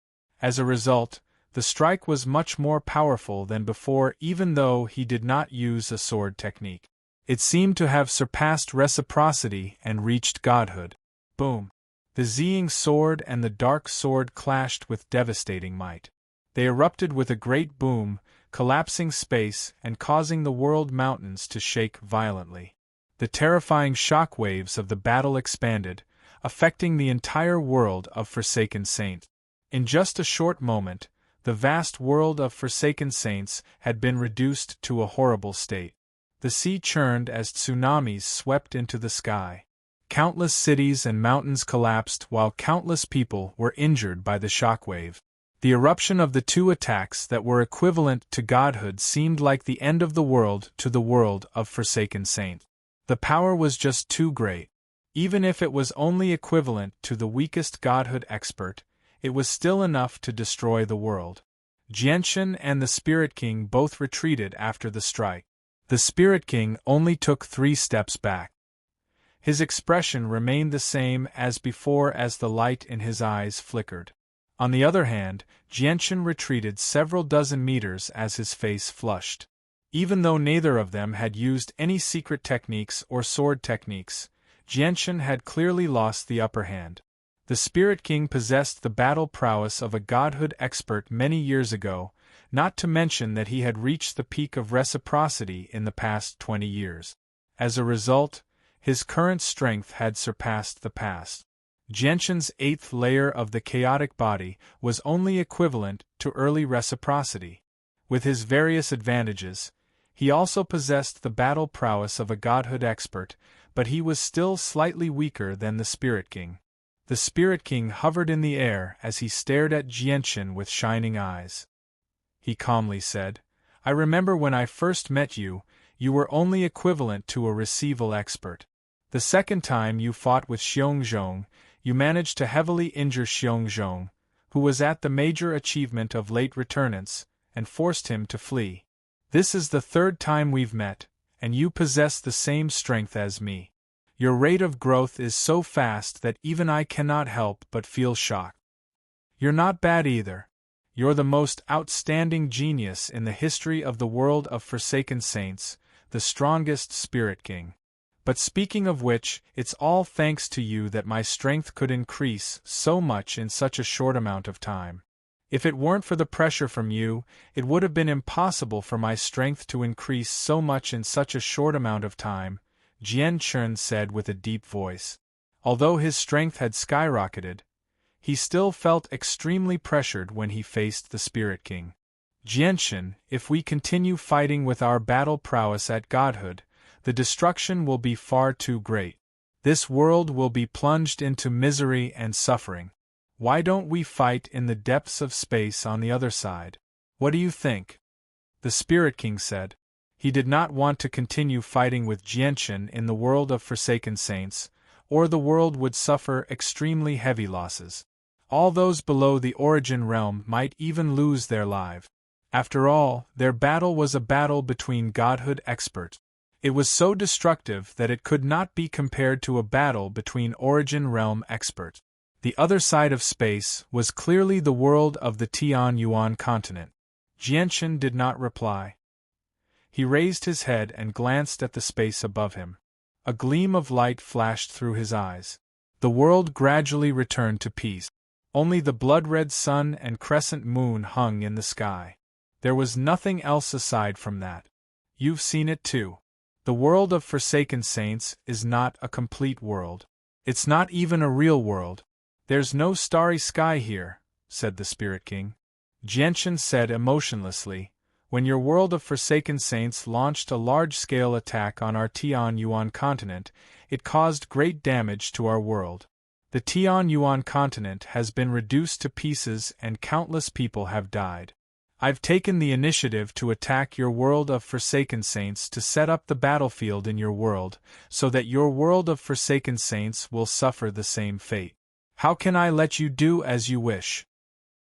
As a result, the strike was much more powerful than before even though he did not use a sword technique. It seemed to have surpassed reciprocity and reached godhood. Boom! The Ziying sword and the dark sword clashed with devastating might. They erupted with a great boom, collapsing space and causing the world mountains to shake violently. The terrifying shock waves of the battle expanded, affecting the entire world of Forsaken Saints. In just a short moment, the vast world of Forsaken Saints had been reduced to a horrible state. The sea churned as tsunamis swept into the sky. Countless cities and mountains collapsed while countless people were injured by the shockwave. The eruption of the two attacks that were equivalent to godhood seemed like the end of the world to the world of Forsaken Saints. The power was just too great. Even if it was only equivalent to the weakest godhood expert, it was still enough to destroy the world. Jianchen and the Spirit King both retreated after the strike. The Spirit King only took 3 steps back. His expression remained the same as before as the light in his eyes flickered. On the other hand, Jianchen retreated several dozen meters as his face flushed. Even though neither of them had used any secret techniques or sword techniques, Jianchen had clearly lost the upper hand. The Spirit King possessed the battle prowess of a godhood expert many years ago, not to mention that he had reached the peak of reciprocity in the past 20 years. As a result, his current strength had surpassed the past. Jianchen's 8th layer of the chaotic body was only equivalent to early reciprocity. With his various advantages, he also possessed the battle prowess of a godhood expert, but he was still slightly weaker than the Spirit King. The Spirit King hovered in the air as he stared at Jianchen with shining eyes. He calmly said, "I remember when I first met you, you were only equivalent to a receival expert. The second time you fought with Xiongzhong, you managed to heavily injure Xiongzhong, who was at the major achievement of late returnance, and forced him to flee. This is the 3rd time we've met, and you possess the same strength as me. Your rate of growth is so fast that even I cannot help but feel shocked. You're not bad either. You're the most outstanding genius in the history of the world of Forsaken Saints, the strongest Spirit King. But speaking of which, it's all thanks to you that my strength could increase so much in such a short amount of time. If it weren't for the pressure from you, it would have been impossible for my strength to increase so much in such a short amount of time," Jianchen said with a deep voice. Although his strength had skyrocketed, he still felt extremely pressured when he faced the Spirit King. "Jianchen, if we continue fighting with our battle prowess at godhood, the destruction will be far too great. This world will be plunged into misery and suffering. Why don't we fight in the depths of space on the other side? What do you think? The Spirit King said. He did not want to continue fighting with Jianshan in the world of Forsaken Saints, or the world would suffer extremely heavy losses. All those below the Origin Realm might even lose their lives. After all, their battle was a battle between Godhood experts. It was so destructive that it could not be compared to a battle between Origin Realm experts. The other side of space was clearly the world of the Tian Yuan continent. Jianshan did not reply. He raised his head and glanced at the space above him. A gleam of light flashed through his eyes. The world gradually returned to peace. Only the blood-red sun and crescent moon hung in the sky. There was nothing else aside from that. You've seen it too. The world of Forsaken Saints is not a complete world. It's not even a real world. There's no starry sky here, said the Spirit King. Jianshan said emotionlessly, when your world of Forsaken Saints launched a large-scale attack on our Tian Yuan continent, it caused great damage to our world. The Tian Yuan continent has been reduced to pieces and countless people have died. I've taken the initiative to attack your world of Forsaken Saints to set up the battlefield in your world, so that your world of Forsaken Saints will suffer the same fate. How can I let you do as you wish?